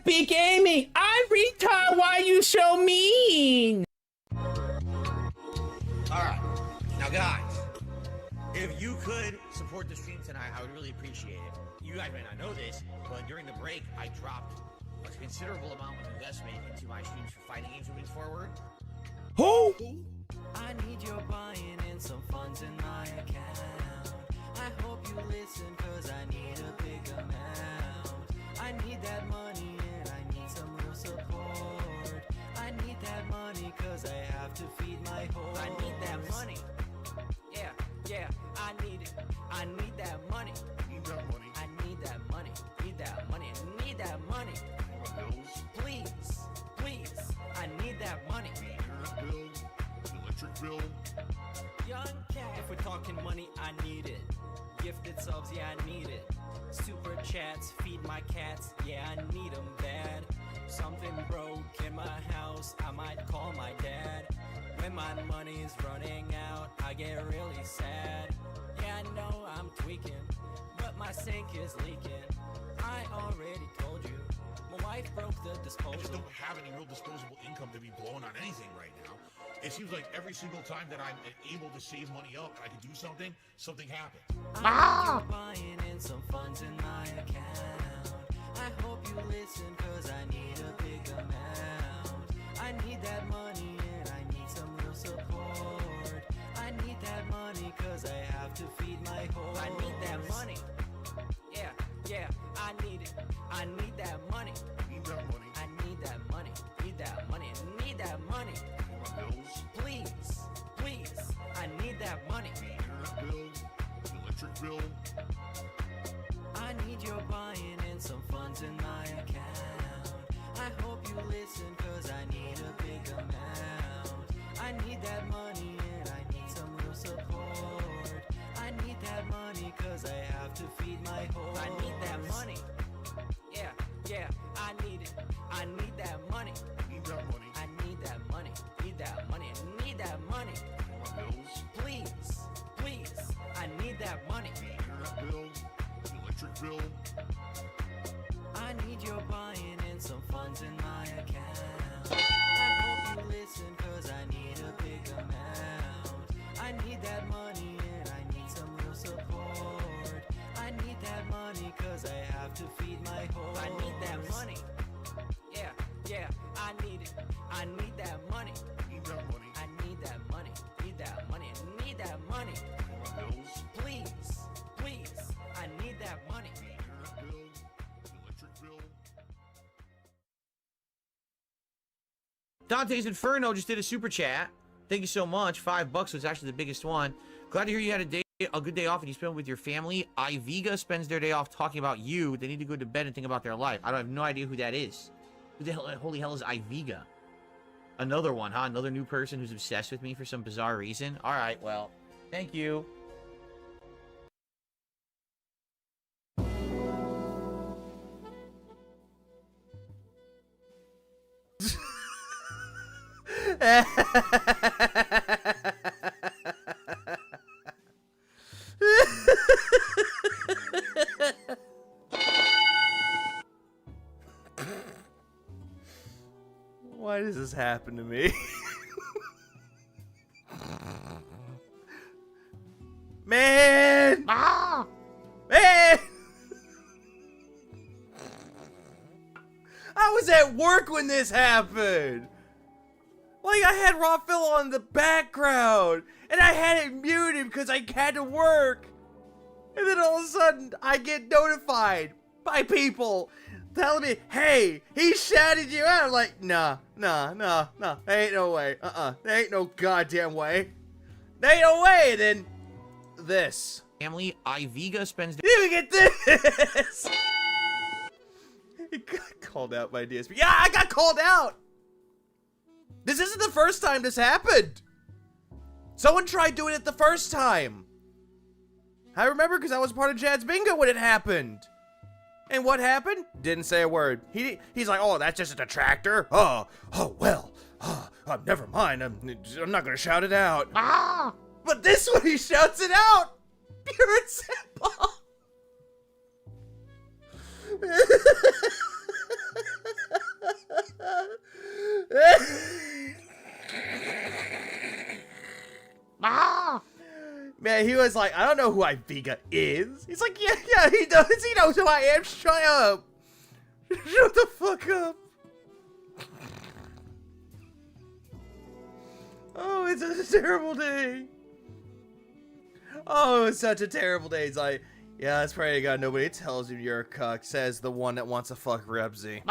DSP Gaming. I'm retard. Why you so mean? Alright, now guys, if you could support the stream tonight, I would really appreciate it. You guys may not know this, but during the break, I dropped a considerable amount of investment into my streams for fighting games moving forward. Who? I need your buy-in and some funds in my account. I hope you listen, cause I need a big amount. I need that money and I need some real support. I need that money cause I have to feed my horse. I need that money. Yeah, I need it. I need that money. Need that money. I need that money. Need that money. I need that money. My bills, Please. I need that money. the internet bill, the electric bill. Young cat. If we're talking money, I need it. Gifted subs, yeah, I need it. Super chats, feed my cats, yeah, I need them bad. Something broke in my house, I might call my dad. When my money's running out, I get really sad. Yeah, I know I'm tweaking, but my sink is leaking. I already told you, my wife broke the I just disposal. don't have any real disposable income to be blown on anything right now. It seems like every single time that I'm able to save money up, I can do something, something happens. I'm buying in some funds in my account. I hope you listen, cause I need a big amount. I need that money and I need some real support. I need that money cause I have to feed my horse. I need that money. Yeah, I need it. I need that money. Need that money. I need that money. Need that money. Need that money. My bills, Please. I need that money. the internet bill, the electric bill. I need your buy-in and some funds in my account. I hope you listen, cause I need a big amount. I need that money and I need some real support. I need that money cause I have to feed my horse. I need that money. Yeah, I need it. I need that money. Need that money. I need that money. Need that money. Need that money. My bills, Please. I need that money. the internet bill, the electric bill. I need your buy-in and some funds in my account. I hope you listen, cause I need a big amount. I need that money and I need some real support. I need that money cause I have to feed my horse. I need that money. Yeah, I need it. I need that money. Need that money. I need that money. Need that money. Need that money. My bills, Please. I need that money. the internet bill, the electric bill. Dante's Inferno just did a super chat. Thank you so much. $5 was actually the biggest one. Glad to hear you had a good day off and you spent it with your family. Iviga spends their day off talking about you. They need to go to bed and think about their life. I have no idea who that is. Who the hell, holy hell is Iviga? Another one, huh? Another new person who's obsessed with me for some bizarre reason. All right, well, thank you. Why does this happen to me? Man! Man! I was at work when this happened! Like, I had Rafael on the background, and I had it muted because I had to work. And then all of a sudden, I get notified by people telling me, hey, he shouted you out. I'm like, nah. There ain't no way. There ain't no goddamn way. There ain't no way. And then this. Family, Iviga spends... You get this. He got called out by DSP. Yeah, I got called out. This isn't the first time this happened. Someone tried doing it the first time. I remember because I was part of Jad's bingo when it happened. And what happened? Didn't say a word. He's like, oh, that's just a detractor. Oh, well. Never mind. I'm not gonna shout it out. But this one, he shouts it out. Pure and simple. Yeah, he was like, I don't know who Iviga is. He's like, yeah, he does. He knows who I am. Shut up. Shut the fuck up. Oh, it's a terrible day. Oh, it's such a terrible day. He's like, yeah, that's probably God. Nobody tells you you're a cuck, says the one that wants to fuck Rebsy.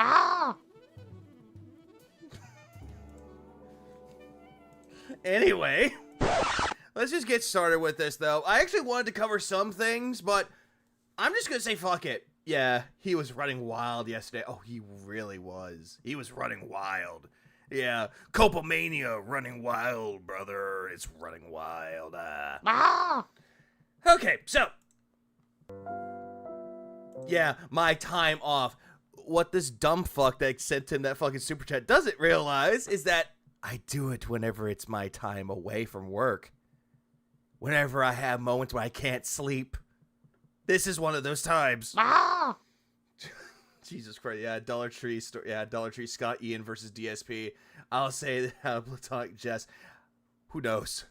Anyway, let's just get started with this, though. I actually wanted to cover some things, but I'm just going to say fuck it. Yeah, he was running wild yesterday. Oh, he really was. He was running wild. Yeah, Copomania running wild, brother. It's running wild. Okay, so. Yeah, my time off. What this dumb fuck that sent him that fucking super chat doesn't realize is that I do it whenever it's my time away from work. Whenever I have moments where I can't sleep. This is one of those times. Jesus Christ, yeah, Dollar Tree store, yeah, Dollar Tree Scott Ian versus DSP. I'll say that platonic jest. Who knows?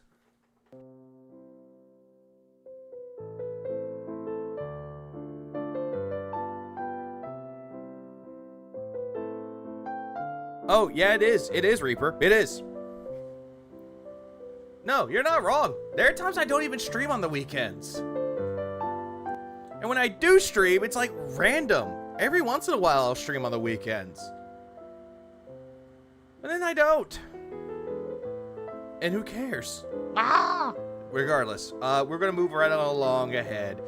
Oh, yeah, it is. It is, Reaper. It is. No, you're not wrong. There are times I don't even stream on the weekends. And when I do stream, it's like random. Every once in a while, I'll stream on the weekends. And then I don't. And who cares? Regardless, we're going to move right on along ahead.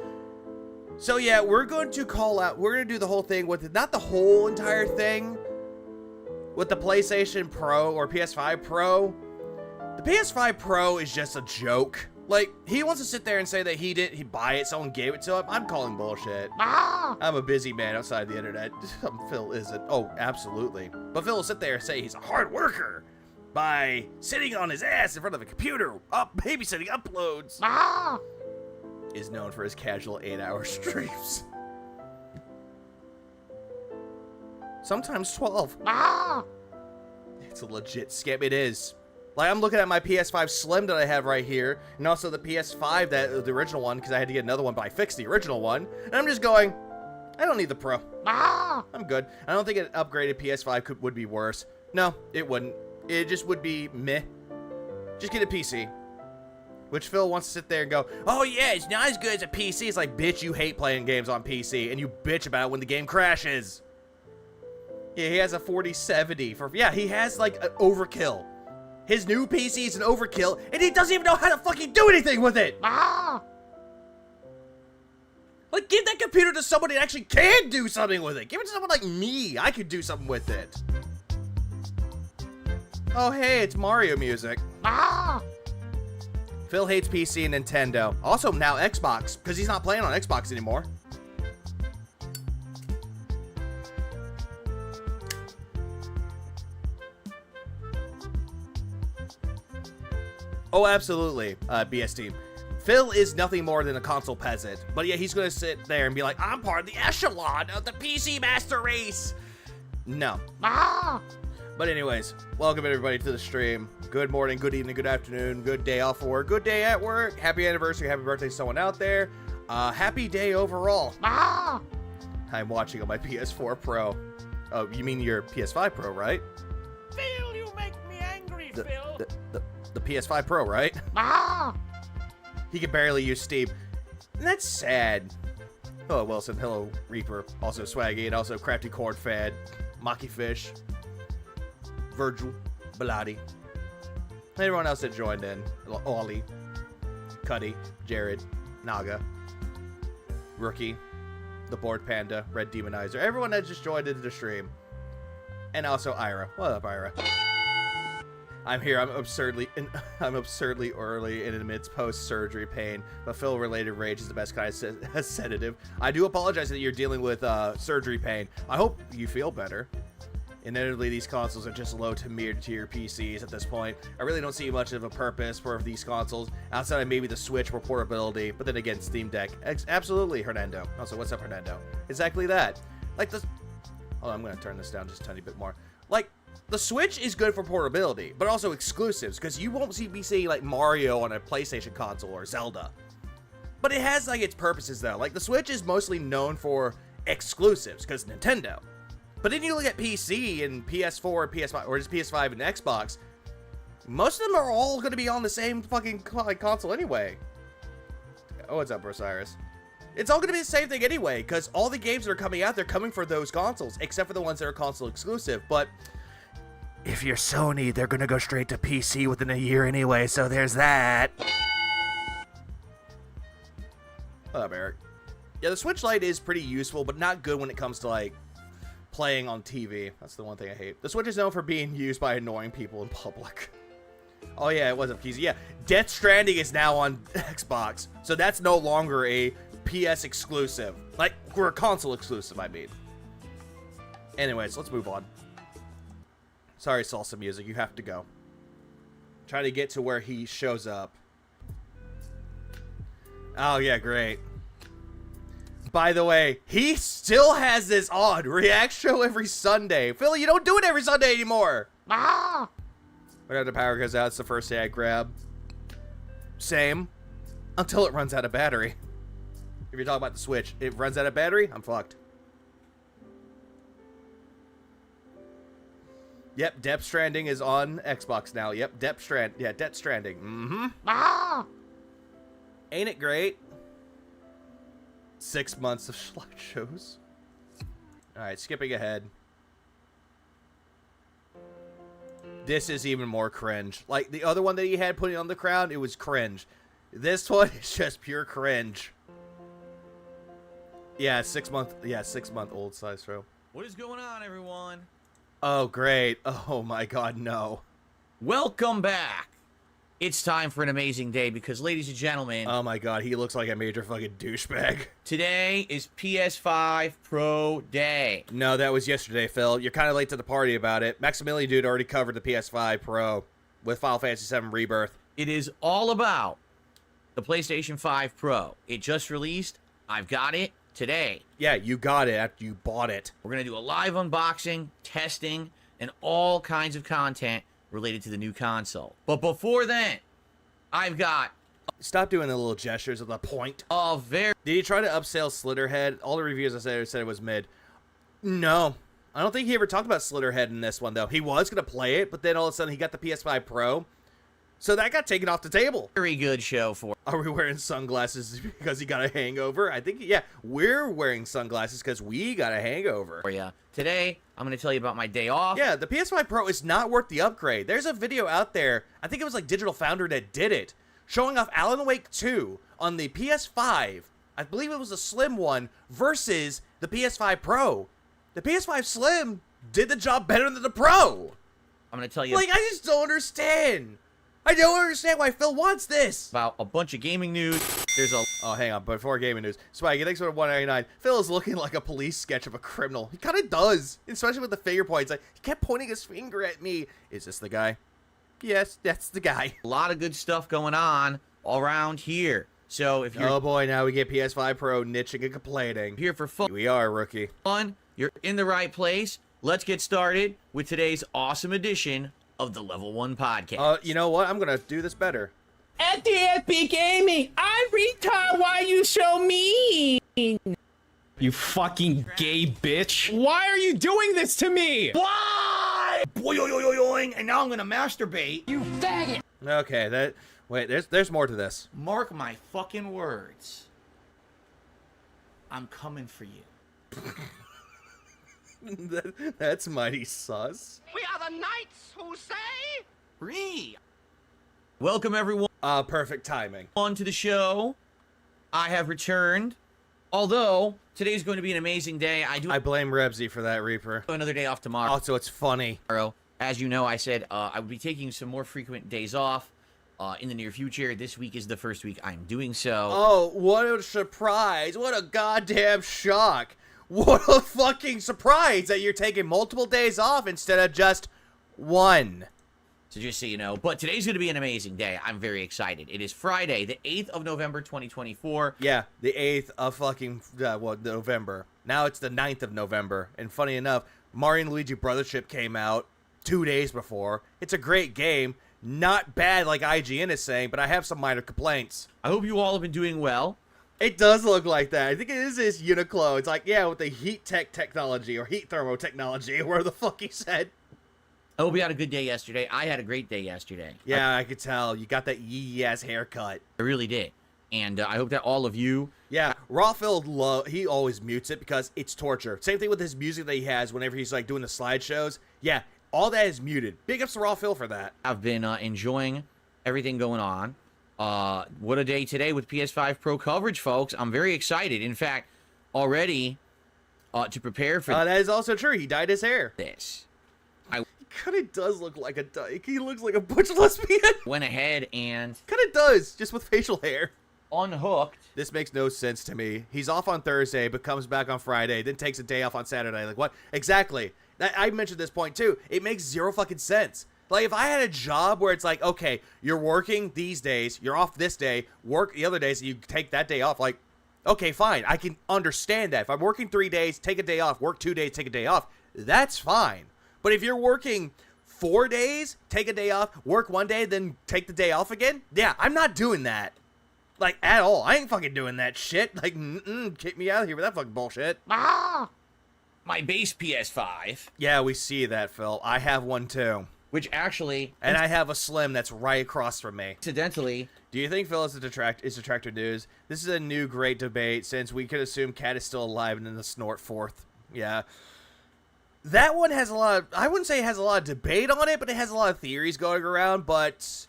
So yeah, we're going to call out, we're going to do the whole thing with, not the whole entire thing, with the PlayStation Pro or PS5 Pro. The PS5 Pro is just a joke. Like, he wants to sit there and say that he'd buy it, someone gave it to him. I'm calling bullshit. I'm a busy man outside the internet. Phil isn't. Oh, absolutely. But Phil will sit there and say he's a hard worker by sitting on his ass in front of a computer, babysitting uploads. Is known for his casual 8-hour streams. Sometimes 12. It's a legit scam. It is. Like, I'm looking at my PS5 Slim that I have right here, and also the PS5, the original one, because I had to get another one, but I fixed the original one, and I'm just going, I don't need the Pro. I'm good. I don't think an upgraded PS5 would be worse. No, it wouldn't. It just would be meh. Just get a PC. Which Phil wants to sit there and go, oh yeah, it's not as good as a PC. It's like, bitch, you hate playing games on PC, and you bitch about it when the game crashes. Yeah, he has a 4070 for, yeah, he has like an overkill. His new PC is an overkill, and he doesn't even know how to fucking do anything with it! Like, give that computer to someone that actually can do something with it! Give it to someone like me! I could do something with it! Oh, hey, it's Mario music. Phil hates PC and Nintendo. Also, now Xbox, because he's not playing on Xbox anymore. Oh, absolutely, BS team. Phil is nothing more than a console peasant. But yeah, he's going to sit there and be like, I'm part of the echelon of the PC master race. No. But anyways, welcome everybody to the stream. Good morning, good evening, good afternoon, good day off for work, good day at work. Happy anniversary, happy birthday to someone out there. Happy day overall. I'm watching on my PS4 Pro. Oh, you mean your PS5 Pro, right? Phil, you make me angry, Phil. The PS5 Pro, right? He can barely use Steam. And that's sad. Hello, Wilson. Hello, Reaper. Also, Swaggy. And also, Crafty Corn Fad. Maki Fish. Virgil. Bellotti. And everyone else that joined in. Ollie. Cuddy. Jared. Naga. Rookie. The Board Panda. Red Demonizer. Everyone that just joined into the stream. And also, Ira. What up, Ira? I'm here. I'm absurdly early and amidst post-surgery pain, but Phil-related rage is the best kind of sedative. I do apologize that you're dealing with surgery pain. I hope you feel better. Inevitably, these consoles are just low to mid-tier PCs at this point. I really don't see much of a purpose for these consoles outside of maybe the Switch for portability. But then again, Steam Deck. Absolutely, Hernando. Also, what's up, Hernando? Exactly that. Like this. Hold on, I'm gonna turn this down just a tiny bit more. Like. The Switch is good for portability, but also exclusives, because you won't be seeing like Mario on a PlayStation console or Zelda. But it has like its purposes though. Like the Switch is mostly known for exclusives because Nintendo. But then you look at PC and PS4, PS5, or just PS5 and Xbox. Most of them are all going to be on the same fucking console anyway. Oh, what's up, Osiris? It's all going to be the same thing anyway, because all the games that are coming out, they're coming for those consoles, except for the ones that are console exclusive. But if you're Sony, they're going to go straight to PC within a year anyway, so there's that. What up, Eric? Yeah, the Switch Lite is pretty useful, but not good when it comes to, like, playing on TV. That's the one thing I hate. The Switch is known for being used by annoying people in public. Oh, yeah, it wasn't PC. Yeah, Death Stranding is now on Xbox, so that's no longer a PS exclusive. Like, we're a console exclusive, I mean. Anyways, let's move on. Sorry, salsa music, you have to go. Try to get to where he shows up. Oh, yeah, great. By the way, he still has this on. React show every Sunday. Philly, you don't do it every Sunday anymore. Ah! Whenever the power goes out, it's the first day I grab. Same. Until it runs out of battery. If you're talking about the Switch, it runs out of battery, I'm fucked. Yep, Death Stranding is on Xbox now. Yep, Death Stranding. Mm-hmm. Ah! Ain't it great? 6 months of slideshows. Alright, skipping ahead. This is even more cringe. Like, the other one that he had putting on the crown, it was cringe. This one is just pure cringe. Yeah, 6 month old size throw. What is going on, everyone? Oh, great. Oh my god, no. Welcome back. It's time for an amazing day because, ladies and gentlemen... Oh my god, he looks like a major fucking douchebag. Today is PS5 Pro Day. No, that was yesterday, Phil. You're kind of late to the party about it. Maximilian Dude already covered the PS5 Pro with Final Fantasy VII Rebirth. It is all about the PlayStation 5 Pro. It just released. I've got it today. Yeah, you got it after you bought it. We're going to do a live unboxing, testing, and all kinds of content related to the new console. But before then, I've got... Stop doing the little gestures of the point. a very... Did he try to upsell Slitterhead? All the reviews I said it was mid. No. I don't think he ever talked about Slitterhead in this one, though. He was going to play it, but then all of a sudden he got the PS5 Pro. So that got taken off the table. very good show for... Are we wearing sunglasses because he got a hangover? I think, yeah, we're wearing sunglasses because we got a hangover. for you. Today, I'm going to tell you about my day off. Yeah, the PS5 Pro is not worth the upgrade. There's a video out there, I think it was like Digital Founder that did it, showing off Alan Wake 2 on the PS5. I believe it was a Slim one versus the PS5 Pro. The PS5 Slim did the job better than the Pro. I'm going to tell you... Like, I just don't understand. I don't understand why Phil wants this. about a bunch of gaming news. There's a... Oh, hang on. Before gaming news. Spike, thanks for the 199. Phil is looking like a police sketch of a criminal. He kind of does. Especially with the finger points. Like, he kept pointing his finger at me. Is this the guy? Yes, that's the guy. lot of good stuff going on around here. So if you're Oh boy, now we get PS5 Pro niching and complaining. here for We are, rookie. fun, you're in the right place. Let's get started with today's awesome edition of the Level 1 Podcast. You know what? I'm going to do this better. At DSP Gaming, I'm retard. Why you so mean? You fucking gay bitch. Why are you doing this to me? Why? Boing, and now I'm gonna masturbate. Okay, wait, there's more to this. Mark my fucking words. I'm coming for you. That's mighty sus. We are the knights who say... Free. Welcome everyone Perfect timing. to the show. I have returned. Although today's going to be an amazing day. I blame Rebsy for that, Reaper. Another day off tomorrow. Also, it's funny. As you know, I said I would be taking some more frequent days off in the near future. This week is the first week I'm doing so. Oh, what a surprise. What a goddamn shock. What a fucking surprise that you're taking multiple days off instead of just one. So just so you know. But today's going to be an amazing day. I'm very excited. It is Friday, the 8th of November, 2024. Yeah, the 8th of fucking, November. Now it's the 9th of November. And funny enough, Mario and Luigi Brothership came out 2 days before. It's a great game. Not bad like IGN is saying, but I have some minor complaints. I hope you all have been doing well. It does look like that. I think it is this Uniqlo. It's like, yeah, with the heat tech technology or heat thermo technology, where the fuck he said. I hope you had a good day yesterday. I had a great day yesterday. Yeah, I could tell. You got that yee-ass haircut. I really did. And I hope that all of you... Yeah, Rawfield, he always mutes it because it's torture. Same thing with his music that he has whenever he's like doing the slideshows. Yeah, all that is muted. Big ups to Rawfield for that. I've been enjoying everything going on. What a day today with PS5 Pro coverage, folks. I'm very excited. In fact, already to prepare for that is also true. He dyed his hair. this. He kind of does look like a dyke. He looks like a butch lesbian. Went ahead and Kind of does, just with facial hair. unhooked. This makes no sense to me. He's off on Thursday, but comes back on Friday, then takes a day off on Saturday. Like, what? Exactly. I mentioned this point, too. It makes zero fucking sense. Like, if I had a job where it's like, okay, you're working these days, you're off this day, work the other days, and you take that day off, like, okay, fine. I can understand that. If I'm working 3 days, take a day off, work 2 days, take a day off, that's fine. But if you're working 4 days, take a day off, work 1 day, then take the day off again, yeah, I'm not doing that. Like, at all. I ain't fucking doing that shit. Like, kick me out of here with that fucking bullshit. My base PS5, Yeah, we see that, Phil. I have one, too. which actually, And I have a Slim that's right across from me. incidentally, Do you think Phil is Detractor news? This is a new great debate since we could assume Cat is still alive and then the snort forth. Yeah. That one has a lot of, I wouldn't say it has a lot of debate on it, but it has a lot of theories going around, but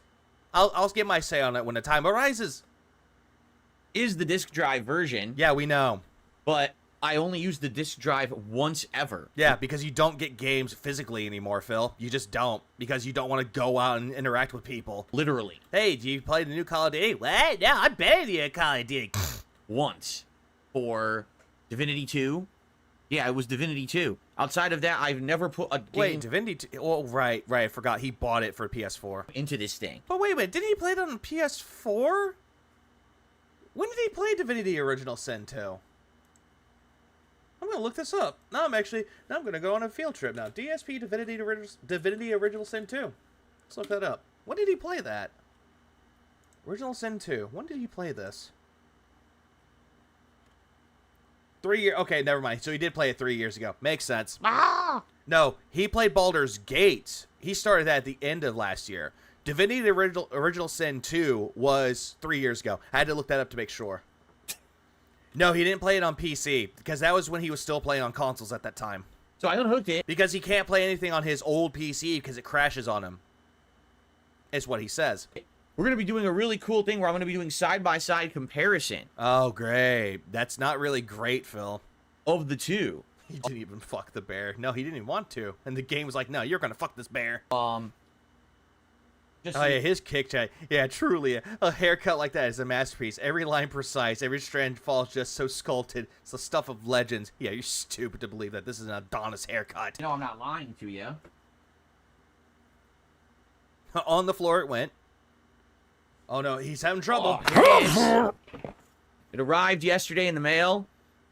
I'll get my say on it when the time arises. is the disk drive version, Yeah, we know. but I only use the disk drive once ever. Yeah, because you don't get games physically anymore, Phil. You just don't, because you don't want to go out and interact with people. Literally. Hey, do you play the new Call of Duty? What? No, I'm better than you, Call of Duty. Once. For Divinity 2. Yeah, it was Divinity 2. Outside of that, I've never put a game Wait, Divinity 2? Oh, right, I forgot. He bought it for PS4. into this thing. But wait a minute, didn't he play it on PS4? When did he play Divinity Original Sin 2? I'm gonna look this up. Now I'm gonna go on a field trip now. DSP Divinity Original Sin 2. Let's look that up. When did he play that? Original Sin 2. When did he play this? 3 years. Okay, never mind. So he did play it 3 years ago. Makes sense. No, he played Baldur's Gate. He started that at the end of last year. Divinity Original Sin 2 was 3 years ago. I had to look that up to make sure. No, he didn't play it on PC, because that was when he was still playing on consoles at that time. So I unhooked it. Because he can't play anything on his old PC because it crashes on him. Is what he says. We're going to be doing a really cool thing where I'm going to be doing side-by-side comparison Oh, great. That's not really great, Phil. of the two. He didn't even fuck the bear. No, he didn't even want to. And the game was like, no, you're going to fuck this bear. Just Oh, yeah, his kick check. Yeah, truly. A haircut like that is a masterpiece. Every line precise. Every strand falls just so sculpted. It's the stuff of legends. Yeah, you're stupid to believe that this is an Adonis haircut. No, I'm not lying to you. On the floor it went. Oh, no, he's having trouble. Oh, it arrived yesterday in the mail.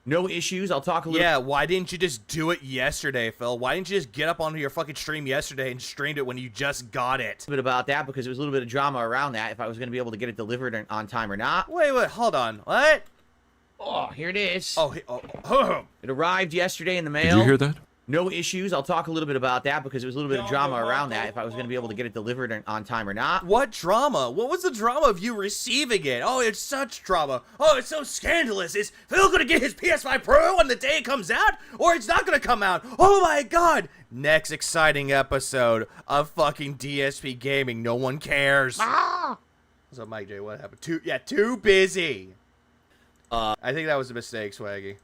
No issues. I'll talk a little Yeah, why didn't you just do it yesterday, Phil? Why didn't you just get up onto your fucking stream yesterday and streamed it when you just got it? bit about that because there was a little bit of drama around that, if I was going to be able to get it delivered on time or not. Wait, hold on. What? Oh, here it is. Oh, It arrived yesterday in the mail. Did you hear that? No issues. I'll talk a little bit about that because there was a little bit of drama around that, if I was going to be able to get it delivered on time or not. what drama? What was the drama of you receiving it? Oh, it's such drama. Oh, it's so scandalous. Is Phil gonna get his PS5 Pro on the day it comes out? Or it's not gonna come out? Oh my god! Next exciting episode of fucking DSP Gaming. No one cares. So, Mike J, what happened? Too busy. I think that was a mistake, Swaggy.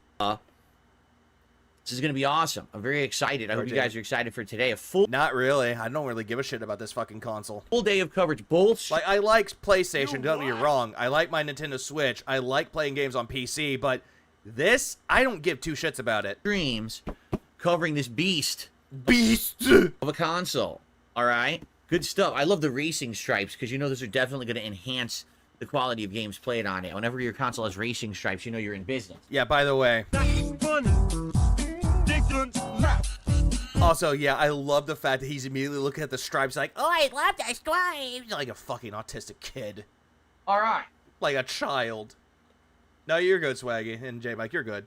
This is going to be awesome. I'm very excited. I hope you guys are excited for today. A full Not really. I don't really give a shit about this fucking console. day of coverage. Both Like, I like PlayStation, don't get me wrong. I like my Nintendo Switch. I like playing games on PC, but this, I don't give two shits about it. streams covering this beast Beast! of a console. All right? Good stuff. I love the racing stripes because you know those are definitely going to enhance the quality of games played on it. Whenever your console has racing stripes, you know you're in business. Yeah, by the way. Also, yeah, I love the fact that he's immediately looking at the stripes like, oh, I love the stripes! Like a fucking autistic kid. All right. Like a child. No, you're good, Swaggy. And J-Mike, you're good.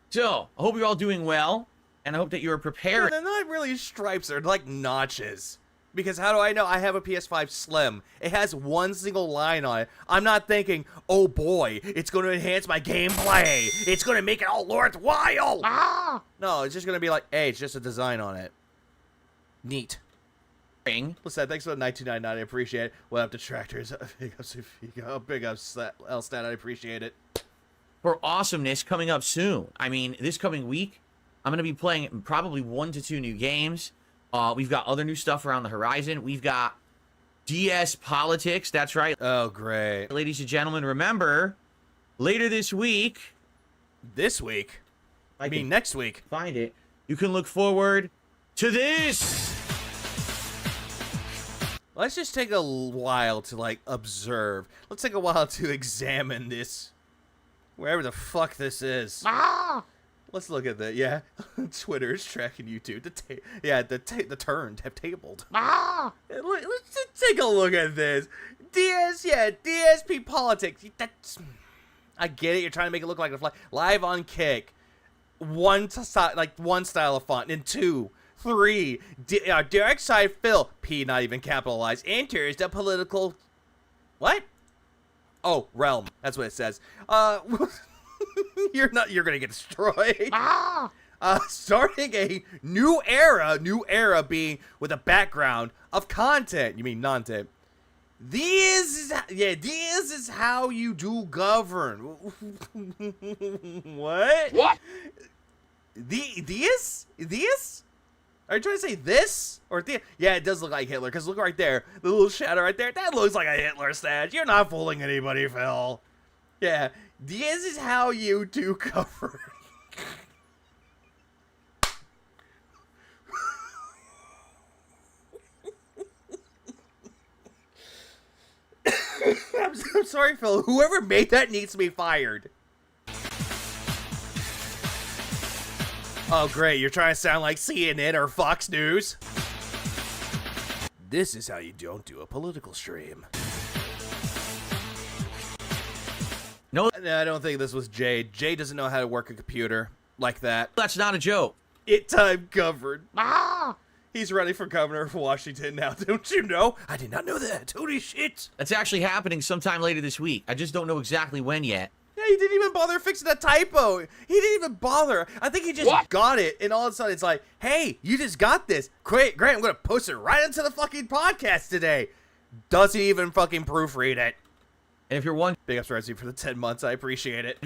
So, I hope you're all doing well, and I hope that you're prepared. They're not really stripes. They're like notches. Because how do I know? I have a PS5 Slim. It has one single line on it. I'm not thinking, oh boy, it's going to enhance my gameplay. It's going to make it all worthwhile. Ah! No, it's just going to be like, hey, it's just a design on it. Neat. Listen, thanks for the 19.99. I appreciate it. What up, Detractors? Big ups, big ups, Elstat. I appreciate it. For awesomeness coming up soon. I mean, this coming week, I'm going to be playing probably 1 to 2 new games. We've got other new stuff around the horizon. We've got DS Politics. That's right. Oh, great. Ladies and gentlemen, remember, later this week. This week? I mean, next week. Find it. You can look forward to this. Let's just take a while to, like, observe. Let's take a while to examine this. Wherever the fuck this is. Ah! Let's look at that. Yeah, Twitter is tracking YouTube. The turned have tabled. Ah! Let's just take a look at this. DSP Politics. I get it. You're trying to make it look like a fly. Live on Kick. One style of font. And 2, 3. Direct side fill. P not even capitalized. Enters the political. What? Oh, realm. That's what it says. You're gonna get destroyed. Ah! Starting a new era being with a background of content. You mean non-tape. This is how you do govern. What? What? This? Are you trying to say this? Or the? Yeah, it does look like Hitler, because look right there. The little shadow right there. That looks like a Hitler statue. You're not fooling anybody, Phil. Yeah. This is how you do cover. I'm sorry, Phil. Whoever made that needs to be fired. Oh, great. You're trying to sound like CNN or Fox News. This is how you don't do a political stream. No, I don't think this was Jay. Jay doesn't know how to work a computer like that. that's not a joke. Time governed. Ah! He's running for governor of Washington now. Don't you know? I did not know that. Holy shit. That's actually happening sometime later this week. I just don't know exactly when yet. Yeah, he didn't even bother fixing a typo. He didn't even bother. I think he just got it, and all of a sudden it's like, hey, you just got this. Great, I'm going to post it right into the fucking podcast today. Doesn't even fucking proofread it. And if you're wondering, big ups for the 10 months. I appreciate it.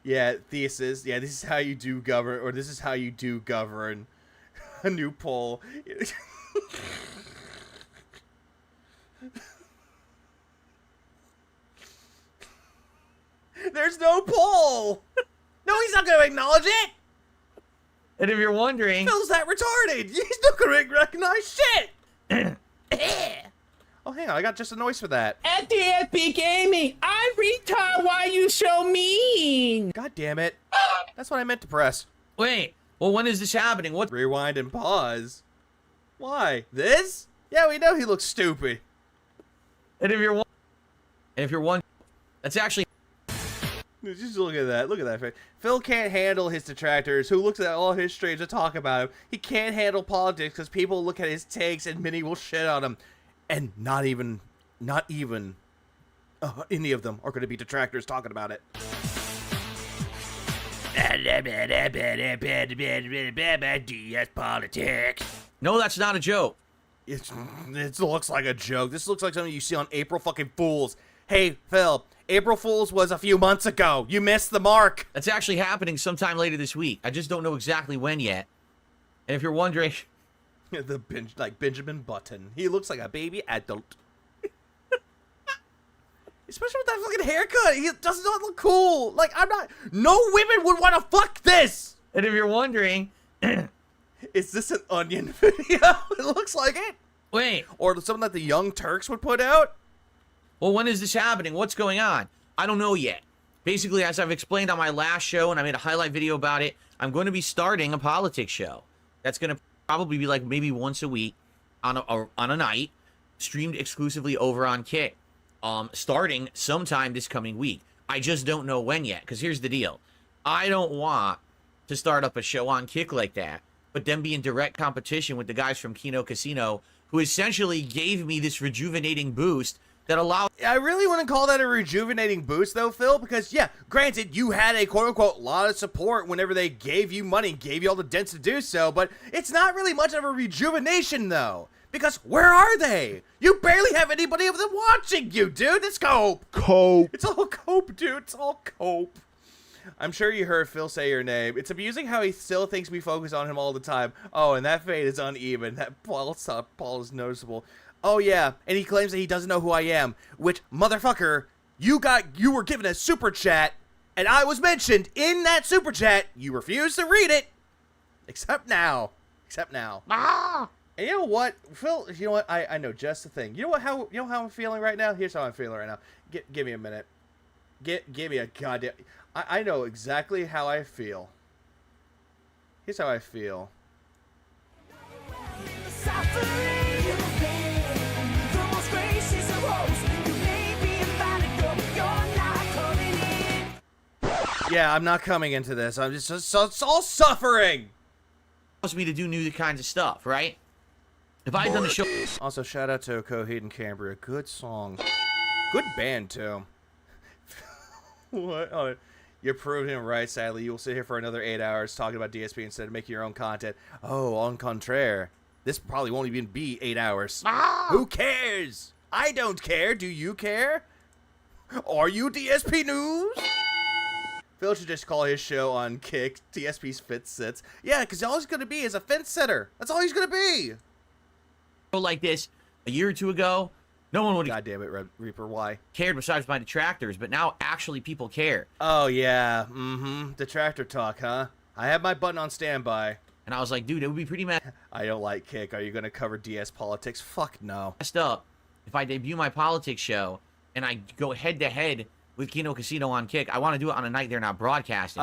Yeah, thesis. Yeah, this is how you do govern, or this is how you do govern. A new poll. There's no poll. No, he's not going to acknowledge it. and if you're wondering, Phil's that retarded. He's not going to recognize shit. Oh, hang on. I got just a noise for that. At DSP Gaming, I'm retard. Why you so mean? God damn it. That's what I meant to press. wait, well, when is this happening? What? Rewind and pause. Why? This? Yeah, we know he looks stupid. And if you're wondering, that's actually. Just look at that. Look at that face. Phil can't handle his detractors, who looks at all his streams and talk about him. He can't handle politics because people look at his takes and many will shit on him. And not even any of them are going to be detractors talking about it. DS politics. No, that's not a joke. It looks like a joke. This looks like something you see on April fucking Fools. Hey, Phil, April Fools was a few months ago. You missed the mark. That's actually happening sometime later this week. I just don't know exactly when yet. And if you're wondering, Benjamin Button. He looks like a baby adult. Especially with that fucking haircut. He does not look cool. Like, no women would want to fuck this. and if you're wondering, Is this an Onion video? It looks like it. wait, Or something that the Young Turks would put out. well, when is this happening? What's going on? I don't know yet. Basically, as I've explained on my last show, and I made a highlight video about it, I'm going to be starting a politics show. That's going to probably be like maybe once a week on a night, streamed exclusively over on Kick. starting sometime this coming week. I just don't know when yet, because here's the deal. I don't want to start up a show on Kick like that, but then be in direct competition with the guys from Kino Casino, who essentially gave me this rejuvenating boost that allowed... I really wouldn't call that a rejuvenating boost, though, Phil, because, yeah, granted, you had a quote-unquote lot of support whenever they gave you money, gave you all the dents to do so, but it's not really much of a rejuvenation, though, because where are they? You barely have anybody of them watching you, dude. It's cope. Cope. It's all cope, dude. It's all cope. I'm sure you heard Phil say your name. It's amusing how he still thinks we focus on him all the time. Oh, and that fade is uneven. That Paul is noticeable. Oh, yeah, and he claims that he doesn't know who I am, which, motherfucker, you were given a super chat, and I was mentioned in that super chat. You refused to read it, except now. Ah! And you know what, Phil, you know what, I know just the thing. You know how I'm feeling right now? Here's how I'm feeling right now. Give me a minute. Give me a goddamn... I know exactly how I feel. Here's how I feel. Yeah, I'm not coming into this. I'm just it's all suffering. allows me to do new kinds of stuff, right? If I had done the show... Also, shout out to Coheed and Cambria. Good song. Good band, too. What? Oh, you're proving him right, sadly. You will sit here for another 8 hours talking about DSP instead of making your own content. Oh, on contraire. This probably won't even be 8 hours. Who cares? I don't care. Do you care? Are you DSP News? Phil should just call his show on Kick DSP's Fence Sits. Yeah, because all he's going to be is a fence sitter. That's all he's going to be. Like this a year or two ago, no one would have God damn it, Reaper, why? cared besides my detractors, but now actually people care. Oh, yeah. Detractor talk, huh? I have my button on standby. And I was like, dude, it would be pretty messed I don't like Kick. Are you going to cover DS politics? Fuck no. up if I debut my politics show and I go head-to-head with Kino Casino on Kick. I want to do it on a night they're not broadcasting.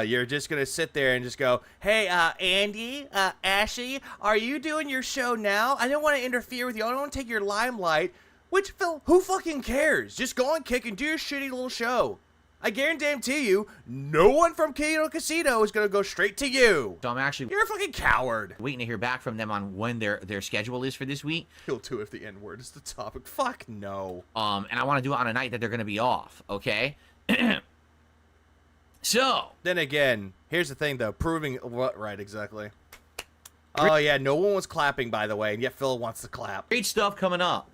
You're just going to sit there and just go, hey, Andy, Ashley, are you doing your show now? I don't want to interfere with you. I don't want to take your limelight. Which, Phil, who fucking cares? Just go on Kick and do your shitty little show. I guarantee you, no one from Kino Casino is going to go straight to you. So I'm actually You're a fucking coward. waiting to hear back from them on when their schedule is for this week. He'll do if the N-word is the topic. Fuck no. And I want to do it on a night that they're going to be off, okay? So, Then again, here's the thing, though. Proving what right, exactly. Oh, yeah, no one was clapping, by the way, and yet Phil wants to clap. great stuff coming up.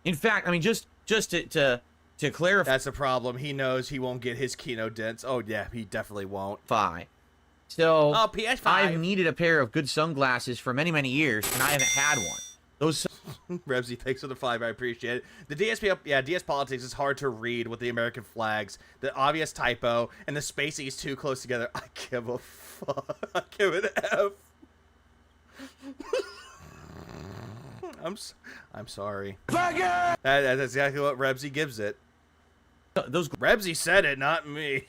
In fact, I mean, just to clarify, That's the problem. He knows he won't get his Kino dents. Oh, yeah, he definitely won't. so Oh, PS5. I've needed a pair of good sunglasses for many, many years, and I haven't had one. Those Rebsy, thanks for the 5. I appreciate it. The DSP, yeah, DS Politics is hard to read with the American flags, the obvious typo, and the spacing is too close together. I give a fuck. I give an F. I'm sorry. That's exactly what Rebsy gives it. Rebsy said it, not me.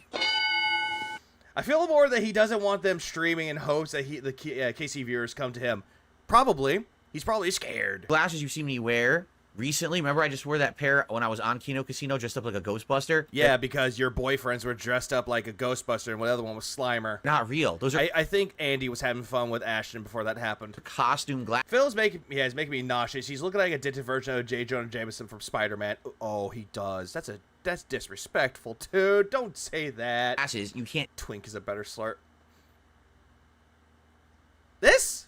I feel more that he doesn't want them streaming in hopes that the KC viewers come to him. Probably. He's probably scared. glasses you've seen me wear recently, remember I just wore that pair when I was on Kino Casino dressed up like a Ghostbuster? Yeah, because your boyfriends were dressed up like a Ghostbuster and the other one was Slimer. Not real. Those are I think Andy was having fun with Ashton before that happened. costume glasses. Phil's making me nauseous. He's looking like a dented version of J. Jonah Jameson from Spider-Man. Oh, he does. That's disrespectful, dude. Don't say that. You can't. Twink is a better slur. This?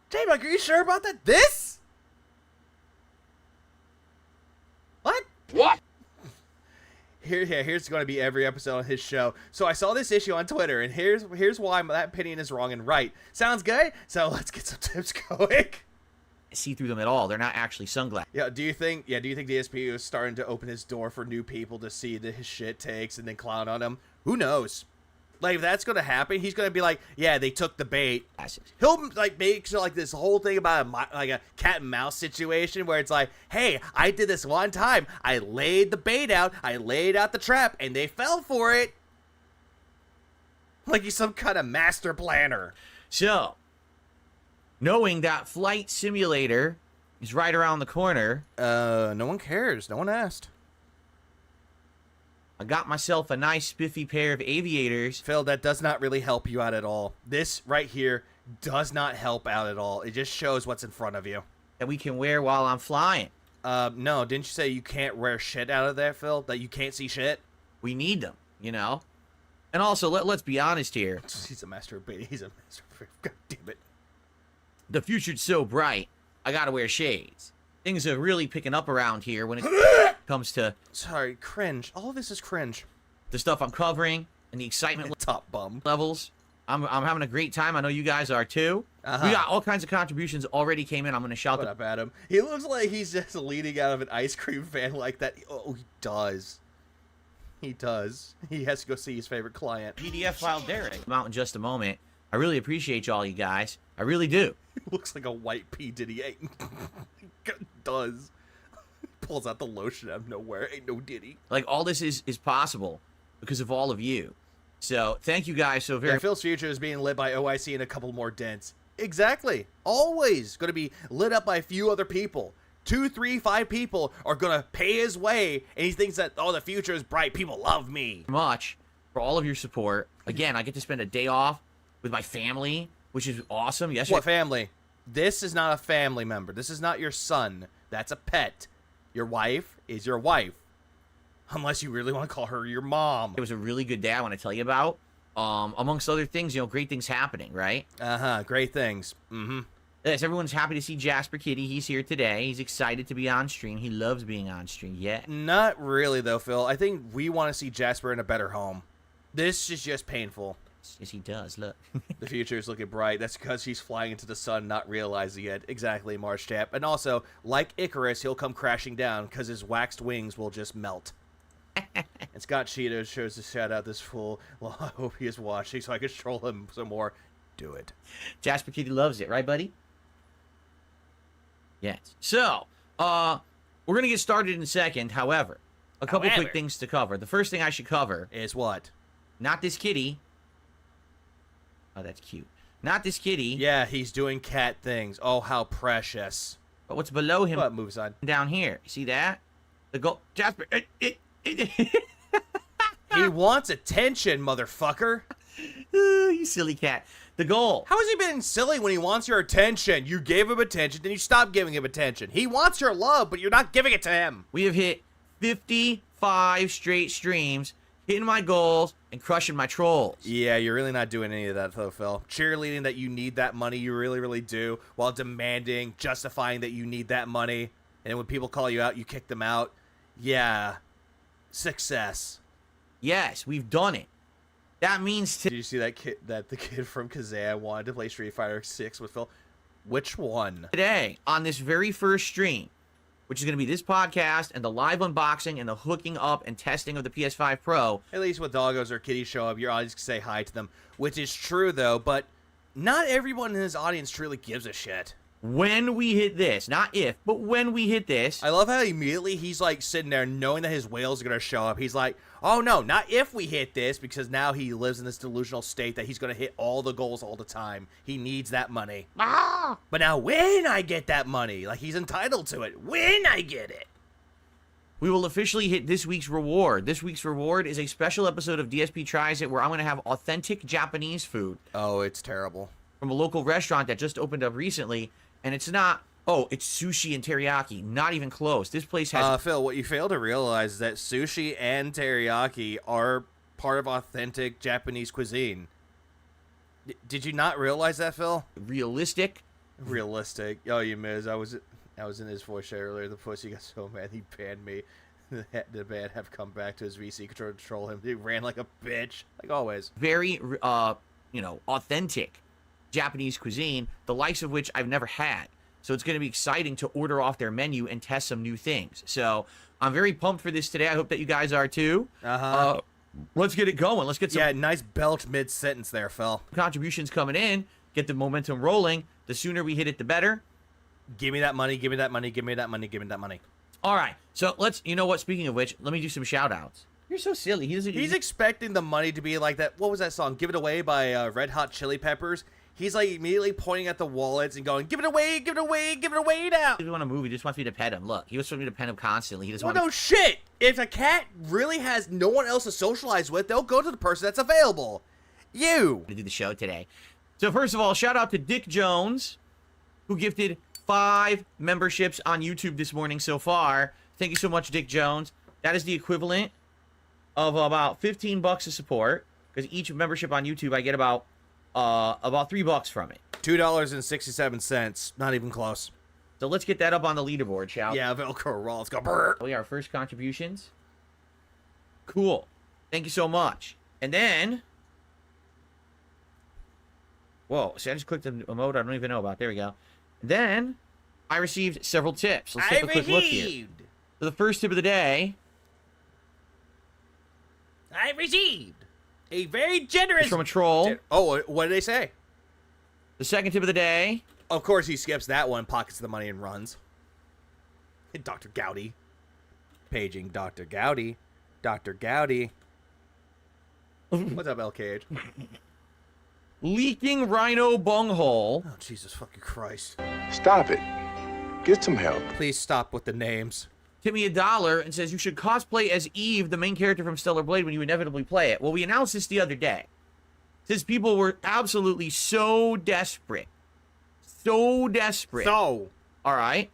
J-Mike, are you sure about that? This? What? Here's going to be every episode on his show. So I saw this issue on Twitter, and here's why that opinion is wrong and right. Sounds good? So let's get some tips going. See through them at all. They're not actually sunglasses. Yeah, do you think DSP is starting to open his door for new people to see that his shit takes and then clown on him? Who knows? Like, if that's going to happen, he's going to be like, yeah, they took the bait. He'll, like, make sure, like, this whole thing about, a cat and mouse situation where it's like, hey, I did this one time. I laid the bait out. I laid out the trap, and they fell for it. Like he's some kind of master planner. So, knowing that Flight Simulator is right around the corner. No one cares. No one asked. I got myself a nice spiffy pair of aviators. Phil, that does not really help you out at all. This right here does not help out at all. It just shows what's in front of you. That we can wear while I'm flying. No, didn't you say you can't wear shit out of there, Phil? That you can't see shit? We need them, you know? And also, let's be honest here. He's a master of baiting. He's a master of... God damn it. The future's so bright, I gotta wear shades. Things are really picking up around here when it comes to... Sorry, cringe. All of this is cringe. the stuff I'm covering and the excitement Top bum. levels. I'm having a great time. I know you guys are too. We got all kinds of contributions already came in. I'm going to shout What them. up, Adam? He looks like he's just leaning out of an ice cream van like that. Oh, he does. He does. He has to go see his favorite client. PDF file Derek. Come out in just a moment. I really appreciate y'all, you guys. I really do. He looks like a white P. Diddy. He does. Pulls out the lotion out of nowhere. Ain't no Diddy. Like, all this is possible because of all of you. So, thank you guys so very much. Phil's future is being lit by OIC and a couple more dents. Exactly. Always going to be lit up by a few other people. 2, 3, 5 people are going to pay his way, and he thinks that, oh, the future is bright. People love me. Much for all of your support. Again, I get to spend a day off with my family, which is awesome. Yesterday, what family? This is not a family member. This is not your son. That's a pet. Your wife is your wife. Unless you really want to call her your mom. It was a really good day I want to tell you about. Amongst other things, you know, great things happening, right? Uh-huh, great things. Yes, everyone's happy to see Jasper Kitty. He's here today. He's excited to be on stream. He loves being on stream. Yeah. Not really, though, Phil. I think we want to see Jasper in a better home. This is just painful. Yes, he does. Look. The future is looking bright. That's because he's flying into the sun, not realizing it. Exactly, March Chap. And also, like Icarus, he'll come crashing down because his waxed wings will just melt. And Scott Cheetos shows to shout out this fool. Well, I hope he is watching so I can troll him some more. Do it. Jasper Kitty loves it, right, buddy? Yes. So, we're going to get started in a second. However, a couple quick things to cover. The first thing I should cover is what? Not this kitty. Oh, that's cute. Not this kitty. Yeah, he's doing cat things. Oh, how precious. But what's below him? What moves on? Down here. See that? The gold. Jasper. He wants attention, motherfucker. You silly cat. The goal. How has he been silly when he wants your attention? You gave him attention, then you stopped giving him attention. He wants your love, but you're not giving it to him. We have hit 55 straight streams, hitting my goals, and crushing my trolls. Yeah, you're really not doing any of that, though, Phil. Cheerleading that you need that money, you really, really do, while demanding, justifying that you need that money. And when people call you out, you kick them out. Yeah. Success. Yes, we've done it. That means Did you see that the kid from Kazan wanted to play Street Fighter 6 with Phil? Which one? Today, on this very first stream, which is going to be this podcast and the live unboxing and the hooking up and testing of the PS5 Pro. At least when doggos or kitties show up, your audience can say hi to them, which is true, though, but not everyone in his audience truly gives a shit. When we hit this, not if, but when we hit this. I love how immediately he's like sitting there knowing that his whales are going to show up. He's like, oh no, not if we hit this, because now he lives in this delusional state that he's going to hit all the goals all the time. He needs that money. But now when I get that money, like he's entitled to it, when I get it. We will officially hit this week's reward. This week's reward is a special episode of DSP Tries It where I'm going to have authentic Japanese food. Oh, it's terrible. From a local restaurant that just opened up recently. And it's not, oh, it's sushi and teriyaki. Not even close. This place has... Phil, what you fail to realize is that sushi and teriyaki are part of authentic Japanese cuisine. Did you not realize that, Phil? Realistic. Realistic. Oh, you miss. I was in his voice chat earlier. The pussy got so mad he banned me. The band have come back to his VC control to troll him. He ran like a bitch, like always. Very, authentic Japanese cuisine, the likes of which I've never had. So it's going to be exciting to order off their menu and test some new things. So I'm very pumped for this today. I hope that you guys are too. Let's get it going. Let's get some... Yeah, nice belch mid-sentence there, Phil. Contributions coming in. Get the momentum rolling. The sooner we hit it, the better. Give me that money. Give me that money. Give me that money. Give me that money. All right. So let's... You know what? Speaking of which, let me do some shout-outs. You're so silly. He's expecting the money to be like that... What was that song? Give It Away by Red Hot Chili Peppers. He's like immediately pointing at the wallets and going, give it away, give it away, give it away now. He doesn't want to move. He just wants me to pet him. Look, he was wanting me to pet him constantly. He doesn't Well, want no shit. If a cat really has no one else to socialize with, they'll go to the person that's available. You. to do the show today. So first of all, shout out to Dick Jones, who gifted 5 memberships on YouTube this morning so far. Thank you so much, Dick Jones. That is the equivalent of about $15 of support, because each membership on YouTube I get about $3 from it. $2.67. Not even close. So let's get that up on the leaderboard, shall we? Yeah, Velcro roll. Let's go. Brr. We our first contributions. Cool. Thank you so much. And then, whoa, see, I just clicked a mode I don't even know about. There we go. Then I received several tips. Let's take a quick look here. So the first tip of the day, I received a very generous is from a troll. Oh, what did they say? The second tip of the day, Of course, he skips that one, pockets the money, and runs. Dr. Gowdy. Paging Dr. Gowdy. Dr. Gowdy. What's up, LKH? leaking rhino bunghole. Oh, Jesus fucking Christ. Stop it. Get some help. Please stop with the names. Tip me $1 and says you should cosplay as Eve, the main character from Stellar Blade, when you inevitably play it. Well, we announced this the other day. Since people were absolutely so desperate. So desperate. So. All right.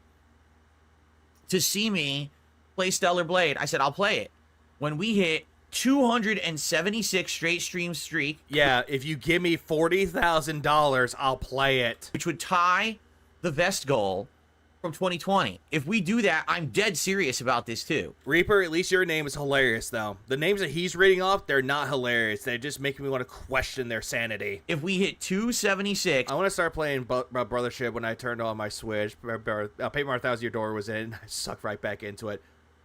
To see me play Stellar Blade. I said, I'll play it. When we hit 276 straight stream streak. Yeah, if you give me $40,000, I'll play it. Which would tie the vest goal from 2020. If we do that, I'm dead serious about this too. Reaper, at least your name is hilarious, though. The names that he's reading off, they're not hilarious. They just make me want to question their sanity. If we hit 276... I want to start playing Brothership when I turned on my Switch. Paper Mario Thousand Year Door was in. I sucked right back into it.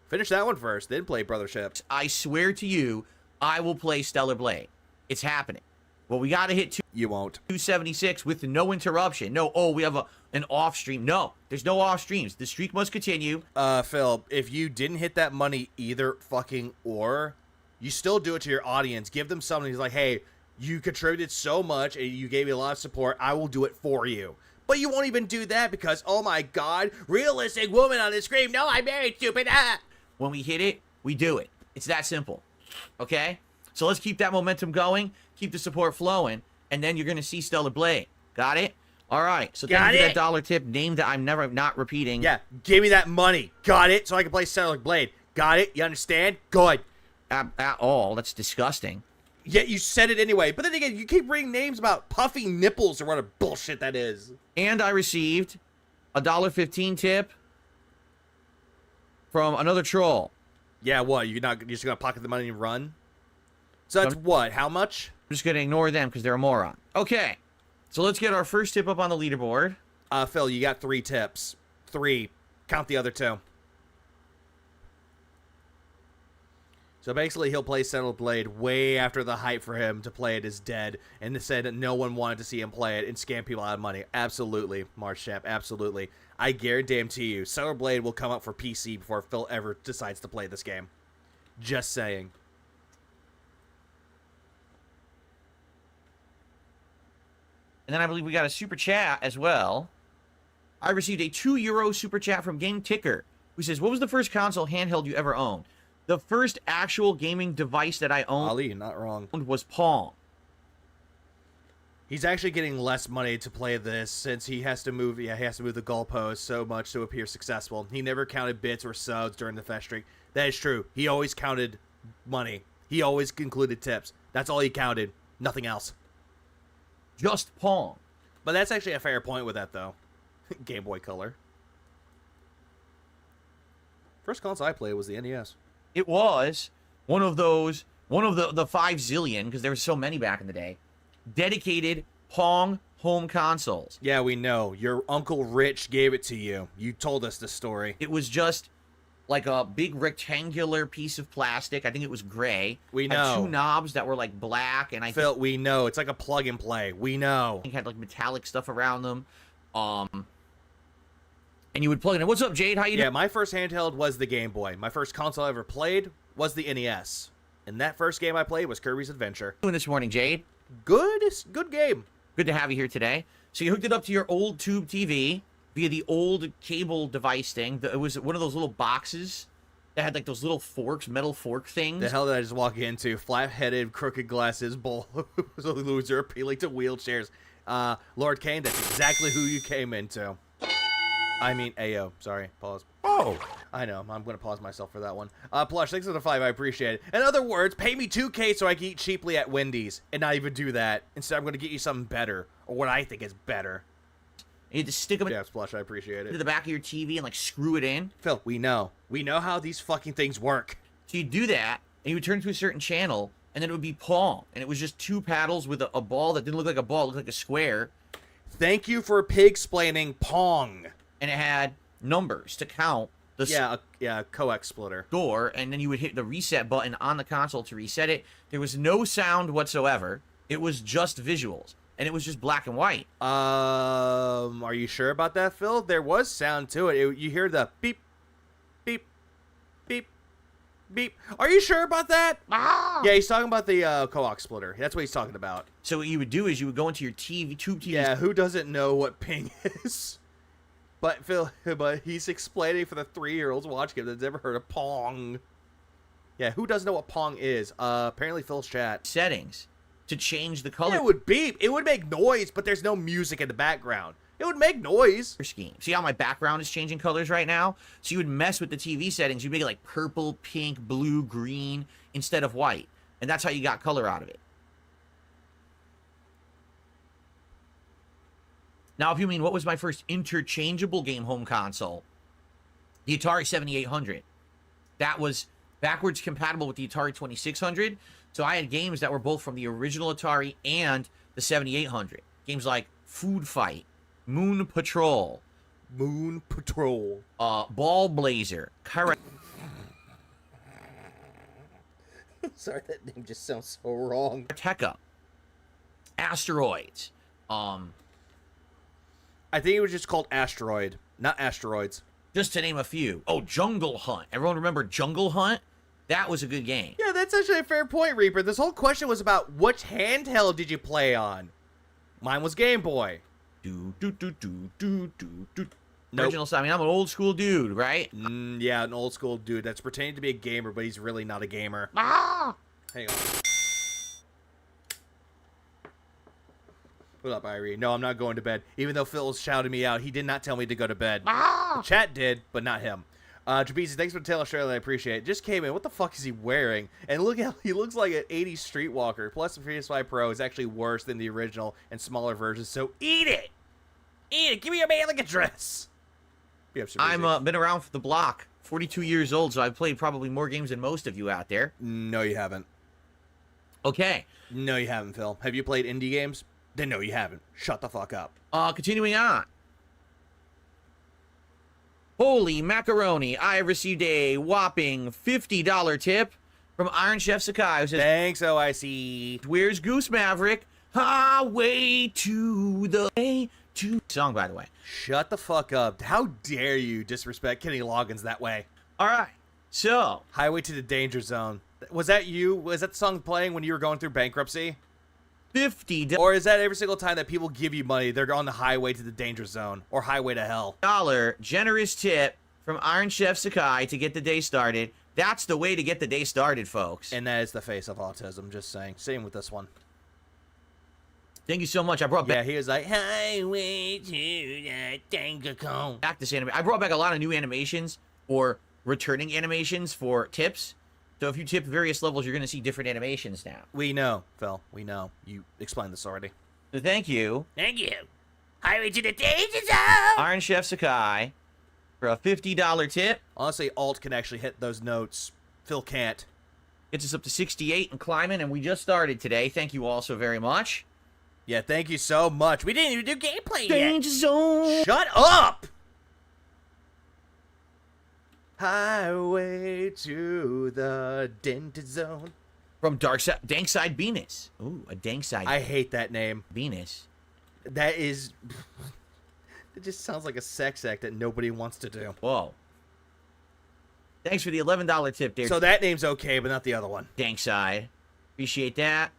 Finish that one first, then play Brothership. I swear to you, I will play Stellar Blade. It's happening. Well, we got to hit You won't. 276 with no interruption. No, oh, we have an off stream. No, there's no off streams. The streak must continue. Phil, if you didn't hit that money either fucking or, you still do it to your audience. Give them something. He's like, hey, you contributed so much and you gave me a lot of support. I will do it for you. But you won't even do that because, oh my God, realistic woman on the screen. No, I'm married, stupid. Ah. When we hit it, we do it. It's that simple. Okay? So let's keep that momentum going. Keep the support flowing. And then you're going to see Stellar Blade. Got it? All right. So thank you for that $1 tip. Name that I'm never not repeating. Yeah, give me that money. Got it? So I can play Stellar Blade. Got it? You understand? Good. At all. That's disgusting. Yeah, you said it anyway. But then again, you keep reading names about puffy nipples or what a bullshit that is. And I received a $1.15 tip from another troll. Yeah, what? You're just gonna pocket the money and run? So that's what? How much? I'm just gonna ignore them because they're a moron. Okay, so let's get our first tip up on the leaderboard. Phil, you got 3 tips. 3. Count the other 2. So basically, he'll play Stellar Blade way after the hype for him to play it is dead, and said that no one wanted to see him play it and scam people out of money. Absolutely, March Chap, absolutely. I guarantee you, Stellar Blade will come up for PC before Phil ever decides to play this game. Just saying. And then I believe we got a super chat as well. I received a €2 super chat from Game Ticker, who says, what was the first console handheld you ever owned? The first actual gaming device that I owned Ali, not wrong. Was Pong. He's actually getting less money to play this since he has to move. Yeah, he has to move the goalpost so much to appear successful. He never counted bits or subs during the fest streak. That is true. He always counted money. He always included tips. That's all he counted. Nothing else. Just Pong. But that's actually a fair point with that, though. Game Boy Color. First console I played was the NES. It was one of those, the 5 zillion, because there were so many back in the day, dedicated Pong home consoles. Yeah, we know. Your Uncle Rich gave it to you. You told us the story. It was just like a big rectangular piece of plastic. I think it was gray. We know. Had 2 knobs that were like black, and Phil, we know. It's like a plug and play. We know. It had like metallic stuff around them. And you would plug it in. What's up, Jade? How you doing? Yeah, my first handheld was the Game Boy. My first console I ever played was the NES. And that first game I played was Kirby's Adventure. Doing this morning, Jade? Good game. Good to have you here today. So you hooked it up to your old tube TV via the old cable device thing. It was one of those little boxes that had like those little forks, metal fork things. The hell did I just walk into? Flat-headed, crooked glasses, bull, loser, appealing to wheelchairs. Lord Kane, that's exactly who you came into. I mean, Ayo. Sorry, pause. Oh. I know. I'm going to pause myself for that one. Plush, thanks for the 5. I appreciate it. In other words, pay me $2K so I can eat cheaply at Wendy's and not even do that. Instead, I'm going to get you something better, or what I think is better. You had to stick them Yeah, Plush, I appreciate into it. the back of your TV and like screw it in. Phil, we know. We know how these fucking things work. So you do that, and you would turn to a certain channel, and then it would be Pong. And it was just 2 paddles with a ball that didn't look like a ball, it looked like a square. Thank you for pig-splaining Pong. And it had numbers to count the Yeah, coax splitter. score, and then you would hit the reset button on the console to reset it. There was no sound whatsoever. It was just visuals, and it was just black and white. Are you sure about that, Phil? There was sound to it. You hear the beep, beep, beep, beep. Are you sure about that? Yeah, he's talking about the coax splitter. That's what he's talking about. So what you would do is you would go into your tube TV. Yeah, who doesn't know what ping is? But Phil, he's explaining for the 3-year-olds watching him that's never heard of Pong. Yeah, who doesn't know what Pong is? Apparently Phil's chat. Settings to change the color. Yeah, it would beep. It would make noise, but there's no music in the background. It would make noise. Scheme. See how my background is changing colors right now? So you would mess with the TV settings. You'd make it like purple, pink, blue, green instead of white. And that's how you got color out of it. Now, if you mean what was my first interchangeable game home console, the Atari 7800. That was backwards compatible with the Atari 2600. So I had games that were both from the original Atari and the 7800. Games like Food Fight, Moon Patrol, Moon Patrol. Ball Blazer, Sorry, that name just sounds so wrong. Karateka, Asteroids, I think it was just called Asteroid, not Asteroids. just to name a few. Oh, Jungle Hunt. Everyone remember Jungle Hunt? That was a good game. Yeah, that's actually a fair point, Reaper. This whole question was about which handheld did you play on? Mine was Game Boy. Nope. Nope. Original. I mean, I'm an old school dude, right? Yeah, an old school dude that's pretending to be a gamer, but he's really not a gamer. Hang on. What up, Irie? No, I'm not going to bed. Even though Phil shouted me out, he did not tell me to go to bed. The chat did, but not him. Trapeze, thanks for the tail, Australia. I appreciate it. Just came in. What the fuck is he wearing? And look how he looks like an 80s streetwalker. Plus, the PS5 Pro is actually worse than the original and smaller versions. So eat it! Eat it! Give me your mailing address! I'm been around for the block. 42 years old, so I've played probably more games than most of you out there. No, you haven't. Okay. No, you haven't, Phil. Have you played indie games? Then no, you haven't. Shut the fuck up. Continuing on. Holy macaroni, I received a whopping $50 tip from Iron Chef Sakai, who says, Thanks, OIC. where's Goose Maverick? Highway to the way to... Song, by the way. Shut the fuck up. How dare you disrespect Kenny Loggins that way? All right. So, Highway to the Danger Zone. Was that you? Was that song playing when you were going through bankruptcy? $50 Or is that every single time that people give you money, they're on the highway to the danger zone or highway to hell? generous tip from Iron Chef Sakai to get the day started. That's the way to get the day started, folks. And that is the face of autism, just saying. Same with this one. Thank you so much. I brought Yeah, back, he was like, highway to the danger zone. back this anime. I brought back a lot of new animations or returning animations for tips. So if you tip various levels, you're going to see different animations now. We know, Phil. We know. You explained this already. So thank you, Thank you. Highway to the danger zone. Iron Chef Sakai, for a $50 tip. Honestly, Alt can actually hit those notes. Phil can't. Gets us up to 68 and climbing, and we just started today. Thank you all so very much. Yeah, thank you so much. We didn't even do gameplay Danger Zone. yet. Shut up! Highway to the danger zone. From Dankside Venus. Ooh, a Dankside I hate that name. Venus. That is... It just sounds like a sex act that nobody wants to do. Whoa. Thanks for the $11 tip there, So that name's okay, but not the other one. Dankside. Appreciate that.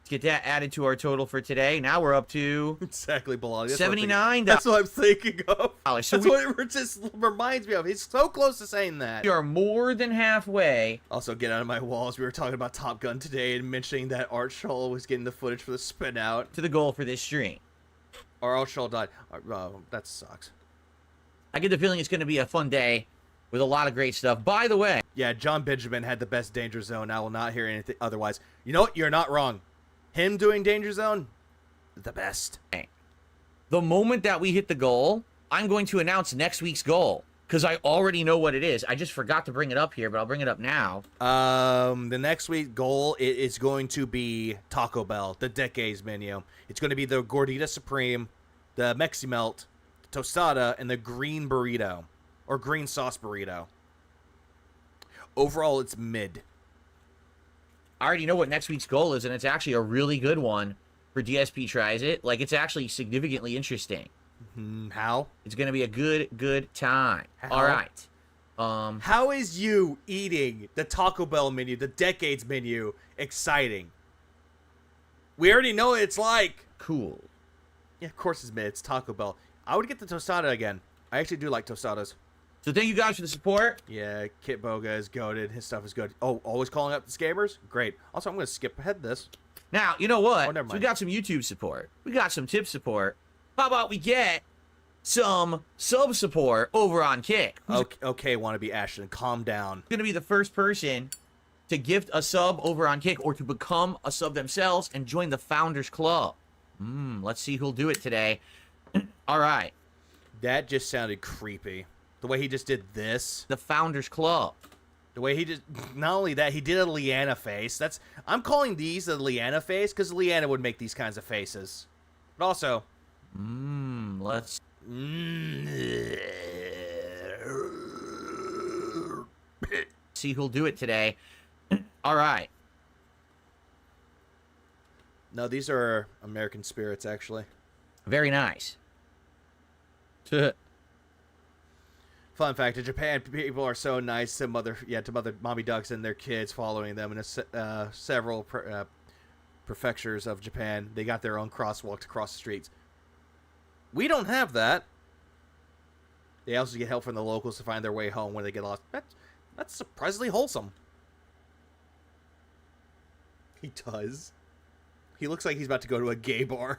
Get that added to our total for today. Now we're up to Exactly, Balani. $79. That's what I'm thinking of. So That's what it just reminds me of. He's so close to saying that. we are more than halfway. Also, get out of my walls. We were talking about Top Gun today and mentioning that Art Shaw was getting the footage for the spin out. To the goal for this stream. Or Art Shaw died. That sucks. I get the feeling it's going to be a fun day with a lot of great stuff. By the way, Yeah, John Benjamin had the best Danger Zone. I will not hear anything otherwise. You know what? You're not wrong. Him doing Danger Zone, the best. the moment that we hit the goal, I'm going to announce next week's goal because I already know what it is. I just forgot to bring it up here, but I'll bring it up now. The next week goal is going to be Taco Bell, the Decades menu. It's going to be the Gordita Supreme, the Mexi Melt, the Tostada, and the green burrito or green sauce burrito. Overall, it's mid. I already know what next week's goal is, and it's actually a really good one for DSP Tries It. Like, it's actually significantly interesting. How? It's going to be a good time. How? All right. How is you eating the Taco Bell menu, the Decades menu, exciting? We already know what it's like. Cool. Yeah, of course it's mid. It's Taco Bell. I would get the tostada again. I actually do like tostadas. So thank you guys for the support. Yeah, Kit Boga is goated. His stuff is good. Oh, always calling up the scammers? Great. Also, I'm going to skip ahead this. Now, you know what? Oh, never So we mind. got some YouTube support. We got some tip support. How about we get some sub support over on Kick? Who's Okay, wannabe Ashton, calm down. going to be the first person to gift a sub over on Kick or to become a sub themselves and join the Founders Club? Let's see who'll do it today. All right. That just sounded creepy. The way he just did this. The Founders Club. The way he just, not only that, he did a Leanna face. I'm calling these the Leanna face because Leanna would make these kinds of faces. But also, Let's see who'll do it today. All right. no, these are American spirits, actually. Very nice. Fun fact: in Japan, people are so nice to mother mommy ducks and their kids following them. In several prefectures of Japan, they got their own crosswalk to cross the streets. We don't have that. They also get help from the locals to find their way home when they get lost. That's surprisingly wholesome. He does. He looks like he's about to go to a gay bar.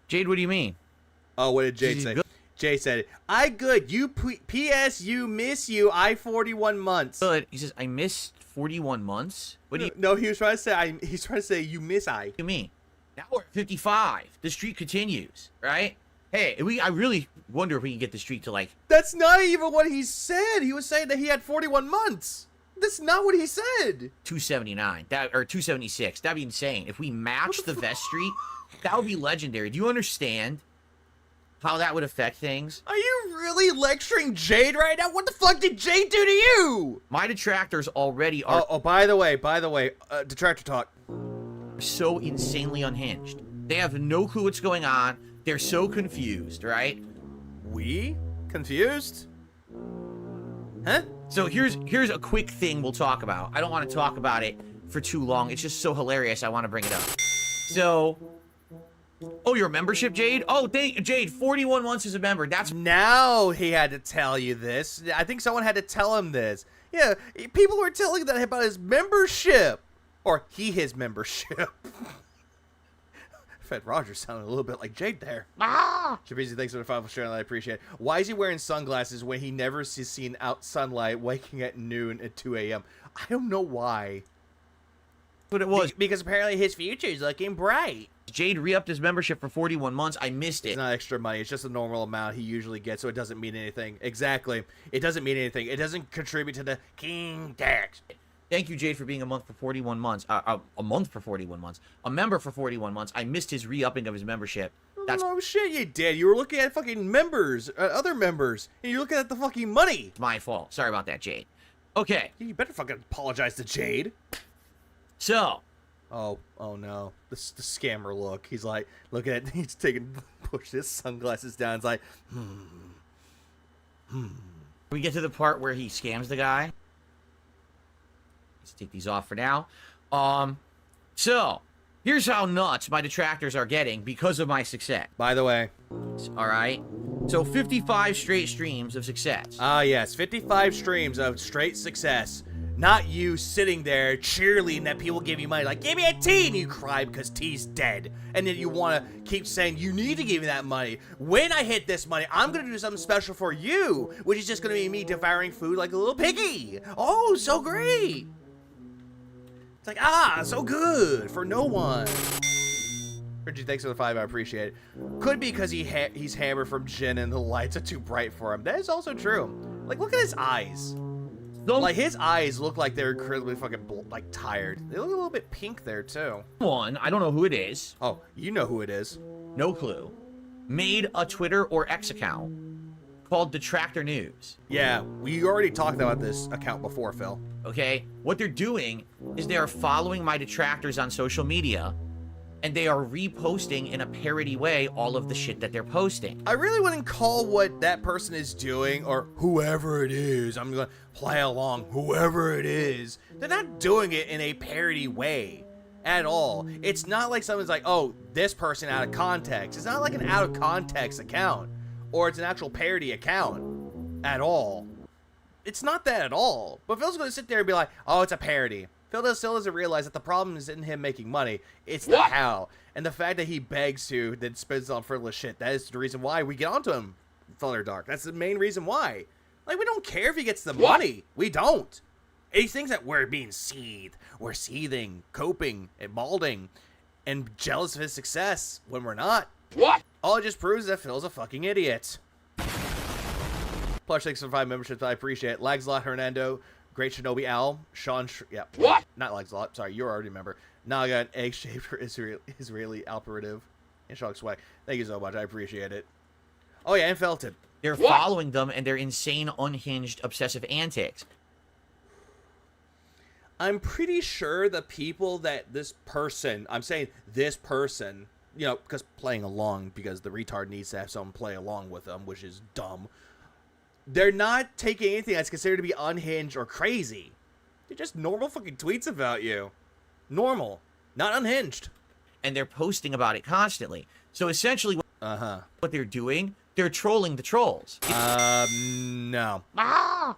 Jade, what do you mean? Oh, what did Jade She's say? good. Jade said, "I good. You P.S. You miss you. I 41 months." Good. He says, I missed 41 months. What do you No, he was trying to say. He's trying to say you miss I. mean? Now we're at 55. The streak continues, right? Hey, I really wonder if we can get the streak to like That's not even what he said. He was saying that he had 41 months. That's not what he said. 279. Or 276. That'd be insane. If we match the vest streak, that would be legendary. Do you understand how that would affect things? Are you really lecturing Jade right now? What the fuck did Jade do to you? My detractors already are Oh, by the way, detractor talk. so insanely unhinged. They have no clue what's going on. They're so confused, right? We confused? Huh? So here's a quick thing we'll talk about. I don't want to talk about it for too long. It's just so hilarious. I want to bring it up. So, oh, your membership, Jade? Oh, Jade, 41 months as a member. That's Now he had to tell you this. I think someone had to tell him this. Yeah, people were telling that about his membership. Or his membership. Fed Rogers sounded a little bit like Jade there. Shabizi, thanks for the 5 sharing. I appreciate it. Why is he wearing sunglasses when he never sees seen out sunlight waking at noon at 2 a.m.? I don't know why. what it was. Because apparently his future is looking bright. Jade re-upped his membership for 41 months. I missed It's it. not extra money. It's just a normal amount he usually gets, so it doesn't mean anything. Exactly. It doesn't mean anything. It doesn't contribute to the king tax. Thank you, Jade, for being a month for 41 months. A month for 41 months. A member for 41 months. I missed his re-upping of his membership. That's Oh shit, you did. You were looking at fucking members, other members, and you're looking at the fucking money. my fault. Sorry about that, Jade. Okay, You better fucking apologize to Jade. so Oh no, the scammer look. He's like, look at, he's push his sunglasses down. It's like, we get to the part where he scams the guy. Let's take these off for now. So here's how nuts my detractors are getting because of my success. By the way. All right. So 55 straight streams of success. Ah, yes. 55 streams of straight success. Not you sitting there cheerleading that people give you money. Like, give me a tea! And you cry because tea's dead. And then you want to keep saying, you need to give me that money. When I hit this money, I'm going to do something special for you. Which is just going to be me devouring food like a little piggy. Oh, so great. It's like, ah, so good for no one. Richie, thanks for the 5. I appreciate it. Could be because he's hammered from gin and the lights are too bright for him. That is also true. Like, look at his eyes. Like, his eyes look like they're incredibly fucking, like, tired. They look a little bit pink there, too. One, I don't know who it is. Oh, you know who it is. No clue. Made a Twitter or X account called Detractor News. Yeah, we already talked about this account before, Phil. Okay? What they're doing is they are following my detractors on social media, and they are reposting in a parody way all of the shit that they're posting. I really wouldn't call what that person is doing, or whoever it is, I'm gonna play along, whoever it is. They're not doing it in a parody way at all. It's not like someone's like, oh, this person out of context. It's not like an out of context account, or it's an actual parody account at all. It's not that at all. But Phil's gonna sit there and be like, oh, it's a parody. Phil still doesn't realize that the problem isn't him making money. It's the how. And the fact that he begs to, then spends on frivolous shit. That is the reason why we get onto him, Thunder Dark. That's the main reason why. Like, we don't care if he gets the money. We don't. And he thinks that we're being seethed. We're seething, coping, and balding, and jealous of his success when we're not. What? All it just proves is that Phil's a fucking idiot. Plush, thanks for 5 memberships. I appreciate it. Lagslot Hernando. Great Shinobi Owl, Sean, yeah. What? Not Lagslot, sorry, you're already a member. Naga, an egg-shaped for Israeli operative. And Shark Swag. Thank you so much, I appreciate it. Oh yeah, and Felton. They're following them and their insane, unhinged, obsessive antics. I'm pretty sure the people that this person, I'm saying this person, you know, because playing along, because the retard needs to have someone play along with them, which is dumb. They're not taking anything that's considered to be unhinged or crazy. They're just normal fucking tweets about you. Normal. Not unhinged. And they're posting about it constantly. So essentially, what they're doing, they're trolling the trolls. No.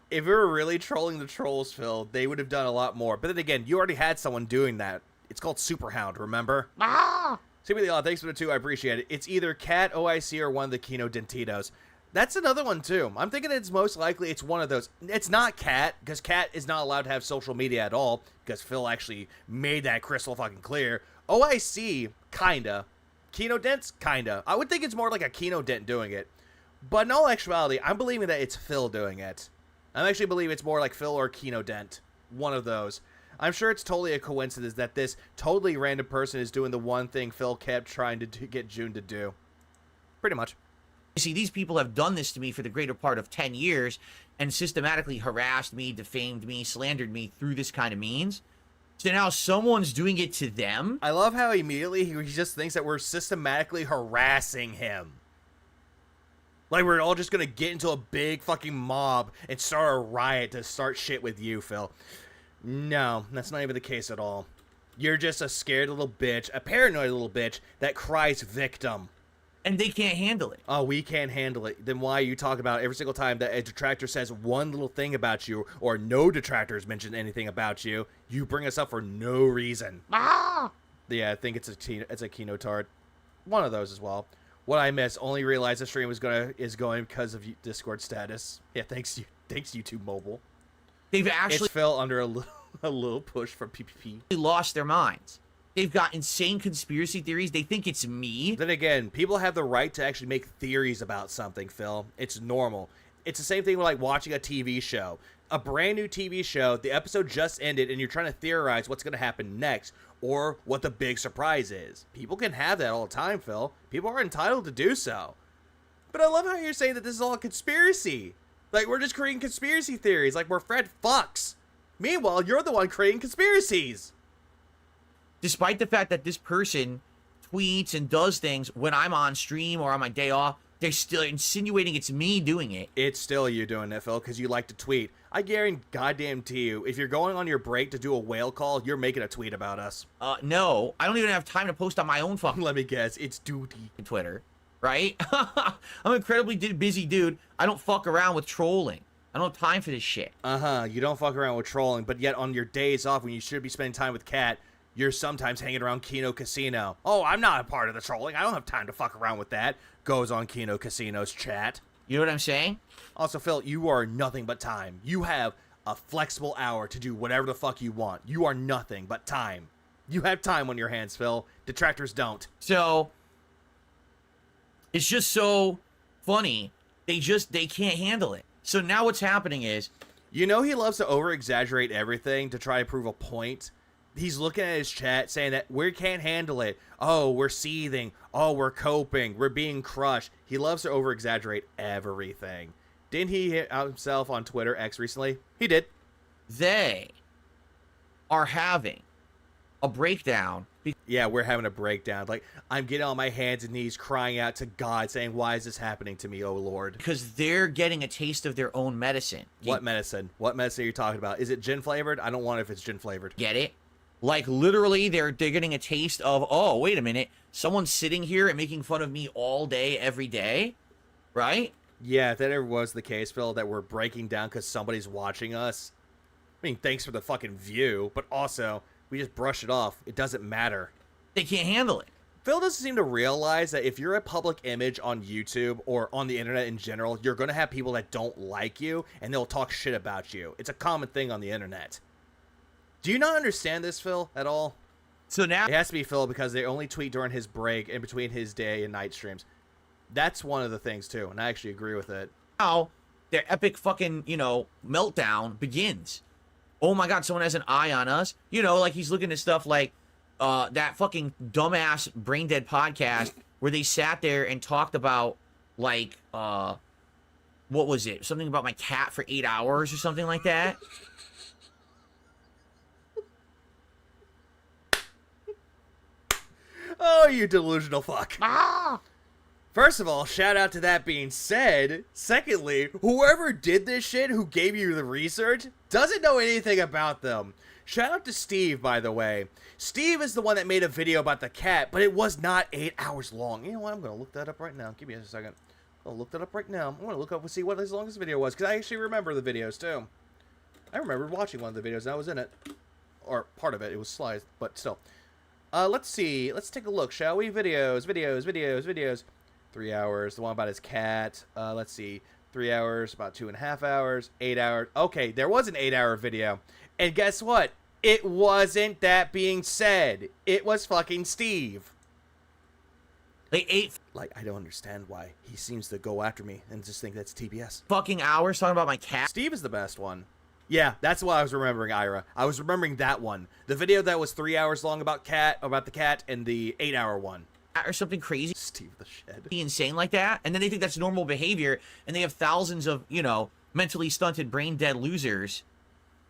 If we were really trolling the trolls, Phil, they would have done a lot more. But then again, you already had someone doing that. It's called Superhound, remember? Thanks for the 2, I appreciate it. It's either Cat, OIC, or one of the Kino Dentitos. That's another one, too. I'm thinking it's most likely it's one of those. It's not Cat, because Cat is not allowed to have social media at all, because Phil actually made that crystal fucking clear. OIC, kinda. Kino Dent's, kinda. I would think it's more like a Kino Dent doing it. But in all actuality, I'm believing that it's Phil doing it. I actually believe it's more like Phil or Kino Dent. One of those. I'm sure it's totally a coincidence that this totally random person is doing the one thing Phil kept trying to get June to do. Pretty much. You see, these people have done this to me for the greater part of 10 years and systematically harassed me, defamed me, slandered me through this kind of means. So now someone's doing it to them. I love how immediately he just thinks that we're systematically harassing him. Like we're all just going to get into a big fucking mob and start a riot to start shit with you, Phil. No, that's not even the case at all. You're just a scared little bitch, a paranoid little bitch that cries victim. And they can't handle it. Oh, we can't handle it. Then why you talk about every single time that a detractor says one little thing about you, or no detractors mention anything about you, you bring us up for no reason. Yeah, I think it's a Kino Tard. One of those as well. What I miss, only realized the stream is going because of Discord status. Yeah, thanks YouTube Mobile. They've actually fell under a little push from PPP. Lost their minds. They've got insane conspiracy theories. They think it's me. Then again, people have the right to actually make theories about something, Phil. It's normal. It's the same thing with like watching a TV show. A brand new TV show, the episode just ended, and you're trying to theorize what's going to happen next, or what the big surprise is. People can have that all the time, Phil. People are entitled to do so. But I love how you're saying that this is all a conspiracy. Like, we're just creating conspiracy theories, like we're Fred Fucks. Meanwhile, you're the one creating conspiracies. Despite the fact that this person tweets and does things when I'm on stream or on my day off They're still insinuating it's me doing it. It's still you doing it, Phil, because you like to tweet. I guarantee you, if you're going on your break to do a whale call, you're making a tweet about us. No, I don't even have time to post on my own fucking Let me guess, it's duty. Twitter, right? I'm an incredibly busy dude. I don't fuck around with trolling. I don't have time for this shit. You don't fuck around with trolling, but yet on your days off when you should be spending time with Kat, you're sometimes hanging around Kino Casino. Oh, I'm not a part of the trolling. I don't have time to fuck around with that. Goes on Kino Casino's chat. You know what I'm saying? Also, Phil, you are nothing but time. You have a flexible hour to do whatever the fuck you want. You are nothing but time. You have time on your hands, Phil. Detractors don't. So, it's just so funny. They can't handle it. So now what's happening is... You know he loves to over-exaggerate everything to try to prove a point. He's looking at his chat saying that we can't handle it. Oh, we're seething. Oh, we're coping. We're being crushed. He loves to over-exaggerate everything. Didn't he hit out himself on Twitter X recently? He did. They are having a breakdown. Yeah, we're having a breakdown. Like, I'm getting on my hands and knees crying out to God saying, why is this happening to me, oh Lord? Because they're getting a taste of their own medicine. What medicine? What medicine are you talking about? Is it gin flavored? I don't want it if it's gin flavored. Get it? Like, literally, they're getting a taste of, oh, wait a minute. Someone's sitting here and making fun of me all day, every day, right? Yeah, if that ever was the case, Phil, that we're breaking down because somebody's watching us. I mean, thanks for the fucking view, but also, we just brush it off. It doesn't matter. They can't handle it. Phil doesn't seem to realize that if you're a public image on YouTube or on the internet in general, you're going to have people that don't like you, and they'll talk shit about you. It's a common thing on the internet. Do you not understand this, Phil, at all? So now... It has to be Phil because they only tweet during his break in between his day and night streams. That's one of the things, too, and I actually agree with it. Now, their epic fucking, meltdown begins. Oh my god, someone has an eye on us. Like he's looking at stuff like that fucking dumbass Brain Dead podcast where they sat there and talked about, like, what was it? Something about my cat for 8 hours or something like that. Oh, you delusional fuck. First of all, shout out to that being said. Secondly, whoever did this shit, who gave you the research, doesn't know anything about them. Shout out to Steve, by the way. Steve is the one that made a video about the cat, but it was not 8 hours long. You know what? I'm going to look that up right now. Give me a second. I'll look that up right now. I want to look up and see what his longest video was, because I actually remember the videos, too. I remember watching one of the videos, and I was in it. Or part of it. It was slides, but still. Let's see. Let's take a look, shall we? Videos. 3 hours. The one about his cat. Let's see. 3 hours, about 2.5 hours. 8 hours. Okay, there was an 8-hour video. And guess what? It wasn't that being said. It was fucking Steve. They ate Like, I don't understand why he seems to go after me and just think that's TBS. fucking hours talking about my cat. Steve is the best one. Yeah, that's what I was remembering, Ira. I was remembering that one. The video that was 3 hours long about the cat, and the 8-hour one. Or something crazy. Steve the Shed. Insane like that. And then they think that's normal behavior. And they have thousands of, mentally stunted, brain dead losers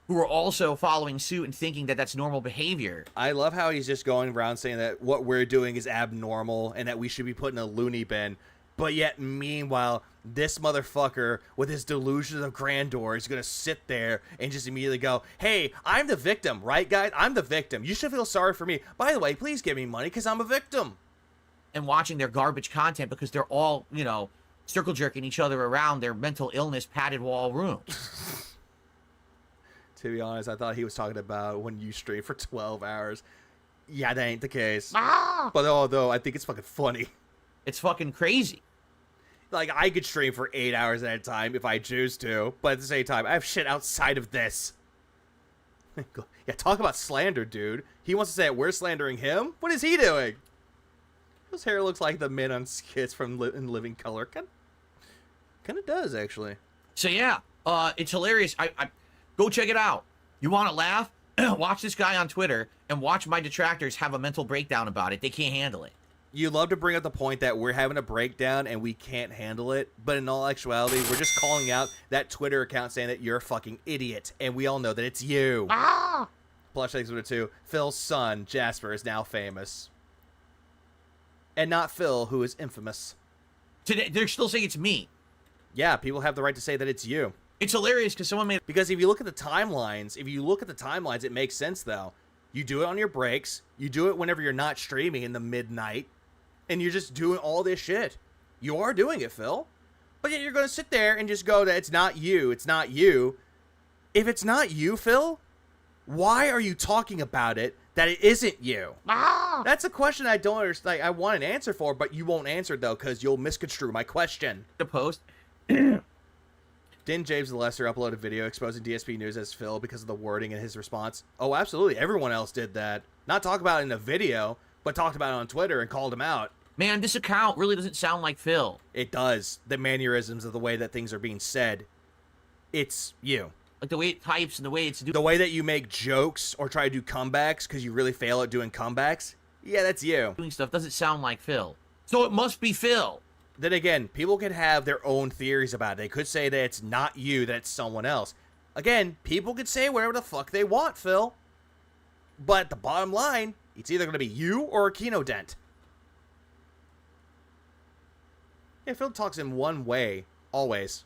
who are also following suit and thinking that that's normal behavior. I love how he's just going around saying that what we're doing is abnormal and that we should be put in a loony bin. But yet, meanwhile, this motherfucker with his delusions of grandeur is going to sit there and just immediately go, hey, I'm the victim, right, guys? I'm the victim. You should feel sorry for me. By the way, please give me money because I'm a victim. And watching their garbage content because they're all, circle jerking each other around their mental illness padded wall room. To be honest, I thought he was talking about when you stream for 12 hours. Yeah, that ain't the case. But although I think it's fucking funny. It's fucking crazy. Like, I could stream for 8 hours at a time if I choose to, but at the same time, I have shit outside of this. Yeah, talk about slander, dude. He wants to say we're slandering him? What is he doing? His hair looks like the men on skits from In Living Color. Kind of does, actually. So, yeah, it's hilarious. I go check it out. You want to laugh? Watch this guy on Twitter and watch my detractors have a mental breakdown about it. They can't handle it. You love to bring up the point that we're having a breakdown and we can't handle it, but in all actuality, we're just calling out that Twitter account saying that you're a fucking idiot, and we all know that it's you. Plush thanks for it too. Phil's son, Jasper, is now famous. And not Phil, who is infamous. Today, they're still saying it's me. Yeah, people have the right to say that it's you. It's hilarious because someone made... Because if you look at the timelines, it makes sense, though. You do it on your breaks. You do it whenever you're not streaming in the midnight. And you're just doing all this shit. You are doing it, Phil. But yet you're going to sit there and just go that it's not you. It's not you. If it's not you, Phil, why are you talking about it that it isn't you? That's a question I don't understand. Like, I want an answer for, but you won't answer, though, because you'll misconstrue my question. The post... Didn't James the Lesser upload a video exposing DSP News as Phil because of the wording in his response? Oh, absolutely. Everyone else did that. Not talk about it in a video, but talked about it on Twitter and called him out. Man, this account really doesn't sound like Phil. It does. The mannerisms of the way that things are being said. It's you. Like the way it types and the way it's doing. The way that you make jokes or try to do comebacks because you really fail at doing comebacks. Yeah, that's you. Doing stuff doesn't sound like Phil. So it must be Phil. Then again, people can have their own theories about it. They could say that it's not you, that it's someone else. Again, people could say whatever the fuck they want, Phil. But the bottom line, it's either going to be you or a Kino Dent. Yeah, Phil talks in one way, always.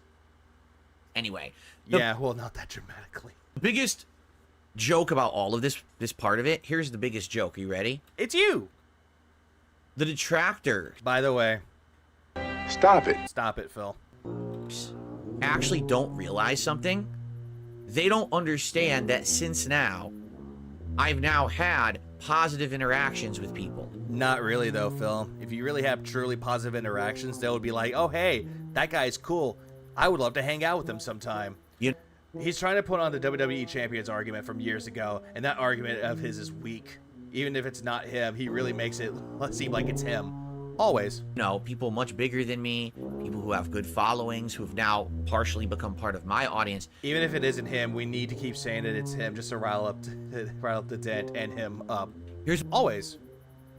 Anyway. Yeah, well, not that dramatically. The biggest joke about all of this part of it, here's the biggest joke. Are you ready? It's you. The Detractors. By the way. Stop it. Stop it, Phil. Actually don't realize something. They don't understand that since now, I've now had positive interactions with people. Not really, though, Phil. If you really have truly positive interactions, they would be like, oh, hey, that guy's cool. I would love to hang out with him sometime. He's trying to put on the WWE Champions argument from years ago, and that argument of his is weak. Even if it's not him, he really makes it seem like it's him. Always. No, people much bigger than me, people who have good followings, who've now partially become part of my audience. Even if it isn't him, we need to keep saying that it's him just to rile up the Dent and him up. Here's always.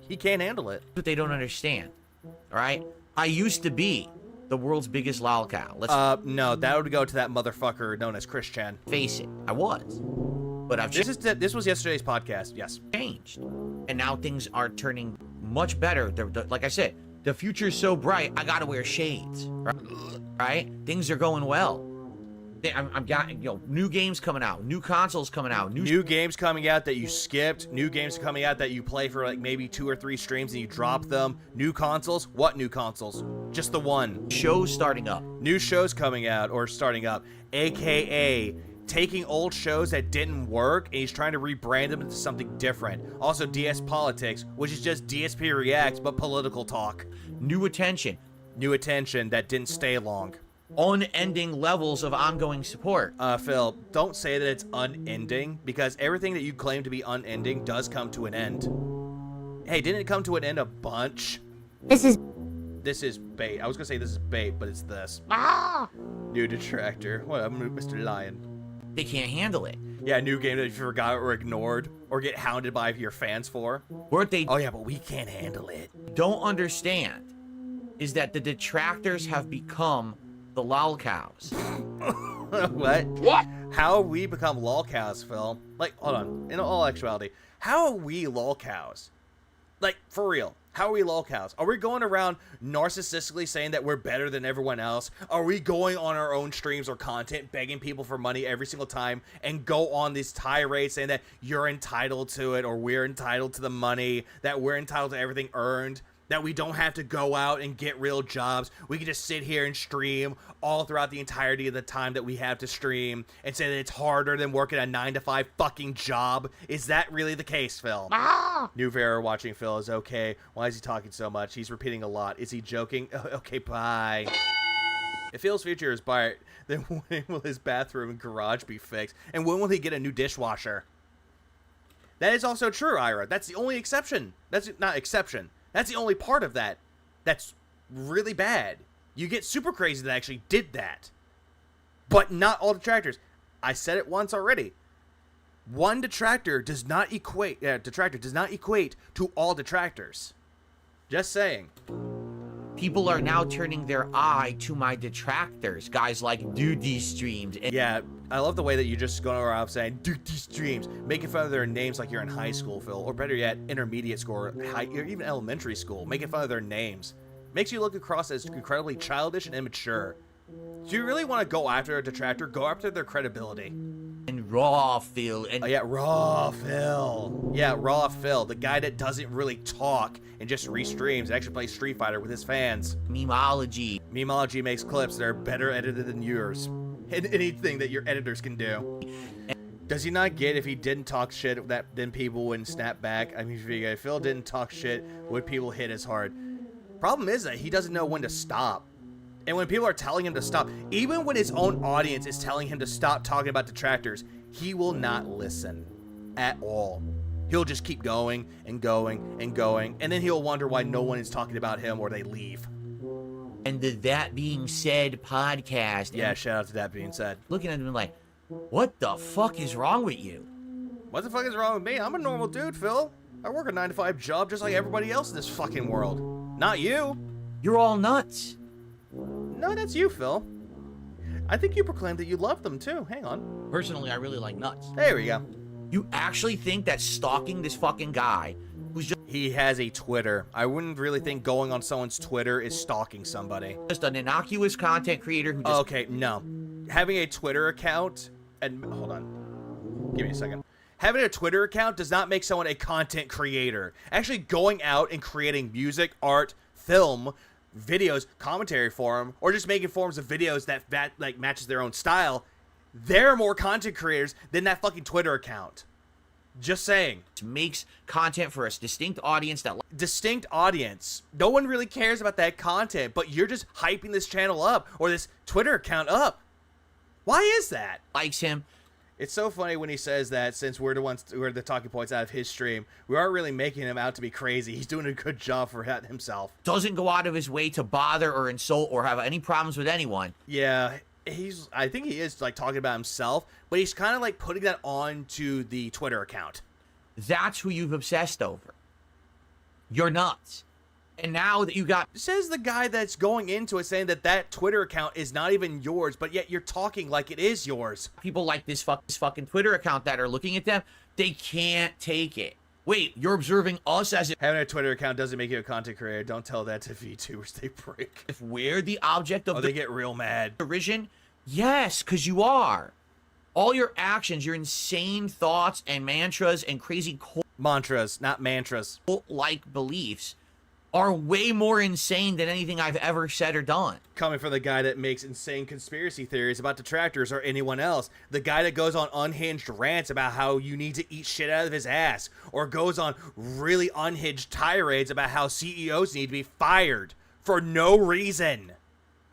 He can't handle it. What they don't understand. All right? I used to be the world's biggest lolcow. No, that would go to that motherfucker known as Chris Chan. Face it, I was. But I've This was yesterday's podcast, yes. Changed. And now things are turning much better. Like I said, the future's so bright, I gotta wear shades. Right? Things are going well. I'm got new games coming out, new consoles coming out, new games coming out that you skipped, new games coming out that you play for like maybe 2 or 3 streams and you drop them. New consoles? What new consoles? Just the one. Shows starting up. New shows coming out or starting up, aka taking old shows that didn't work and he's trying to rebrand them into something different. Also, DS Politics, which is just DSP Reacts but political talk. New attention that didn't stay long. Unending levels of ongoing support. Phil, don't say that it's unending, because everything that you claim to be unending does come to an end. Hey, didn't it come to an end a bunch? This is bait. I was gonna say this is bait, but it's this. New Detractor. What up, Mr. Lion? They can't handle it. Yeah, new game that you forgot or ignored or get hounded by your fans for. Weren't they? Oh yeah, but we can't handle it. Don't understand is that the Detractors have become the Lolcows. What? What? How have we become lolcows, Phil? Like, hold on. In all actuality, how are we lolcows? Like, for real. How are we lolcows? Are we going around narcissistically saying that we're better than everyone else? Are we going on our own streams or content, begging people for money every single time and go on these tirades saying that you're entitled to it or we're entitled to the money, that we're entitled to everything earned? That we don't have to go out and get real jobs. We can just sit here and stream all throughout the entirety of the time that we have to stream and say that it's harder than working a 9-to-5 fucking job. Is that really the case, Phil? New Vera watching Phil is okay. Why is he talking so much? He's repeating a lot. Is he joking? Okay, bye. If Phil's future is bright, then when will his bathroom and garage be fixed? And when will he get a new dishwasher? That is also true, Ira. That's the only exception. That's not exception. That's the only part of that that's really bad. You get super crazy that actually did that. But not all detractors. I said it once already. One detractor does not equate to all detractors. Just saying. People are now turning their eye to my detractors. Guys like do these streams. And yeah, I love the way that you just go around saying do these streams, making fun of their names like you're in high school, Phil, or better yet, intermediate school, or even elementary school, making fun of their names. Makes you look across as incredibly childish and immature. Do you really want to go after a detractor? Go after their credibility. And raw, Phil. And Oh yeah, Raw Phil. Yeah, Raw Phil, the guy that doesn't really talk and just restreams and actually plays Street Fighter with his fans. memeology. Memeology makes clips that are better edited than yours. And anything that your editors can do. Does he not get if he didn't talk shit that then people wouldn't snap back? I mean, if Phil didn't talk shit, would people hit as hard? Problem is that he doesn't know when to stop. And when people are telling him to stop, even when his own audience is telling him to stop talking about detractors, he will not listen at all. He'll just keep going and going and going, and then he'll wonder why no one is talking about him or they leave. And the That Being Said podcast. Yeah, shout out to That Being Said. Looking at him like, what the fuck is wrong with you? What the fuck is wrong with me? I'm a normal dude, Phil. I work a 9-to-5 job just like everybody else in this fucking world. Not you. You're all nuts. No, that's you, Phil. I think you proclaimed that you love them too. Hang on. Personally, I really like nuts. There we go. You actually think that stalking this fucking guy who's He has a Twitter. I wouldn't really think going on someone's Twitter is stalking somebody. just an innocuous content creator who just Okay, no. Having a Twitter account, and hold on. Give me a second. Having a Twitter account does not make someone a content creator. Actually going out and creating music, art, film, videos, commentary for them, or just making forms of videos that like matches their own style, they're more content creators than that fucking Twitter account. Just saying. makes content for a distinct audience that Distinct audience. No one really cares about that content, but you're just hyping this channel up or this Twitter account up. Why is that? likes him. It's so funny when he says that, since we're the talking points out of his stream, we aren't really making him out to be crazy. He's doing a good job for himself. Doesn't go out of his way to bother or insult or have any problems with anyone. Yeah, I think he is like talking about himself, but he's kind of like putting that on to the Twitter account. That's who you've obsessed over. You're nuts. And now that you got Says the guy that's going into it saying that Twitter account is not even yours, but yet you're talking like it is yours. people like this fucking Twitter account that are looking at them, they can't take it. Wait, you're observing us as Having a Twitter account doesn't make you a content creator. Don't tell that to VTubers. They break. if we're the object of Oh, they get real mad. derision? Yes, because you are. All your actions, your insane thoughts and mantras and crazy Mantras, not mantras. cult-like beliefs are way more insane than anything I've ever said or done. Coming from the guy that makes insane conspiracy theories about detractors or anyone else. The guy that goes on unhinged rants about how you need to eat shit out of his ass. Or goes on really unhinged tirades about how CEOs need to be fired for no reason.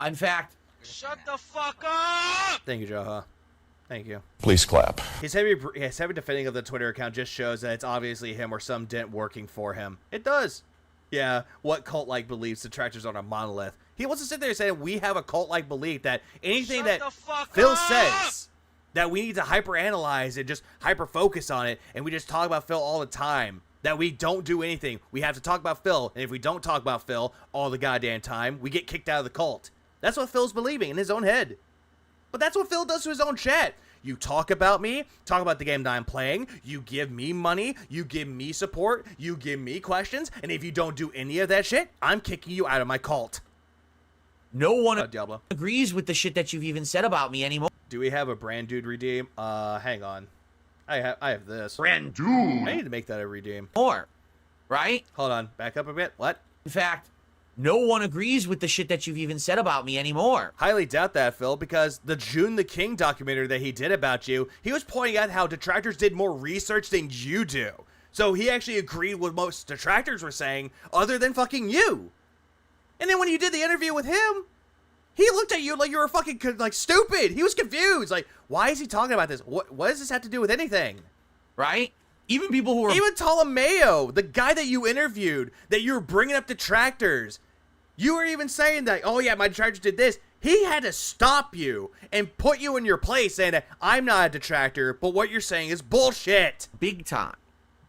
In fact, Shut the fuck up! Thank you, Joha. Thank you. Please clap. His heavy defending of the Twitter account just shows that it's obviously him or some dent working for him. It does. Yeah, what cult-like beliefs detractors are a monolith. He wants to sit there and say we have a cult-like belief that anything Shut that the fuck Phil up! says, that we need to hyper-analyze and just hyper-focus on it, and we just talk about Phil all the time. That we don't do anything. We have to talk about Phil, and if we don't talk about Phil all the goddamn time, we get kicked out of the cult. That's what Phil's believing in his own head. But that's what Phil does to his own chat. You talk about me, talk about the game that I'm playing, you give me money, you give me support, you give me questions, and if you don't do any of that shit, I'm kicking you out of my cult. no one Diablo. agrees with the shit that you've even said about me anymore. Do we have a brand dude redeem? Hang on. I have this. Brand I need to make that a redeem. more, right? Hold on, back up a bit. What? In fact, no one agrees with the shit that you've even said about me anymore. Highly doubt that, Phil, because the June the King documentary that he did about you, he was pointing out how detractors did more research than you do. So he actually agreed with most detractors were saying, other than fucking you. And then when you did the interview with him, he looked at you like you were fucking like stupid. He was confused. Like, why is he talking about this? What does this have to do with anything? Right? Even people who are Even Ptolemayo, the guy that you interviewed, that you were bringing up detractors, you were even saying that, oh yeah, my detractors did this. He had to stop you and put you in your place saying that I'm not a detractor, but what you're saying is bullshit. big time,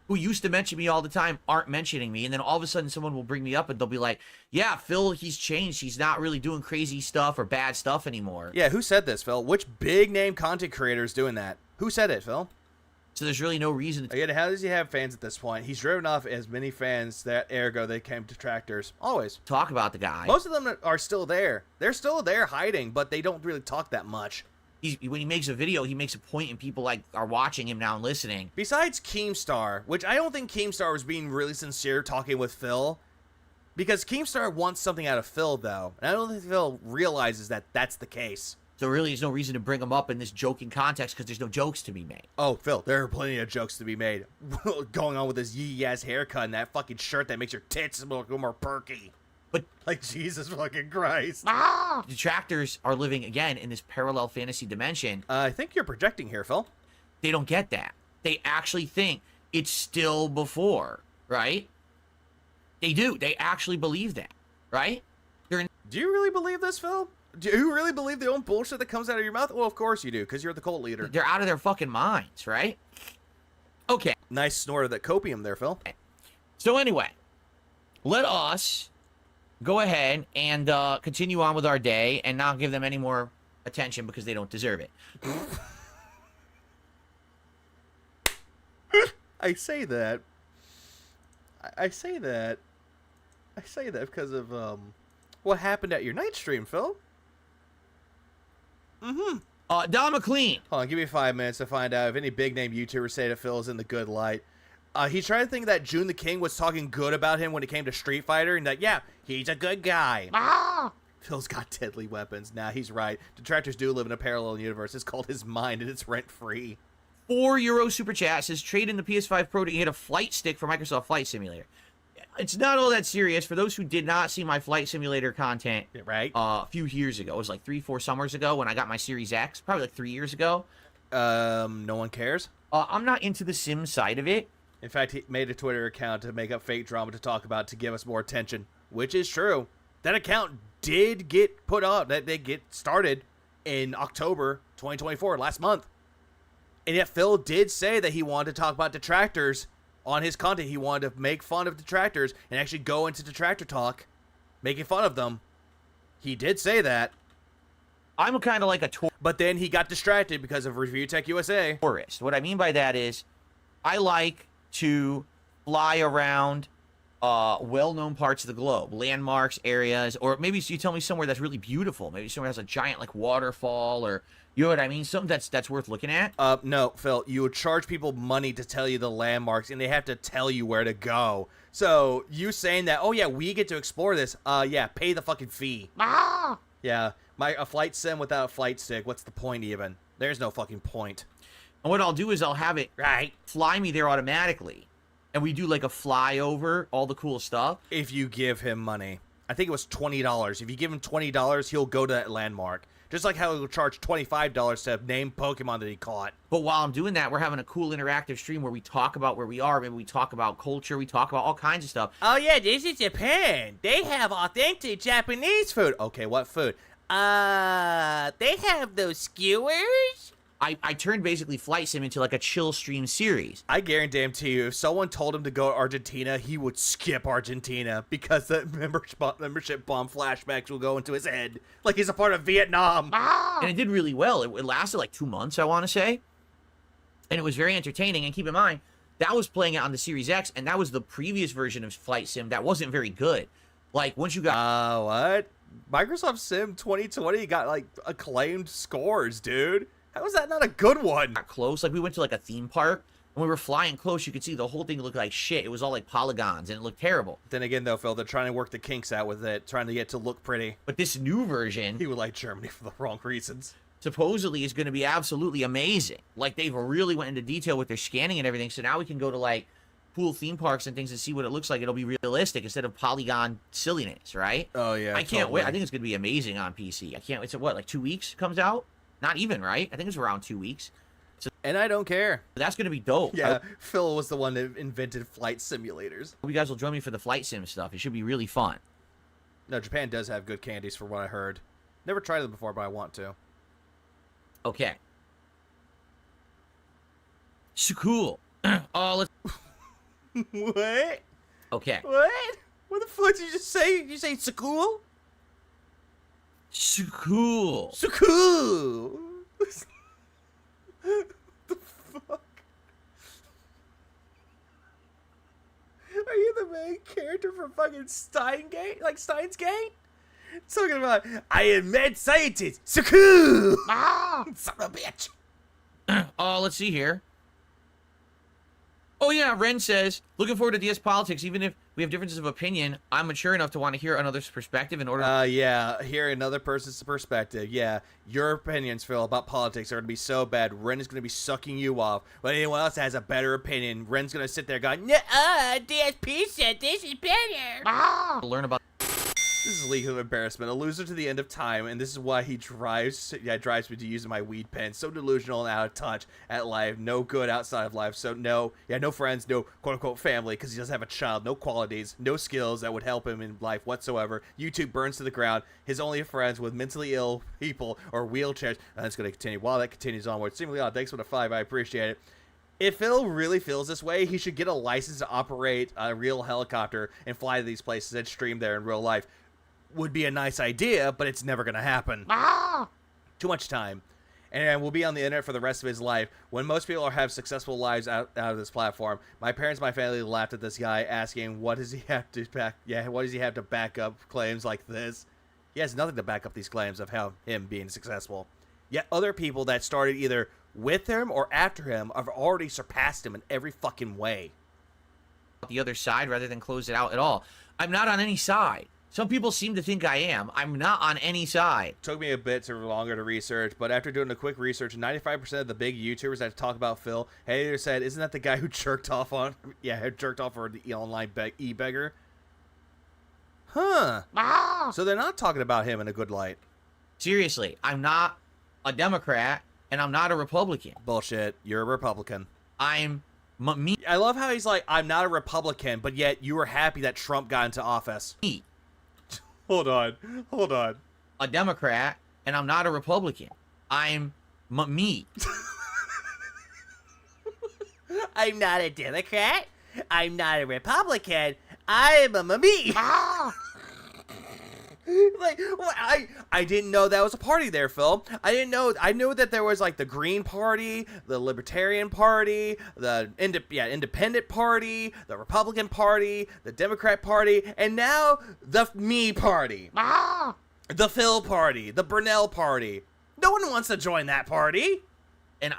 who used to mention me all the time, aren't mentioning me, and then all of a sudden someone will bring me up and they'll be like, yeah, Phil, he's changed. He's not really doing crazy stuff or bad stuff anymore. Yeah, who said this, Phil? Which big name content creator is doing that? Who said it, Phil? So there's really no reason to Again, how does he have fans at this point? He's driven off as many fans that ergo they came Detractors. Always. talk about the guy. Most of them are still there. They're still there hiding, but they don't really talk that much. When he makes a video, he makes a point, and people like are watching him now and listening. Besides Keemstar, which I don't think Keemstar was being really sincere talking with Phil, because Keemstar wants something out of Phil, though, and I don't think Phil realizes that that's the case. So really, there's no reason to bring him up in this joking context because there's no jokes to be made. Oh, Phil, there are plenty of jokes to be made. Going on with this yee-ass haircut and that fucking shirt that makes your tits look more perky. But Like, Jesus fucking Christ. Detractors are living, again, in this parallel fantasy dimension. I think you're projecting here, Phil. They don't get that. They actually think it's still before, right? They do. They actually believe that, right? Do you really believe this, Phil? Do you really believe the own bullshit that comes out of your mouth? Well, of course you do, because you're the cult leader. They're out of their fucking minds, right? Okay. Nice snort of that copium there, Phil. So anyway, let us go ahead and continue on with our day and not give them any more attention because they don't deserve it. I say that. I say that because of what happened at your night stream, Phil. Don McLean. Hold on, give me 5 minutes to find out if any big name YouTubers say that Phil is in the good light. He's trying to think that June the King was talking good about him when it came to Street Fighter, and that, yeah, he's a good guy. Phil's got deadly weapons. Nah, he's right. Detractors do live in a parallel universe. It's called his mind, and it's rent-free. €4 super chat says trade in the PS5 Pro to get a flight stick for Microsoft Flight Simulator. It's not all that serious. For those who did not see my Flight Simulator content Right? a few years ago, it was like 3-4 summers ago when I got my Series X, probably like 3 years ago. No one cares. I'm not into the sim side of it. In fact, he made a Twitter account to make up fake drama to talk about to give us more attention, which is true. That account did get put up. That they get started in October 2024, last month. And yet Phil did say that he wanted to talk about Detractors on his content. He wanted to make fun of Detractors and actually go into Detractor talk, making fun of them. He did say that. I'm kind of like a But then he got distracted because of Review Tech USA. tourist. What I mean by that is I like to fly around well-known parts of the globe, landmarks, areas, or maybe you tell me somewhere that's really beautiful. Maybe somewhere has a giant like waterfall, or you know what I mean, something that's worth looking at. No, Phil, you would charge people money to tell you the landmarks, and they have to tell you where to go. So you saying that, oh yeah, we get to explore this, yeah, pay the fucking fee. Yeah, a flight sim without a flight stick, what's the point even? There's no fucking point. And what I'll do is I'll have it fly me there automatically, and we do like a flyover, all the cool stuff. If you give him money. I think it was $20. If you give him $20, he'll go to that landmark. Just like how he'll charge $25 to name Pokemon that he caught. But while I'm doing that, we're having a cool interactive stream where we talk about where we are. Maybe we talk about culture. We talk about all kinds of stuff. Oh yeah, this is Japan. They have authentic Japanese food. Okay, what food? They have those skewers? I turned basically Flight Sim into like a chill stream series. I guarantee you, if someone told him to go to Argentina, he would skip Argentina because the membership bomb flashbacks will go into his head like he's a part of Vietnam. And it did really well. It lasted like 2 months, I want to say. And it was very entertaining. And keep in mind, that was playing it on the Series X, and that was the previous version of Flight Sim that wasn't very good. Like, once you got... What? Microsoft Sim 2020 got, like, acclaimed scores, dude. How is that not a good one? got close. Like, we went to like a theme park, and we were flying close. You could see the whole thing looked like shit. It was all like polygons, and it looked terrible. Then again, though, Phil, they're trying to work the kinks out with it, trying to get it to look pretty. But this new version, He would like Germany for the wrong reasons. supposedly is going to be absolutely amazing. Like, they've really went into detail with their scanning and everything. So now we can go to like cool theme parks and things and see what it looks like. It'll be realistic instead of polygon silliness, right? Oh yeah, I can't wait. I think it's going to be amazing on PC. I can't wait. So what, like 2 weeks comes out? Not even, right? I think it's around 2 weeks. So And I don't care. that's going to be dope. Yeah, Phil was the one that invented flight simulators. I hope you guys will join me for the Flight Sim stuff. It should be really fun. No, Japan does have good candies for what I heard. Never tried them before, but I want to. Okay. So cool. Let's... What? Okay. What? What the fuck did you just say? Did you say Sakul? So cool. Sakul! The fuck? the main character from fucking Steins Gate? Talking about, I am mad scientist. So cool. Son of a bitch. Let's see here. Oh yeah, Ren says, looking forward to DS politics. Even if we have differences of opinion, I'm mature enough to want to hear another's perspective in order to... Yeah, hear another person's perspective. Yeah, your opinions, Phil, about politics are going to be so bad, Ren is going to be sucking you off. But anyone else that has a better opinion, Ren's going to sit there going, DSP said this is better. to learn about... This is a league of embarrassment, a loser to the end of time, and this is why he drives me to using my weed pen. So delusional and out of touch at life, no good outside of life. So no friends, no quote-unquote family, because he doesn't have a child, no qualities, no skills that would help him in life whatsoever. YouTube burns to the ground. His only friends with mentally ill people or wheelchairs. And it's going to continue. While that continues onward, seemingly odd. Thanks for the 5, I appreciate it. If Phil really feels this way, he should get a license to operate a real helicopter and fly to these places and stream there in real life. Would be a nice idea, but it's never going to happen. Too much time. And will be on the internet for the rest of his life. When most people have successful lives out of this platform, my parents, my family laughed at this guy, asking, what does he have to back up claims like this? He has nothing to back up these claims of him being successful. Yet other people that started either with him or after him have already surpassed him in every fucking way. the other side rather than close it out at all. I'm not on any side. Some people seem to think I am. I'm not on any side. Took me a bit longer to research, but after doing a quick research, 95% of the big YouTubers that talk about Phil, either said, isn't that the guy who jerked off on, jerked off for the online e-beggar? Huh. So they're not talking about him in a good light. Seriously, I'm not a Democrat, and I'm not a Republican. Bullshit. You're a Republican. I'm me. I love how he's like, I'm not a Republican, but yet you were happy that Trump got into office. Me. Hold on. A Democrat, and I'm not a Republican. I'm me. I'm not a Democrat. I'm not a Republican. I'm a me. Like, well, I didn't know that was a party there, Phil. I didn't know. I knew that there was like the Green Party, the Libertarian Party, the Independent Party, the Republican Party, the Democrat Party, and now the Me Party. The Phil Party, the Brunel Party. No one wants to join that party. And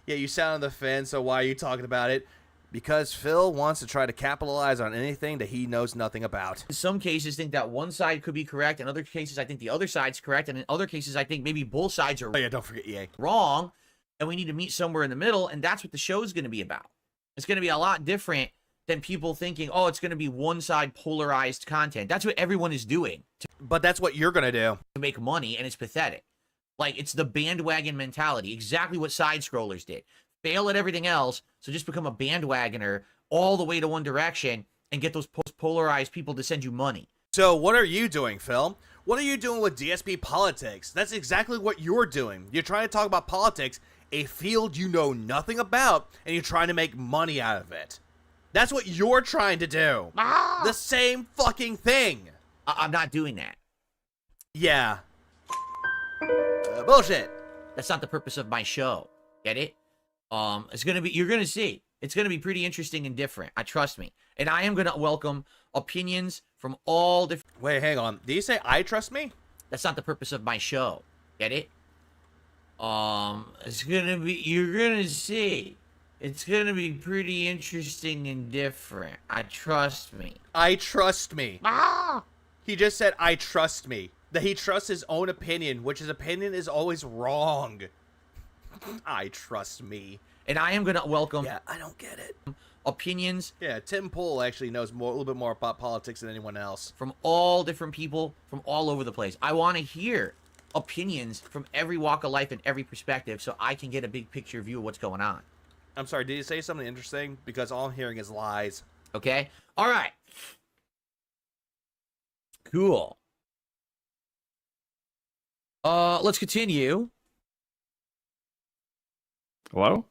Yeah, you sound on the fence, so why are you talking about it? Because Phil wants to try to capitalize on anything that he knows nothing about. in some cases think that one side could be correct. In other cases, I think the other side's correct. And in other cases, I think maybe both sides are Oh yeah, don't forget EA. wrong. And we need to meet somewhere in the middle. And that's what the show's going to be about. It's going to be a lot different than people thinking, oh, it's going to be one side polarized content. That's what everyone is doing But that's what you're gonna do. to make money. And it's pathetic. Like, it's the bandwagon mentality. Exactly what side scrollers did. Fail at everything else, so just become a bandwagoner all the way to one direction and get those polarized people to send you money. So what are you doing, Phil? What are you doing with DSP politics? That's exactly what you're doing. You're trying to talk about politics, a field you know nothing about, and you're trying to make money out of it. That's what you're trying to do. The same fucking thing. I'm not doing that. Yeah. Bullshit. That's not the purpose of my show. Get it? It's gonna be, you're gonna see. It's gonna be pretty interesting and different. Trust me. And I am gonna welcome opinions from all different. Wait, hang on. Did you say I trust me? That's not the purpose of my show. Get it? It's gonna be, you're gonna see. It's gonna be pretty interesting and different. Trust me. I trust me. He just said I trust me. That he trusts his own opinion, which his opinion is always wrong. I trust me. And I am gonna welcome Yeah, I don't get it. opinions Yeah, Tim Pool actually knows a little bit more about politics than anyone else. from all different people from all over the place. I want to hear opinions from every walk of life and every perspective so I can get a big picture view of what's going on. I'm sorry, did you say something interesting? Because all I'm hearing is lies. Okay? All right. Cool. Let's continue. Hello?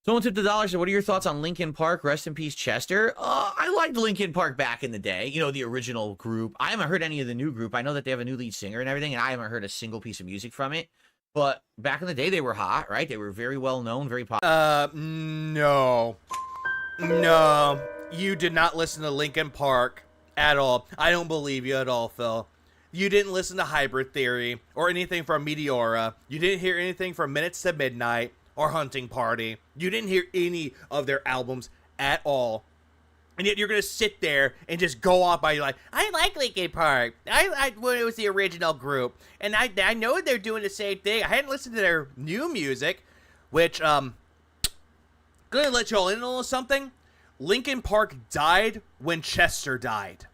Someone tipped $1. Said, what are your thoughts on Linkin Park? Rest in peace, Chester. I liked Linkin Park back in the day. You know, the original group. I haven't heard any of the new group. I know that they have a new lead singer and everything, and I haven't heard a single piece of music from it. But back in the day, they were hot, right? They were very well known, very popular. No. No. You did not listen to Linkin Park at all. I don't believe you at all, Phil. You didn't listen to Hybrid Theory or anything from Meteora. You didn't hear anything from Minutes to Midnight or Hunting Party. You didn't hear any of their albums at all. And yet you're going to sit there and just go off by like, I like Linkin Park. I when it was the original group. And I know they're doing the same thing. I hadn't listened to their new music, which, going to let y'all in on something. Linkin Park died when Chester died.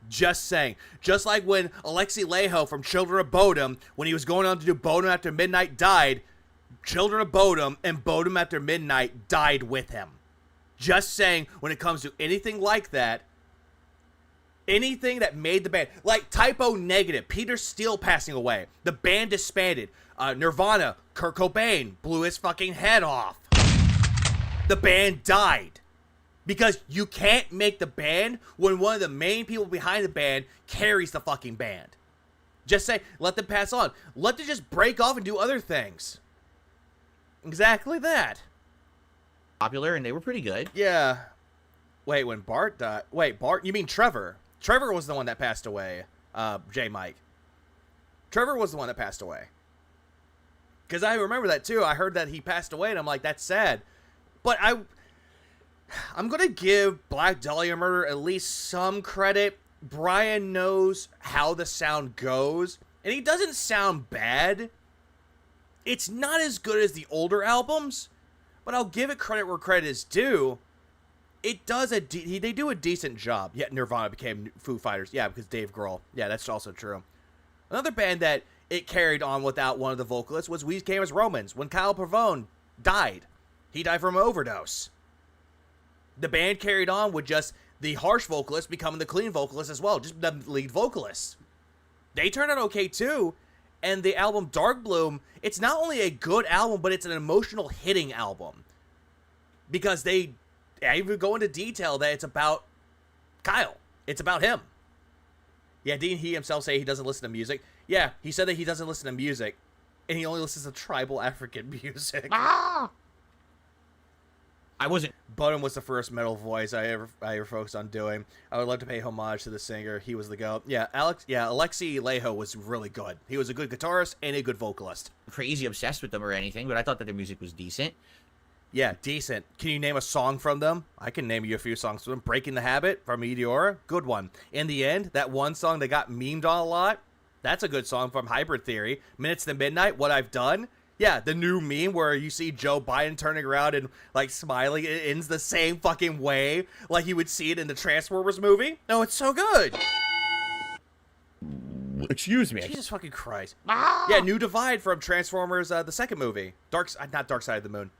Just saying. Just like when Alexi Laiho from Children of Bodom, when he was going on to do Bodom After Midnight, died, Children of Bodom and Bodom After Midnight died with him. Just saying, when it comes to anything like that, anything that made the band, like Typo Negative, Peter Steele passing away, the band disbanded, Nirvana, Kurt Cobain blew his fucking head off. The band died. Because you can't make the band when one of the main people behind the band carries the fucking band. Just say, let them pass on. Let them just break off and do other things. Exactly that. Popular, and they were pretty good. Yeah. Wait, when Bart died... Wait, Bart? You mean Trevor? Trevor was the one that passed away. J. Mike. Trevor was the one that passed away. Because I remember that, too. I heard that he passed away, and I'm like, that's sad. But I'm going to give Black Dahlia Murder at least some credit. Brian knows how the sound goes, and he doesn't sound bad. It's not as good as the older albums, but I'll give it credit where credit is due. It does they do a decent job. Yet Nirvana became Foo Fighters. Yeah, because Dave Grohl. Yeah, that's also true. Another band that it carried on without one of the vocalists was We Came as Romans. When Kyle Pavone died, he died from an overdose. The band carried on with just the harsh vocalist becoming the clean vocalist as well, just the lead vocalist. They turned out okay too, and the album Dark Bloom, it's not only a good album, but it's an emotional hitting album. Because they even go into detail that it's about Kyle. It's about him. Yeah, didn't he himself say he doesn't listen to music? Yeah, he said that he doesn't listen to music, and he only listens to tribal African music. Ah! I wasn't. Bodom was the first metal voice I ever focused on doing. I would love to pay homage to the singer. He was the GOAT. Yeah, Alexi Laiho was really good. He was a good guitarist and a good vocalist. Crazy obsessed with them or anything, but I thought that their music was decent. Yeah, decent. Can you name a song from them? I can name you a few songs from them. Breaking the Habit from Meteora, good one. In the End, that one song that got memed on a lot, that's a good song from Hybrid Theory. Minutes to Midnight, What I've Done. Yeah, the new meme where you see Joe Biden turning around and, like, smiling. It ends the same fucking way like you would see it in the Transformers movie. No, it's so good. Excuse me. Jesus fucking Christ. Yeah, New Divide from Transformers, the second movie. Not Dark Side of the Moon.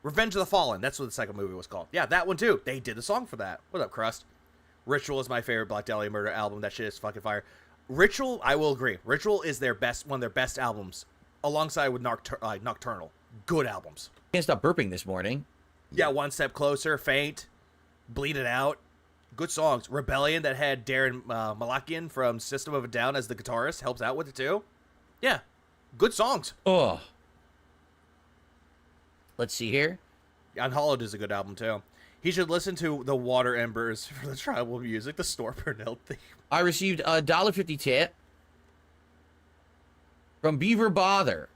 Revenge of the Fallen. That's what the second movie was called. Yeah, that one too. They did a song for that. What up, Crust? Ritual is my favorite Black Dahlia Murder album. That shit is fucking fire. Ritual, I will agree. Ritual is one of their best albums. Alongside with Nocturnal. Good albums. Can't stop burping this morning. Yeah, One Step Closer, Faint, Bleed It Out. Good songs. Rebellion that had Darren Malakian from System of a Down as the guitarist helps out with it too. Yeah, good songs. Oh. Let's see here. Unhollowed is a good album too. He should listen to the Water Embers for the tribal music, the Storm Purnell theme. I received a $1.50 tip from Beaver Bother.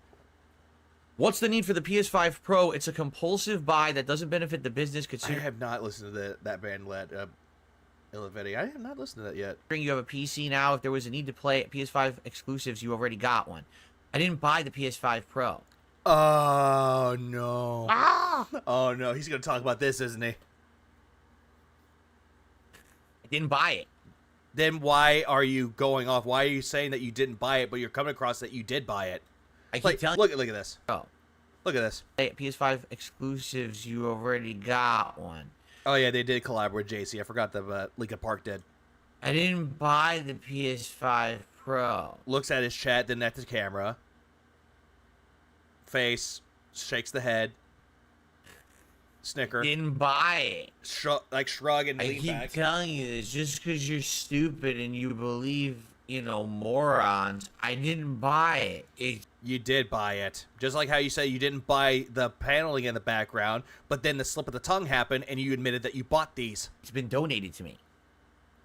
What's the need for the PS5 Pro? It's a compulsive buy that doesn't benefit the business. I have not listened to that band, Ilavetti. I have not listened to that yet. You have a PC now. If there was a need to play PS5 exclusives, you already got one. I didn't buy the PS5 Pro. Oh, no. Oh, no. He's going to talk about this, isn't he? I didn't buy it. Then why are you going off? Why are you saying that you didn't buy it, but you're coming across that you did buy it? I keep telling look at this. Oh. Look at this. Hey, PS5 exclusives, you already got one. Oh, yeah, they did collab with JC. I forgot that Linkin Park did. I didn't buy the PS5 Pro. Looks at his chat, then at the camera. Face, shakes the head. Snicker. Didn't buy it. Shrug and lean back. I keep telling you this just because you're stupid and you believe morons, I didn't buy it. You did buy it. Just like how you say you didn't buy the paneling in the background, but then the slip of the tongue happened and you admitted that you bought these. It's been donated to me.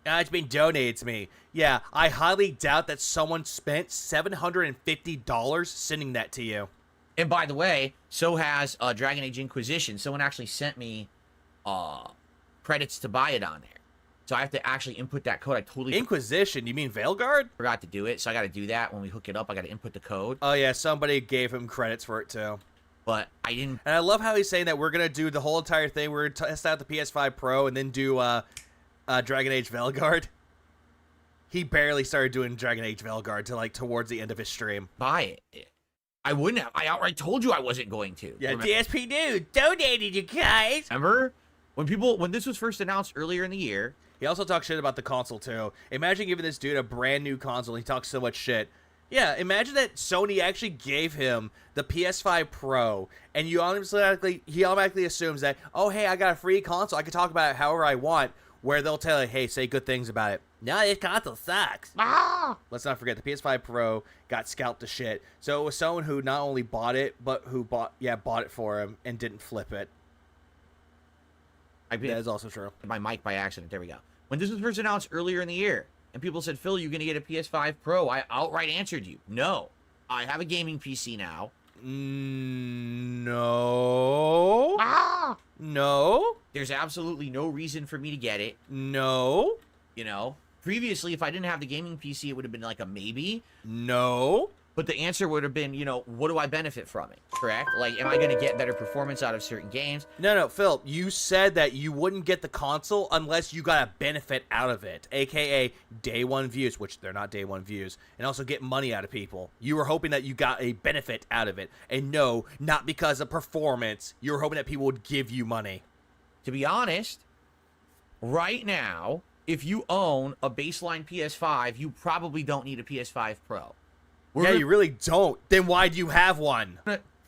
It's been donated to me. Yeah, I highly doubt that someone spent $750 sending that to you. And by the way, so has Dragon Age Inquisition. Someone actually sent me credits to buy it on there. So I have to actually input that code. I totally Inquisition? You mean Veilguard? forgot to do it. So I got to do that when we hook it up. I got to input the code. Oh yeah, somebody gave him credits for it too. But I didn't. And I love how he's saying that we're going to do the whole entire thing. We're going to test out the PS5 Pro and then do Dragon Age Veilguard. He barely started doing Dragon Age Veilguard till like towards the end of his stream. Buy it. I wouldn't have. I outright told you I wasn't going to. Yeah, DSP dude donated, you guys. Remember when this was first announced earlier in the year? He also talks shit about the console too. Imagine giving this dude a brand new console. He talks so much shit. Yeah, imagine that Sony actually gave him the PS5 Pro, and he automatically assumes that, oh hey, I got a free console. I can talk about it however I want. Where they'll tell you, hey, say good things about it. No, this console sucks. Let's not forget, the PS5 Pro got scalped to shit. So it was someone who not only bought it, but who bought it for him and didn't flip it. That is also true. My mic by accident. There we go. When this was first announced earlier in the year, and people said, Phil, you're going to get a PS5 Pro, I outright answered you, no. I have a gaming PC now. No. No. There's absolutely no reason for me to get it. No. Previously, if I didn't have the gaming PC, it would have been like a maybe. No. But the answer would have been, what do I benefit from it? Correct? Like, am I going to get better performance out of certain games? No, Phil, you said that you wouldn't get the console unless you got a benefit out of it, aka day one views, which they're not day one views, and also get money out of people. You were hoping that you got a benefit out of it. And no, not because of performance. You were hoping that people would give you money. To be honest, right now, if you own a baseline PS5, you probably don't need a PS5 Pro. You really don't. Then why do you have one?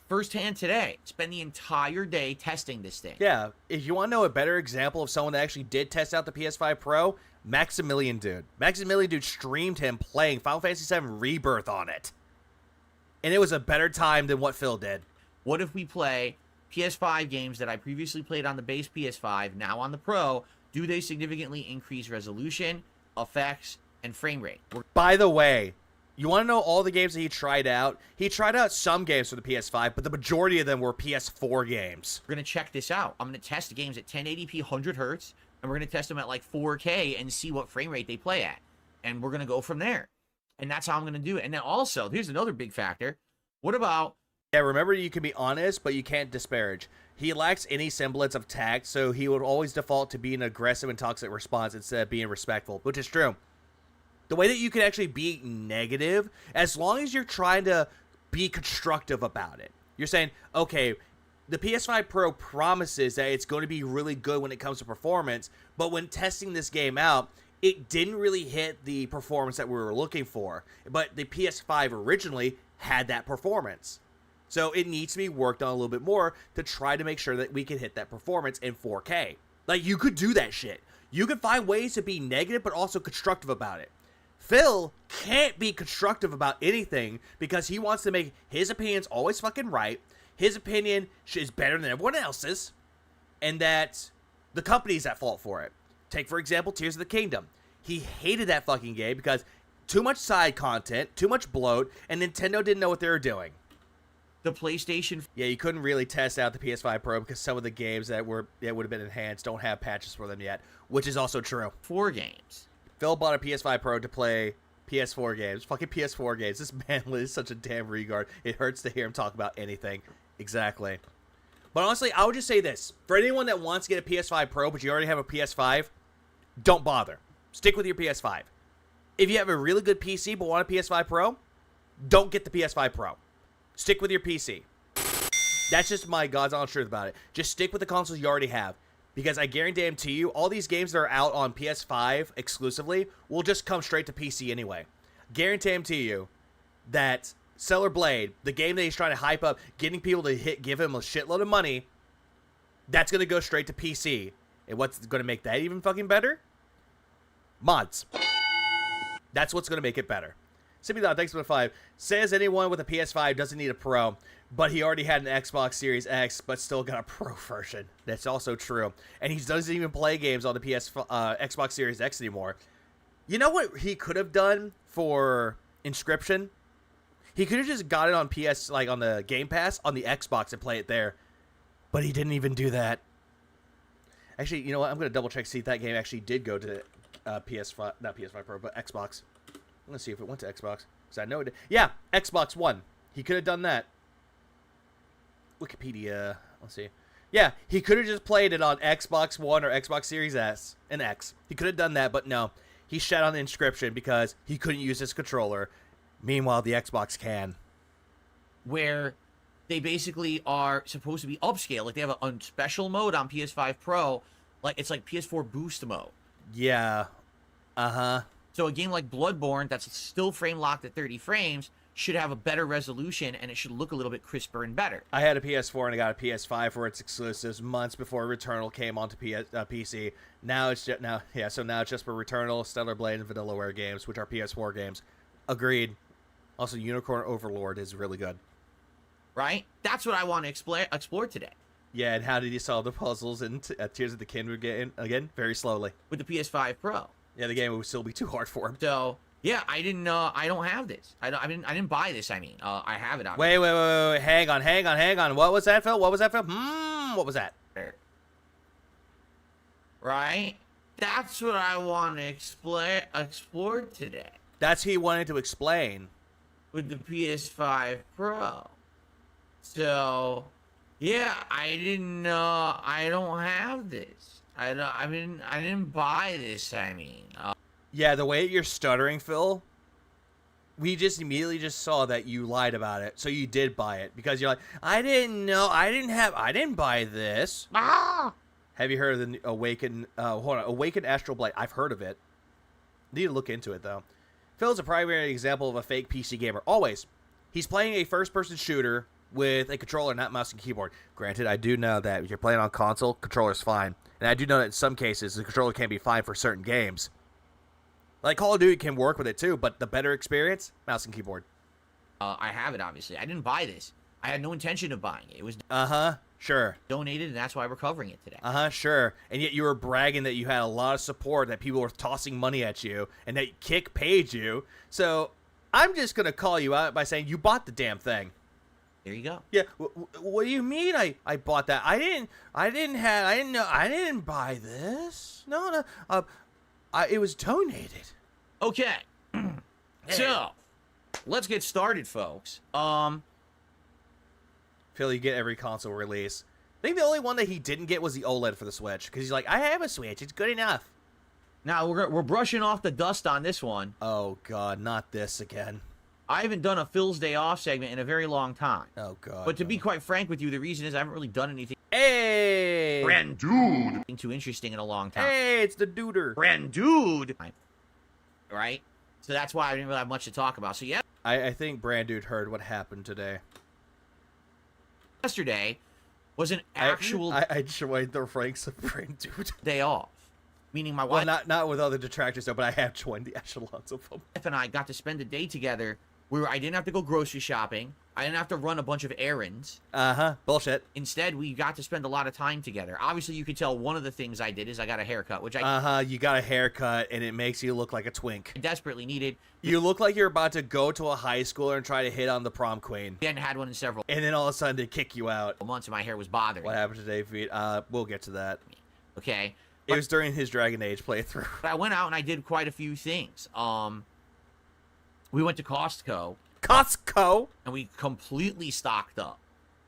Firsthand today. Spend the entire day testing this thing. Yeah, if you want to know a better example of someone that actually did test out the PS5 Pro, Maximilian Dude. Maximilian Dude streamed him playing Final Fantasy VII Rebirth on it. And it was a better time than what Phil did. What if we play PS5 games that I previously played on the base PS5, now on the Pro? Do they significantly increase resolution, effects, and frame rate? By the way, you want to know all the games that he tried out? He tried out some games for the PS5, but the majority of them were PS4 games. We're going to check this out. I'm going to test the games at 1080p 100 hertz, and we're going to test them at like 4K and see what frame rate they play at. And we're going to go from there. And that's how I'm going to do it. And then also, here's another big factor. What about... Yeah, remember, you can be honest, but you can't disparage. He lacks any semblance of tact, so he would always default to being aggressive and toxic response instead of being respectful, which is true. The way that you can actually be negative, as long as you're trying to be constructive about it. You're saying, okay, the PS5 Pro promises that it's going to be really good when it comes to performance, but when testing this game out, it didn't really hit the performance that we were looking for. But the PS5 originally had that performance. So it needs to be worked on a little bit more to try to make sure that we can hit that performance in 4K. Like, you could do that shit. You could find ways to be negative, but also constructive about it. Phil can't be constructive about anything because he wants to make his opinions always fucking right. His opinion is better than everyone else's, and that the company's at fault for it. Take, for example, Tears of the Kingdom. He hated that fucking game because too much side content, too much bloat, and Nintendo didn't know what they were doing. The PlayStation... Yeah, you couldn't really test out the PS5 Pro because some of the games that would have been enhanced don't have patches for them yet, which is also true. 4 games. Phil bought a PS5 Pro to play PS4 games. Fucking PS4 games. This man is such a damn regard. It hurts to hear him talk about anything. Exactly. But honestly, I would just say this. For anyone that wants to get a PS5 Pro, but you already have a PS5, don't bother. Stick with your PS5. If you have a really good PC but want a PS5 Pro, don't get the PS5 Pro. Stick with your PC. That's just my God's honest truth about it. Just stick with the consoles you already have. Because I guarantee you, all these games that are out on PS5 exclusively will just come straight to PC anyway. Guarantee you that Stellar Blade, the game that he's trying to hype up, getting people to give him a shitload of money, that's going to go straight to PC. And what's going to make that even fucking better? Mods. That's what's going to make it better. Simply Dot, thanks for the 5. Says anyone with a PS5 doesn't need a Pro, but he already had an Xbox Series X, but still got a Pro version. That's also true. And he doesn't even play games on the Xbox Series X anymore. You know what he could have done for Inscription? He could have just got it on PS, like on the Game Pass, on the Xbox and play it there. But he didn't even do that. Actually, you know what? I'm going to double check, see if that game actually did go to PS5, not PS5 Pro, but Xbox. I'm going to see if it went to Xbox. Because I know it did. Yeah, Xbox One. He could have done that. Wikipedia. Let's see. Yeah, he could have just played it on Xbox One or Xbox Series S and X. He could have done that, but no. He shat on the Inscription because he couldn't use his controller. Meanwhile, the Xbox can. Where they basically are supposed to be upscale. Like, they have a special mode on PS5 Pro. Like, it's like PS4 boost mode. Yeah. Uh-huh. So a game like Bloodborne that's still frame locked at 30 frames should have a better resolution, and it should look a little bit crisper and better. I had a PS4 and I got a PS5 for its exclusives months before Returnal came onto PC. Now it's just now it's just for Returnal, Stellar Blade, and Vanillaware games, which are PS4 games. Agreed. Also, Unicorn Overlord is really good. Right? That's what I want to explore today. Yeah, and how did you solve the puzzles in Tears of the Kingdom again? Very slowly. With the PS5 Pro. Yeah, the game would still be too hard for him. So, yeah, I don't have this. I didn't buy this, I mean. I have it, obviously. Wait. Hang on. What was that, Phil? What was that? Right? That's what I want to explore today. That's what he wanted to explain. With the PS5 Pro. So, yeah, I didn't know. I don't have this. I didn't buy this, I mean. Yeah, the way you're stuttering, Phil, we just immediately just saw that you lied about it. So you did buy it because you're like, I didn't know. I didn't buy this. Ah! Have you heard of the Awakened Astral Blade? I've heard of it. Need to look into it, though. Phil's a primary example of a fake PC gamer. Always. He's playing a first-person shooter with a controller, not mouse and keyboard. Granted, I do know that if you're playing on console, controller's fine. And I do know that in some cases, the controller can be fine for certain games. Like, Call of Duty can work with it, too, but the better experience, mouse and keyboard. I have it, obviously. I didn't buy this. I had no intention of buying it. It was Sure. donated, and that's why we're covering it today. Sure. And yet you were bragging that you had a lot of support, that people were tossing money at you, and that Kick paid you. So I'm just going to call you out by saying you bought the damn thing. There you go. Yeah. What do you mean I bought that? I didn't buy this. No. It was donated. Okay. So, let's get started, folks. Phil, you get every console release. I think the only one that he didn't get was the OLED for the Switch, because he's like, I have a Switch. It's good enough. Now, we're brushing off the dust on this one. Oh, God, not this again. I haven't done a Phil's Day Off segment in a very long time. Oh, God. But to be quite frank with you, the reason is I haven't really done anything Brand dude. too interesting in a long time. Hey, it's the duder. Brand dude. Right? So that's why I didn't really have much to talk about. So, yeah. I think Brand Dude heard what happened today. Yesterday was an actual I joined the ranks of Brand Dude. day off. Meaning my wife not with other detractors, though, but I have joined the echelons of them. and I got to spend a day together where I didn't have to go grocery shopping. I didn't have to run a bunch of errands. Bullshit. Instead, we got to spend a lot of time together. Obviously, you could tell one of the things I did is I got a haircut, which I You got a haircut, and it makes you look like a twink. desperately needed. You look like you're about to go to a high schooler and try to hit on the prom queen. I hadn't had one in several And then all of a sudden, they kick you out. months, and my hair was bothering What me. happened today, Feet? We'll get to that. Okay? It was during his Dragon Age playthrough. But I went out and I did quite a few things. We went to Costco. Costco? And we completely stocked up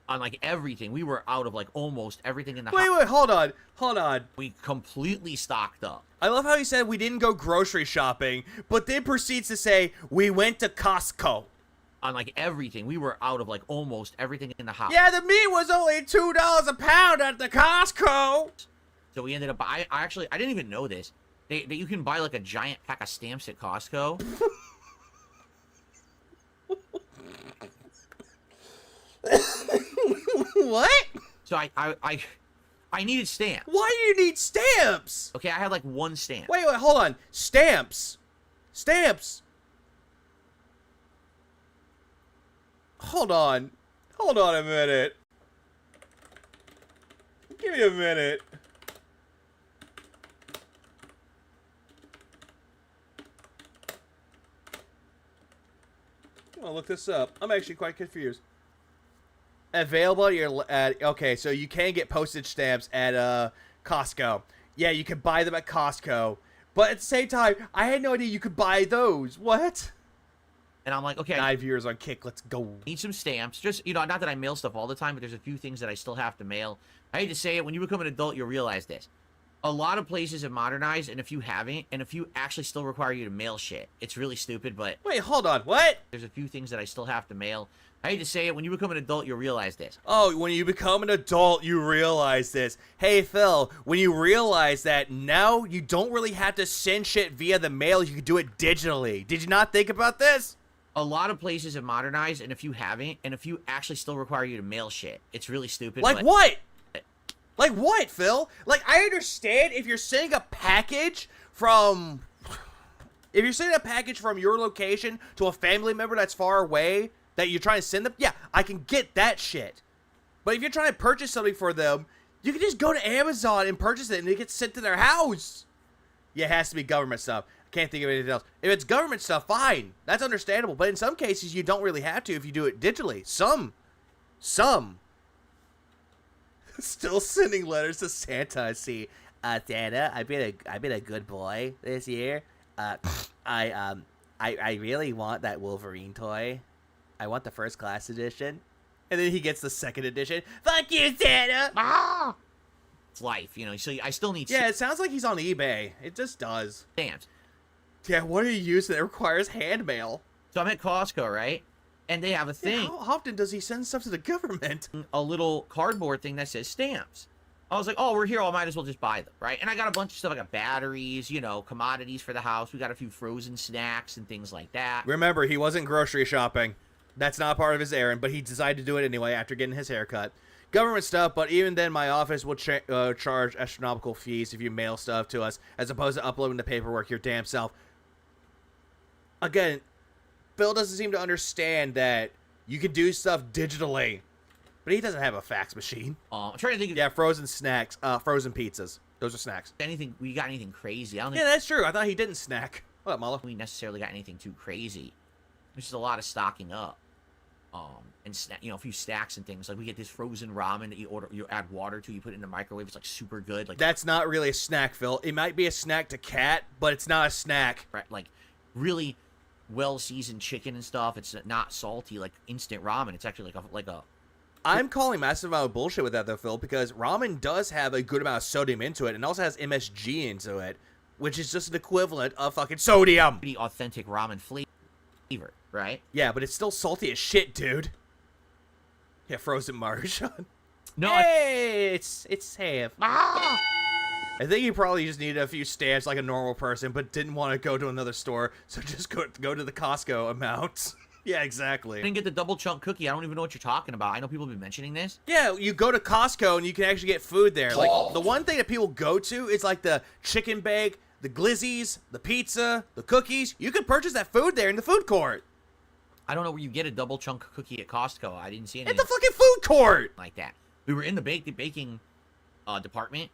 on, like, everything. We were out of, like, almost everything in the house. Wait, hold on. We completely stocked up. I love how he said we didn't go grocery shopping, but then proceeds to say we went to Costco. On, like, everything. We were out of, like, almost everything in the house. Yeah, the meat was only $2 a pound at the Costco. So we ended up, I didn't even know this. That you can buy, like, a giant pack of stamps at Costco. What? So I needed stamps. Why do you need stamps? Okay, I had, like, one stamp. Wait, hold on. Stamps Stamps! Hold on. Hold on a minute. Give me a minute. I'm gonna look this up. I'm actually quite confused. Available at okay, so you can get postage stamps at Costco. Yeah, you can buy them at Costco. But at the same time, I had no idea you could buy those. What? And I'm like, okay, 9 viewers on Kick. Let's go. need some stamps. Just, you know, not that I mail stuff all the time, but there's a few things that I still have to mail. I hate to say it, when you become an adult, you'll realize this. A lot of places have modernized, and a few haven't, and a few actually still require you to mail shit. It's really stupid, but Wait, hold on. What? there's a few things that I still have to mail. I hate to say it, when you become an adult, you'll realize this. Oh, when you become an adult, you realize this. Hey, Phil, when you realize that now you don't really have to send shit via the mail, you can do it digitally. Did you not think about this? A lot of places have modernized, and a few haven't, and a few actually still require you to mail shit. It's really stupid. Like but what? Like what, Phil? Like, I understand if you're sending a package from... If you're sending a package from your location to a family member that's far away, that you're trying to send them, yeah, I can get that shit. But if you're trying to purchase something for them, you can just go to Amazon and purchase it, and it gets sent to their house. Yeah, it has to be government stuff. I can't think of anything else. If it's government stuff, fine. That's understandable. But in some cases, you don't really have to if you do it digitally. Some. Still sending letters to Santa. I see. Santa, I've been a good boy this year. I really want that Wolverine toy. I want the first class edition. And then he gets the second edition. Fuck you, Santa! Ah! It's life, you know, so I still need Yeah, it sounds like he's on eBay. It just does. stamps. Yeah, what are you using that requires hand mail? So I'm at Costco, right? And they have a Yeah, thing, how often does he send stuff to the government? a little cardboard thing that says stamps. I was like, oh, we're here, I might as well just buy them, right? And I got a bunch of stuff. I got batteries, you know, commodities for the house. We got a few frozen snacks and things like that. Remember, he wasn't grocery shopping. That's not part of his errand, but he decided to do it anyway after getting his haircut. Government stuff, but even then my office will charge astronomical fees if you mail stuff to us, as opposed to uploading the paperwork your damn self. Again, Bill doesn't seem to understand that you can do stuff digitally, but he doesn't have a fax machine. I'm trying to think of Yeah, frozen snacks, frozen pizzas. Those are snacks. anything, we got anything crazy. I don't Yeah, think that's true. I thought he didn't snack. What up, Mala? we necessarily got anything too crazy. There's just a lot of stocking up. And you know, a few stacks and things. Like we get this frozen ramen that you add water to, you put it in the microwave. It's like super good. Like That's not really a snack, Phil. It might be a snack to Cat, but it's not a snack. right, like really well seasoned chicken and stuff. It's not salty like instant ramen. It's actually like a I'm calling massive amount of bullshit with that, though, Phil, because ramen does have a good amount of sodium into it, and also has MSG into it, which is just an equivalent of fucking sodium. pretty authentic ramen flavor, right? Yeah, but it's still salty as shit, dude. Yeah, frozen Marjan. No, Hey, it's Sam. Ah! I think he probably just needed a few stamps like a normal person, but didn't want to go to another store, so just go to the Costco amount. Yeah, I exactly. didn't get the double chunk cookie. I don't even know what you're talking about. I know people have been mentioning this. Yeah, you go to Costco and you can actually get food there. Like, the one thing that people go to is like the chicken bake, the glizzies, the pizza, the cookies. You can purchase that food there in the food court. I don't know where you get a double chunk cookie at Costco. I didn't see anything In the fucking food court! like that. We were in the baking department,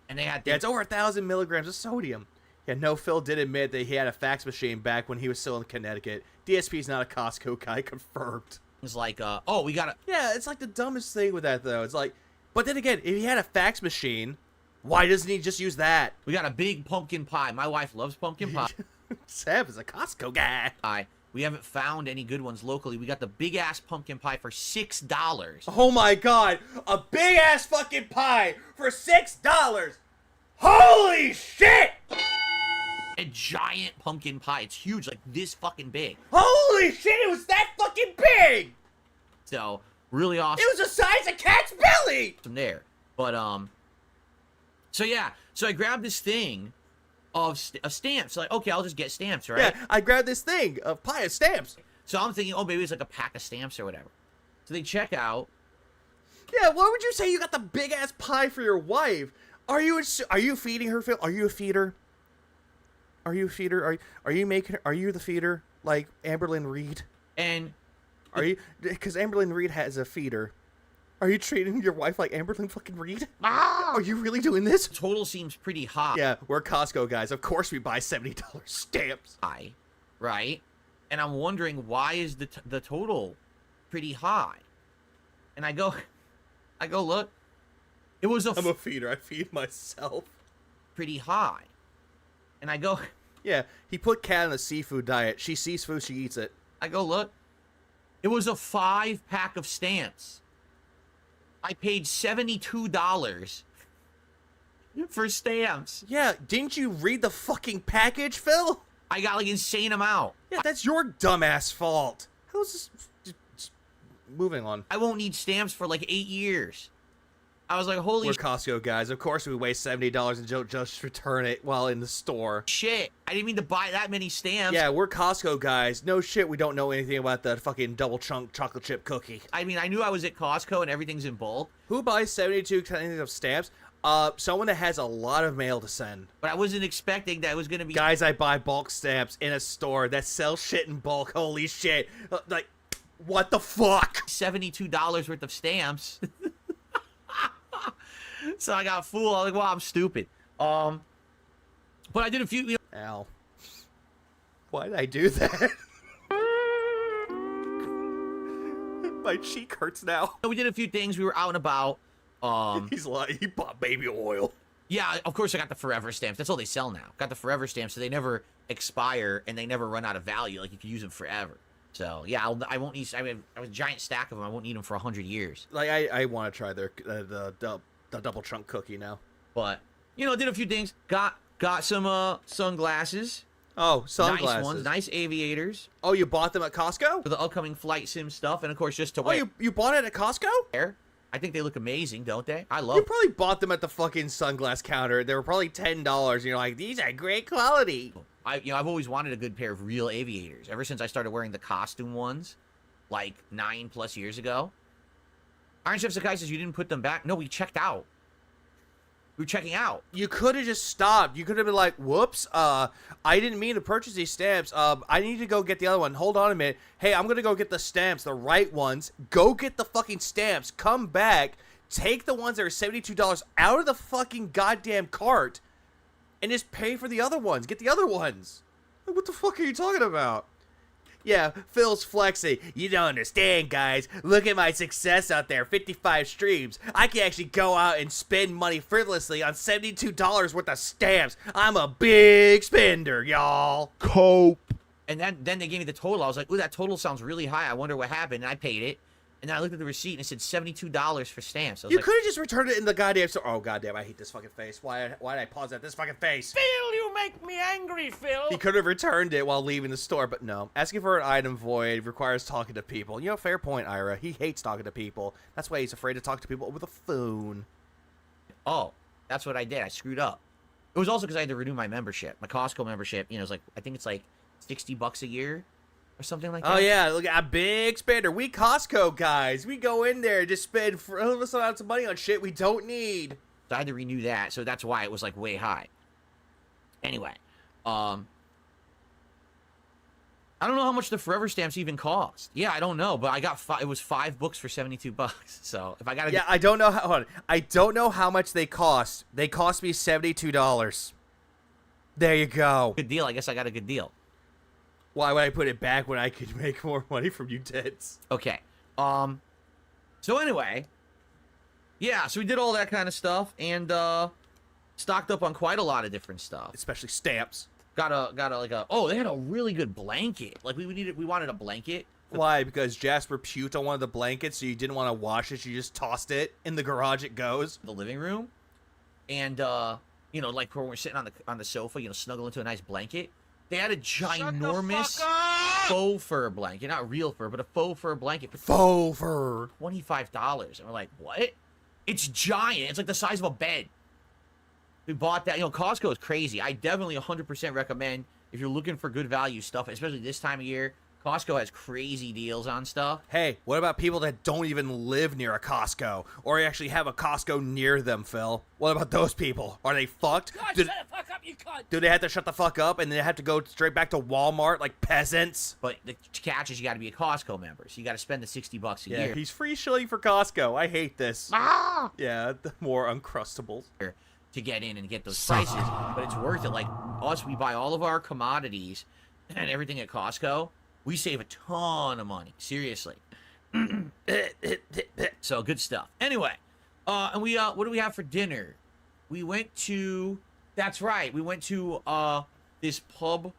and they had Yeah, it's over 1,000 milligrams of sodium. Yeah, no, Phil did admit that he had a fax machine back when he was still in Connecticut. DSP's not a Costco guy, confirmed. things like, oh, we got to Yeah, it's like the dumbest thing with that, though. It's like, but then again, if he had a fax machine, why doesn't he just use that? We got a big pumpkin pie. My wife loves pumpkin pie. Seb is a Costco guy. We haven't found any good ones locally. We got the big ass pumpkin pie for $6. Oh my god, a big ass fucking pie for $6! Holy shit! A giant pumpkin pie. It's huge, like this fucking big. Holy shit, it was that fucking big! So really awesome. It was the size of Cat's belly! From there, but so yeah, so I grabbed this thing of stamps. Like, okay, I'll just get stamps, right? Yeah, I grabbed this thing, a pie of stamps. So I'm thinking, oh, maybe it's like a pack of stamps or whatever. So they check out. Yeah, why would you say you got the big ass pie for your wife? Are you feeding her, Phil? Are you a feeder? Are you a feeder? Are you the feeder like Amberlynn Reed? And Are you? Because Amberlynn Reed has a feeder. Are you treating your wife like Amberlynn fucking Reed? Are you really doing this? total seems pretty high. Yeah, we're Costco guys. Of course we buy $70 stamps. High, right? And I'm wondering, why is the total pretty high? And I go look. It was I'm a feeder. I feed myself. pretty high. And I go, Yeah, he put Cat on a seafood diet. She sees food, she eats it. I go look. It was a 5-pack of stamps. I paid $72 for stamps. Yeah, didn't you read the fucking package, Phil? I got like insane amount. Yeah, that's your dumbass fault. How's this? Just moving on. I won't need stamps for like 8 years. I was like, holy We're Costco guys. Of course we waste $70 and don't just return it while in the store. shit. I didn't mean to buy that many stamps. Yeah, we're Costco guys. No shit, we don't know anything about the fucking double chunk chocolate chip cookie. I mean, I knew I was at Costco and everything's in bulk, Who buys 72 kinds of stamps? Someone that has a lot of mail to send. but I wasn't expecting that it was going to be... Guys, I buy bulk stamps in a store that sells shit in bulk. Holy shit. Like, what the fuck? $72 worth of stamps. So I got fooled. I was like, well, I'm stupid. But I did a few... You know, Ow. Why did I do that? My cheek hurts now. we did a few things. We were out and about. He's like, he bought baby oil. Yeah, of course I got the forever stamps. That's all they sell now. Got the forever stamps, so they never expire and they never run out of value. Like, you can use them forever. So, yeah, I won't need... I mean, I have a giant stack of them. I won't need them for 100 years. Like, I want to try their the double chunk cookie now. But, you know, did a few things. Got some sunglasses. Oh, sunglasses. Nice ones. Nice aviators Oh, you bought them at Costco? for the upcoming flight sim stuff. And, of course, just to Oh, you bought it at Costco? wear. I think they look amazing, don't they? I You love probably bought them at the fucking sunglass counter. They were probably $10. And you're like, these are great quality. I've always wanted a good pair of real aviators. Ever since I started wearing the costume ones, like 9+ years ago. Iron Chef Sakai says you didn't put them back. No, we checked out. We were checking out. You could have just stopped. You could have been like, whoops, I didn't mean to purchase these stamps. I need to go get the other one. Hold on a minute. Hey, I'm going to go get the stamps, the right ones. Go get the fucking stamps. Come back. Take the ones that are $72 out of the fucking goddamn cart. And just pay for the other ones. Get the other ones. Like, what the fuck are you talking about? Yeah, Phil's flexing. You don't understand, guys. Look at my success out there. 55 streams. I can actually go out and spend money frivolously on $72 worth of stamps. I'm a big spender, y'all. And then they gave me the total. I was like, ooh, that total sounds really high. I wonder what happened. And I paid it. And then I looked at the receipt and it said $72 for stamps. I was You like, could have just returned it in the goddamn store. Oh, goddamn, I hate this fucking face. Why did I pause at this fucking face? Phil, you make me angry, Phil. He could have returned it while leaving the store, but no. Asking for an item void requires talking to people. You know, fair point, Ira. He hates talking to people. That's why he's afraid to talk to people over the phone. oh, that's what I did. I screwed up. It was also because I had to renew my membership. My Costco membership, you know, it's like, I think it's like $60 a year or something like that. Oh, yeah, look, a big spender. We Costco guys. We go in there and just spend frivolous amounts of money on shit we don't need. So I had to renew that. So that's why it was like way high. Anyway, I don't know how much the forever stamps even cost. Yeah, I don't know, but I got it was 5 books for $72. So if I got to Yeah, I don't know how, hold on. I don't know how much they cost. They cost me $72. There you go. good deal, I guess I got a good deal. Why would I put it back when I could make more money from you tits? Okay. So anyway, yeah, so we did all that kind of stuff and stocked up on quite a lot of different stuff. Especially stamps. Got a oh, they had a really good blanket. Like we wanted a blanket. Why? Because Jasper puked on one of the blankets, so you didn't want to wash it. You just tossed it in the garage. It goes. The living room, and you know, like when we're sitting on the sofa, you know, snuggle into a nice blanket. They had a ginormous faux fur blanket, not real fur, but a faux fur blanket for Faux fur. $25. And we're like, what? It's giant. It's like the size of a bed. We bought that. You know, Costco is crazy. I definitely 100% recommend if you're looking for good value stuff, especially this time of year. Costco has crazy deals on stuff. Hey, what about people that don't even live near a Costco or actually have a Costco near them, Phil? What about those people? Are they fucked? God, shut the fuck up, you cunt! Do they have to shut the fuck up and then they have to go straight back to Walmart like peasants? But the catch is you got to be a Costco member, so you got to spend the $60 a Yeah, year he's free shilling for Costco. I hate this. Ah! Yeah, the more Uncrustables. to get in and get those prices. But it's worth it. Like us, we buy all of our commodities and everything at Costco. We save a ton of money. Seriously. So good stuff. Anyway, and we what do we have for dinner? We went to, that's right, we went to this pub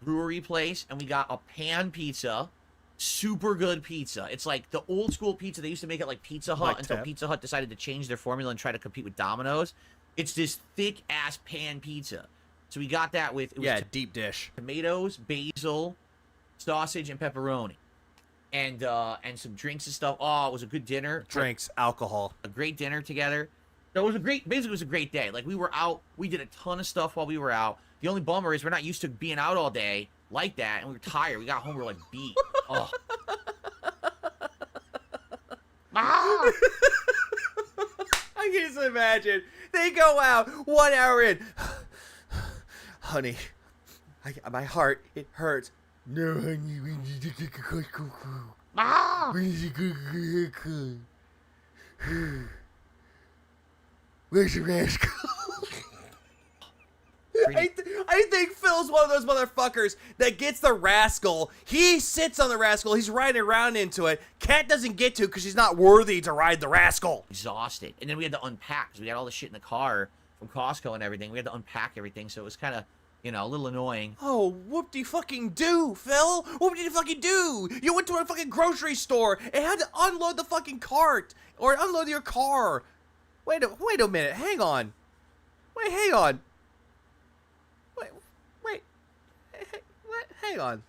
brewery place and we got a pan pizza. Super good pizza. It's like the old school pizza they used to make at like Pizza Hut until Pizza Hut decided to change their formula and try to compete with Domino's. It's this thick ass pan pizza. So we got that with, it was deep dish. Tomatoes, basil, sausage, and pepperoni. And some drinks and stuff. Oh, it was a good dinner. Drinks, alcohol. A great dinner together. So it was basically it was a great day. Like we were out, we did a ton of stuff while we were out. The only bummer is we're not used to being out all day like that, and we were tired. We got home, we were like beat. Oh. Ah! I can just imagine. They go out 1 hour in. Honey, my heart, it hurts. No, honey, we need to get a Ah! We need to go to haircut. Where's your rascal? I think Phil's one of those motherfuckers that gets the rascal. He sits on the rascal. He's riding around into it. Cat doesn't get to because she's not worthy to ride the rascal. Exhausted. And then we had to unpack because we had all the shit in the car from Costco and everything. We had to unpack everything, so it was kind of, you know, a little annoying. Oh, whoop-de-fucking-do, Phil. Whoop-de-fucking-do. You went to a fucking grocery store and had to unload the fucking cart or unload your car. Wait a minute. Hang on. Hang on. Hang on.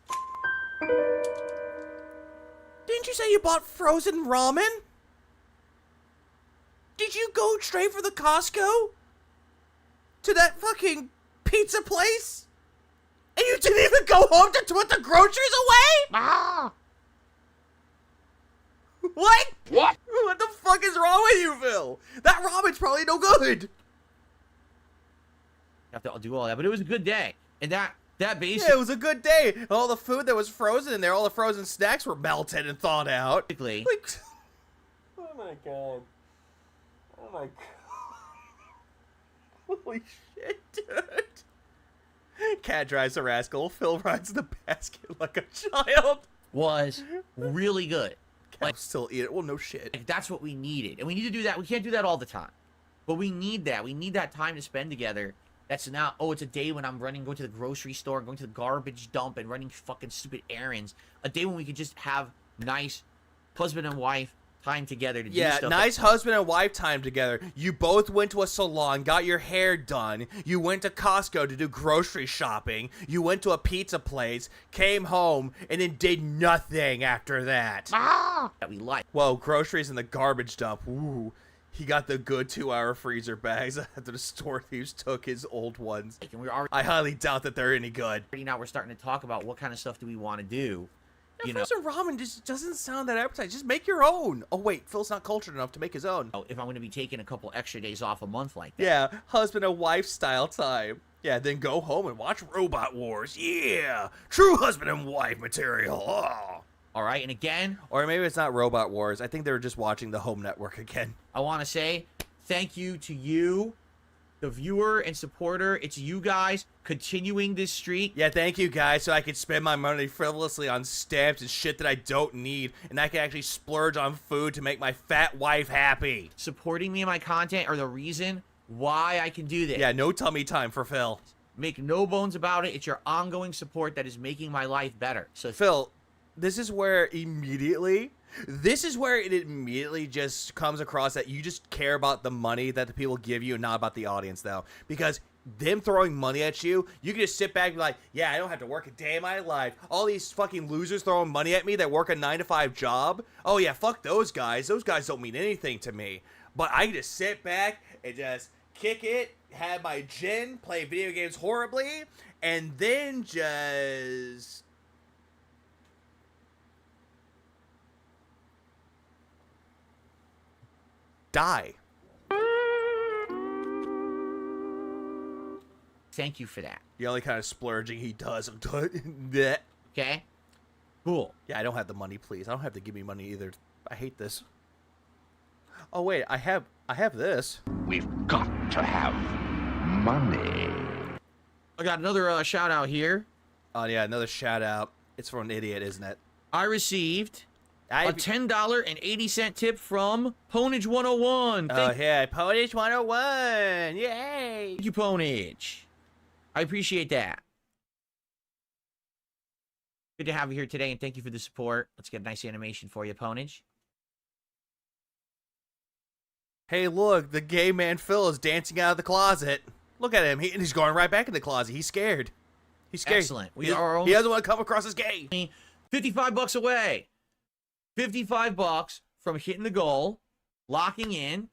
Didn't you say you bought frozen ramen? Did you go straight for the Costco? To that fucking pizza place? And you didn't even go home to put the groceries away? Ah! What? What? What the fuck is wrong with you, Phil? That ramen's probably no good. Have to do all that, but it was a good day. And that basically... Yeah, it was a good day. All the food that was frozen in there, all the frozen snacks were melted and thawed out. Basically... Like, oh my god. Oh my god. Holy shit, dude. Cat drives the rascal. Phil rides the basket like a child. was really good. Cat still eat it. Well, no shit. Like, that's what we needed. And we need to do that. We can't do that all the time. But we need that. We need that time to spend together. That's not, oh, it's a day when I'm going to the grocery store, going to the garbage dump, and running fucking stupid errands. A day when we could just have nice husband and wife time together to do stuff. Yeah, nice husband and wife time together. You both went to a salon, got your hair done. You went to Costco to do grocery shopping. You went to a pizza place, came home, and then did nothing after that. Ah! That we like. Whoa, groceries in the garbage dump. Ooh. He got the good 2-hour freezer bags after the store thieves took his old ones. And we're already, I highly doubt that they're any good. now we're starting to talk about what kind of stuff do we want to do. Yeah, You know, frozen ramen just doesn't sound that appetizing. Just make your own. Oh, wait, Phil's not cultured enough to make his own. if I'm going to be taking a couple extra days off a month like that. Yeah, husband and wife style time. Yeah, then go home and watch Robot Wars. Yeah, true husband and wife material. Oh. All right, and again, Or maybe it's not Robot Wars. I think they were just watching the Home Network again. I want to say thank you to you, the viewer and supporter. It's you guys continuing this streak. Yeah, thank you guys, so I can spend my money frivolously on stamps and shit that I don't need, and I can actually splurge on food to make my fat wife happy. Supporting me in my content are the reason why I can do this. Yeah, no tummy time for Phil. Make no bones about it. It's your ongoing support that is making my life better. So Phil, this is where it immediately just comes across that you just care about the money that the people give you and not about the audience, though. Because them throwing money at you, you can just sit back and be like, yeah, I don't have to work a day in my life. All these fucking losers throwing money at me that work a 9-to-5 job. Oh, yeah, fuck those guys. Those guys don't mean anything to me. But I can just sit back and just kick it, have my gin, play video games horribly, and then just die. Thank you for that. The only kind of splurging he does. I'm doing that. Okay? Cool. Yeah, I don't have the money, please. I don't have to give me money either. I hate this. Oh wait, I have this. We've got to have money. I got another shout out here. Oh yeah, another shout out. It's for an idiot, isn't it? I received a $10.80 tip from Ponage 101. Yeah, Ponage 101. Yay! Thank you, Ponage. I appreciate that. Good to have you here today, and thank you for the support. Let's get a nice animation for you, Ponage. Hey, look, the gay man Phil is dancing out of the closet. Look at him. He's going right back in the closet. He's scared. He's scared. Excellent. He doesn't want to come across as gay. 55 bucks away. 55 bucks from hitting the goal, locking in,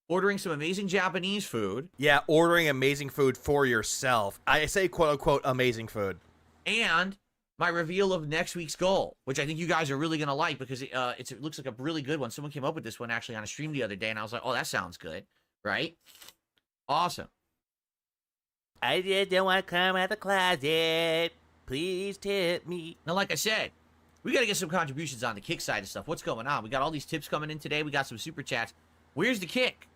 ordering some amazing Japanese food. Yeah, ordering amazing food for yourself. I say quote-unquote amazing food. And my reveal of next week's goal, which I think you guys are really going to like because it looks like a really good one. Someone came up with this one actually on a stream the other day, and I was like, oh, that sounds good, right? Awesome. I just don't want to come out of the closet. Please tip me. Now, like I said, we got to get some contributions on the kick side of stuff. What's going on? We got all these tips coming in today. We got some super chats. Where's the kick?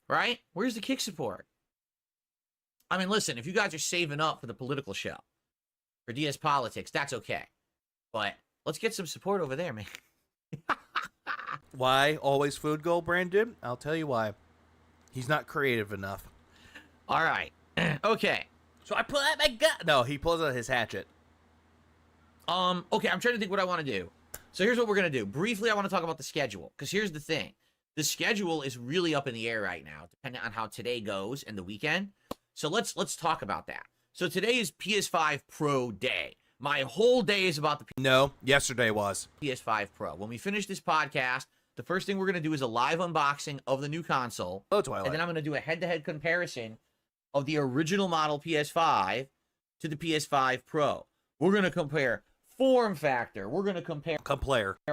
Right? Where's the kick support? I mean, listen, if you guys are saving up for the political show, for DS Politics, that's okay. But let's get some support over there, man. Why always food goal, Brandon? I'll tell you why. He's not creative enough. All right. Okay. So I pull out my gun. No, he pulls out his hatchet. Okay, I'm trying to think what I want to do. So here's what we're going to do. Briefly, I want to talk about the schedule, because here's the thing. The schedule is really up in the air right now, depending on how today goes and the weekend. So let's talk about that. So today is PS5 Pro Day. My whole day is about the No, yesterday was. PS5 Pro. When we finish this podcast, the first thing we're going to do is a live unboxing of the new console. Oh, Twilight. And then I'm going to do a head-to-head comparison of the original model PS5 to the PS5 Pro. We're going to compare form factor. We're going to compare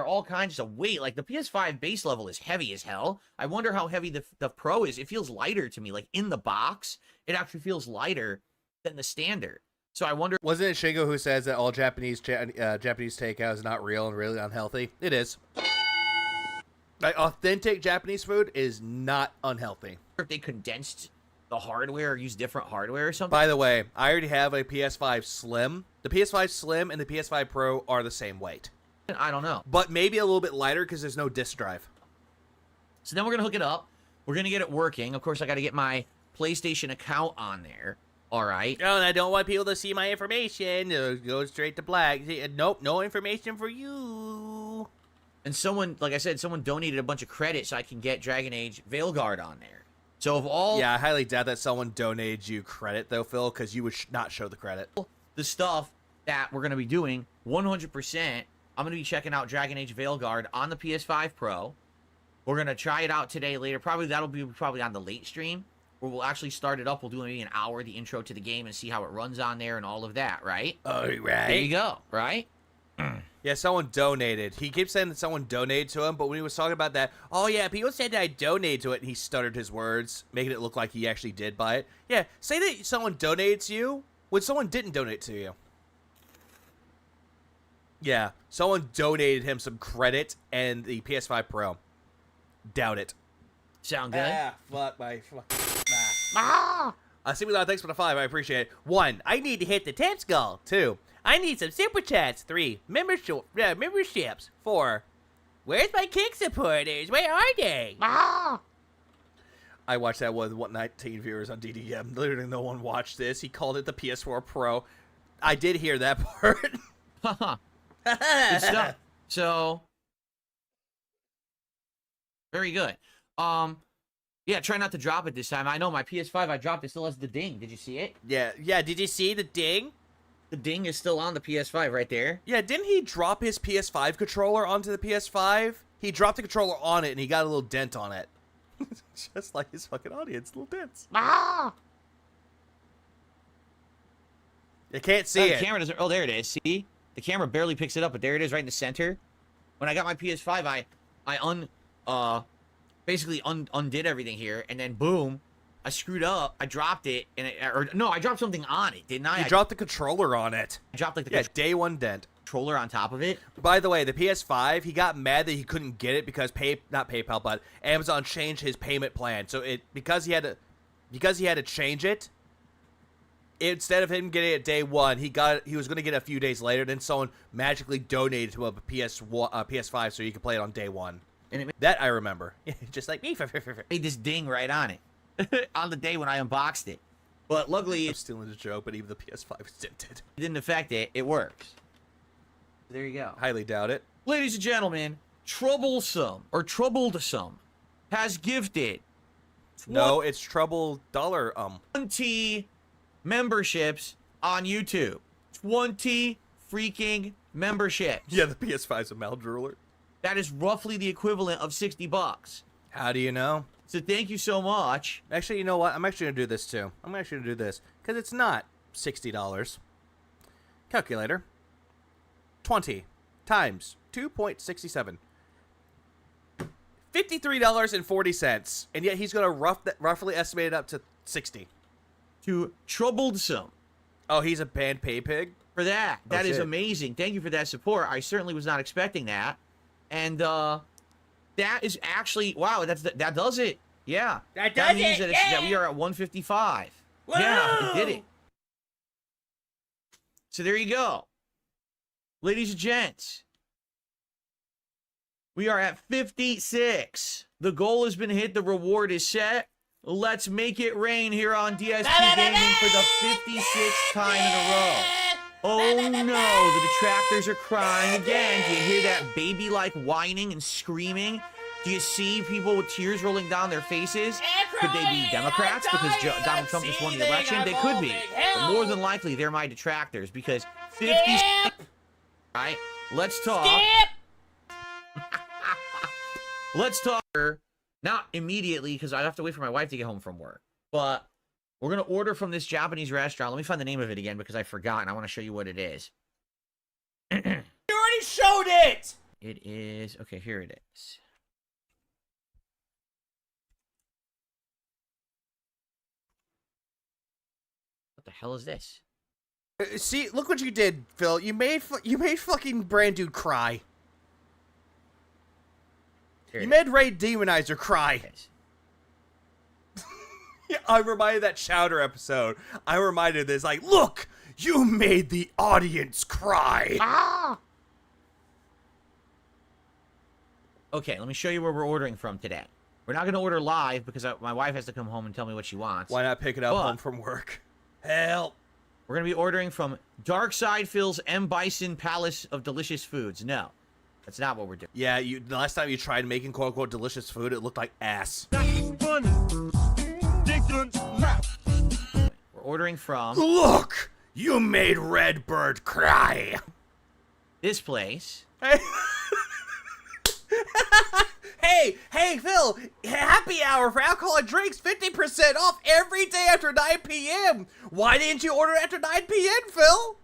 all kinds of weight. Like the PS5 base level is heavy as hell. I wonder how heavy the Pro is. It feels lighter to me. Like in the box, it actually feels lighter than the standard. So I wonder. Wasn't it Shingo who says that all Japanese takeout is not real and really unhealthy? It is. Like authentic Japanese food is not unhealthy. If they condensed the hardware or used different hardware or something. By the way, I already have a PS5 Slim. The PS5 Slim and the PS5 Pro are the same weight. I don't know. But maybe a little bit lighter because there's no disk drive. So then we're going to hook it up. We're going to get it working. Of course, I got to get my PlayStation account on there. All right. Oh, and I don't want people to see my information. Go straight to black. Nope, no information for you. And someone, like I said, someone donated a bunch of credit so I can get Dragon Age Veilguard on there. So of all... Yeah, I highly doubt that someone donated you credit, though, Phil, because you would not show the credit. The stuff that we're going to be doing, 100%, I'm going to be checking out Dragon Age Veilguard on the PS5 Pro. We're going to try it out today, later. That'll be on the late stream, where we'll actually start it up. We'll do maybe an hour, the intro to the game, and see how it runs on there and all of that, right? All right. There you go, right? Yeah, someone donated. He keeps saying that someone donated to him, but when he was talking about that, oh yeah, people said that I donated to it, and he stuttered his words, making it look like he actually did buy it. Yeah, say that someone donated to you when someone didn't donate to you. Yeah, someone donated him some credit and the PS5 Pro. Doubt it. Sound good? Fuck. Simula, thanks for the 5. I appreciate it. 1, I need to hit the tips goal. 2, I need some super chats. 3, memberships. 4, where's my kick supporters? Where are they? I watched that with 19 viewers on DDM. Literally no one watched this. He called it the PS4 Pro. I did hear that part. Good stuff. So, very good. Yeah, try not to drop it this time. I know my PS5, I dropped it, still has the ding. Did you see it? Yeah. Did you see the ding? The ding is still on the PS5 right there. Yeah, didn't he drop his PS5 controller onto the PS5? He dropped the controller on it, and he got a little dent on it. Just like his fucking audience, little dents. You can't see it. The camera doesn't. Oh, there it is. See? The camera barely picks it up, but there it is right in the center. When I got my PS5, I basically undid everything here, and then boom, I screwed up. I dropped it, and I dropped something on it, didn't I? You dropped the controller on it. I dropped like the day one dent. controller on top of it. By the way, the PS5, he got mad that he couldn't get it because not PayPal, but Amazon changed his payment plan. So because he had to change it, instead of him getting it day one, he was going to get it a few days later. Then someone magically donated to a PS5 so you could play it on day one. And That I remember. Just like me. made this ding right on it on the day when I unboxed it. But luckily, I'm it stealing the joke, but even the PS5 is dented. didn't affect it. It works. There you go. Highly doubt it. Ladies and gentlemen, Troublesome has gifted No, it's Trouble Dollar. 20 memberships on YouTube. 20 freaking memberships. Yeah, the PS5's a mouth drooler. That is roughly the equivalent of $60. How do you know? So thank you so much. Actually, you know what? I'm actually going to do this too. I'm actually going to do this because it's not $60. Calculator. 20 times 2.67. $53.40. And yet he's going to roughly estimate it up to 60. To Troublesome Oh, he's a banned pay pig? for that. That is shit. amazing. Thank you for that support. I certainly was not expecting that. And that is actually, wow, that does it. Yeah. That means that we are at 155. Yeah, it did it. So there you go. Ladies and gents, we are at 56. The goal has been hit. The reward is set. Let's make it rain here on DSP Gaming for the 56th time in a row. Oh no, the detractors are crying again. Do you hear that baby-like whining and screaming? Do you see people with tears rolling down their faces? Could they be Democrats because Donald Trump just won the election? They could be. But more than likely, they're my detractors because 50... Right, let's talk. Let's talk. Not immediately, because I have to wait for my wife to get home from work. But we're going to order from this Japanese restaurant. Let me find the name of it again because I forgot, and I want to show you what it is. You already showed it! It is... Okay, here it is. What the hell is this? See, look what you did, Phil. You made fucking Brand Dude cry. Here You it made Ray Demonizer cry. is. I'm reminded of that Chowder episode. I'm reminded of this, like, look, you made the audience cry. Ah! Okay, let me show you where we're ordering from today. We're not going to order live because my wife has to come home and tell me what she wants. Why not pick it up But- home from work? Help. We're going to be ordering from Darkside Phil's M. Bison Palace of Delicious Foods. No, that's not what we're doing. Yeah, the last time you tried making quote-unquote delicious food, it looked like ass. We're ordering from Look, you made Redbird cry. this place. Hey, Phil, happy hour for alcoholic drinks, 50% off every day after 9 p.m. Why didn't you order after 9 p.m., Phil?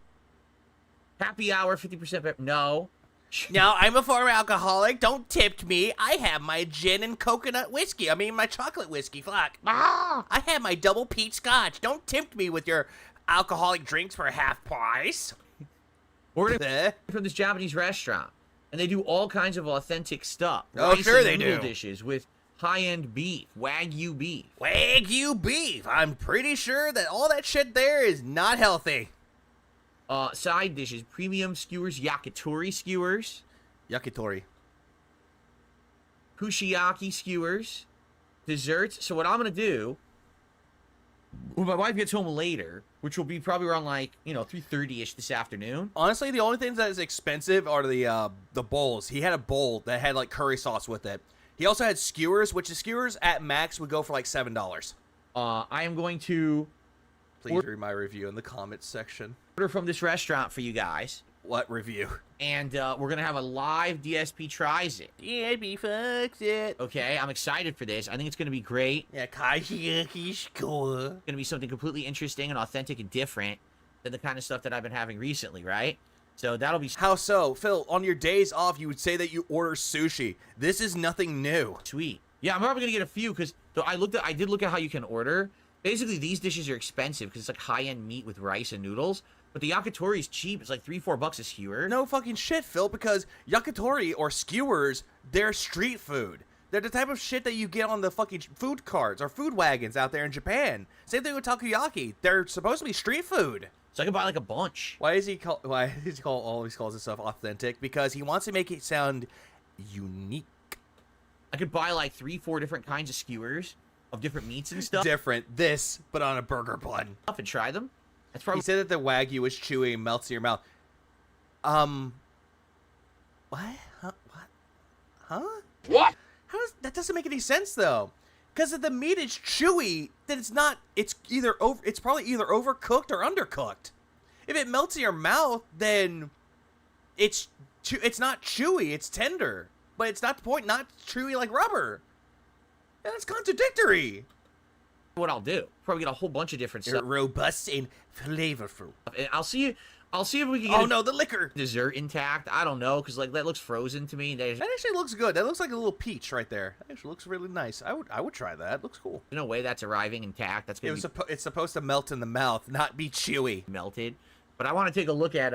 Happy hour, 50% No. Now, I'm a former alcoholic. Don't tempt me. I have my gin and coconut whiskey. I mean, my chocolate whiskey. Fuck. I have my double peach scotch. Don't tempt me with your alcoholic drinks for half price. We're ordering from this Japanese restaurant. And they do all kinds of authentic stuff. Oh, Rice sure and they noodle do. dishes with high-end beef, Wagyu beef. Wagyu beef. I'm pretty sure that all that shit there is not healthy. Side dishes, premium skewers, yakitori skewers, Yakitori. kushiyaki skewers, desserts. So what I'm going to do, when my wife gets home later, which will be probably around like, 3:30ish this afternoon. Honestly, the only things that is expensive are the bowls. He had a bowl that had like curry sauce with it. He also had skewers, which the skewers at max would go for like $7. I am going to Please read my review in the comments section. order from this restaurant for you guys. What review? And we're going to have a live DSP tries it. DSP fucks it. Okay, I'm excited for this. I think it's going to be great. Yeah, Kaishiyaki score. It's going to be something completely interesting and authentic and different than the kind of stuff that I've been having recently, right? So that'll be How so? Phil, on your days off, you would say that you order sushi. This is nothing new. sweet. Yeah, I'm probably gonna get a few because I did look at how you can order. Basically, these dishes are expensive because it's like high-end meat with rice and noodles. But the yakitori is cheap. It's like $3-4 a skewer. No fucking shit, Phil, because yakitori or skewers, they're street food. They're the type of shit that you get on the fucking food carts or food wagons out there in Japan. Same thing with takoyaki. They're supposed to be street food. So I can buy like a bunch. Why does he always calls himself authentic? Because he wants to make it sound unique. I could buy like 3-4 different kinds of skewers of different meats and stuff. Different. This, but on a burger bun. And try them. That's probably. He said that the Wagyu was chewy and melts in your mouth. What? Huh? What? That doesn't make any sense though. Because if the meat is chewy, then it's probably either overcooked or undercooked. If it melts in your mouth, then it's not chewy, it's tender. But it's not the point, not chewy like rubber. And that's contradictory. What I'll do, probably get a whole bunch of different They're stuff. robust and flavorful. And I'll see if we can get Oh no, the liquor. dessert intact. I don't know, because like that looks frozen to me. There's That actually looks good. That looks like a little peach right there. That actually looks really nice. I would try that. It looks cool. no way that's arriving intact. That's gonna be It's supposed to melt in the mouth, not be chewy. melted. But I want to take a look at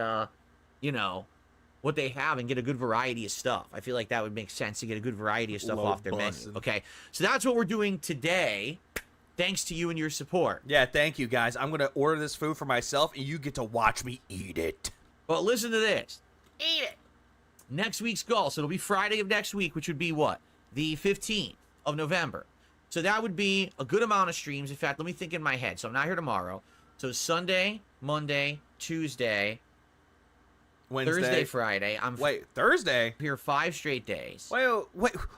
what they have and get a good variety of stuff. I feel like that would make sense to get a good variety of stuff Low off their bussin'. menu. Okay, so that's what we're doing today. Thanks to you and your support. Yeah, thank you guys. I'm gonna order this food for myself, and you get to watch me eat it. But listen to this. Eat it. Next week's goal. So it'll be Friday of next week, which would be what? The 15th of November. So that would be a good amount of streams. In fact, let me think in my head. So I'm not here tomorrow. So Sunday, Monday, Tuesday, Wednesday, Thursday, Friday. Wait, Thursday? here 5 straight days. Wait,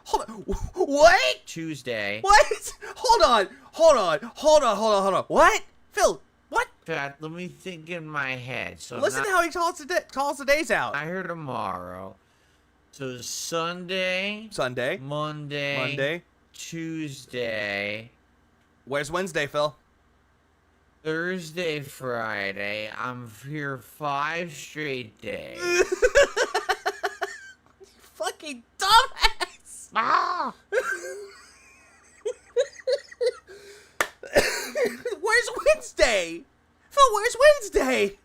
hold on. What? Tuesday. What? Hold on. What? Phil, what? In fact, let me think in my head. So Listen to how he calls the days out. I hear tomorrow. So Sunday, Sunday, Monday, Tuesday, Where's Wednesday, Phil? Thursday, Friday. I'm here 5 straight days. Fucking dumbass. Ah! Where's Wednesday? Phil, where's Wednesday?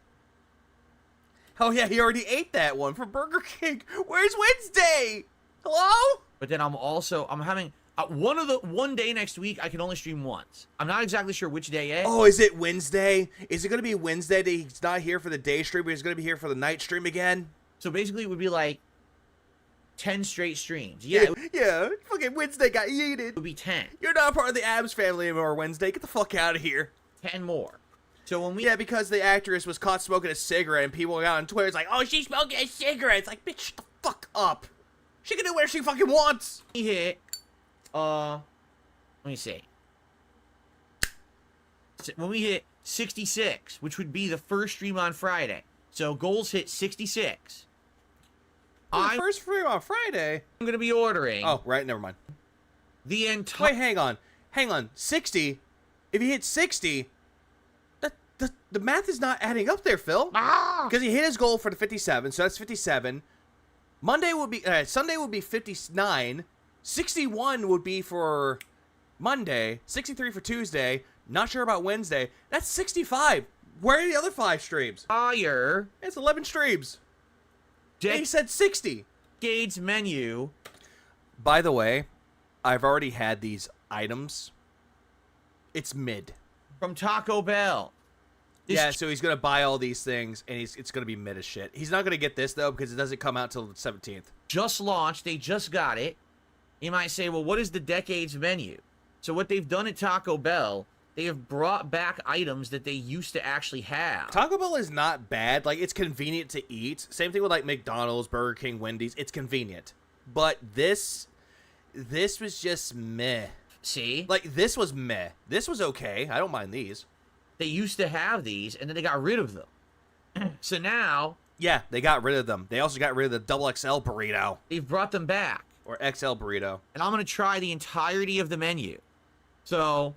Oh yeah, he already ate that one from Burger King. Where's Wednesday? Hello? But then I'm having one day next week. I can only stream once. I'm not exactly sure which day yet. Oh, is it Wednesday? Is it going to be Wednesday that he's not here for the day stream, but he's going to be here for the night stream again? So basically, it would be like 10 straight streams. Yeah, it Yeah. Fucking Wednesday got yeeted. would be 10. You're not part of the Abs family anymore, Wednesday. Get the fuck out of here. 10 more. So when we Yeah, because the actress was caught smoking a cigarette, and people got on Twitter, it's like, oh, she's smoking a cigarette. It's like, bitch, shut the fuck up. She can do whatever she fucking wants. hit, let me see. When we hit 66, which would be the first stream on Friday. So goals hit 66. The first stream on Friday. I'm gonna be ordering Oh, right, never mind. the entire. Wait, hang on. 60. If you hit 60, the math is not adding up there, Phil. Because he hit his goal for the 57, so that's 57. Sunday would be 59. 61 would be for Monday. 63 for Tuesday. Not sure about Wednesday. That's 65. Where are the other 5 streams? Entire It's 11 streams. And he said 60. Decades menu. By the way, I've already had these items. It's mid. From Taco Bell. This Yeah, so he's gonna buy all these things, and it's gonna be mid as shit. He's not gonna get this though because it doesn't come out till the 17th. just launched. They just got it. You might say, well, what is the decades menu? So what they've done at Taco Bell, they have brought back items that they used to actually have. Taco Bell is not bad. Like, it's convenient to eat. Same thing with like McDonald's, Burger King, Wendy's. It's convenient. But this was just meh. See? Like, this was meh. This was okay. I don't mind these. They used to have these, and then they got rid of them. So now, Yeah, they got rid of them. They also got rid of the double XL burrito. they've brought them back. Or XL burrito. And I'm going to try the entirety of the menu. So,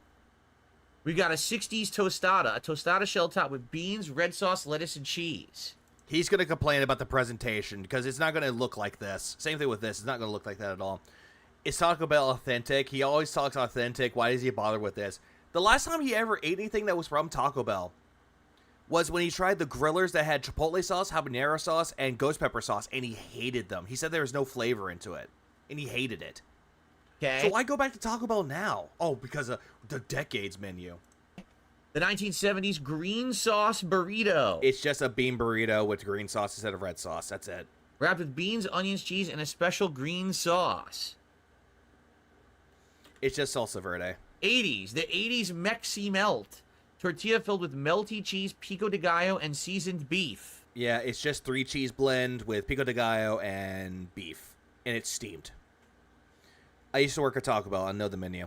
we got a 60s tostada, a tostada shell top with beans, red sauce, lettuce, and cheese. He's going to complain about the presentation because it's not going to look like this. Same thing with this. It's not going to look like that at all. Is Taco Bell authentic? He always talks authentic. Why does he bother with this? The last time he ever ate anything that was from Taco Bell was when he tried the grillers that had chipotle sauce, habanero sauce, and ghost pepper sauce, and he hated them. He said there was no flavor into it, and he hated it. Okay. So why go back to Taco Bell now? Oh, because of the decades menu. The 1970s green sauce burrito. It's just a bean burrito with green sauce instead of red sauce. That's it. Wrapped with beans, onions, cheese, and a special green sauce. It's just salsa verde. 80s. The 80s Mexi Melt. Tortilla filled with melty cheese, pico de gallo, and seasoned beef. Yeah, it's just 3 cheese blend with pico de gallo and beef. And it's steamed. I used to work at Taco Bell. I know the menu.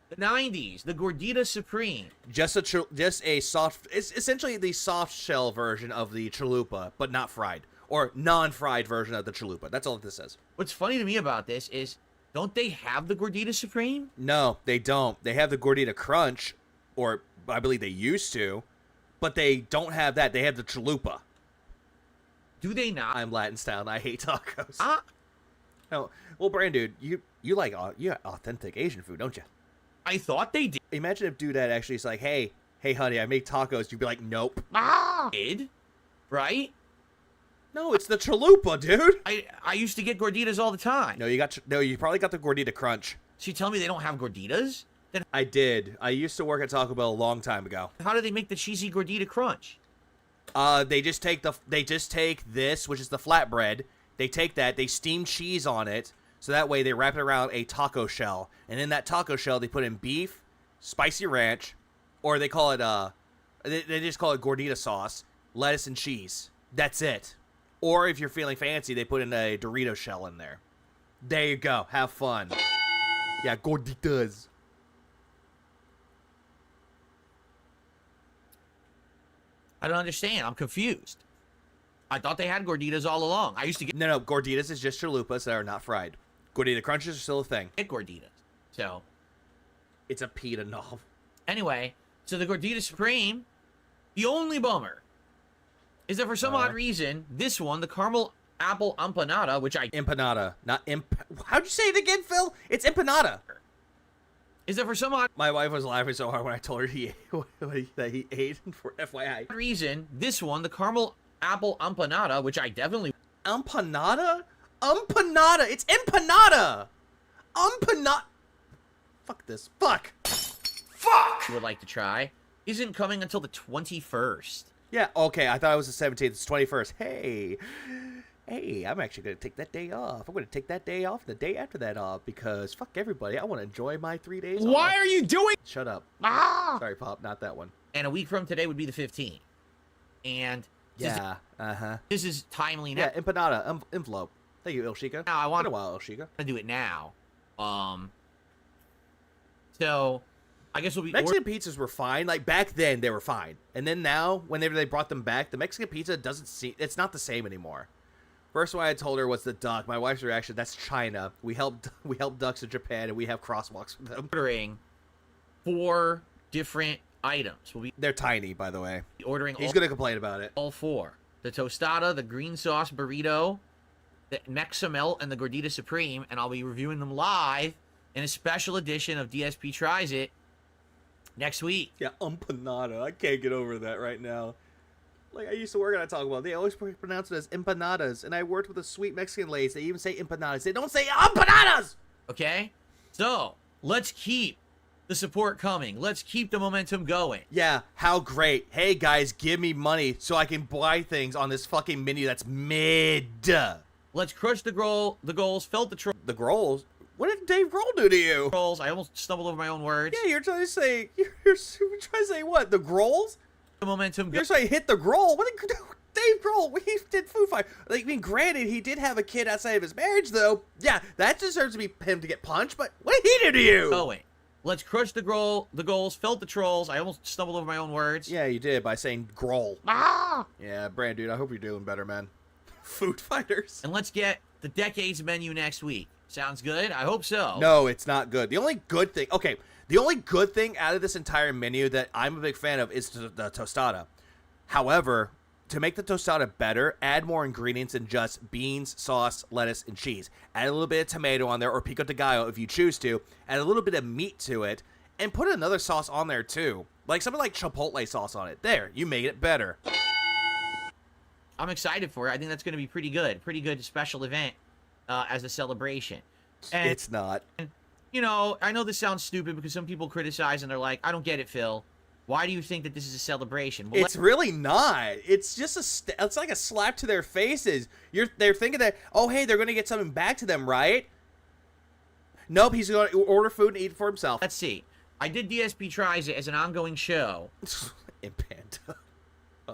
The 90s. The Gordita Supreme. Just a soft... It's essentially the soft shell version of the chalupa, but not fried. Or non-fried version of the chalupa. That's all this is. What's funny to me about this is, don't they have the Gordita Supreme? No, they don't. They have the Gordita Crunch, or I believe they used to, but they don't have that. They have the chalupa. Do they not? I'm Latin style and I hate tacos. Ah, No, well, Brand Dude, you like authentic Asian food, don't you? I thought they did. Imagine if Dude actually is like, hey, honey, I make tacos. You'd be like, nope. Did, right? No, it's the chalupa, dude. I used to get gorditas all the time. No, you probably got the Gordita Crunch. So you tell me they don't have gorditas? Then I did. I used to work at Taco Bell a long time ago. how do they make the cheesy gordita crunch? They just take this, which is the flatbread. They take that, they steam cheese on it, so that way they wrap it around a taco shell, and in that taco shell they put in beef, spicy ranch, or they call it they just call it gordita sauce, lettuce and cheese. That's it. Or if you're feeling fancy, they put in a Dorito shell in there. There you go. Have fun. Yeah, gorditas. I don't understand. I'm confused. I thought they had gorditas all along. I used to No, gorditas is just chalupas that are not fried. Gordita crunches are still a thing. get gorditas. So, It's a pita knob. anyway, so the Gordita Supreme, the only bummer is that for some odd reason, this one, the caramel apple empanada, which Empanada, not How'd you say it again, Phil? It's empanada. is that for some odd My wife was laughing so hard when I told her that he ate for FYI. reason, this one, the caramel apple empanada, which I definitely Empanada? Empanada! It's empanada! Empanada! Fuck this. Fuck! would like to try, isn't coming until the 21st. Yeah, okay, I thought it was the 17th. It's 21st. Hey, I'm actually going to take that day off. I'm going to take that day off, the day after that off, because fuck everybody. I want to enjoy my 3 days off. Why are you doing? Shut up. Sorry, Pop, not that one. And a week from today would be the 15th. And Yeah, this is timely now. Yeah, empanada, envelope. Thank you, Ilshika. Now I want Been a while, Ilshika. to do it now. So I guess we'll be Mexican pizzas were fine. Like, back then, they were fine. And then now, whenever they brought them back, the Mexican pizza it's not the same anymore. First one I told her was the duck. My wife's reaction, that's China. We help ducks in Japan, and we have crosswalks with them. ordering 4 different items. We'll be They're tiny, by the way. ordering He's going to complain about it. all 4. The tostada, the green sauce burrito, the Mexamel, and the Gordita Supreme, and I'll be reviewing them live in a special edition of DSP Tries It next week. Yeah, empanada. I can't get over that right now. Like, I used to work at Taco Bell. They always pronounce it as empanadas, and I worked with a sweet Mexican ladies. They even say empanadas. They don't say empanadas! Okay? So, let's keep the support coming. Let's keep the momentum going. Yeah, how great. Hey, guys, give me money so I can buy things on this fucking menu that's mid. Let's crush the goals, felt the The Grolls? What did Dave Grohl do to you? trolls. I almost stumbled over my own words. Yeah, you're trying to say... You're trying to say what? The Grolls? The momentum You're saying hit the Grohl? What did Dave Grohl? He did Foo Fighter. Like, I mean, granted, he did have a kid outside of his marriage, though. Yeah, that deserves to be him to get punched, but what did he do to you? going. Let's crush the goals, felt the trolls. I almost stumbled over my own words. Yeah, you did by saying Grohl. Yeah, Brand Dude, I hope you're doing better, man. Food Fighters. And let's get the decades menu next week. Sounds good? I hope so. No, it's not good. The only good thing... Okay, the only good thing out of this entire menu that I'm a big fan of is the tostada. However, To make the tostada better, add more ingredients than just beans, sauce, lettuce, and cheese. Add a little bit of tomato on there, or pico de gallo if you choose to. Add a little bit of meat to it, and put another sauce on there too. Like something like chipotle sauce on it. There, you made it better. I'm excited for it. I think that's going to be pretty good. Pretty good special event as a celebration. And, It's not. you know, I know this sounds stupid because some people criticize and they're like, I don't get it, Phil. Why do you think that this is a celebration? Well, It's really not. It's just it's like a slap to their faces. They're thinking that, oh, hey, they're going to get something back to them, right? Nope, he's going to order food and eat it for himself. let's see. I did DSP Tries It as an ongoing show In Panda.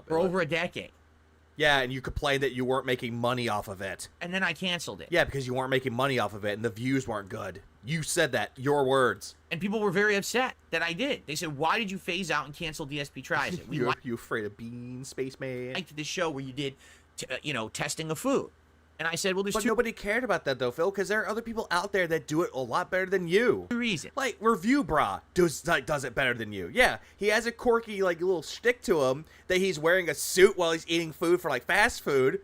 for over a decade. Yeah, and you complained that you weren't making money off of it. And then I canceled it. Yeah, because you weren't making money off of it and the views weren't good. You said that. Your words. And people were very upset that I did. They said, why did you phase out and cancel DSP Tries It? We You afraid of beans, spaceman? liked the show where you did, testing of food. And I said, well, there's But two nobody cared about that, though, Phil, because there are other people out there that do it a lot better than you. reasons. Like, Review Bra does it better than you. Yeah, he has a quirky, like, little shtick to him that he's wearing a suit while he's eating food for, like, fast food.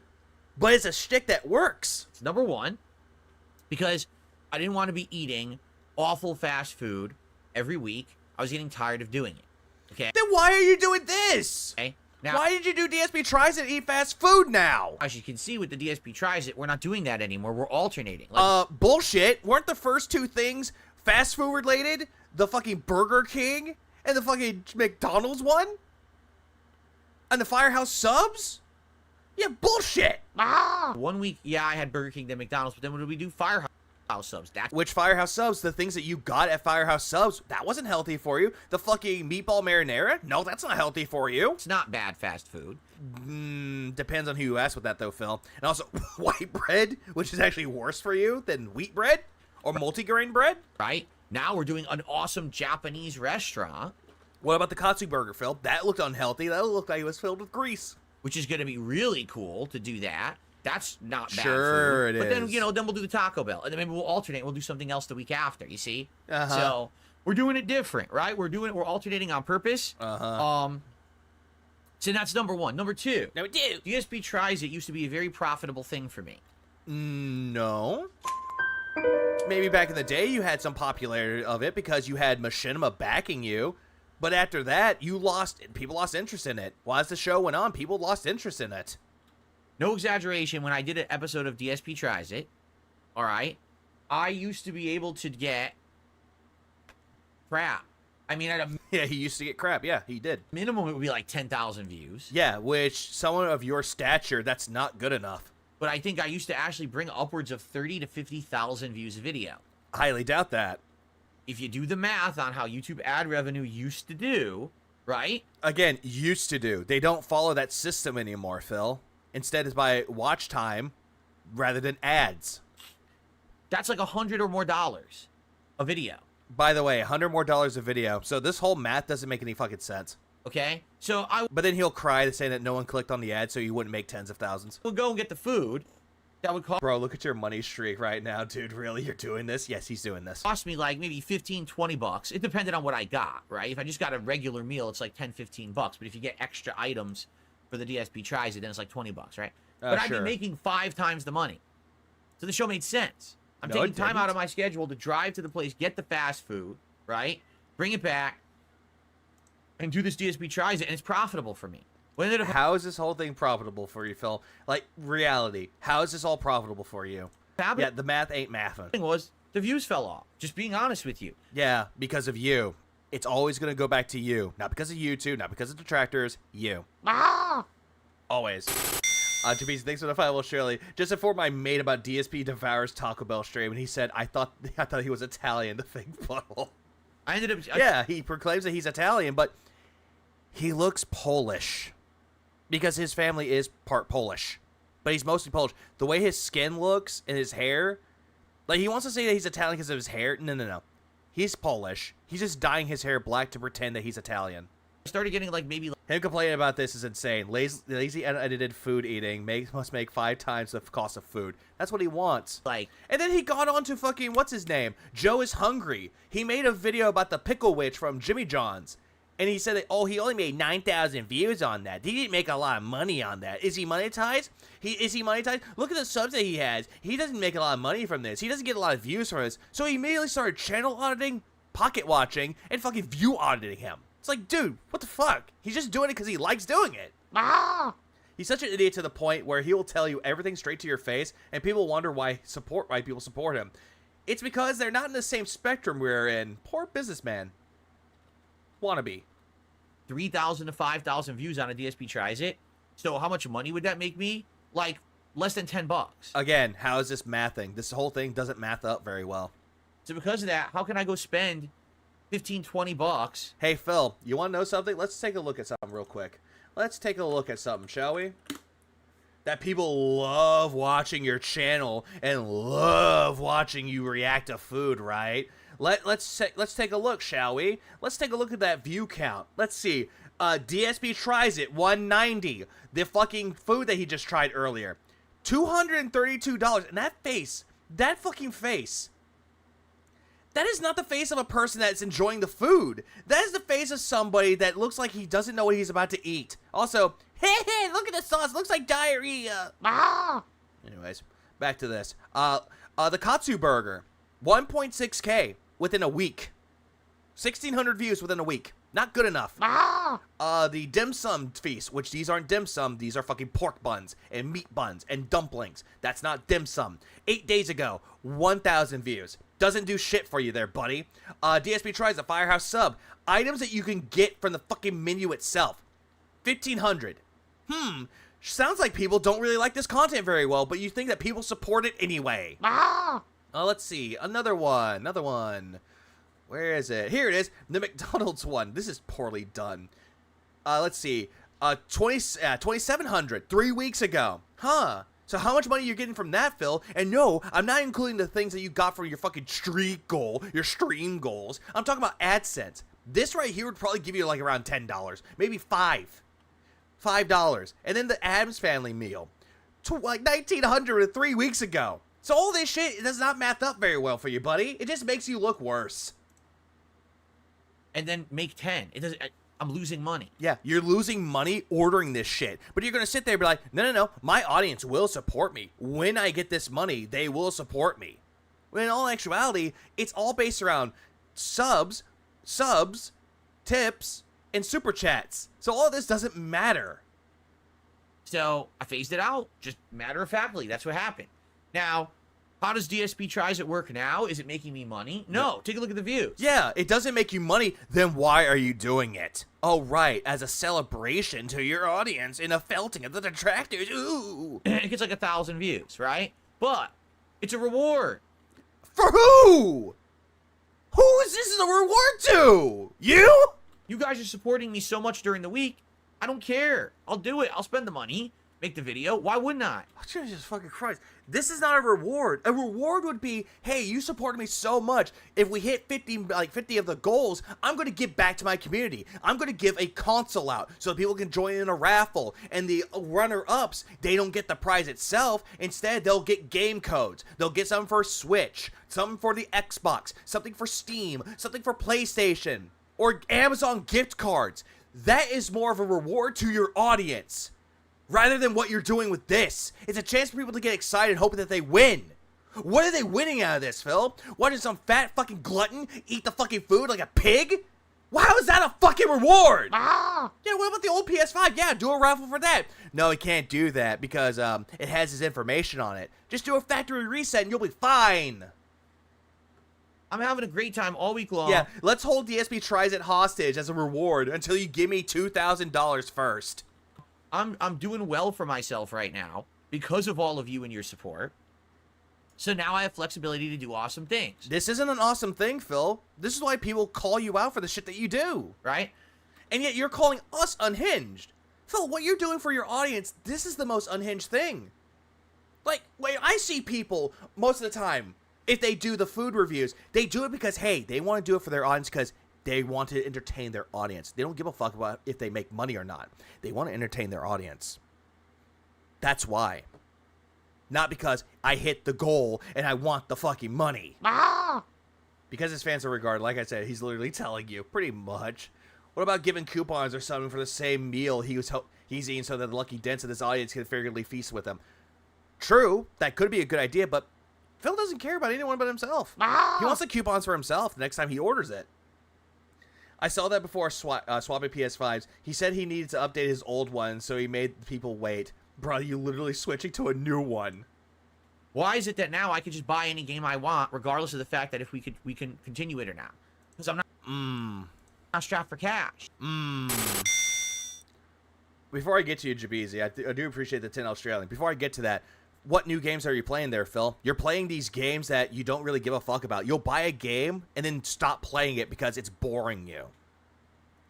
But it's a shtick that works. Number one, because I didn't want to be eating awful fast food every week. I was getting tired of doing it. Okay? Then why are you doing this? Okay? Now, Why did you do DSP Tries It and eat fast food now? as you can see with the DSP Tries It, we're not doing that anymore. We're alternating. Like, Bullshit. Weren't the first two things fast food related? The fucking Burger King and the fucking McDonald's one? And the Firehouse subs? Yeah, bullshit. 1 week, yeah, I had Burger King, then McDonald's, but then when did we do Firehouse subs? That's Which Firehouse subs? The things that you got at Firehouse subs, that wasn't healthy for you. The fucking meatball marinara? No, that's not healthy for you. it's not bad fast food. Depends on who you ask with that, though, Phil. And also, white bread, which is actually worse for you than wheat bread or multigrain bread. Right? Now we're doing an awesome Japanese restaurant, What about the katsu burger, Phil? That looked unhealthy. That looked like it was filled with grease. which is going to be really cool to do that. That's not bad Sure food. it But then, is. then we'll do the Taco Bell. And then maybe we'll alternate. We'll do something else the week after, you see? Uh-huh. So we're doing it different, right? We're alternating on purpose. Uh-huh. So that's number one. Number two. No, do. DSP Tries It used to be a very profitable thing for me. No. Maybe back in the day you had some popularity of it because you had Machinima backing you. But after that, people lost interest in it. Well, as the show went on, people lost interest in it. No exaggeration, when I did an episode of DSP Tries It, all right, I used to be able to get crap. I mean, at a Yeah, he used to get crap. Yeah, he did. minimum, it would be like 10,000 views. Yeah, which someone of your stature, that's not good enough. But I think I used to actually bring upwards of 30 to 50,000 views a video. Highly doubt that. If you do the math on how YouTube ad revenue used to do, right? Again, used to do. They don't follow that system anymore, Phil. Instead, it's by watch time rather than ads. That's like $100 or more a video. By the way, $100 more a video. So this whole math doesn't make any fucking sense. Okay? So I But then he'll cry saying that no one clicked on the ad, so you wouldn't make tens of thousands. will go and get the food. That would Bro, look at your money streak right now, dude. Really? You're doing this? Yes, he's doing this. cost me like maybe 15, 20 bucks. It depended on what I got, right? If I just got a regular meal, it's like 10, 15 bucks. But if you get extra items for the DSP Tries It, then it's like 20 bucks, right? But I'd sure. be making 5 times the money. So the show made sense. I'm No, taking it time didn't. out of my schedule to drive to the place, get the fast food, right? Bring it back, and do this DSP Tries It, and it's profitable for me. What ended up How is this whole thing profitable for you, Phil? Like, reality. How is this all profitable for you? happening Yeah, the math ain't mathing. was the views fell off. Just being honest with you. Yeah, because of you. It's always going to go back to you. Not because of YouTube, not because of detractors. You. Always. James, thanks for the follow, Shirley. Just informed my mate about DSP Devour's Taco Bell stream, and he said, I thought he was Italian, the fake butthole. I ended up... Yeah, he proclaims that he's Italian, but he looks Polish. Because his family is part Polish. But he's mostly Polish. The way his skin looks and his hair... Like, he wants to say that he's Italian because of his hair. No. He's Polish. He's just dyeing his hair black to pretend that he's Italian. started getting like maybe... Him complaining about this is insane. Lazy unedited food eating must make 5 times the cost of food. That's what he wants. like... And then he got on to fucking, what's his name? Joe is Hungry. He made a video about the Pickle Witch from Jimmy John's. And he said that, oh, he only made 9,000 views on that. He didn't make a lot of money on that. Is he monetized? Is he monetized? Look at the subs that he has. He doesn't make a lot of money from this. He doesn't get a lot of views from this. So he immediately started channel auditing, pocket watching, and fucking view auditing him. It's like, dude, what the fuck? He's just doing it because he likes doing it. He's such an idiot to the point where he will tell you everything straight to your face, and people wonder why people support him. It's because they're not in the same spectrum we're in. Poor businessman. Wannabe. 3,000 to 5,000 views on a DSP tries it. So how much money would that make me? Like less than $10. Again, how is this mathing? This whole thing doesn't math up very well. So because of that, how can I go spend 15, 20 bucks? Hey, Phil, you want to know something? Let's take a look at something real quick. Let's take a look at something, shall we? That people love watching your channel and love watching you react to food, right? Let's take a look, shall we? Let's take a look at that view count. Let's see. DSP tries it, 190. The fucking food that he just tried earlier, $232. And that fucking face. That is not the face of a person that's enjoying the food. That is the face of somebody that looks like he doesn't know what he's about to eat. Also, hey, look at the sauce. Looks like diarrhea. Anyways, back to this. The Katsu Burger, 1.6K within a week. 1,600 views within a week. Not good enough. The dim sum feast, which these aren't dim sum, these are fucking pork buns and meat buns and dumplings. That's not dim sum. 8 days ago, 1,000 views. Doesn't do shit for you there, buddy. DSP tries a Firehouse sub. Items that you can get from the fucking menu itself. 1,500. Sounds like people don't really like this content very well, but you think that people support it anyway. Let's see. Another one. Where is it? Here it is. The McDonald's one. This is poorly done. Let's see. 2,700. 3 weeks ago. So how much money are you getting from that, Phil? And no, I'm not including the things that you got from your fucking streak goal, your stream goals. I'm talking about AdSense. This right here would probably give you like around $10. Maybe $5. And then the Addams Family meal. Like 1,900 3 weeks ago. So all this shit does not math up very well for you, buddy. It just makes you look worse. And then make 10. It doesn't. I'm losing money. Yeah, you're losing money ordering this shit. But you're going to sit there and be like, no, my audience will support me. When I get this money, they will support me. When in all actuality, it's all based around subs, tips, and super chats. So all this doesn't matter. So I phased it out, just matter-of-factly. That's what happened. Now, how does DSP tries it work now? Is it making me money? No. Take a look at the views. Yeah, it doesn't make you money. Then why are you doing it? Oh, right, as a celebration to your audience in a felting of the Detractors. Ooh. It gets like 1,000 views, right? But it's a reward. For who? Who is this a reward to? You? You guys are supporting me so much during the week. I don't care. I'll do it. I'll spend the money. Make the video. Why wouldn't I? Oh, Jesus fucking Christ. This is not a reward. A reward would be, hey, you supported me so much. If we hit 50 of the goals, I'm going to give back to my community. I'm going to give a console out so that people can join in a raffle. And the runner-ups, they don't get the prize itself. Instead, they'll get game codes. They'll get something for Switch, something for the Xbox, something for Steam, something for PlayStation, or Amazon gift cards. That is more of a reward to your audience. Rather than what you're doing with this. It's a chance for people to get excited hoping that they win. What are they winning out of this, Phil? Watching some fat fucking glutton eat the fucking food like a pig? Well, how is that a fucking reward? Yeah, what about the old PS5? Yeah, do a raffle for that. No, he can't do that because it has his information on it. Just do a factory reset and you'll be fine. I'm having a great time all week long. Yeah, let's hold DSP tries it hostage as a reward until you give me $2,000 first. I'm doing well for myself right now because of all of you and your support. So now I have flexibility to do awesome things. This isn't an awesome thing, Phil. This is why people call you out for the shit that you do. Right? And yet you're calling us unhinged. Phil, what you're doing for your audience, this is the most unhinged thing. Like, when I see people most of the time, if they do the food reviews, they do it because, hey, they want to do it for their audience because they want to entertain their audience. They don't give a fuck about if they make money or not. They want to entertain their audience. That's why. Not because I hit the goal and I want the fucking money. Because his fans are regarded, like I said, he's literally telling you pretty much What about giving coupons or something for the same meal he's eating so that the lucky dents of this audience can figuratively feast with him? True, that could be a good idea, but Phil doesn't care about anyone but himself. He wants the coupons for himself the next time he orders it. I saw that before swapping PS5s. He said he needed to update his old one, so he made people wait. Bro, you literally switching to a new one. Why is it that now I can just buy any game I want, regardless of the fact that if we can continue it or not? Because I'm not strapped for cash. Before I get to you, Jabeezy, I do appreciate the 10 Australian. Before I get to that, what new games are you playing there, Phil? You're playing these games that you don't really give a fuck about. You'll buy a game and then stop playing it because it's boring you.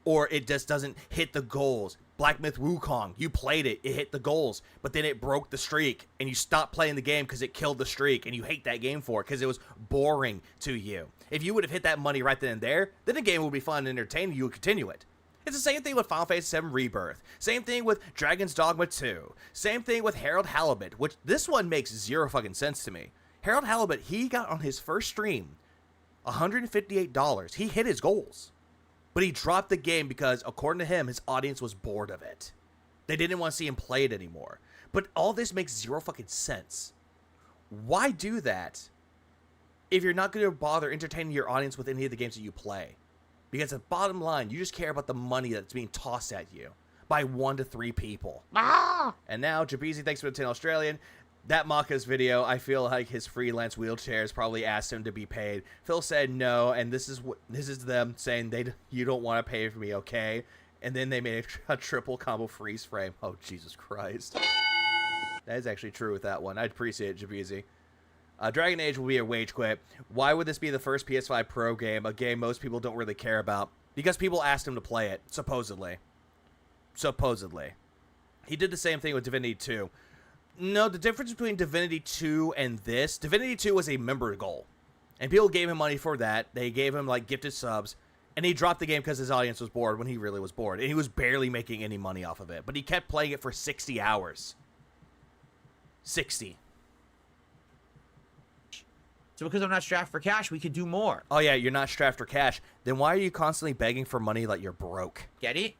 Or it just doesn't hit the goals. Black Myth Wukong, you played it, it hit the goals, but then it broke the streak, and you stopped playing the game because it killed the streak, and you hate that game for it because it was boring to you. If you would have hit that money right then and there, then the game would be fun and entertaining, you would continue it. It's the same thing with Final Fantasy VII Rebirth. Same thing with Dragon's Dogma 2. Same thing with Harold Halibut, which this one makes zero fucking sense to me. Harold Halibut, he got on his first stream $158. He hit his goals. But he dropped the game because, according to him, his audience was bored of it. They didn't want to see him play it anymore. But all this makes zero fucking sense. Why do that if you're not going to bother entertaining your audience with any of the games that you play? Because the bottom line, you just care about the money that's being tossed at you by 1 to 3 people. And now, Jabeezy, thanks for the 10 Australian. That Maka's video, I feel like his freelance wheelchairs probably asked him to be paid. Phil said no, and this is them saying you don't want to pay for me, okay? And then they made a triple combo freeze frame. Oh, Jesus Christ. That is actually true with that one. I'd appreciate it, Jabeezy. Dragon Age will be a wage quit. Why would this be the first PS5 Pro game, a game most people don't really care about? Because people asked him to play it, supposedly. Supposedly. He did the same thing with Divinity 2. No, the difference between Divinity 2 and this, Divinity 2 was a member goal. And people gave him money for that. They gave him, like, gifted subs. And he dropped the game because his audience was bored when he really was bored. And he was barely making any money off of it. But he kept playing it for 60 hours. 60. So because I'm not strapped for cash, we could do more. Oh, yeah, you're not strapped for cash. Then why are you constantly begging for money like you're broke? Get it?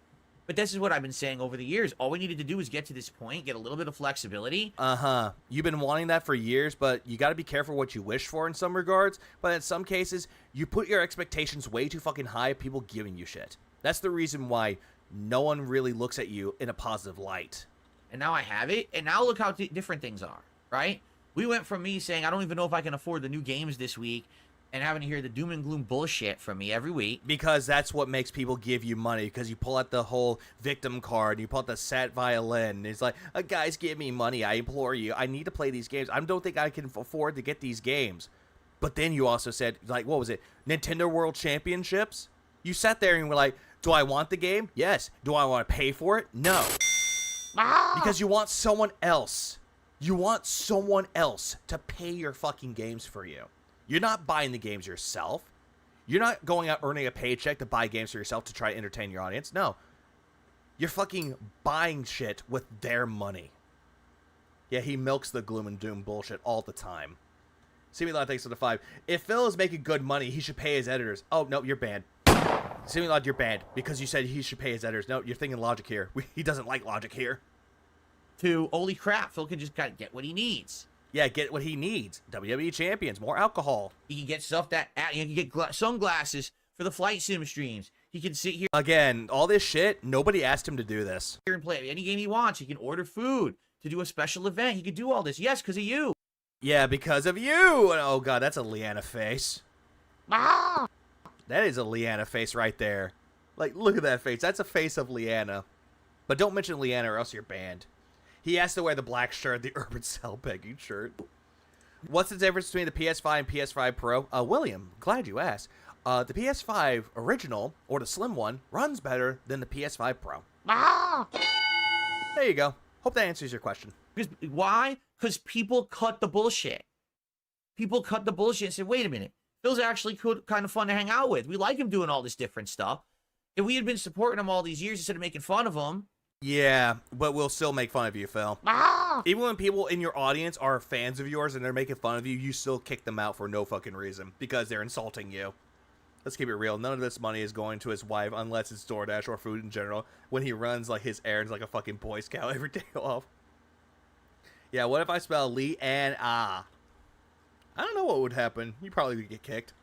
But this is what I've been saying over the years. All we needed to do is get to this point, get a little bit of flexibility. Uh-huh. You've been wanting that for years, but you got to be careful what you wish for in some regards. But in some cases, you put your expectations way too fucking high, people giving you shit. That's the reason why no one really looks at you in a positive light. And now I have it, and now look how different things are, right? We went from me saying, I don't even know if I can afford the new games this week, and having to hear the doom and gloom bullshit from me every week. Because that's what makes people give you money, because you pull out the whole victim card, you pull out the sad violin, and it's like, guys, give me money, I implore you, I need to play these games, I don't think I can afford to get these games. But then you also said, like, what was it, Nintendo World Championships? You sat there and were like, do I want the game? Yes. Do I want to pay for it? No. Because you want someone else. You want someone else to pay your fucking games for you. You're not buying the games yourself. You're not going out earning a paycheck to buy games for yourself to try to entertain your audience. No. You're fucking buying shit with their money. Yeah, he milks the gloom and doom bullshit all the time. See me lot, thanks for the 5. If Phil is making good money, he should pay his editors. Oh, no, you're banned. See me lot, you're banned because you said he should pay his editors. No, you're thinking logic here. He doesn't like logic here. To, holy crap, Phil can just get what he needs. Yeah, get what he needs. WWE champions, more alcohol. He can get stuff that, he can get sunglasses for the flight sim streams. He can sit here. Again, all this shit, nobody asked him to do this. Here and play any game he wants. He can order food to do a special event. He could do all this. Yes, because of you. Yeah, because of you. Oh, God, that's a Leanna face. That is a Leanna face right there. Like, look at that face. That's a face of Leanna. But don't mention Leanna or else you're banned. He has to wear the black shirt, the Urban Cell begging shirt. What's the difference between the PS5 and PS5 Pro? William, glad you asked. The PS5 original, or the slim one, runs better than the PS5 Pro. There you go. Hope that answers your question. Because, why? Because people cut the bullshit. People cut the bullshit and said, wait a minute. Phil's actually kind of fun to hang out with. We like him doing all this different stuff. If we had been supporting him all these years instead of making fun of him. Yeah, but we'll still make fun of you, Phil. Even when people in your audience are fans of yours and they're making fun of you, you still kick them out for no fucking reason because they're insulting you. let's keep it real. None of this money is going to his wife unless it's DoorDash or food in general when he runs like his errands like a fucking Boy Scout every day off. Yeah, what if I spell Lee and Ah? I don't know what would happen. You probably would get kicked.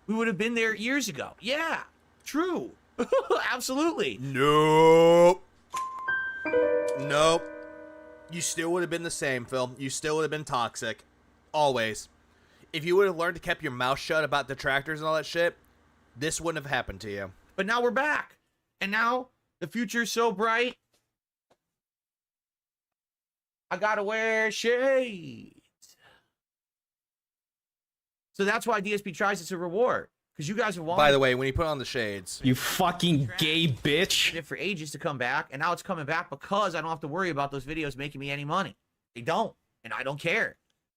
We would have been there years ago. Yeah, true. Absolutely. Nope. Nope. You still would have been the same, Phil. You still would have been toxic. Always. If you would have learned to keep your mouth shut about detractors and all that shit, this wouldn't have happened to you. But now we're back. And now the future's so bright. I gotta wear shades. So that's why DSP tries it's a reward. Because you guys have wanted By the way, when you put on the shades, You fucking gay bitch. it for ages to come back, and now it's coming back because I don't have to worry about those videos making me any money. They don't, and I don't care.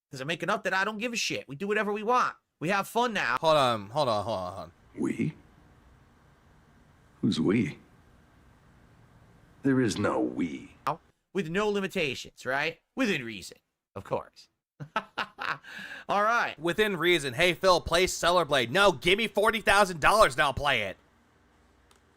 Because I'm making up that I don't give a shit. We do whatever we want. We have fun now. hold on. We? Who's we? There is no we. With no limitations, right? Within reason, of course. All right. Within reason. Hey, Phil, play Stellar Blade. No, give me $40,000 and I'll play it.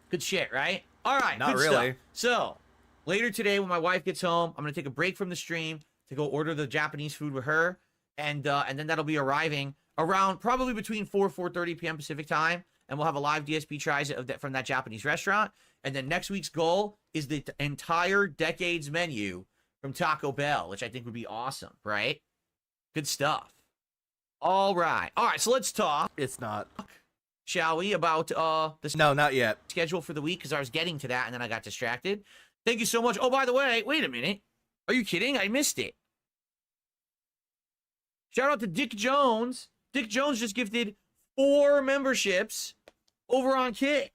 Good shit, right? All right. Not good really. Stuff. So, later today when my wife gets home, I'm going to take a break from the stream to go order the Japanese food with her. And then that'll be arriving around probably between 4:30 p.m. Pacific time. And we'll have a live DSP tries from that Japanese restaurant. And then next week's goal is the entire Decades menu from Taco Bell, which I think would be awesome, right? Good stuff. All right. All right, so let's talk, It's not. shall we, about the No, not yet. schedule for the week, because I was getting to that and then I got distracted. Thank you so much. Oh, by the way, wait a minute. Are you kidding? I missed it. Shout out to Dick Jones. Dick Jones just gifted 4 memberships over on Kick.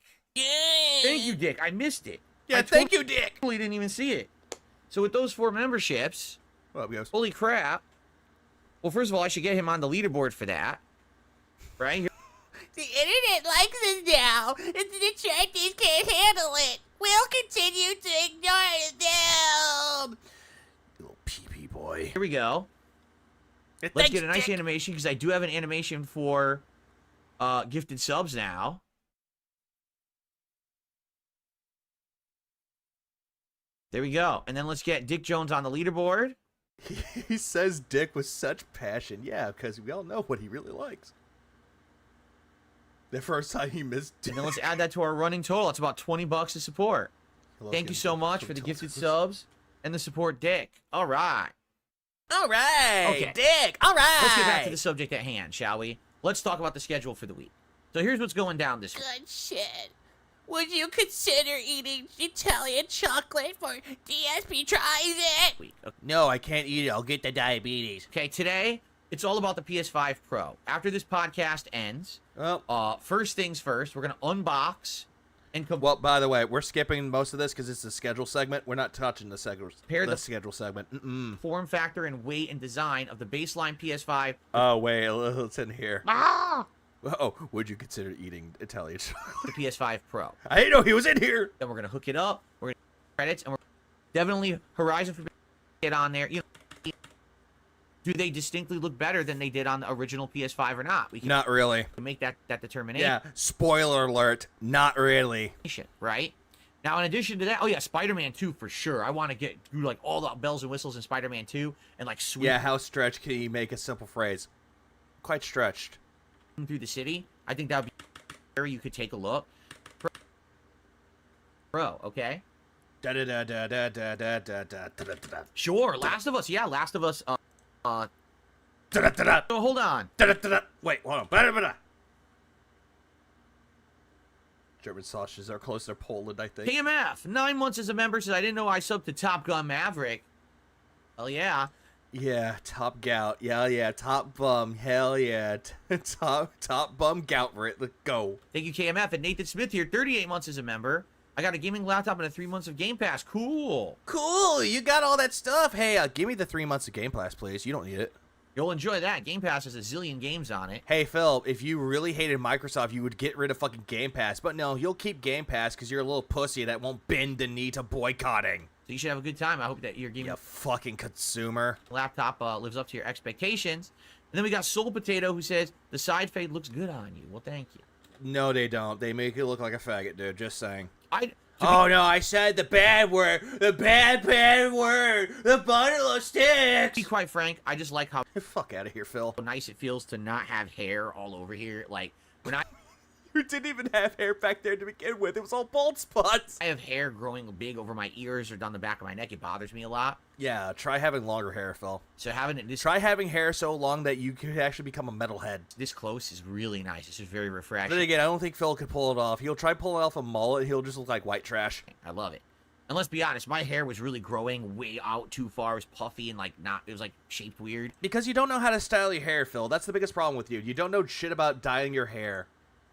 Thank you, Dick. I missed it. Yeah, I thank you, Dick. totally didn't even see it. So with those 4 memberships, What up, guys? holy crap. Well, first of all, I should get him on the leaderboard for that. Right? The internet likes us now, and the detractors can't handle it. We'll continue to ignore them. You little pee-pee boy. Here we go. Let's get a nice animation, because I do have an animation for gifted subs now. There we go. And then let's get Dick Jones on the leaderboard. He says Dick with such passion. Yeah, because we all know what he really likes. The first time he missed Dick. And then let's add that to our running total. It's about $20 to support. Thank you so much for the gifted subs and the support, Dick. All right. All right, Okay. Dick. All right. Let's get back to the subject at hand, shall we? Let's talk about the schedule for the week. So here's what's going down this week. Good shit. Would you consider eating Italian chocolate for DSP tries it? No, I can't eat it. I'll get the diabetes. Okay, today, it's all about the PS5 Pro. After this podcast ends, Well, first things first, we're going to unbox and well, by the way, we're skipping most of this because it's the schedule segment. We're not touching the schedule segment. form factor and weight and design of the baseline PS5. Oh, wait. It's in here. Ah! Oh, would you consider eating Italian chocolate? The PS5 Pro. I didn't know he was in here. Then we're going to hook it up. We're going to credits, and we're definitely Horizon Forbidden get on there. You know, do they distinctly look better than they did on the original PS5 or not? We can Not really. make that determination. Yeah, spoiler alert. Not really. Right? Now, in addition to that, oh yeah, Spider-Man 2 for sure. I want to do like all the bells and whistles in Spider-Man 2 and like sweep Yeah, how stretched can you make a simple phrase? Quite stretched. through the city. I think that would be where you could take a look. Bro, okay? Sure, Last of Us. Yeah, Last of Us. Oh, hold on. Wait, hold on. German sausages are closer to Poland, I think. KMF, 9 months as a member, says I didn't know I subbed to Top Gun Maverick. Hell yeah. Yeah, top gout. Yeah, top bum. Hell yeah. top bum gout for it. Let's go. Thank you, KMF. And Nathan Smith here, 38 months as a member. I got a gaming laptop and 3 months of Game Pass. Cool. Cool, you got all that stuff. Hey, give me the 3 months of Game Pass, please. You don't need it. You'll enjoy that. Game Pass has a zillion games on it. Hey, Phil, if you really hated Microsoft, you would get rid of fucking Game Pass. But no, you'll keep Game Pass because you're a little pussy that won't bend the knee to boycotting. So you should have a good time. I hope that your gaming You fucking consumer. laptop lives up to your expectations. And then we got Soul Potato who says, the side fade looks good on you. Well, thank you. No, they don't. They make you look like a faggot, dude. Just saying. Oh no, I said the bad word. The bad word. The bundle of sticks. To be quite frank, I just like how Fuck out of here, Phil. nice it feels to not have hair all over here. Like, when I You didn't even have hair back there to begin with. It was all bald spots. have hair growing big over my ears or down the back of my neck, it bothers me a lot. Yeah, try having longer hair, Phil. So having it Try having hair so long that you could actually become a metalhead. this close is really nice. It's just very Then refreshing. again, I don't think Phil could pull it off. He'll try pulling off a mullet. He'll just look like white trash. I love it. And let's be honest, my hair was really growing way out too far. It was puffy and like not, it was like shaped weird. Because you don't know how to style your hair, Phil. That's the biggest problem with you. You don't know shit about dyeing your hair.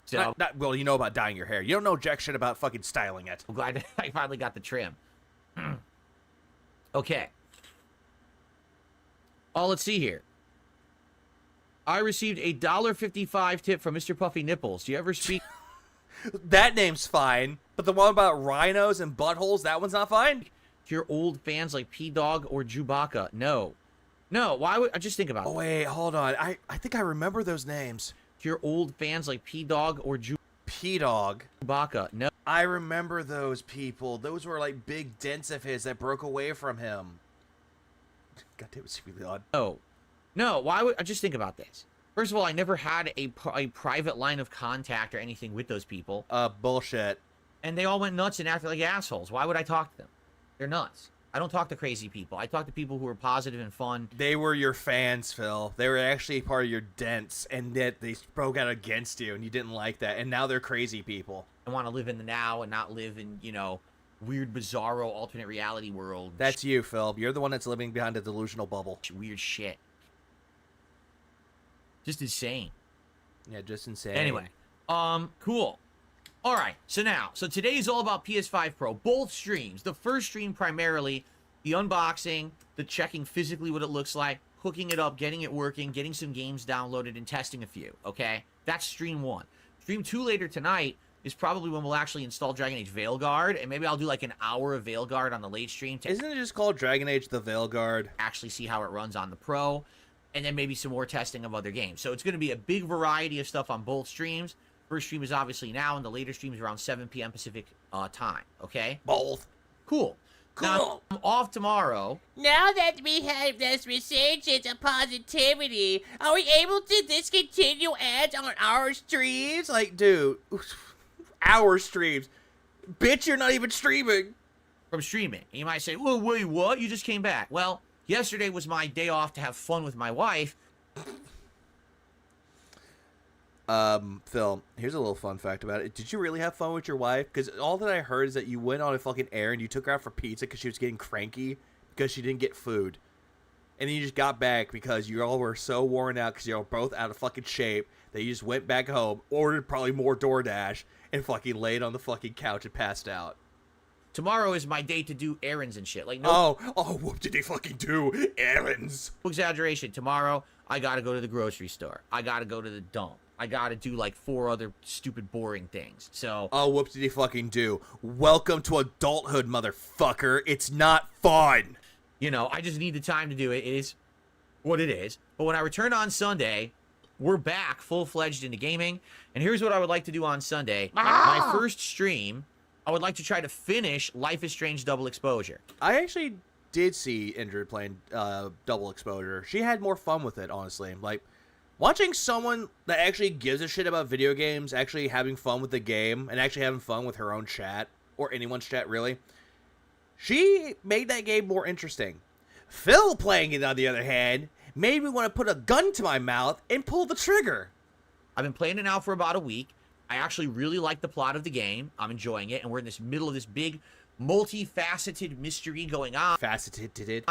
So Well, you know about dyeing your hair. You don't know jack shit about fucking styling it. I'm glad I finally got the trim. Okay. Let's see here. I received a $1.55 tip from Mr. Puffy Nipples. Do you ever speak That name's fine, but the one about rhinos and buttholes, that one's not fine? to your old fans like P-Dog or Chewbacca? No. No, why would I just think about Oh, it? wait, hold on. I think I remember those names. To your old fans like P-Dog or P-Dog. Chewbacca? No. I remember those people. Those were like big dents of his that broke away from him. God damn, it's really odd. No. No, why would I just think about this? First of all, I never had a private line of contact or anything with those people. Bullshit. And they all went nuts and acted like assholes. Why would I talk to them? They're nuts. I don't talk to crazy people. I talk to people who are positive and fun. They were your fans, Phil. They were actually part of your dents, and yet they spoke out against you, and you didn't like that. And now they're crazy people. I want to live in the now and not live in, you know, weird, bizarro, alternate reality world. That's you, Phil. You're the one that's living behind a delusional bubble. Weird shit. Just insane. Yeah, just insane. Anyway, cool. All right, so today is all about PS5 Pro, both streams. The first stream primarily, the unboxing, the checking physically what it looks like, hooking it up, getting it working, getting some games downloaded, and testing a few, okay? That's stream 1. Stream 2 later tonight is probably when we'll actually install Dragon Age Veilguard, and maybe I'll do like an hour of Veilguard on the late stream to Isn't it just called Dragon Age the Veilguard? actually see how it runs on the Pro, and then maybe some more testing of other games. So it's going to be a big variety of stuff on both streams. First stream is obviously now, and the later stream is around 7 p.m. Pacific time, okay? Both. Cool. Now, I'm off tomorrow. Now that we have this resurgence of positivity, are we able to discontinue ads on our streams? It's like, dude, our streams. Bitch, you're not even streaming. From streaming. And you might say, well, wait, what? You just came back. Well, yesterday was my day off to have fun with my wife. Phil, here's a little fun fact about it. Did you really have fun with your wife? Because all that I heard is that you went on a fucking errand, you took her out for pizza because she was getting cranky because she didn't get food. And then you just got back because you all were so worn out because you're both out of fucking shape that you just went back home, ordered probably more DoorDash, and fucking laid on the fucking couch and passed out. Tomorrow is my day to do errands and shit. Like, no What did they fucking do? Errands. exaggeration. Tomorrow, I gotta go to the grocery store. I gotta go to the dump. I gotta do like 4 other stupid, boring things. So, What did he fucking do? Welcome to adulthood, motherfucker. It's not fun. you know, I just need the time to do it. It is what it is. But when I return on Sunday, we're back full-fledged into gaming. And here's what I would like to do on Sunday. My first stream, I would like to try to finish Life is Strange Double Exposure. I actually did see Indrid playing Double Exposure. She had more fun with it, honestly. Like, watching someone that actually gives a shit about video games, actually having fun with the game, and actually having fun with her own chat, or anyone's chat, really, she made that game more interesting. Phil playing it, on the other hand, made me want to put a gun to my mouth and pull the trigger. I've been playing it now for about a week. I actually really like the plot of the game. I'm enjoying it, and we're in this middle of this big, multifaceted mystery going on. Faceted.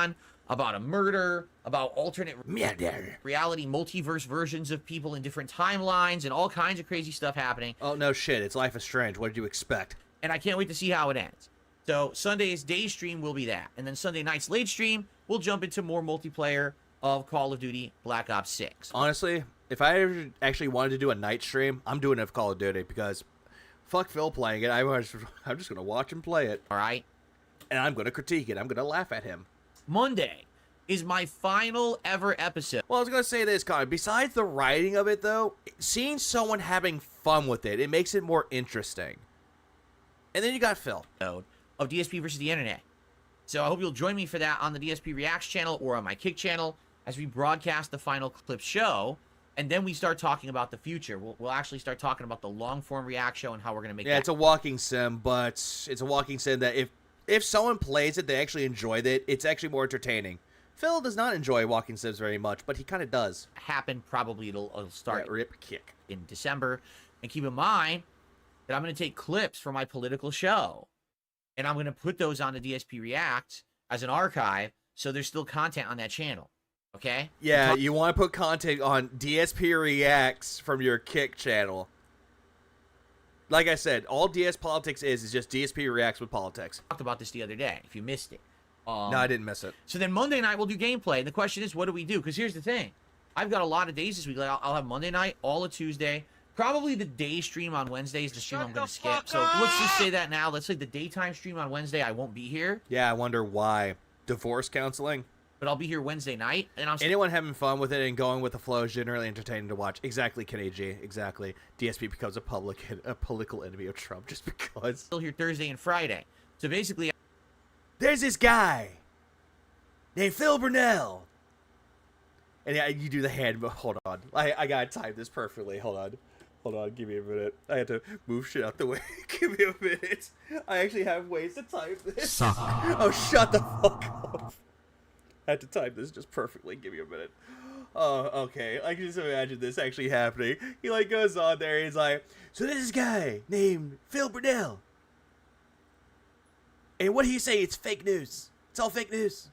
About a murder, about alternate reality, multiverse versions of people in different timelines, and all kinds of crazy stuff happening. Oh, no shit. It's Life is Strange. What did you expect? And I can't wait to see how it ends. So Sunday's day stream will be that. And then Sunday night's late stream, we'll jump into more multiplayer of Call of Duty Black Ops 6. Honestly, if I ever actually wanted to do a night stream, I'm doing it of Call of Duty because fuck Phil playing it. I'm just going to watch him play it. All right? And I'm going to critique it. I'm going to laugh at him. Monday, is my final ever episode. Well, I was going to say this, Connor. Besides the writing of it, though, seeing someone having fun with it, it makes it more interesting. And then you got Phil. Of DSP versus the internet. So I hope you'll join me for that on the DSP Reacts channel or on my Kick channel as we broadcast the final clip show. And then we start talking about the future. We'll actually start talking about the long-form React show and how we're going to make Yeah, it's a walking sim, but it's a walking sim that if someone plays it, they actually enjoyed it, it's actually more entertaining. Phil does not enjoy walking sims very much, but he kind of does. happen. Probably it'll start Rip kick. in December. And keep in mind that I'm going to take clips from my political show. And I'm going to put those on the DSP React as an archive, so there's still content on that channel. Okay? Yeah, you want to put content on DSP Reacts from your Kick channel. Like I said, all DS Politics is just DSP Reacts with politics. Talked about this the other day, if you missed it. No, I didn't miss it. So then Monday night we'll do gameplay. And the question is, what do we do? Because here's the thing. I've got a lot of days this week. Like I'll have Monday night, all of Tuesday. Probably the day stream on Wednesday is the stream I'm going to skip. So let's just say that now. Let's say the daytime stream on Wednesday, I won't be here. Yeah, I wonder why. Divorce counseling? But I'll be here Wednesday night. And I'm Anyone having fun with it and going with the flow is generally entertaining to watch. Exactly, Kenny G. Exactly. DSP becomes a political enemy of Trump just because. still here Thursday and Friday. So basically, There's this guy named Phil Burnell. And yeah, you do the hand. Hold on. I gotta time this perfectly. Hold on. Give me a minute. I had to move shit out the way. Give me a minute. I actually have ways to time this. Suck. Oh, shut the fuck up. I had to time this just perfectly. Give me a minute. Oh, okay. I can just imagine this actually happening. He like goes on there. He's like, so this is a guy named Phil Burnell. And what do you say? It's fake news. It's all fake news.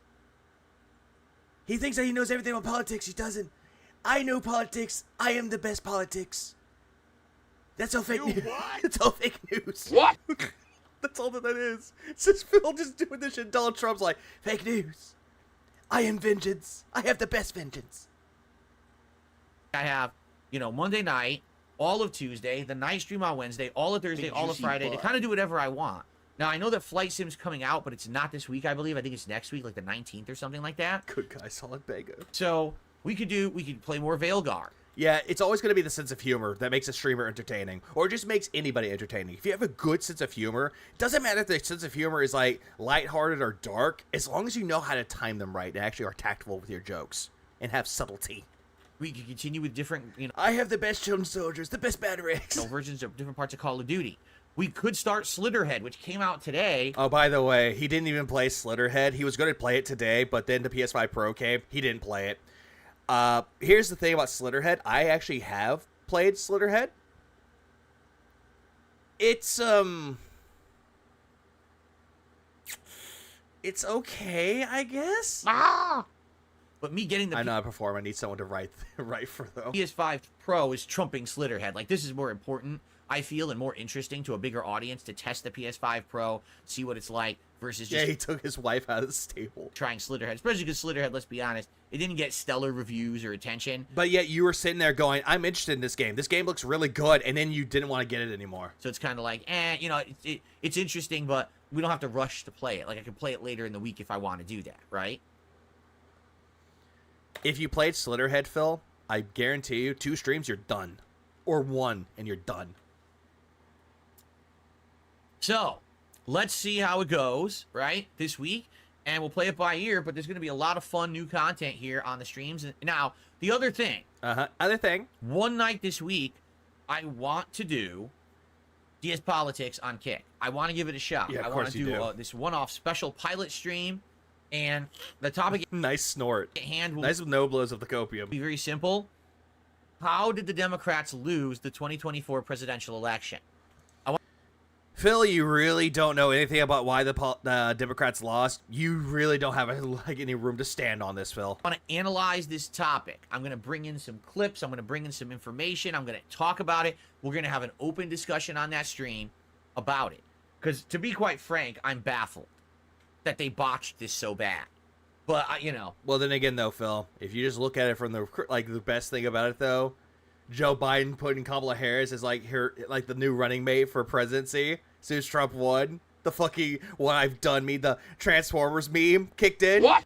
He thinks that he knows everything about politics. He doesn't. I know politics. I am the best politics. That's all fake news. That's all fake news. What? That's all that is. It's just Phil just doing this shit. Donald Trump's like, fake news. I am vengeance. I have the best vengeance. I have, Monday night, all of Tuesday, the night stream on Wednesday, all of Thursday, all of Friday, to kind of do whatever I want. Now, I know that Flight Sim's coming out, but it's not this week, I believe. I think it's next week, like the 19th or something like that. Good guy, solid Bega. So we could play more Veilguard. Yeah, it's always going to be the sense of humor that makes a streamer entertaining, or just makes anybody entertaining. If you have a good sense of humor, it doesn't matter if the sense of humor is like lighthearted or dark, as long as you know how to time them right and actually are tactful with your jokes and have subtlety. We could continue with different, I have the best children soldiers, the best batterics. versions of different parts of Call of Duty. We could start Slitterhead, which came out today. Oh, by the way, he didn't even play Slitterhead. He was going to play it today, but then the PS5 Pro came. He didn't play it. Here's the thing about Slitterhead. I actually have played Slitterhead. It's okay, I guess. But me getting the I'm not a performer. I need someone to write for though. PS5 Pro is trumping Slitterhead. Like, this is more important, I feel, and more interesting to a bigger audience to test the PS5 Pro, see what it's like, versus just he took his wife out of the stable. trying Slitterhead. Especially because Slitterhead, let's be honest, it didn't get stellar reviews or attention. But yet you were sitting there going, I'm interested in this game. This game looks really good, and then you didn't want to get it anymore. So it's kind of like, it's interesting, but we don't have to rush to play it. Like, I can play it later in the week if I want to do that, right? If you played Slitterhead, Phil, I guarantee you 2 streams, you're done. Or 1, and you're done. So, let's see how it goes, right, this week. And we'll play it by ear, but there's going to be a lot of fun new content here on the streams. Now, the other thing. Other thing. One night this week, I want to do DS Politics on Kick. I want to give it a shot. Yeah, of I want course to you do do. This one-off special pilot stream. And the topic Nice snort. at hand will Nice no blows of the copium. be very simple. How did the Democrats lose the 2024 presidential election? Phil, you really don't know anything about why the Democrats lost. You really don't have any room to stand on this, Phil. I want to analyze this topic. I'm going to bring in some clips. I'm going to bring in some information. I'm going to talk about it. We're going to have an open discussion on that stream about it. Because to be quite frank, I'm baffled that they botched this so bad. But, Well, then again, though, Phil, if you just look at it from the best thing about it, though, Joe Biden putting Kamala Harris as the new running mate for presidency as soon as Trump won. The fucking what I've done me, the Transformers meme kicked in. What?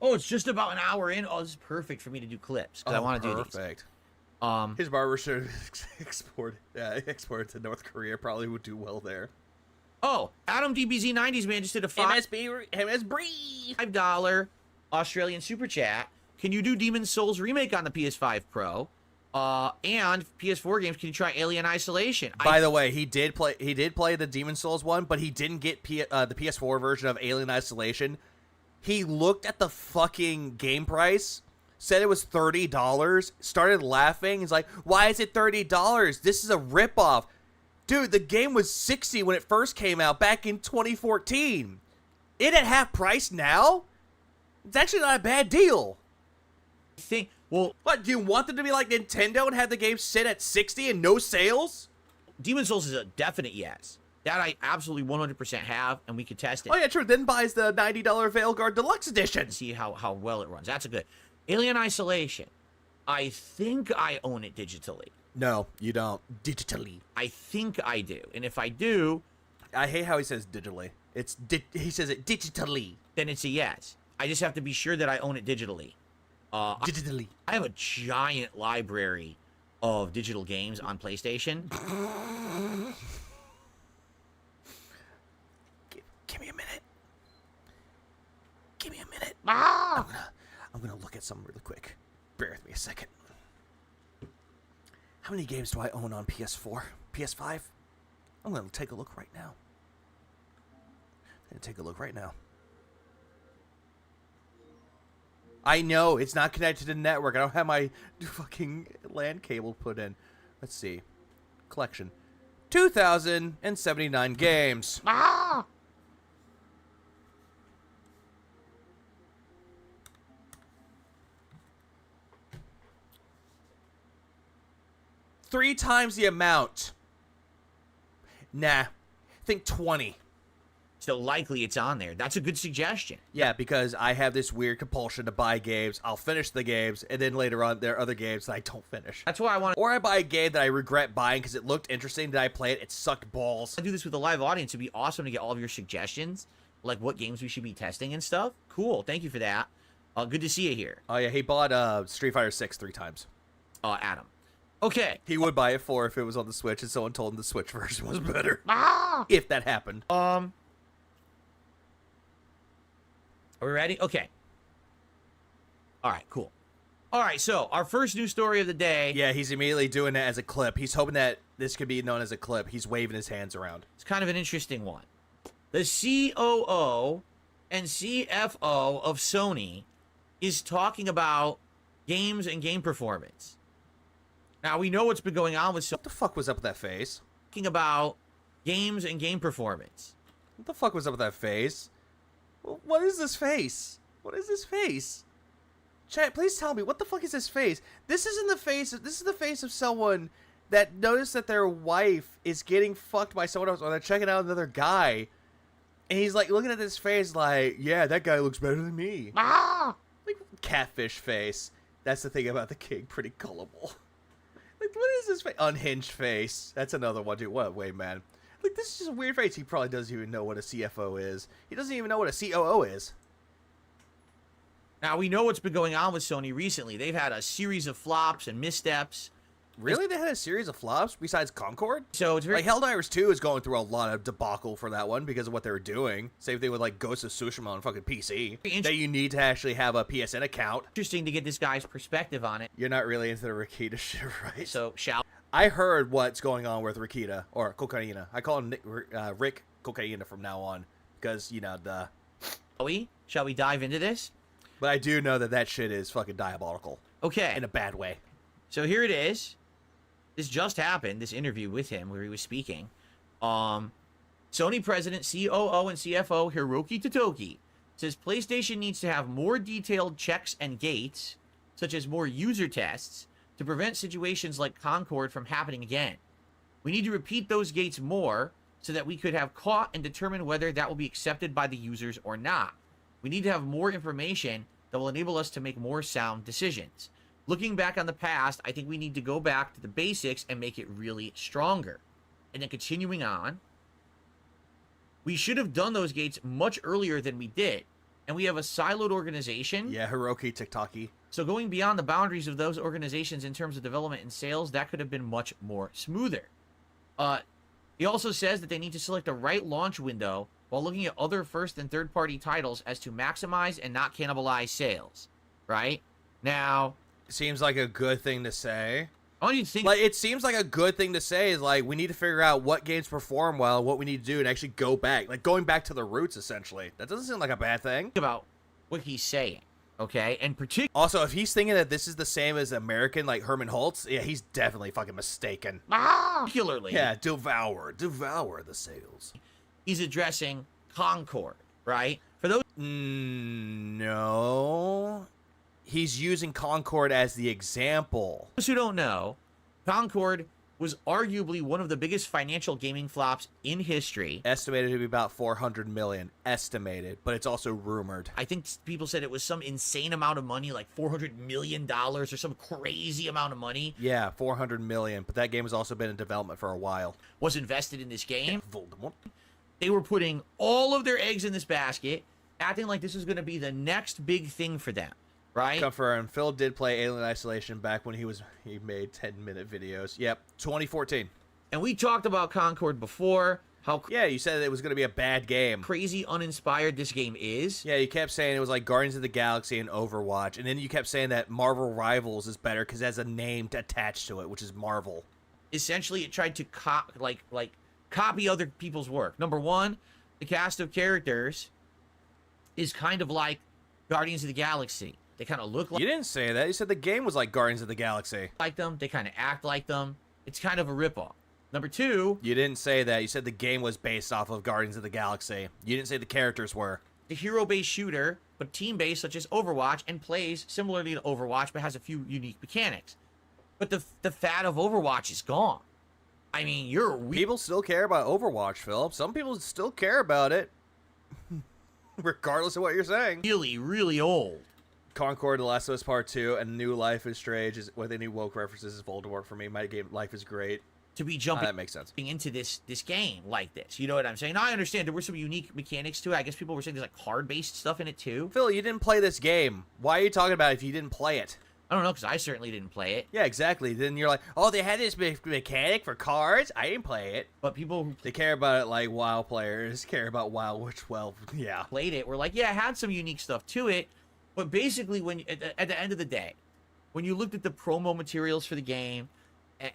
Oh, it's just about an hour in. Oh, this is perfect for me to do clips because I want to do these. Perfect. Um, His barber should export to North Korea. Probably would do well there. oh, Adam DBZ90s man just did a MSB. $5 Australian super chat. Can you do Demon's Souls remake on the PS5 Pro? And PS4 games, can you try Alien Isolation? By the way, he did play the Demon's Souls one, but he didn't get the PS4 version of Alien Isolation. He looked at the fucking game price, said it was $30, started laughing. He's like, "Why is it $30? This is a ripoff." Dude, the game was $60 when it first came out back in 2014. It at half price now? It's actually not a bad deal. Well, What, do you want them to be like Nintendo and have the game sit at 60 and no sales? Demon's Souls is a definite yes. That I absolutely 100% have, and we could test it. Oh yeah, true. Then buys the $90 Veilguard Deluxe Edition. And see how well it runs. That's a good. Alien Isolation. I think I own it digitally. No, you don't. Digitally. I think I do. And if I do, I hate how he says digitally. He says it digitally. then it's a yes. I just have to be sure that I own it digitally. Digitally. I have a giant library of digital games on PlayStation. Give me a minute. Give me a minute. I'm gonna look at something really quick. Bear with me a second. How many games do I own on PS4? PS5? I'm gonna take a look right now. I know, it's not connected to the network. I don't have my fucking LAN cable put in. Let's see. Collection. 2,079 games. Ah! 3 times the amount. Nah. Think 20. So likely it's on there. That's a good suggestion. Yeah, because I have this weird compulsion to buy games. I'll finish the games, and then later on there are other games that I don't finish. That's why I want Or I buy a game that I regret buying because it looked interesting. Did I play it? It sucked balls. to do this with a live audience. It'd be awesome to get all of your suggestions, like what games we should be testing and stuff. Cool. Thank you for that. Good to see you here, Oh yeah, he bought Street Fighter 6 3 times. Adam. Okay. He would buy it 4 if it was on the Switch, and someone told him the Switch version was better. Ah! If that happened. Are we ready? Okay. All right, cool. All right, so our first news story of the day. Yeah, he's immediately doing it as a clip. He's hoping that this could be known as a clip. He's waving his hands around. It's kind of an interesting one. The COO and CFO of Sony is talking about games and game performance. Now, we know what's been going on with Sony. What the fuck was up with that face? Talking about games and game performance. What the fuck was up with that face? What is this face? What is this face? Chat, please tell me, what the fuck is this face? This is the face of someone that noticed that their wife is getting fucked by someone else, or they're checking out another guy, and he's like looking at this face like, yeah, that guy looks better than me. Ah! Like, catfish face. That's the thing about the king, pretty gullible. Like, what is this face? Unhinged face. That's another one, dude. What way, man? Like, this is just a weird face. He probably doesn't even know what a CFO is. He doesn't even know what a COO is. Now, we know what's been going on with Sony recently. They've had a series of flops and missteps. Really? They had a series of flops besides Concord? So it's very Like, Helldivers 2 is going through a lot of debacle for that one because of what they were doing. Same thing with, like, Ghost of Tsushima on fucking PC. That you need to actually have a PSN account. interesting to get this guy's perspective on it. You're not really into the Rikita shit, right? So, I heard what's going on with Rikita, or Cocaina. I call him Rick Cocaina from now on because, you know, the... Shall we dive into this? But I do know that shit is fucking diabolical. Okay. In a bad way. So here it is. This just happened, this interview with him where he was speaking. Sony president, COO, and CFO Hiroki Totoki says PlayStation needs to have more detailed checks and gates, such as more user tests, to prevent situations like Concord from happening again. We need to repeat those gates more so that we could have caught and determine whether that will be accepted by the users or not. We need to have more information that will enable us to make more sound decisions. Looking back on the past, I think we need to go back to the basics and make it really stronger. And then continuing on, we should have done those gates much earlier than we did. and we have a siloed organization. Yeah, Hiroki TikToki. So going beyond the boundaries of those organizations in terms of development and sales, that could have been much more smoother. He also says that they need to select the right launch window while looking at other first and third party titles as to maximize and not cannibalize sales. Right? Now, seems like a good thing to say. all you think Like, it seems like a good thing to say is, like, we need to figure out what games perform well, what we need to do, and actually go back. Like, going back to the roots, essentially. That doesn't seem like a bad thing. about what he's saying, okay? And particularly, Also, if he's thinking that this is the same as American, like Herman Holtz, yeah, he's definitely fucking mistaken. Yeah, devour the sales. he's addressing Concord, right? For those No. He's using Concord as the example. who don't know, Concord was arguably one of the biggest financial gaming flops in history. Estimated to be about 400 million. Estimated, but it's also rumored. I think people said it was some insane amount of money, like $400 million or some crazy amount of money Yeah, 400 million, but that game has also been in development for a while. was invested in this game. Voldemort. They were putting all of their eggs in this basket, acting like this was going to be the next big thing for them, right? Confirmed. Phil did play Alien Isolation back when he made 10-minute videos. Yep, 2014. And we talked about Concord before, how Yeah, you said it was going to be a bad game. crazy uninspired this game is. Yeah, you kept saying it was like Guardians of the Galaxy and Overwatch, and then you kept saying that Marvel Rivals is better because it has a name attached to it, which is Marvel. Essentially, it tried to copy other people's work. Number one, the cast of characters is kind of like Guardians of the Galaxy. They kind of look You didn't say that. You said the game was like Guardians of the Galaxy. like them. They kind of act like them. It's kind of a ripoff. Number two, You didn't say that. You said the game was based off of Guardians of the Galaxy. You didn't say the characters were. the hero-based shooter, but team-based such as Overwatch, and plays similarly to Overwatch, but has a few unique mechanics. But the fad of Overwatch is gone. I mean, you're People still care about Overwatch, Philip. Some people still care about it. Regardless of what you're saying. really, really old. Concord, The Last of Us Part 2, and New Life is Strange is with any woke references is Voldemort for me. My game Life is Great. To be jumping That makes sense. into this game like this. You know what I'm saying? Now, I understand there were some unique mechanics to it. I guess people were saying there's like card-based stuff in it too. Phil, you didn't play this game. Why are you talking about it if you didn't play it? I don't know, because I certainly didn't play it. Yeah, exactly. Then you're like, oh, they had this mechanic for cards? I didn't play it. But people who They care about it like WoW players care about WoW, which, well, yeah. played it were like, yeah, it had some unique stuff to it. But basically, when at the end of the day, when you looked at the promo materials for the game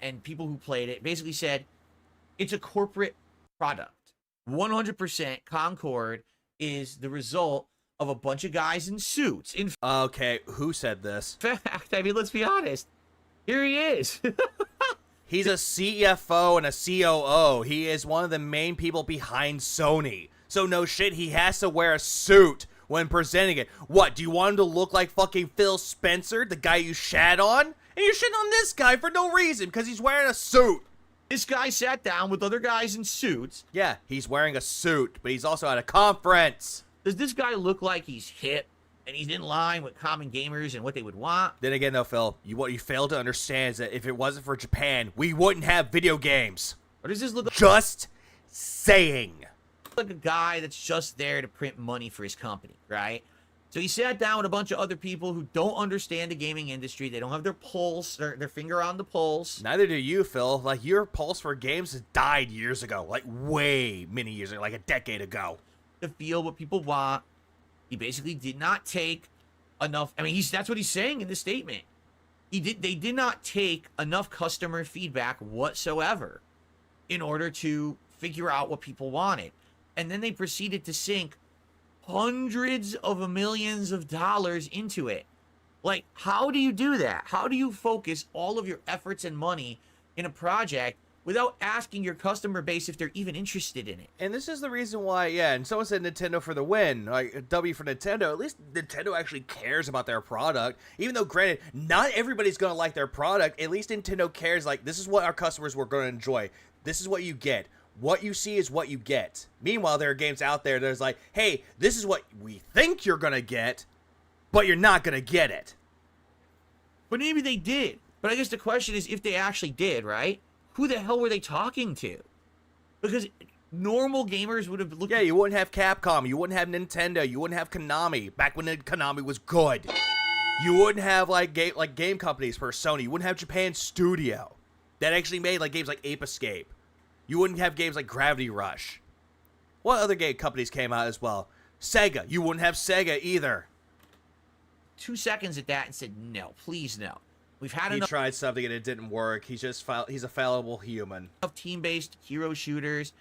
and people who played it, basically said, it's a corporate product. 100% Concord is the result of a bunch of guys in suits. In Okay, who said this? fact, I mean, let's be honest. Here he is. He's a CFO and a COO. He is one of the main people behind Sony. So no shit, he has to wear a suit when presenting it. What, do you want him to look like fucking Phil Spencer, the guy you shat on? And you're shitting on this guy for no reason, because he's wearing a suit. This guy sat down with other guys in suits. Yeah, he's wearing a suit, but he's also at a conference. Does this guy look like he's hip and he's in line with common gamers and what they would want? Then again, though, Phil, what you fail to understand is that if it wasn't for Japan, we wouldn't have video games. Or does this look Just saying. like a guy that's just there to print money for his company, right? So he sat down with a bunch of other people who don't understand the gaming industry. They don't have their pulse, their finger on the pulse. Neither do you, Phil. Like, your pulse for games has died years ago. Like, way many years ago. Like, a decade ago. To feel what people want. He basically did not take enough. I mean, that's what he's saying in this statement. They did not take enough customer feedback whatsoever in order to figure out what people wanted. And then they proceeded to sink hundreds of millions of dollars into it. Like, how do you do that? How do you focus all of your efforts and money in a project without asking your customer base if they're even interested in it? And this is the reason why, yeah, and someone said Nintendo for the win. Like, a W for Nintendo. At least Nintendo actually cares about their product. Even though, granted, not everybody's going to like their product, at least Nintendo cares, like, this is what our customers were going to enjoy. This is what you get. What you see is what you get. Meanwhile, there are games out there that's like, hey, this is what we think you're going to get, but you're not going to get it. But maybe they did. But I guess the question is if they actually did, right? Who the hell were they talking to? Because normal gamers would have looked. Yeah, you wouldn't have Capcom, you wouldn't have Nintendo, you wouldn't have Konami back when Konami was good. You wouldn't have like game companies for Sony. You wouldn't have Japan Studio that actually made like games like Ape Escape. You wouldn't have games like Gravity Rush. What other game companies came out as well? Sega. You wouldn't have Sega either. 2 seconds at that and said, no, please no. We've had He enough tried something and it didn't work. He's a fallible human. team-based hero shooters.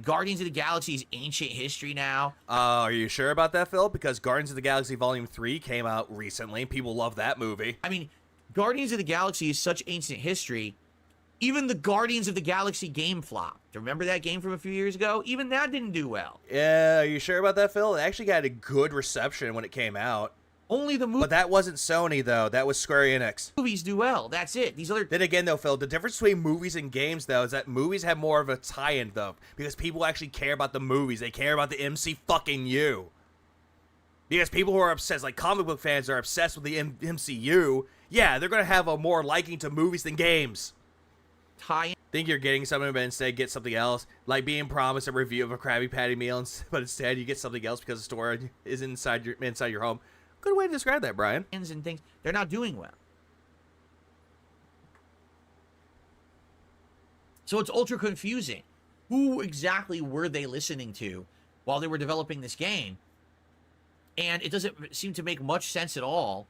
Guardians of the Galaxy is ancient history now. Are you sure about that, Phil? Because Guardians of the Galaxy Volume 3 came out recently. People love that movie. I mean, Guardians of the Galaxy is such ancient history. Even the Guardians of the Galaxy game flopped. Remember that game from a few years ago? Even that didn't do well. Yeah, are you sure about that, Phil? It actually got a good reception when it came out. Only the But that wasn't Sony, though. That was Square Enix. movies do well. That's it. These other... Then again, though, Phil, the difference between movies and games, though, is that movies have more of a tie-in, though. Because people actually care about the movies. They care about the MCU. Because people who are obsessed, like comic book fans are obsessed with the MCU, yeah, they're going to have a more liking to movies than games. tie-in. Think you're getting something, but instead get something else. Like being promised a review of a Krabby Patty meal, but instead you get something else because the store is inside your home. Good way to describe that, Brian. And things, they're not doing well. So it's ultra confusing. Who exactly were they listening to while they were developing this game? And it doesn't seem to make much sense at all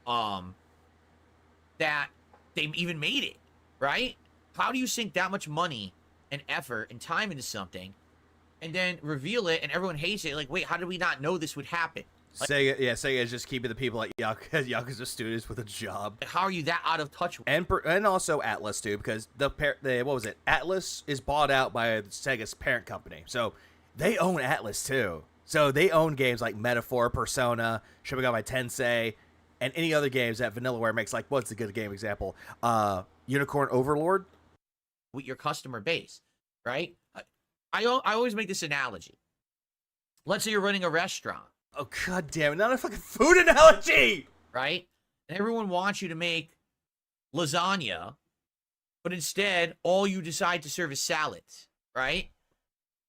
that they even made it, right? How do you sink that much money and effort and time into something and then reveal it and everyone hates it? Like, wait, how did we not know this would happen? Sega is just keeping the people at Yakuza Studios with a job. How are you that out of touch with? And also Atlas too, because what was it? Atlas is bought out by Sega's parent company, so they own Atlas too. So they own games like Metaphor, Persona, Shin Megami Tensei, and any other games that Vanillaware makes. Like, what's a good game example? Unicorn Overlord. With your customer base, right? I always make this analogy. Let's say you're running a restaurant. Oh, god damn it, not a fucking food analogy! Right? And everyone wants you to make lasagna, but instead, all you decide to serve is salads, right?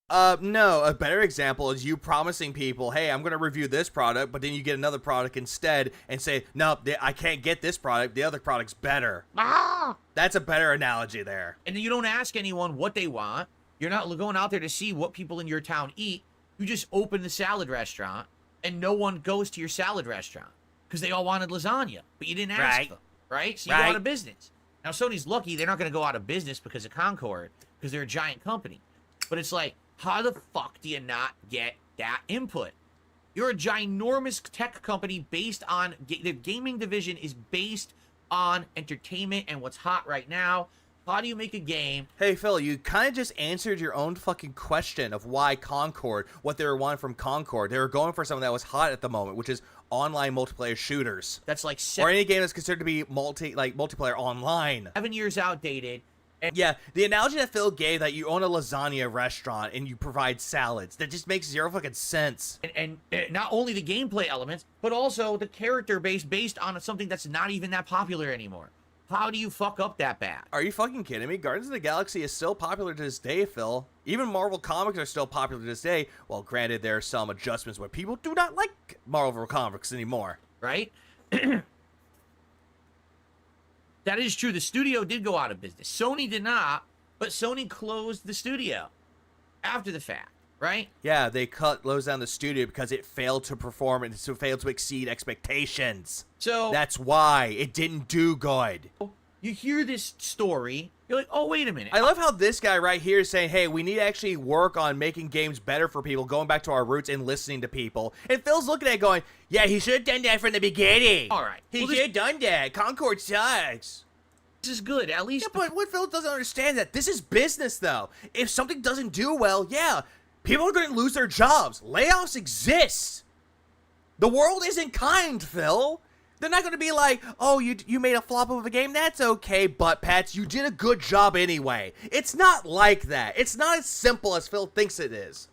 No, a better example is you promising people, hey, I'm going to review this product, but then you get another product instead and say, no, I can't get this product, the other product's better. Ah! That's a better analogy there. And then you don't ask anyone what they want. You're not going out there to see what people in your town eat. You just open the salad restaurant, and no one goes to your salad restaurant because they all wanted lasagna, but you didn't ask them, right? So you go out of business. Now, Sony's lucky they're not going to go out of business because of Concord, because they're a giant company. But it's like, how the fuck do you not get that input? You're a ginormous tech company based on... The gaming division is based on entertainment and what's hot right now. How do you make a game? Hey, Phil, you kind of just answered your own fucking question of why Concord, what they were wanting from Concord. They were going for something that was hot at the moment, which is online multiplayer shooters. That's like or any game that's considered to be multiplayer online. 7 years outdated. And yeah, the analogy that Phil gave that you own a lasagna restaurant and you provide salads, that just makes zero fucking sense. And not only the gameplay elements, but also the character base based on something that's not even that popular anymore. How do you fuck up that bad? Are you fucking kidding me? Guardians of the Galaxy is still popular to this day, Phil. Even Marvel Comics are still popular to this day. Well, granted, there are some adjustments where people do not like Marvel Comics anymore. Right? That is true. The studio did go out of business. Sony did not, but Sony closed the studio after the fact, right? Yeah, they closed down the studio because it failed to perform and so failed to exceed expectations. So that's why it didn't do good. You hear this story, you're like, oh, wait a minute. I love how this guy right here is saying, hey, we need to actually work on making games better for people, going back to our roots and listening to people. And Phil's looking at it going, yeah, he should have done that from the beginning. All right. He should have done that. Concord sucks. This is good. At least. Yeah, but what Phil doesn't understand that this is business, though. If something doesn't do well, yeah, people are going to lose their jobs. Layoffs exist. The world isn't kind, Phil. They're not going to be like, oh, you made a flop of a game? That's okay, butt pats. You did a good job anyway. It's not like that. It's not as simple as Phil thinks it is.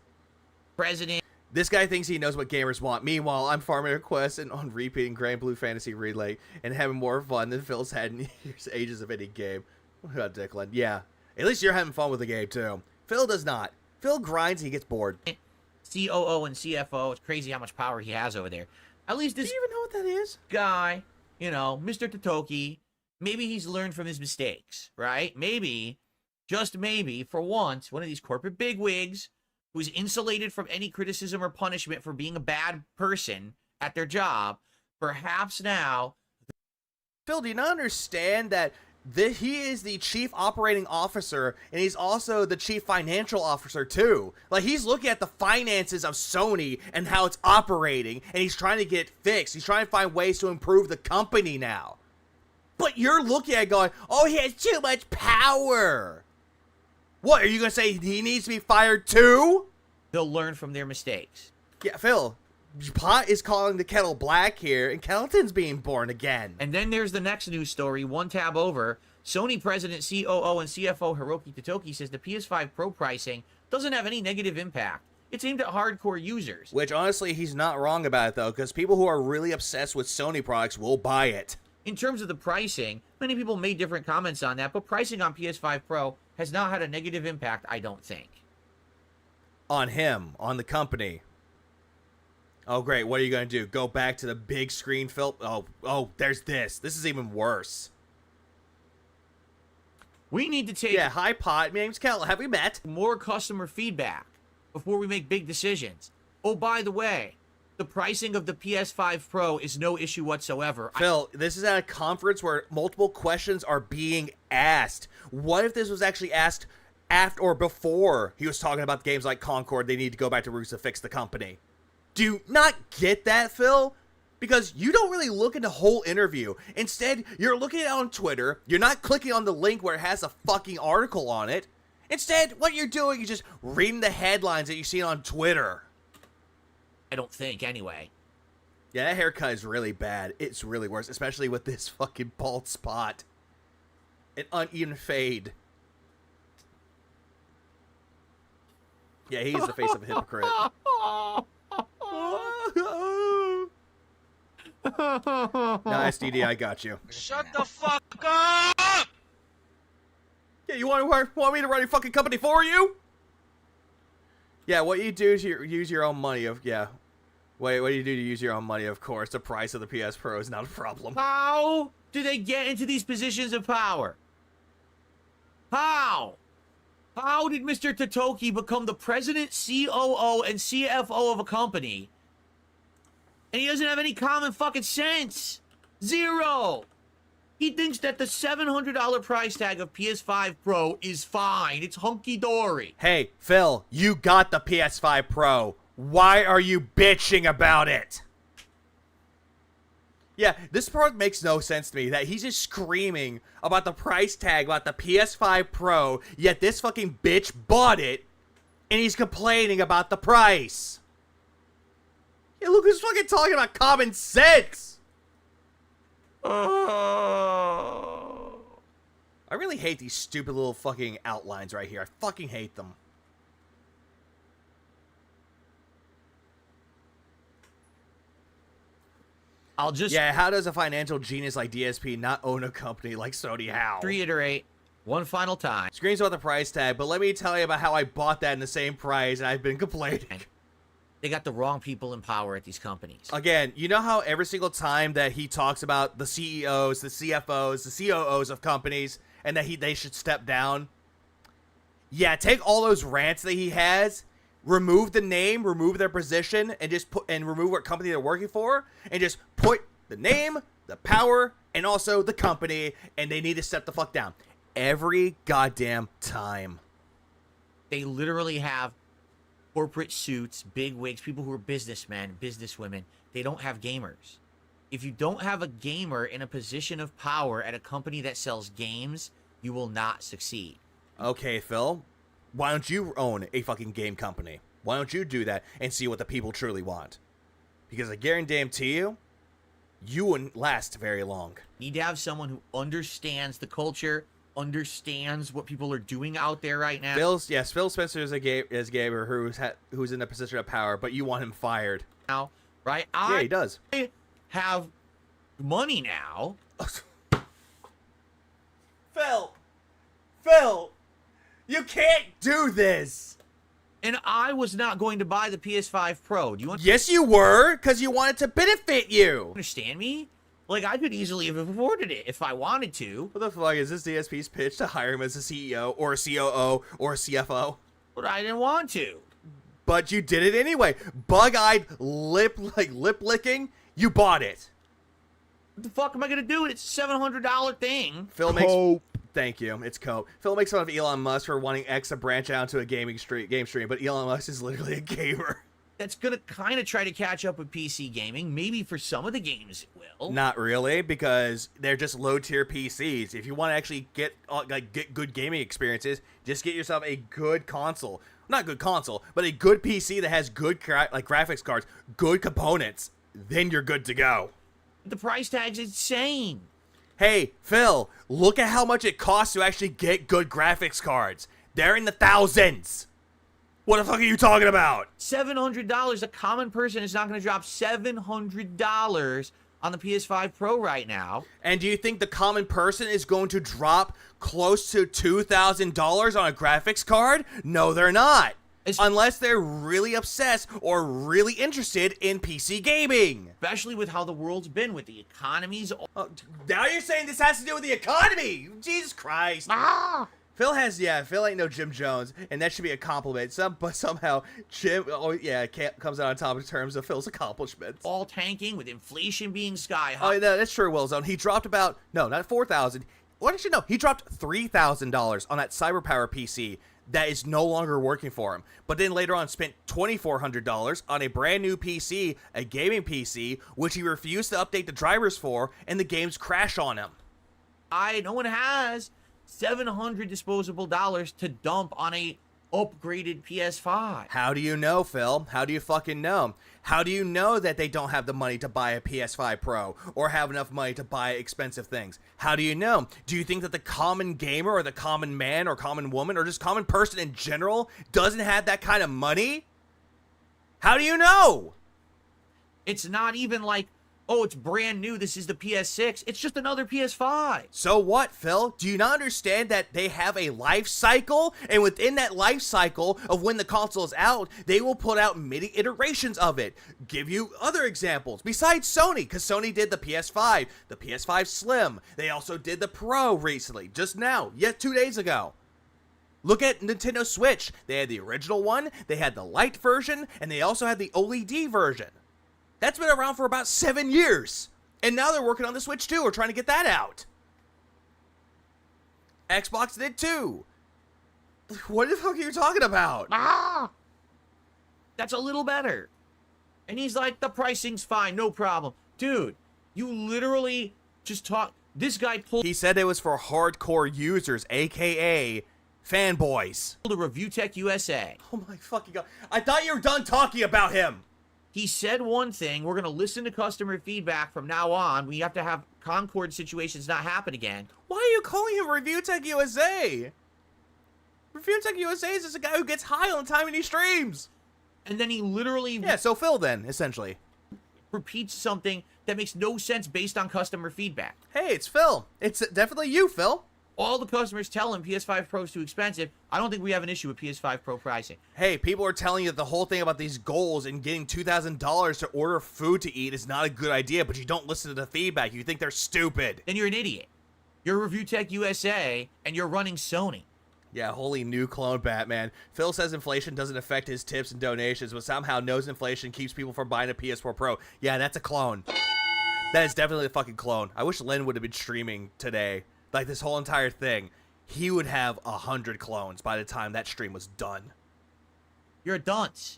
President. This guy thinks he knows what gamers want. Meanwhile, I'm farming a quest and on repeating Grand Blue Fantasy Relay and having more fun than Phil's had in years, ages of any game. What about Declan? Yeah. At least you're having fun with the game, too. Phil does not. Phil grinds, he gets bored. COO and CFO. It's crazy how much power he has over there. At least Do this you even know what that is? guy, you know, Mr. Totoki, maybe he's learned from his mistakes, right? Maybe, just maybe, for once, one of these corporate bigwigs who's insulated from any criticism or punishment for being a bad person at their job, perhaps now... Phil, do you not understand that he is the chief operating officer, and he's also the chief financial officer, too? Like, he's looking at the finances of Sony and how it's operating, and he's trying to get it fixed. He's trying to find ways to improve the company now. But you're looking at it going, oh, he has too much power. What, are you going to say he needs to be fired, too? They'll learn from their mistakes. Yeah, Phil, Pot is calling the kettle black here, and Kelton's being born again. And then there's the next news story, one tab over. Sony president, COO, and CFO Hiroki Totoki says the PS5 Pro pricing doesn't have any negative impact. It's aimed at hardcore users. Which, honestly, he's not wrong about it, though, because people who are really obsessed with Sony products will buy it. In terms of the pricing, many people made different comments on that, but pricing on PS5 Pro has not had a negative impact, I don't think. On him, on the company. Oh, great. What are you going to do? Go back to the big screen, Phil? Oh, there's this. This is even worse. We need to take Yeah, hi, Pot. My name's Kel. Have we met? more customer feedback before we make big decisions. Oh, by the way, the pricing of the PS5 Pro is no issue whatsoever. Phil, this is at a conference where multiple questions are being asked. What if this was actually asked after or before he was talking about games like Concord? They need to go back to roots to fix the company. Do you not get that, Phil? Because you don't really look at the whole interview. Instead, you're looking at it on Twitter. You're not clicking on the link where it has a fucking article on it. Instead, what you're doing is just reading the headlines that you see on Twitter. I don't think, anyway. Yeah, that haircut is really bad. It's really worse, especially with this fucking bald spot. An uneven fade. Yeah, he's the face of a hypocrite. Nice, DD, I got you. Shut the fuck up! Yeah, you want me to run your fucking company for you? Yeah, what you do is use your own money of, yeah. What do you do to use your own money, of course. The price of the PS Pro is not a problem. How do they get into these positions of power? How? How did Mr. Totoki become the president, COO, and CFO of a company? And he doesn't have any common fucking sense. Zero. He thinks that the $700 price tag of PS5 Pro is fine. It's hunky-dory. Hey, Phil, you got the PS5 Pro. Why are you bitching about it? Yeah, this part makes no sense to me, that he's just screaming about the price tag, about the PS5 Pro, yet this fucking bitch bought it, and he's complaining about the price. Yeah, look who's fucking talking about common sense! I really hate these stupid little fucking outlines right here. I fucking hate them. Yeah, how does a financial genius like DSP not own a company like Sony? How? Reiterate one final time. Screams about the price tag, but let me tell you about how I bought that in the same price and I've been complaining. They got the wrong people in power at these companies. Again, you know how every single time that he talks about the CEOs, the CFOs, the COOs of companies, and that they should step down? Yeah, take all those rants that he has, remove the name, remove their position, and just remove what company they're working for, and just put the name, the power, and also the company, and they need to step the fuck down. Every goddamn time. They literally have corporate suits, big wigs, people who are businessmen, businesswomen. They don't have gamers. If you don't have a gamer in a position of power at a company that sells games, you will not succeed. Okay, Phil, why don't you own a fucking game company? Why don't you do that and see what the people truly want? Because I guarantee you, you wouldn't last very long. Need to have someone who understands the culture, understands what people are doing out there right now. Phil Spencer is a gamer who's in a position of power, but you want him fired. Now, right? Yeah, he does. I have money now. Phil, you can't do this. And I was not going to buy the PS5 Pro. Do you Yes, you were, because you wanted to benefit you. understand me? Like, I could easily have afforded it if I wanted to. What the fuck is this DSP's pitch to hire him as a CEO or a COO or a CFO? But I didn't want to. But you did it anyway. Bug-eyed, lip-licking, you bought it. What the fuck am I going to do? It's a $700 thing. Phil makes... Thank you. It's cope. Phil makes fun of Elon Musk for wanting X to branch out to a game stream, but Elon Musk is literally a gamer. That's going to kind of try to catch up with PC gaming. Maybe for some of the games it will. Not really, because they're just low-tier PCs. If you want to actually get good gaming experiences, just get yourself a good console. Not good console, but a good PC that has good graphics cards, good components. Then you're good to go. The price tag's insane. Hey, Phil, look at how much it costs to actually get good graphics cards. They're in the thousands. What the fuck are you talking about? $700. A common person is not going to drop $700 on the PS5 Pro right now. And do you think the common person is going to drop close to $2,000 on a graphics card? No, they're not. Unless they're really obsessed or really interested in PC gaming. Especially with how the world's been with the economies. Now you're saying this has to do with the economy. Jesus Christ. Phil ain't no Jim Jones, and that should be a compliment. But somehow, Jim, comes out on top in terms of Phil's accomplishments. All tanking with inflation being sky high. Oh, no, that's true, Willzone. He dropped not $4,000. What did you know? He dropped $3,000 on that CyberPower PC that is no longer working for him. But then later on spent $2,400 on a brand new PC, a gaming PC, which he refused to update the drivers for, and the games crash on him. No one has $700 disposable dollars to dump on a upgraded PS5. How do you know, Phil? How do you fucking know? How do you know that they don't have the money to buy a PS5 Pro or have enough money to buy expensive things? How do you know? Do you think that the common gamer or the common man or common woman or just common person in general doesn't have that kind of money? How do you know? It's not even like, oh, it's brand new, this is the PS6. It's just another PS5. So what, Phil? Do you not understand that they have a life cycle? And within that life cycle of when the console is out, they will put out many iterations of it. Give you other examples besides Sony, because Sony did the PS5, the PS5 Slim. They also did the Pro recently, just now, 2 days ago. Look at Nintendo Switch. They had the original one, they had the light version, and they also had the OLED version. That's been around for about 7 years. And now they're working on the Switch 2 or trying to get that out. Xbox did too. What the fuck are you talking about? That's a little better. And he's like, the pricing's fine, no problem. Dude, you literally just this guy pulled... He said it was for hardcore users, aka fanboys. ...a Review Tech USA. Oh my fucking god. I thought you were done talking about him. He said one thing, we're going to listen to customer feedback from now on. We have to have Concord situations not happen again. Why are you calling him Review Tech USA? Review Tech USA is just a guy who gets high all the time and he streams. And then he literally... Yeah, so Phil then, essentially. ...repeats something that makes no sense based on customer feedback. Hey, it's Phil. It's definitely you, Phil. All the customers tell him PS5 Pro is too expensive. I don't think we have an issue with PS5 Pro pricing. Hey, people are telling you that the whole thing about these goals and getting $2,000 to order food to eat is not a good idea, but you don't listen to the feedback. You think they're stupid. Then you're an idiot. You're Review Tech USA, and you're running Sony. Yeah, holy new clone Batman. Phil says inflation doesn't affect his tips and donations, but somehow knows inflation keeps people from buying a PS4 Pro. Yeah, that's a clone. That is definitely a fucking clone. I wish Len would have been streaming today. Like, this whole entire thing. He would have 100 clones by the time that stream was done. You're a dunce.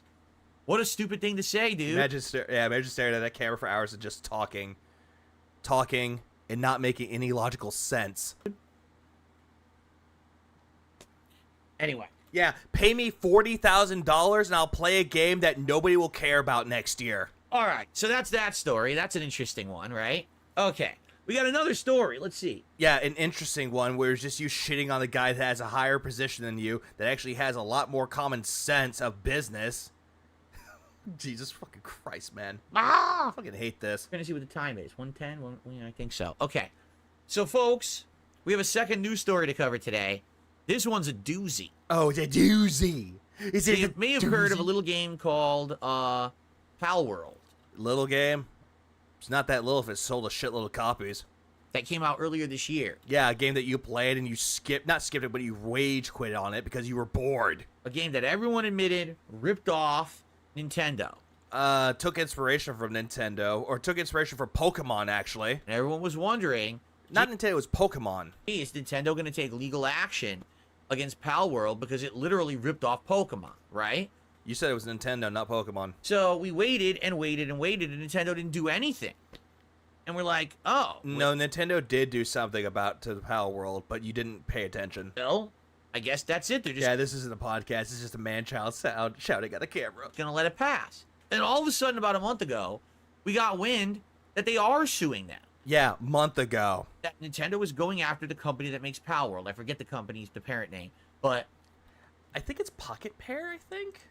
What a stupid thing to say, dude. Imagine staring at that camera for hours and just talking, and not making any logical sense. Anyway. Yeah, pay me $40,000 and I'll play a game that nobody will care about next year. All right, so that's that story. That's an interesting one, right? Okay. We got another story. Let's see. Yeah, an interesting one where it's just you shitting on the guy that has a higher position than you, that actually has a lot more common sense of business. Jesus fucking Christ, man. I fucking hate this. We're going to see what the time is. 1:10? I think so. Okay. So, folks, we have a second news story to cover today. This one's a doozy. Oh, it's a doozy. Is So it you a may have heard of a doozy? little game called Pal World Little game? It's not that little if it sold a shitload of copies. that came out earlier this year. Yeah, a game that you played and you not skipped it, but you rage quit on it because you were bored. A game that everyone admitted ripped off Nintendo. Took inspiration from Nintendo, or took inspiration from Pokemon, actually. And everyone was wondering, Not Nintendo, it was Pokemon. hey, is Nintendo going to take legal action against Pal World because it literally ripped off Pokemon, right? You said it was Nintendo, not Pokemon. So we waited and waited and waited, and Nintendo didn't do anything. And we're like, oh. No, Nintendo did do something about to the Pal World, but you didn't pay attention. Well, I guess that's it. They're just Yeah, this isn't a podcast. It's just a man-child sound shouting at a camera. going to let it pass. And all of a sudden, about a month ago, we got wind that they are suing them. Yeah, month ago. That Nintendo is going after the company that makes Pal World. I forget the company's, the parent name. But I think it's Pocket Pair, I think?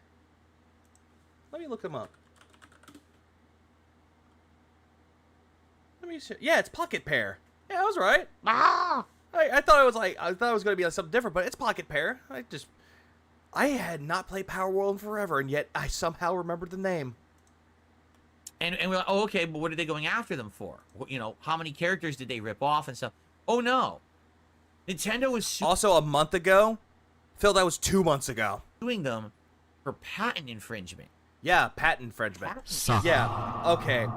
Let me look them up. Let me see. Yeah, it's Pocket Pair. Yeah, I was right. I thought it was going to be like something different, but it's Pocket Pair. I had not played Power World in forever, and yet I somehow remembered the name. And we're like, oh, okay, but what are they going after them for? You know, how many characters did they rip off and stuff? Oh, no. Nintendo was Also, a month ago? Phil, that was 2 months ago. suing them for patent infringement. Yeah, patent infringement. Yeah, okay.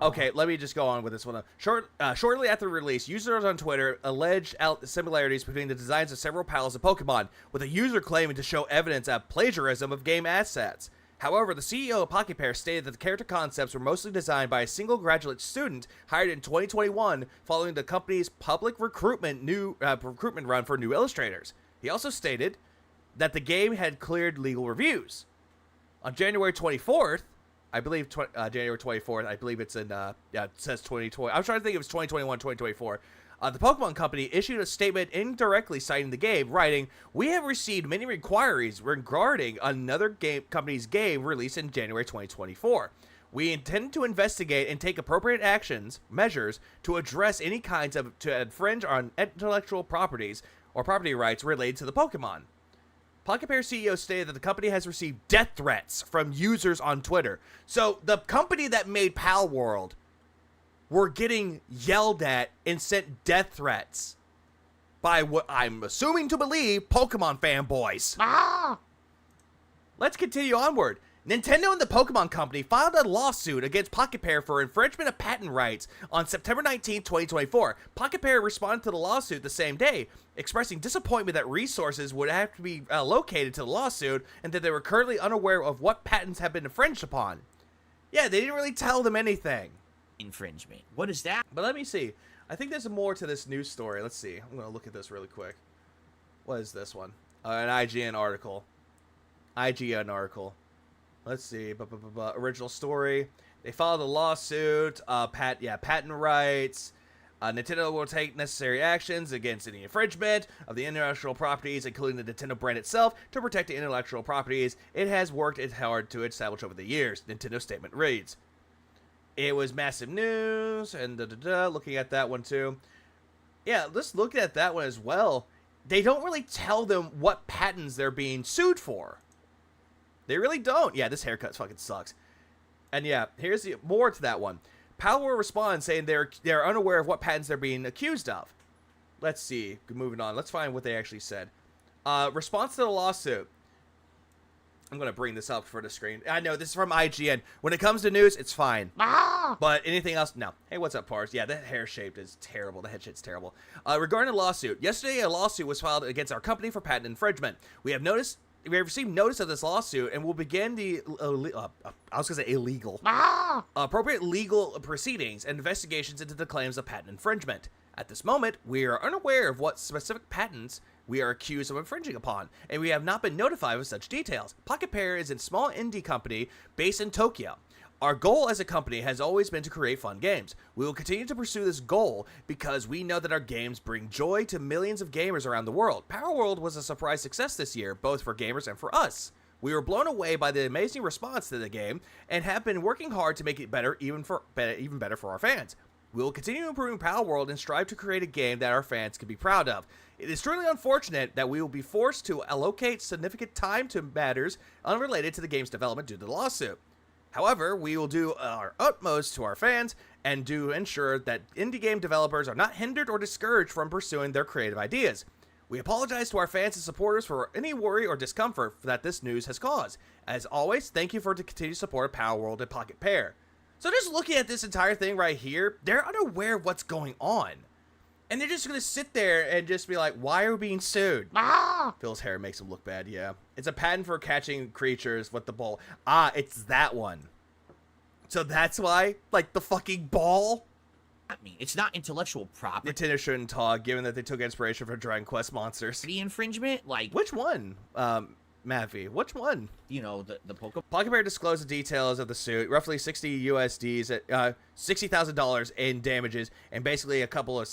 Okay, let me just go on with this one. Shortly after release, users on Twitter alleged similarities between the designs of several pals of Pokemon, with a user claiming to show evidence of plagiarism of game assets. However, the CEO of Pocket Pair stated that the character concepts were mostly designed by a single graduate student hired in 2021 following the company's public recruitment run for new illustrators. He also stated that the game had cleared legal reviews. On January 24th, I believe January 24th, I believe it's in, it says 2020. I was trying to think it was 2021, 2024. The Pokemon Company issued a statement indirectly citing the game, writing, "We have received many inquiries regarding another company's game released in January 2024. We intend to investigate and take appropriate measures to address any kinds of, to infringe on intellectual properties or property rights related to the Pokemon." Pocket Pair CEO stated that the company has received death threats from users on Twitter. So the company that made Pal World were getting yelled at and sent death threats by what I'm assuming to believe Pokemon fanboys. Let's continue onward. Nintendo and the Pokemon Company filed a lawsuit against Pocket Pair for infringement of patent rights on September 19, 2024. Pocket Pair responded to the lawsuit the same day, expressing disappointment that resources would have to be located to the lawsuit and that they were currently unaware of what patents have been infringed upon. Yeah, they didn't really tell them anything. Infringement. What is that? But let me see. I think there's more to this news story. Let's see. I'm going to look at this really quick. What is this one? An IGN article. Let's see. Original story. They filed a lawsuit. Patent rights. Nintendo will take necessary actions against any infringement of the intellectual properties, including the Nintendo brand itself, to protect the intellectual properties it has worked hard to establish over the years. Nintendo statement reads. It was massive news, and looking at that one too. Yeah, let's look at that one as well. They don't really tell them what patents they're being sued for. They really don't. Yeah, this haircut fucking sucks. And yeah, here's more to that one. Power responds saying they're unaware of what patents they're being accused of. Let's see. Moving on. Let's find what they actually said. Response to the lawsuit. I'm going to bring this up for the screen. I know, this is from IGN. When it comes to news, it's fine. But anything else, no. Hey, what's up, Pars? Yeah, that hair shape is terrible. The head shape's terrible. Regarding the lawsuit. Yesterday, a lawsuit was filed against our company for patent infringement. We have received notice of this lawsuit and will begin the, illegal. Appropriate legal proceedings and investigations into the claims of patent infringement. At this moment, we are unaware of what specific patents we are accused of infringing upon, and we have not been notified of such details. Pocket Pair is a small indie company based in Tokyo. Our goal as a company has always been to create fun games. We will continue to pursue this goal because we know that our games bring joy to millions of gamers around the world. Power World was a surprise success this year, both for gamers and for us. We were blown away by the amazing response to the game and have been working hard to make it better, even better for our fans. We will continue improving Power World and strive to create a game that our fans can be proud of. It is truly unfortunate that we will be forced to allocate significant time to matters unrelated to the game's development due to the lawsuit. However, we will do our utmost to our fans and do ensure that indie game developers are not hindered or discouraged from pursuing their creative ideas. We apologize to our fans and supporters for any worry or discomfort that this news has caused. As always, thank you for the continued support of Power World and Pocket Pair. So just looking at this entire thing right here, they're unaware of what's going on. And they're just going to sit there and just be like, why are we being sued? Phil's hair makes him look bad, yeah. It's a patent for catching creatures with the ball. It's that one. So that's why? Like the fucking ball? I mean, it's not intellectual property Nintendo shouldn't talk, given that they took inspiration from Dragon Quest monsters. infringement. Like, Which one? Mavi, which one? you know, the Pokemon. Pocket Pair disclosed the details of the suit, roughly 60 USDs at $60,000 in damages, and basically a couple of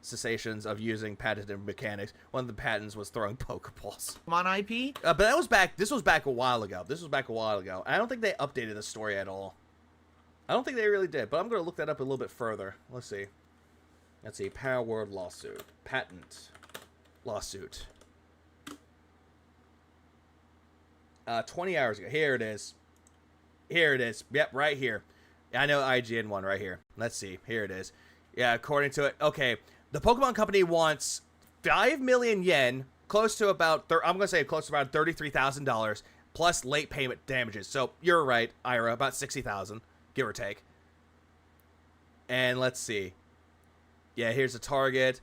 cessations of using patented mechanics. One of the patents was throwing Pokeballs. IP. But that was back. This was back a while ago. I don't think they updated the story at all. I don't think they really did. But I'm going to look that up a little bit further. Let's see. Power World lawsuit, patent lawsuit. 20 hours ago. Here it is. Yep, right here. I know IGN one right here. Let's see. Here it is. Yeah, according to it. Okay, the Pokemon Company wants 5 million yen, close to about I'm going to say close to about $33,000 plus late payment damages. So you're right, Ira, about 60,000, give or take. And let's see. Yeah, here's the target.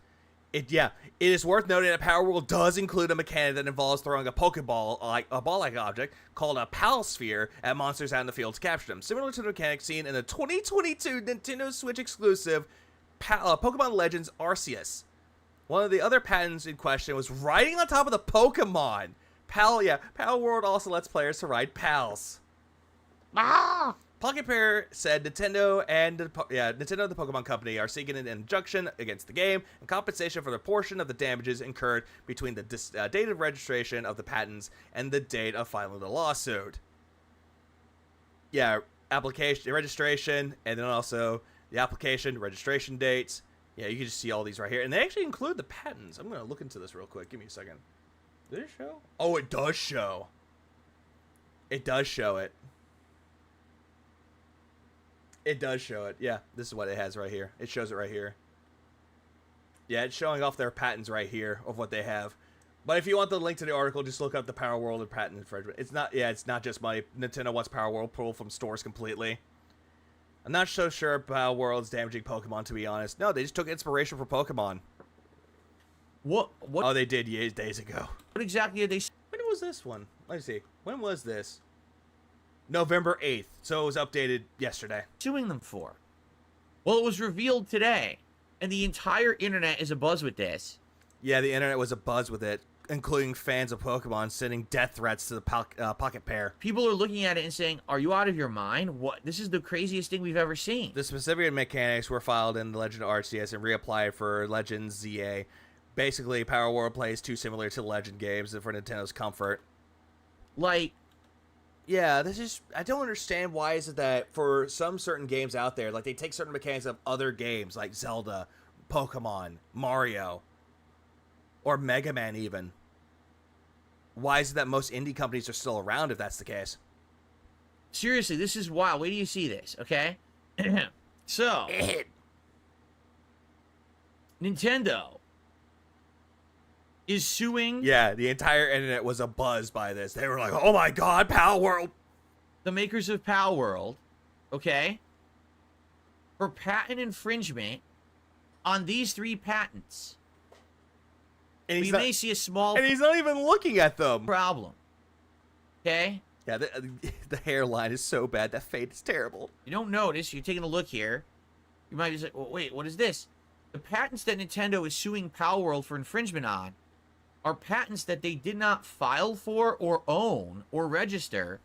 It is worth noting that Power World does include a mechanic that involves throwing a Pokeball, like a ball-like object, called a Pal Sphere, at monsters out in the field to capture them, similar to the mechanic seen in the 2022 Nintendo Switch exclusive Pokemon Legends Arceus. One of the other patents in question was riding on top of the Pokemon. Power World also lets players to ride pals. Pocket Pair said Nintendo and the Pokemon Company are seeking an injunction against the game and compensation for the portion of the damages incurred between the date of registration of the patents and the date of filing the lawsuit. Yeah, application, registration, and then also the application, registration dates. Yeah, you can just see all these right here. And they actually include the patents. I'm going to look into this real quick. Give me a second. Did it show? Oh, it does show. It does show it. It does show it. Yeah, this is what it has right here. It shows it right here. Yeah, it's showing off their patents right here of what they have. But if you want the link to the article, just look up the Power World and patent infringement. It's not just money. Nintendo wants Power World pulled from stores completely. I'm not so sure Power World's damaging Pokemon, to be honest. No, they just took inspiration from Pokemon. What? Oh, they did days ago. What exactly did they? When was this one? Let me see. When was this? November 8th. So it was updated yesterday. Suing them for? Well, it was revealed today, and the entire internet is abuzz with this. Yeah, the internet was abuzz with it, including fans of Pokemon sending death threats to the Pocket Pair. People are looking at it and saying, "Are you out of your mind? What? This is the craziest thing we've ever seen." The specific mechanics were filed in the Legend of Arceus and reapplied for Legend ZA. Basically, Power World plays too similar to Legend games for Nintendo's comfort. Like, yeah, I don't understand why is it that for some certain games out there, like they take certain mechanics of other games like Zelda, Pokemon, Mario, or Mega Man even. Why is it that most indie companies are still around if that's the case? seriously, this is wild. Wait till you see this, okay? So, Nintendo is suing... Yeah, the entire internet was abuzz by this. They were like, oh my god, Power World! The makers of Power World, okay? For patent infringement on these 3 patents. And We may see a small and he's not even looking at them. problem. Okay? Yeah, the hairline is so bad. That fade is terrible. You don't notice. You're taking a look here. You might be like, well, wait, what is this? The patents that Nintendo is suing Power World for infringement on are patents that they did not file for or own or register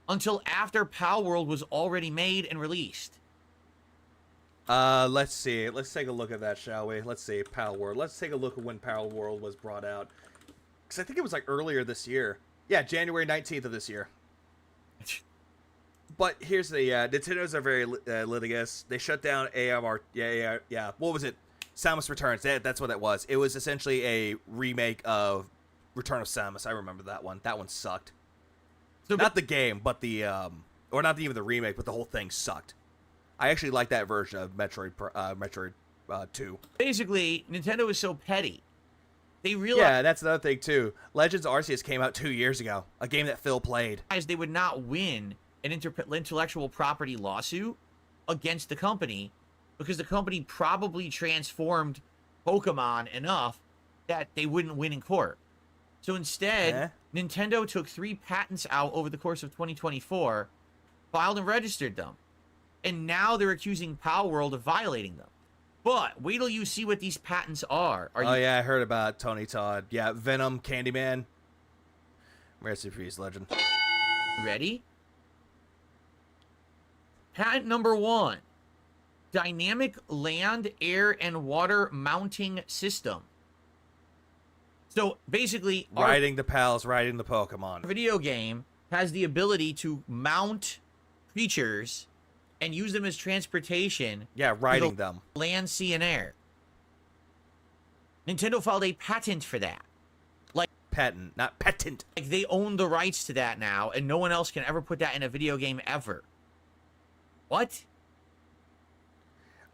until after Power World was already made and released. Let's see. Let's take a look at that, shall we? Let's see. Power World. Let's take a look at when Power World was brought out. Because I think it was like earlier this year. Yeah, January 19th of this year. But here's the Nintendo's are very litigious. They shut down AMR. Yeah. What was it? Samus Returns. That's what it was. It was essentially a remake of Return of Samus. I remember that one. That one sucked. So not the game, but the or not even the remake, but the whole thing sucked. I actually like that version of Metroid 2. Basically, Nintendo is so petty. They realized Yeah, that's another thing too. Legends Arceus came out 2 years ago, a game that Phil played. they would not win an intellectual property lawsuit against the company because the company probably transformed Pokemon enough that they wouldn't win in court. So instead, Nintendo took 3 patents out over the course of 2024, filed and registered them. And now they're accusing Palworld of violating them. But wait till you see what these patents are. Yeah, I heard about Tony Todd. Yeah, Venom, Candyman. Rest in peace, legend. Ready? Patent number 1. Dynamic land, air, and water mounting system. So basically, Riding the pals, riding the Pokemon. our video game has the ability to mount creatures and use them as transportation. Yeah, riding them. Land, sea, and air. Nintendo filed a patent for that. Patent, not patent. Like they own the rights to that now, and no one else can ever put that in a video game ever. What?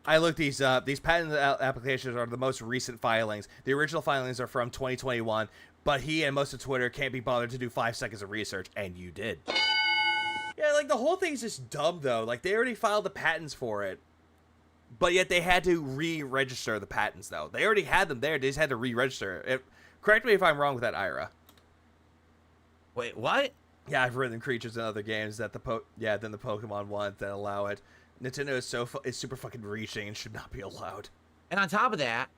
I looked these up. These patent applications are the most recent filings. The original filings are from 2021, but he and most of Twitter can't be bothered to do 5 seconds of research, and you did. Yeah, like the whole thing's just dumb though. Like they already filed the patents for it, but yet they had to re-register the patents though. They already had them there. They just had to re-register it. Correct me if I'm wrong with that, Ira. Wait, what? Yeah, I've written creatures in other games that then the Pokemon ones that allow it. Nintendo is super fucking reaching and should not be allowed. And on top of that,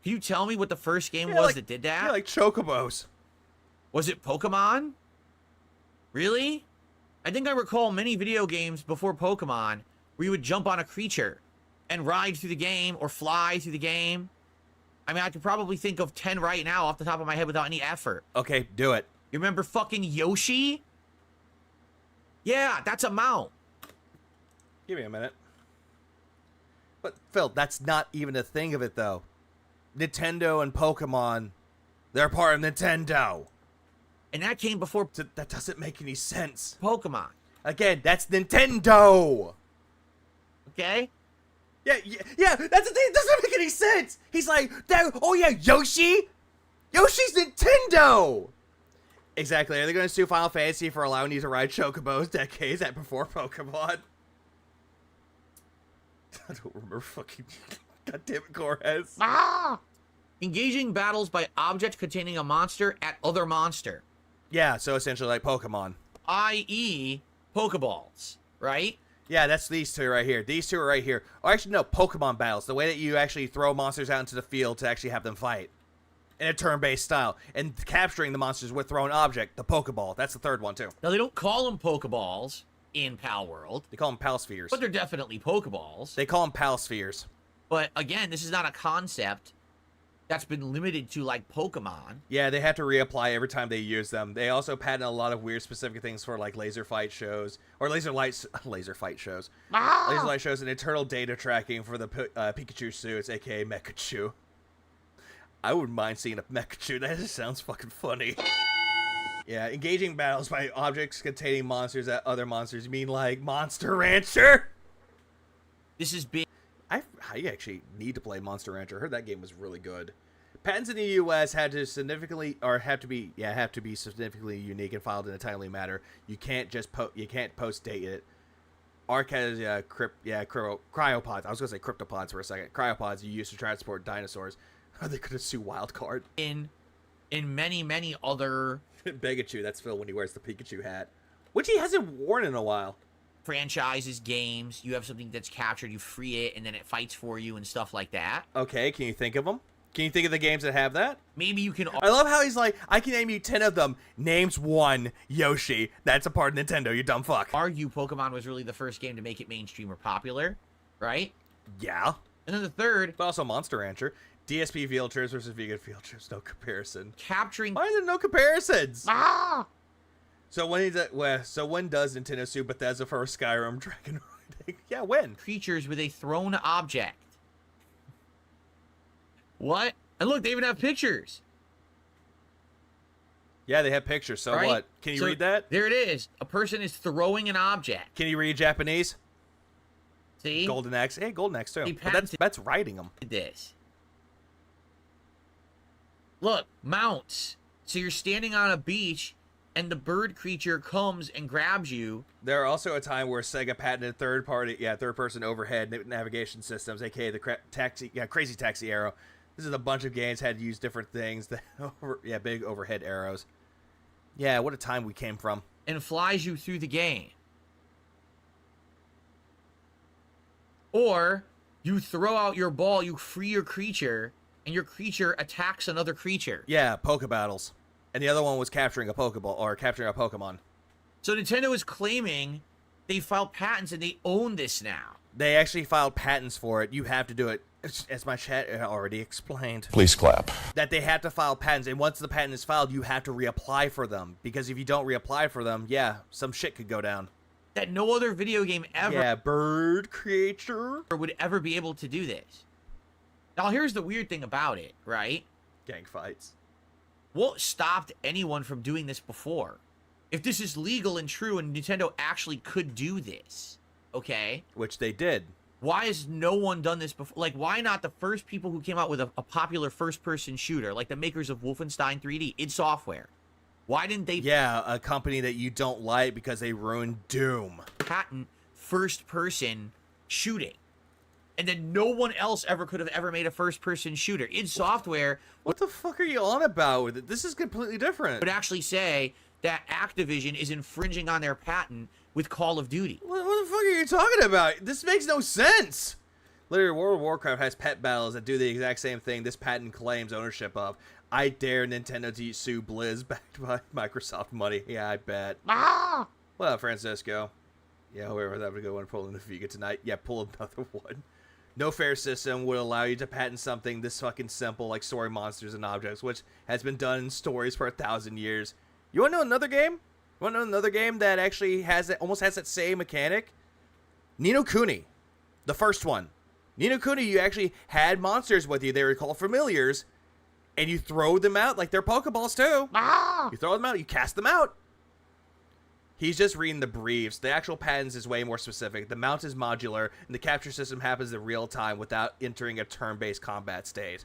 can you tell me what the first game was that did that? Yeah, like Chocobos. Was it Pokemon? Really? I think I recall many video games before Pokemon where you would jump on a creature and ride through the game or fly through the game. I mean, I could probably think of 10 right now off the top of my head without any effort. Okay, do it. You remember fucking Yoshi? Yeah, that's a mount. Give me a minute. But, Phil, that's not even a thing of it, though. Nintendo and Pokemon, they're part of Nintendo. And that came before That doesn't make any sense. Pokemon. Again, that's Nintendo. Okay? Yeah, that's the thing. It doesn't make any sense. He's like, oh yeah, Yoshi? Yoshi's Nintendo. Exactly. Are they going to sue Final Fantasy for allowing you to ride Chocobos decades before Pokemon? I don't remember fucking... God damn it, Cortez. Engaging battles by object containing a monster at other monster. Yeah, so essentially like Pokemon. I.e. Pokeballs, right? Yeah, that's these two right here. These two are right here. Or actually, no, Pokemon battles. The way that you actually throw monsters out into the field to actually have them fight. In a turn-based style. And capturing the monsters with thrown object, the Pokeball. That's the third one, too. Now, they don't call them Pokeballs in Palworld. They call them Palspheres. But they're definitely Pokeballs. They call them Palspheres. But, again, this is not a concept that's been limited to, like, Pokemon. Yeah, they have to reapply every time they use them. They also patent a lot of weird specific things for, like, laser fight shows. Or laser fight shows. Laser light shows and internal data tracking for the Pikachu suits, a.k.a. Mekachu. I wouldn't mind seeing a Mekachu. That just sounds fucking funny. Yeah, engaging battles by objects containing monsters at other monsters. You mean, like, Monster Rancher? This is big. I actually need to play Monster Rancher. I heard that game was really good. Patents in the U.S. have to be significantly unique and filed in a timely manner. You can't just post date it. Arc has cryopods. I was gonna say cryptopods for a second. Cryopods you use to transport dinosaurs. Are they gonna sue Wildcard? In many other Pikachu. That's Phil when he wears the Pikachu hat, which he hasn't worn in a while. franchises, games, you have something that's captured, you free it, and then it fights for you and stuff like that. Okay, can you think of them? Can you think of the games that have that? Maybe you can... I love how he's like, I can name you 10 of them. Names one, Yoshi. That's a part of Nintendo, you dumb fuck. Argue Pokemon was really the first game to make it mainstream or popular, right? Yeah. And then the third... But also Monster Rancher. DSP Field Trips versus Vegan Field Trips. No comparison. Capturing... Why are there no comparisons? So when does Nintendo sue Bethesda for Skyrim Dragon Riding? Yeah, when? Creatures with a thrown object. What? And look, they even have pictures. Yeah, they have pictures. So right? what? Can you read that? There it is. A person is throwing an object. Can you read Japanese? See? Golden Axe. Hey, Golden Axe too. He But that's riding them. This. Look, mounts. So you're standing on a beach, and the bird creature comes and grabs you. There are also a time where Sega patented third-person overhead navigation systems, aka the Crazy Taxi Arrow. This is a bunch of games had to use different things. Big overhead arrows. Yeah, what a time we came from. And flies you through the game. Or you throw out your ball, you free your creature, and your creature attacks another creature. Yeah, Poke Battles. And the other one was capturing a Pokeball, or capturing a Pokemon. So Nintendo is claiming they filed patents and they own this now. They actually filed patents for it. You have to do it. As my chat already explained. Please clap. That they have to file patents, and once the patent is filed, you have to reapply for them. Because if you don't reapply for them, yeah, some shit could go down. That no other video game ever Yeah, bird creature would ever be able to do this. Now, here's the weird thing about it, right? gang fights. What stopped anyone from doing this before? If this is legal and true and Nintendo actually could do this, okay? Which they did. Why has no one done this before? Like, why not the first people who came out with a popular first-person shooter, like the makers of Wolfenstein 3D, id Software? Why didn't they... Yeah, a company that you don't like because they ruined Doom. ...patent first-person shooting? And then no one else ever could have ever made a first-person shooter. id Software... What the fuck are you on about with it? This is completely different. ...would actually say that Activision is infringing on their patent with Call of Duty. What the fuck are you talking about? This makes no sense. Literally, World of Warcraft has pet battles that do the exact same thing this patent claims ownership of. I dare Nintendo to sue Blizz backed by Microsoft money. Yeah, I bet. Ah! What up, Francisco? Yeah, whoever's having a good one pulling the Vega tonight. Yeah, pull another one. No fair system would allow you to patent something this fucking simple like story monsters and objects, which has been done in stories for 1,000 years. You want to know another game? You want to know another game that actually has almost has that same mechanic? Ni no Kuni. The first one. Ni no Kuni, you actually had monsters with you. They were called familiars. And you throw them out like they're Pokeballs too. Ah! You throw them out, you cast them out. He's just reading the briefs. The actual patents is way more specific. The mount is modular, and the capture system happens in real time without entering a turn-based combat state.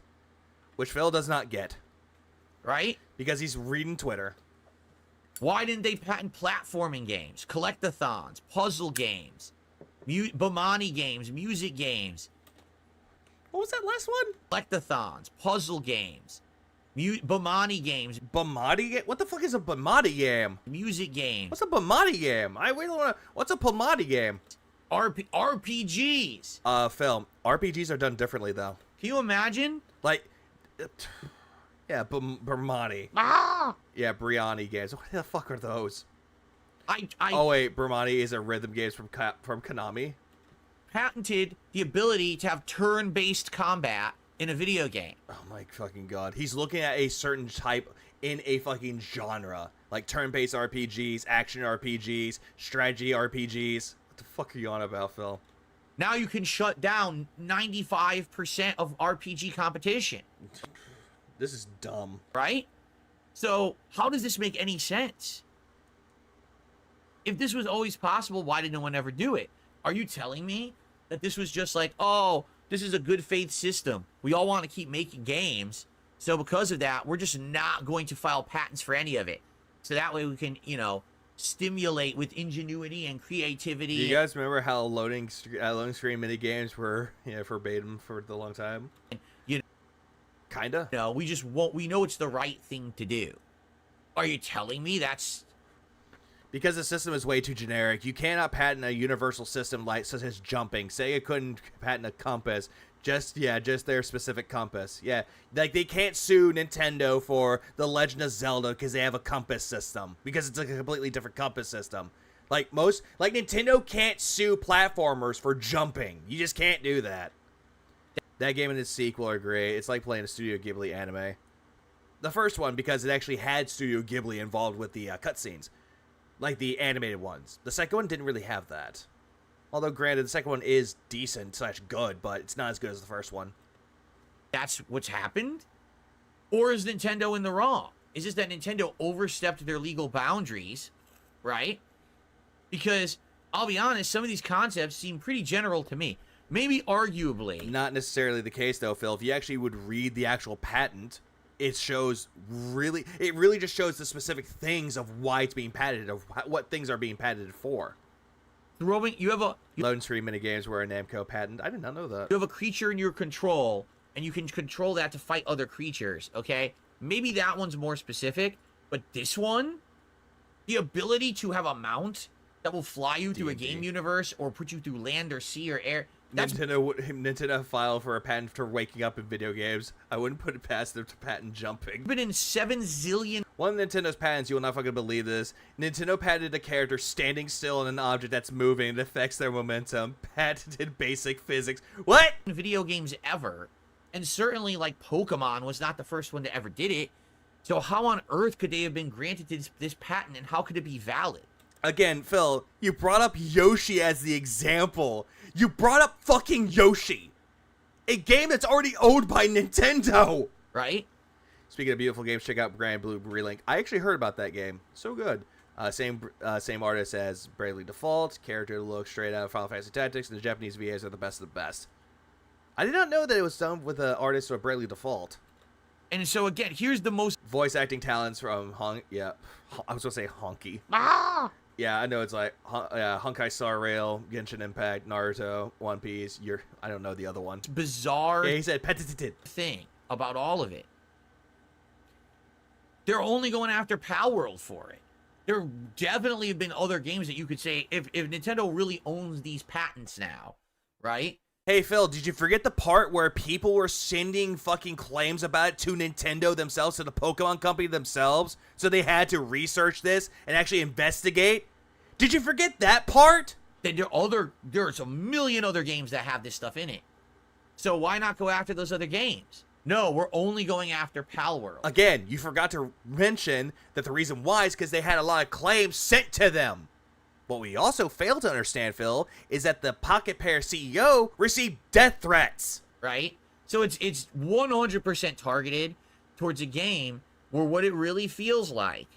Which Phil does not get. Right? Because he's reading Twitter. Why didn't they patent platforming games, collectathons, puzzle games, Bomani games, music games? What was that last one? Collectathons, puzzle games, Bomani games. Bomani game? What the fuck is a Bomani game? Music games. What's a Bomani game? What's a Bomani game? RPGs. Phil, RPGs are done differently though. Can you imagine? Like, yeah, Bomani. Ah! Yeah, Briani games. What the fuck are those? Oh wait, Bomani is a rhythm games from Konami. Patented the ability to have turn-based combat in a video game. Oh my fucking god. He's looking at a certain type in a fucking genre. Like turn-based RPGs, action RPGs, strategy RPGs. What the fuck are you on about, Phil? Now you can shut down 95% of RPG competition. This is dumb. Right? So, how does this make any sense? If this was always possible, why did no one ever do it? Are you telling me that this was just like, oh, this is a good faith system. We all want to keep making games. So because of that, we're just not going to file patents for any of it. So that way we can, stimulate with ingenuity and creativity. Do you guys remember how loading screen mini games were verbatim for the long time? Kinda. No, we just won't. We know it's the right thing to do. Are you telling me that's... Because the system is way too generic. You cannot patent a universal system such as jumping. Sega couldn't patent a compass. Just their specific compass. Yeah, like they can't sue Nintendo for The Legend of Zelda because they have a compass system. Because it's a completely different compass system. Like Nintendo can't sue platformers for jumping. You just can't do that. That game and its sequel are great. It's like playing a Studio Ghibli anime. The first one because it actually had Studio Ghibli involved with the cutscenes. like the animated ones. The second one didn't really have that. Although, granted, the second one is decent / good, but it's not as good as the first one. That's what's happened? Or is Nintendo in the wrong? Is this that Nintendo overstepped their legal boundaries, right? Because, I'll be honest, some of these concepts seem pretty general to me. Maybe arguably. Not necessarily the case, though, Phil. If you actually would read the actual patent, it really just shows the specific things of why it's being patented, of what things are being patented for. You have a Loading screen minigames were a Namco patent. I did not know that. You have a creature in your control, and you can control that to fight other creatures, okay? Maybe that one's more specific, but this one, the ability to have a mount that will fly you through a game universe or put you through land or sea or air. Nintendo filed for a patent for waking up in video games. I wouldn't put it past them to patent jumping. Been in 7 zillion. One of Nintendo's patents, you will not fucking believe this. Nintendo patented a character standing still in an object that's moving and affects their momentum. Patented basic physics. What? Video games ever. And certainly, like, Pokemon was not the first one that ever did it. So how on earth could they have been granted this patent, and how could it be valid? Again, Phil, you brought up Yoshi as the example. You brought up fucking Yoshi. A game that's already owned by Nintendo. Right? Speaking of beautiful games, check out Grand Blue Relink. I actually heard about that game. So good. Same artist as Bravely Default. Character looks straight out of Final Fantasy Tactics, and the Japanese VAs are the best of the best. I did not know that it was done with an artist of Bravely Default. And so, again, here's the most... Voice acting talents from I was going to say Honky. Ah! Yeah, I know it's like Honkai Star Rail, Genshin Impact, Naruto, One Piece. I don't know the other one. Bizarre. Yeah, he said petited thing about all of it. They're only going after Pal World for it. There definitely have been other games that you could say if Nintendo really owns these patents now, right? Hey, Phil, did you forget the part where people were sending fucking claims about it to Nintendo themselves, to the Pokemon company themselves? So they had to research this and actually investigate? Did you forget that part? There's a million other games that have this stuff in it. So why not go after those other games? No, we're only going after Pal World. Again, you forgot to mention that the reason why is because they had a lot of claims sent to them. What we also failed to understand, Phil, is that the Pocket Pair CEO received death threats. Right? So it's 100% targeted towards a game where what it really feels like...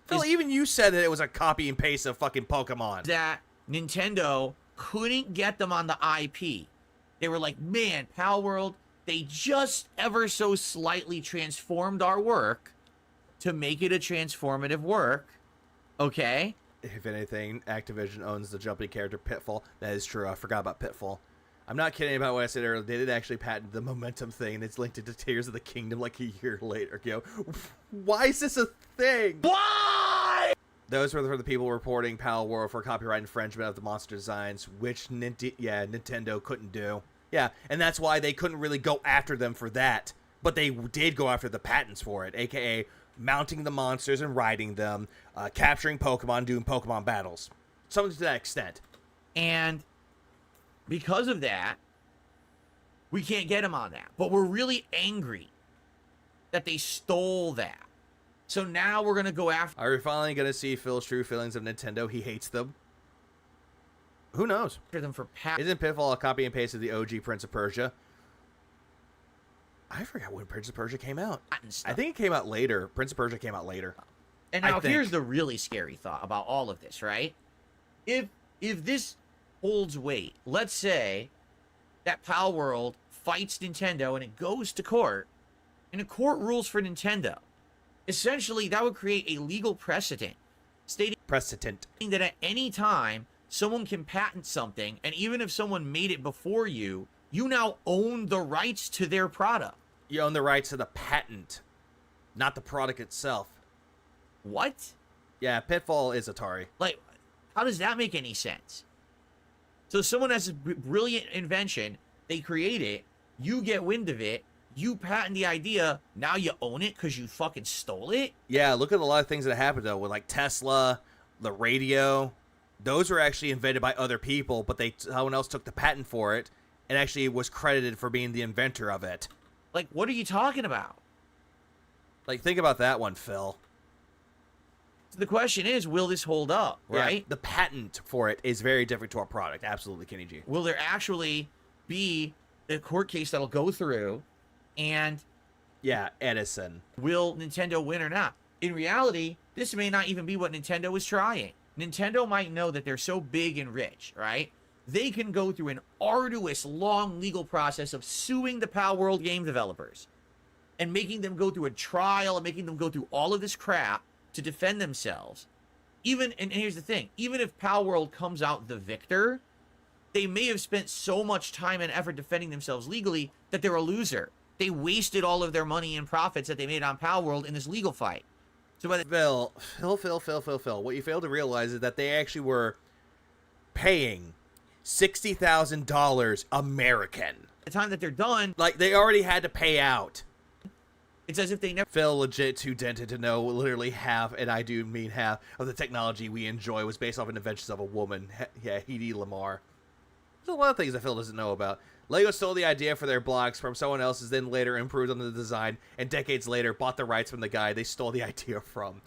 Phil, even you said that it was a copy and paste of fucking Pokemon. That Nintendo couldn't get them on the IP. They were like, man, Pal World, they just ever so slightly transformed our work to make it a transformative work. Okay? If anything, Activision owns the jumping character Pitfall. That is true. I forgot about Pitfall. I'm not kidding about what I said earlier. They did actually patent the momentum thing, and it's linked to Tears of the Kingdom like a year later. Why is this a thing? Why? Those were for the people reporting Pal World for copyright infringement of the monster designs, which Nintendo couldn't do. Yeah, and that's why they couldn't really go after them for that. But they did go after the patents for it, a.k.a. mounting the monsters and riding them, capturing Pokemon, doing Pokemon battles. Something to that extent. And because of that, we can't get them on that. But we're really angry that they stole that. So now we're going to go after... Are we finally going to see Phil's true feelings of Nintendo? He hates them. Who knows? them for Isn't Pitfall a copy and paste of the OG Prince of Persia? I forgot when Prince of Persia came out. I think it came out later. Prince of Persia came out later. And now here's the really scary thought about all of this, right? If this holds weight, let's say that Pal World fights Nintendo and it goes to court, and a court rules for Nintendo. Essentially, that would create a legal precedent stating that at any time someone can patent something, and even if someone made it before you, you now own the rights to their product. You own the rights to the patent, not the product itself. What? Yeah, Pitfall is Atari. Like, how does that make any sense? So someone has a brilliant invention, they create it, you get wind of it, you patent the idea, now you own it because you fucking stole it? Yeah, look at a lot of things that happened, though, with, like, Tesla, the radio. Those were actually invented by other people, but someone else took the patent for it and actually was credited for being the inventor of it. Like, what are you talking about? Like, think about that one, Phil. So the question is, will this hold up, right? Yeah, the patent for it is very different to our product. Absolutely, Kenny G. Will there actually be a court case that'll go through, and Yeah, Edison. will Nintendo win or not? In reality, this may not even be what Nintendo is trying. Nintendo might know that they're so big and rich, right? They can go through an arduous, long legal process of suing the Pal World game developers and making them go through a trial and making them go through all of this crap to defend themselves. And here's the thing, even if Pal World comes out the victor, they may have spent so much time and effort defending themselves legally that they're a loser. They wasted all of their money and profits that they made on Pal World in this legal fight. So by the Phil, what you fail to realize is that they actually were paying $60,000 American. time that they're done, Like, they already had to pay out. it's as if they never... Phil, legit too dented to know literally half, and I do mean half, of the technology we enjoy was based off of inventions of a woman. Yeah, Hedy Lamarr. There's a lot of things that Phil doesn't know about. LEGO stole the idea for their blocks from someone else's, then later improved on the design, and decades later bought the rights from the guy they stole the idea from.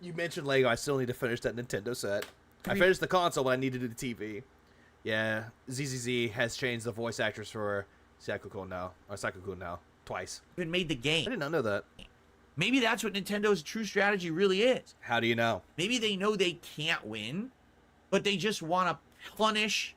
You mentioned LEGO, I still need to finish that Nintendo set. I finished the console, but I need to do the TV. Yeah, ZZZ has changed the voice actors for Sakuko now, twice. even made the I game. did not know that. Maybe that's what Nintendo's true strategy really is. How do you know? Maybe they know they can't win, but they just want to punish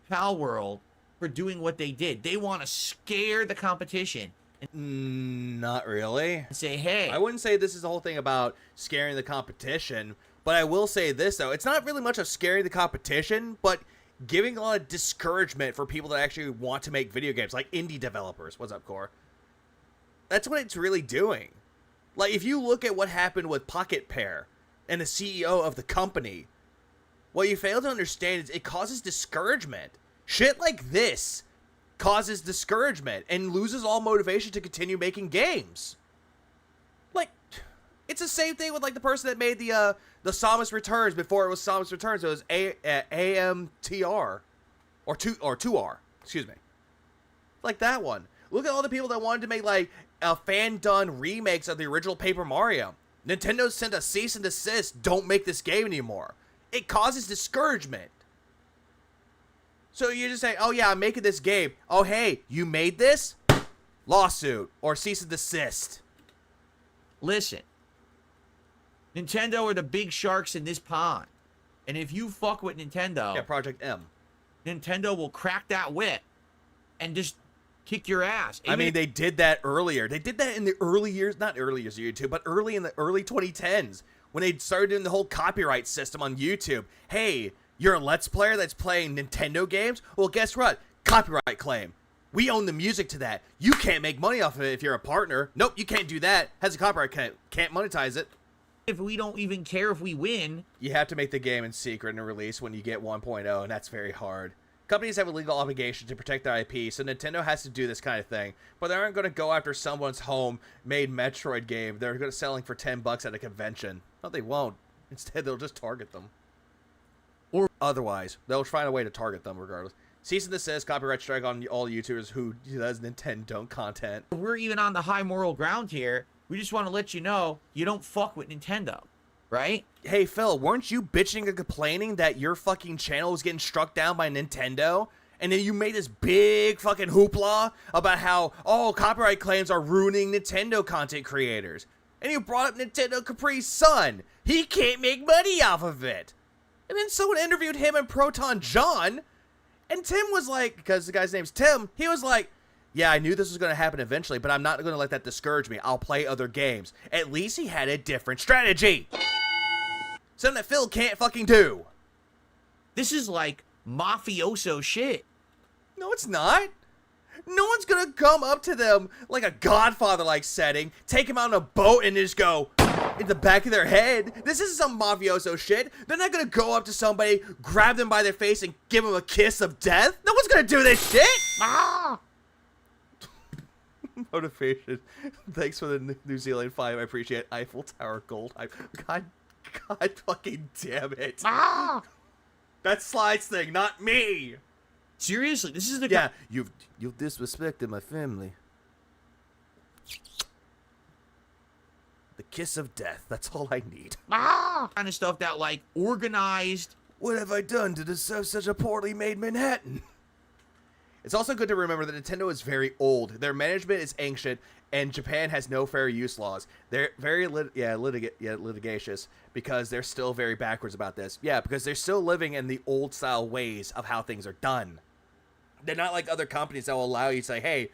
Pal World for doing what they did. They want to scare the competition Not really. and say, hey, I wouldn't say this is the whole thing about scaring the competition, but I will say this, though. It's not really much of scaring the competition, but giving a lot of discouragement for people that actually want to make video games, like indie developers. What's up, Core? That's what it's really doing. Like, if you look at what happened with Pocket Pair and the CEO of the company, what you fail to understand is it causes discouragement. Shit like this causes discouragement and loses all motivation to continue making games. Like, it's the same thing with like the person that made the Samus Returns before it was Samus Returns. It was AMTR or 2R. Excuse me. Like that one. Look at all the people that wanted to make like fan done remakes of the original Paper Mario. Nintendo sent a cease and desist. Don't make this game anymore. It causes discouragement. So you just say, oh yeah, I'm making this game. Oh hey, you made this? Lawsuit or cease and desist. listen, Nintendo are the big sharks in this pond. And if you fuck with Nintendo, Yeah, Project M. Nintendo will crack that whip and just kick your ass. I mean, they did that earlier. They did that in the early years, not early years of YouTube, but early in the early 2010s when they started doing the whole copyright system on YouTube. Hey, you're a Let's Player that's playing Nintendo games? Well, guess what? Copyright claim. We own the music to that. You can't make money off of it if you're a partner. Nope, you can't do that. Has a copyright claim. Can't monetize it. if we don't even care if we win, You have to make the game in secret and release when you get 1.0, and that's very hard. Companies have a legal obligation to protect their IP, so Nintendo has to do this kind of thing. But they aren't going to go after someone's home-made Metroid game they're going to selling for $10 at a convention. No, they won't. Instead, they'll just target them. Or otherwise, they'll find a way to target them regardless. Cease and desist, copyright strike on all YouTubers who does Nintendo content. we're even on the high moral ground here. We just want to let you know you don't fuck with Nintendo, right? Hey, Phil, weren't you bitching and complaining that your fucking channel was getting struck down by Nintendo? And then you made this big fucking hoopla about how, oh, copyright claims are ruining Nintendo content creators. And you brought up Nintendo Capri's son. He can't make money off of it. And then someone interviewed him and Proton John. And Tim was like, because the guy's name's Tim, he was like, yeah, I knew this was going to happen eventually, but I'm not going to let that discourage me. I'll play other games. At least he had a different strategy. Something that Phil can't fucking do. This is like mafioso shit. No, it's not. No one's going to come up to them like a Godfather-like setting, take him out on a boat and just go in the back of their head. This isn't some mafioso shit. They're not going to go up to somebody, grab them by their face, and give them a kiss of death. No one's going to do this shit. Ah! Motivation. Thanks for the New Zealand 5. I appreciate Eiffel Tower Gold. God fucking damn it. Ah! That's Slide's thing, not me. Seriously, this is the Yeah, you've disrespected my family. The kiss of death. That's all I need. Kind of stuff that like organized. What have I done to deserve such a poorly made Manhattan? It's also good to remember that Nintendo is very old. Their management is ancient, and Japan has no fair use laws. They're very litigious because they're still very backwards about this. Yeah, because they're still living in the old style ways of how things are done. They're not like other companies that will allow you to say, hey,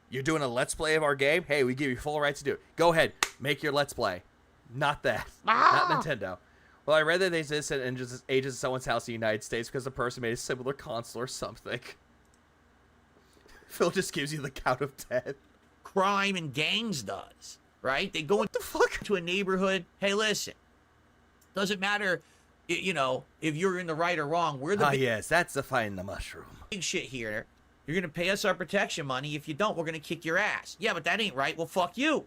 you're doing a let's play of our game? Hey, we give you full rights to do it. Go ahead, make your let's play. Not that. Not Nintendo. Well, I read that they exist in ages of someone's house in the United States because the person made a similar console or something. Phil just gives you the count of 10. Crime and gangs does, right? They go into a neighborhood. Hey, listen, doesn't matter, you know, if you're in the right or wrong. We're the yes, that's the find the mushroom. big shit here. You're gonna pay us our protection money. If you don't, we're gonna kick your ass. Yeah, but that ain't right. Well, fuck you.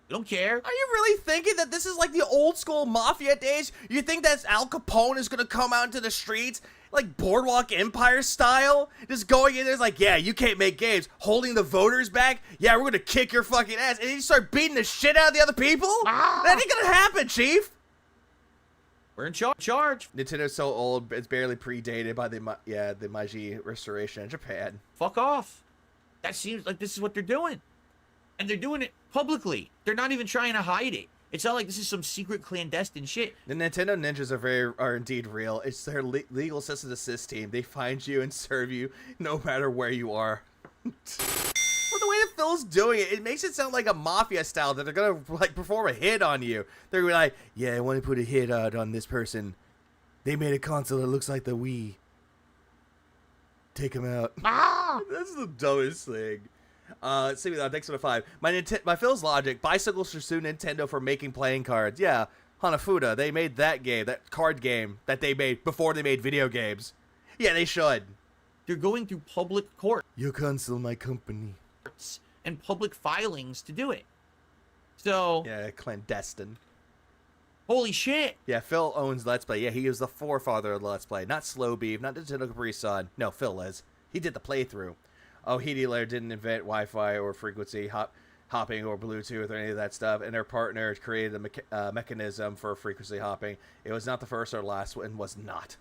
We don't care. Are you really thinking that this is like the old school mafia days? You think that Al Capone is gonna come out into the streets like Boardwalk Empire style? Just going in there's like, yeah, you can't make games. Holding the voters back? Yeah, we're gonna kick your fucking ass. And you start beating the shit out of the other people? That ain't gonna happen, Chief. We're in charge. Nintendo's so old, it's barely predated by the Meiji restoration in Japan. Fuck off. That seems like this is what they're doing. And they're doing it publicly. They're not even trying to hide it. It's not like this is some secret clandestine shit. The Nintendo ninjas are indeed real. It's their legal assist assist team. They find you and serve you no matter where you are. Well, the way that Phil's doing it, it makes it sound like a mafia style that they're gonna like perform a hit on you. They're gonna be like, yeah, I want to put a hit out on this person. They made a console that looks like the Wii. Take him out. That's the dumbest thing. Thanks for the 5. My Phil's logic. Bicycles should sue Nintendo for making playing cards. Yeah, Hanafuda. They made that game, that card game that they made before they made video games. Yeah, they should. They're going through public court. You cancel my company. And public filings to do it. So yeah, clandestine. Holy shit. Yeah, Phil owns Let's Play. Yeah, he is the forefather of Let's Play. Not Slow Beef, not Nintendo Capri Sun. No, Phil is. He did the playthrough. Oh, Heidi Lair didn't invent Wi-Fi or frequency hopping or Bluetooth or any of that stuff, and their partner created a mechanism for frequency hopping. It was not the first or last one. Was not.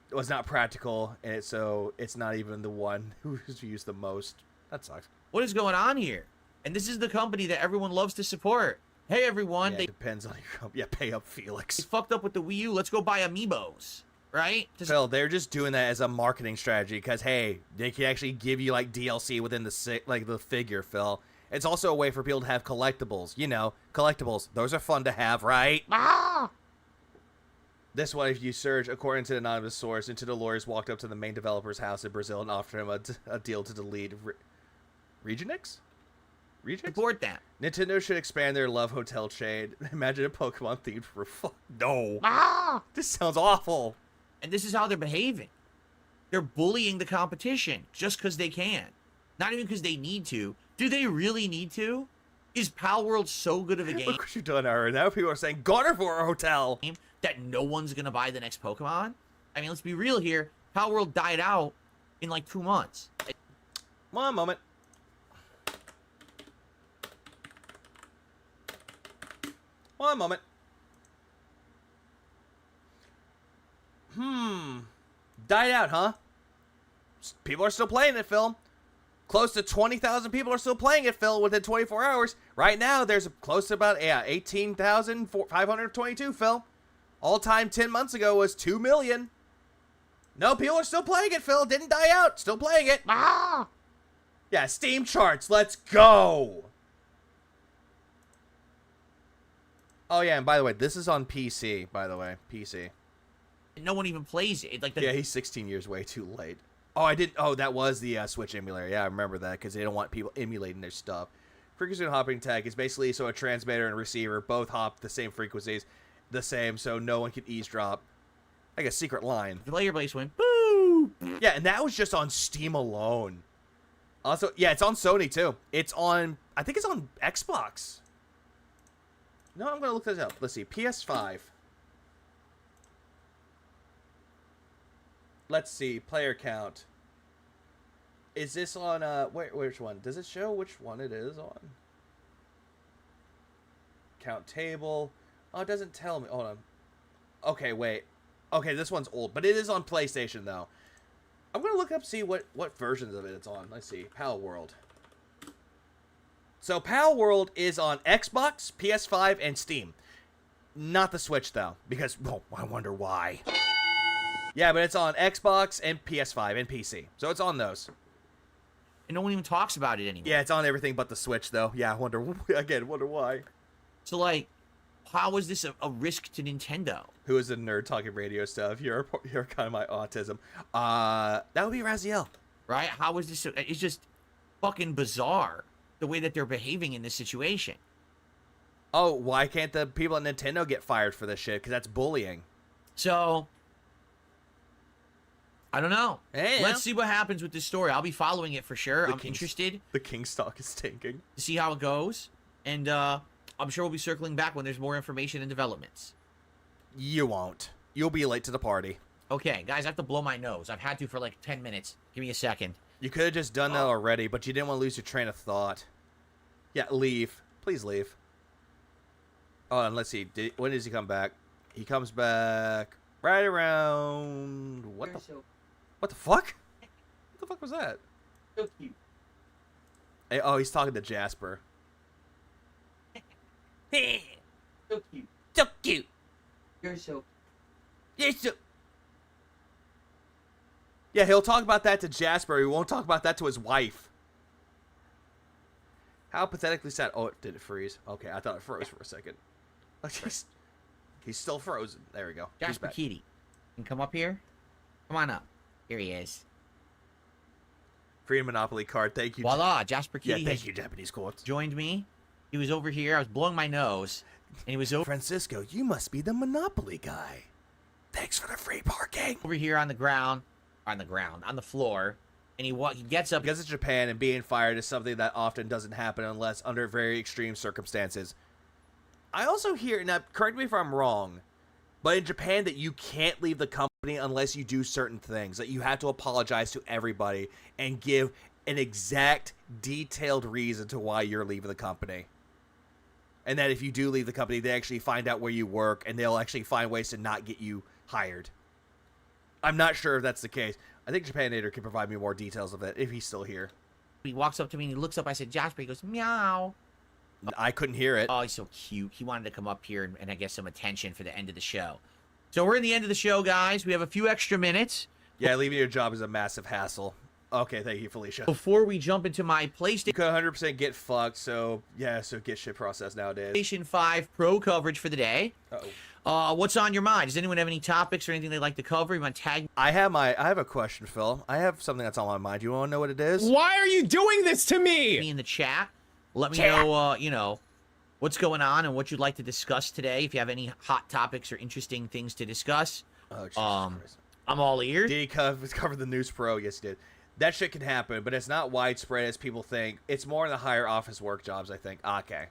It was not practical, and so it's not even the one who's used the most. That sucks. What is going on here? And this is the company that everyone loves to support. Hey, everyone. Yeah, it depends on your company. Yeah, pay up, Felix. They fucked up with the Wii U. Let's go buy Amiibos. Right? Phil, they're just doing that as a marketing strategy because, hey, they can actually give you, like, DLC within the figure, Phil. It's also a way for people to have collectibles. You know, collectibles. Those are fun to have, right? This one, if you search, according to the anonymous source, into the lawyers walked up to the main developer's house in Brazil and offered him a deal to delete Regionix? Support that. Nintendo should expand their Love Hotel chain. Imagine a Pokemon-themed roof. No. This sounds awful. And this is how they're behaving. They're bullying the competition just because they can. Not even because they need to. Do they really need to? Is Pal World so good of a game? Look what you've done, Aaron. Now people are saying, Garner for our hotel. That no one's going to buy the next Pokemon? I mean, let's be real here. Pal World died out in like 2 months. One moment. One moment. Died out, huh? People are still playing it, Phil. Close to 20,000 people are still playing it, Phil, within 24 hours. Right now, there's close to about 18,522, Phil. All-time 10 months ago was 2 million. No, people are still playing it, Phil. Didn't die out. Still playing it. Yeah, Steam charts. Let's go. Oh, yeah, and by the way, this is on PC, by the way. PC. No one even plays it. Yeah, he's 16 years way too late. Oh, I did. Oh, that was the Switch emulator. Yeah, I remember that because they don't want people emulating their stuff. Frequency hopping tech is basically so a transmitter and receiver both hop the same frequencies, the same, so no one can eavesdrop. Like a secret line. The player base went boo. Yeah, and that was just on Steam alone. Also, yeah, it's on Sony too. It's on. I think it's on Xbox. No, I'm gonna look this up. Let's see. PS5. Let's see, player count. Is this on, which one? Does it show which one it is on? Count table. Oh, it doesn't tell me. Hold on. Okay, wait. Okay, this one's old, but it is on PlayStation though. I'm gonna look up see what versions of it it's on. Let's see. Pal World. So Pal World is on Xbox, PS5, and Steam. Not the Switch though, because well, I wonder why. Yeah, but it's on Xbox and PS5 and PC, so it's on those. And no one even talks about it anymore. Yeah, it's on everything but the Switch though. Yeah, I wonder why. So like, how is this a risk to Nintendo? Who is a nerd talking radio stuff? You're kind of my autism. That would be Raziel. Right? How is this? It's just fucking bizarre the way that they're behaving in this situation. Oh, why can't the people at Nintendo get fired for this shit? Because that's bullying. So, I don't know. Hey, Let's see what happens with this story. I'll be following it for sure. I'm interested The King stock is tanking. to see how it goes. And I'm sure we'll be circling back when there's more information and developments. You won't. You'll be late to the party. Okay, guys, I have to blow my nose. I've had to for like 10 minutes. Give me a second. You could have just done that already, but you didn't want to lose your train of thought. Yeah, leave. Please leave. Oh, and let's see. When does he come back? He comes back right around... What the fuck? What the fuck was that? So cute. Hey, oh, he's talking to Jasper. So cute. So cute. You're so You're so... Yeah, he'll talk about that to Jasper. He won't talk about that to his wife. How pathetically sad. Oh, did it freeze? Okay, I thought it froze for a second. He's still frozen. There we go. He's Jasper back. Kitty. Can come up here? Come on up. Here he is. Free Monopoly card. Thank you. Voila, Jasper Yeah, Kitty thank has you, Japanese courts. joined me. He was over here. I was blowing my nose. And he was Francisco, you must be the Monopoly guy. Thanks for the free parking. over here on the ground. On the floor. And he gets up. Because it's Japan and being fired is something that often doesn't happen unless under very extreme circumstances. I also hear, now correct me if I'm wrong, but in Japan that you can't leave the company unless you do certain things. That you have to apologize to everybody and give an exact detailed reason to why you're leaving the company. And that if you do leave the company, they actually find out where you work and they'll actually find ways to not get you hired. I'm not sure if that's the case. I think Japanator can provide me more details of it if he's still here. He walks up to me and he looks up. I said, Jasper. He goes, meow. I couldn't hear it. Oh, he's so cute. He wanted to come up here and I guess some attention for the end of the show. So we're in the end of the show, guys. We have a few extra minutes. Yeah, leaving your job is a massive hassle. Okay, thank you, Felicia. Before we jump into my You PlayStation could 100% get fucked, so yeah, so get shit processed nowadays. 5 Pro coverage for the day. Uh-oh. What's on your mind? Does anyone have any topics or anything they'd like to cover? You want to tag I have a question, Phil. I have something that's on my mind. You want to know what it is? Why are you doing this to me me? in the chat? Let me know, what's going on and what you'd like to discuss today. If you have any hot topics or interesting things to discuss, Oh, Jesus Christ. I'm all ears. Did he cover the News Pro? Yes, he did. That shit can happen, but it's not widespread as people think. It's more in the higher office work jobs, I think. Okay.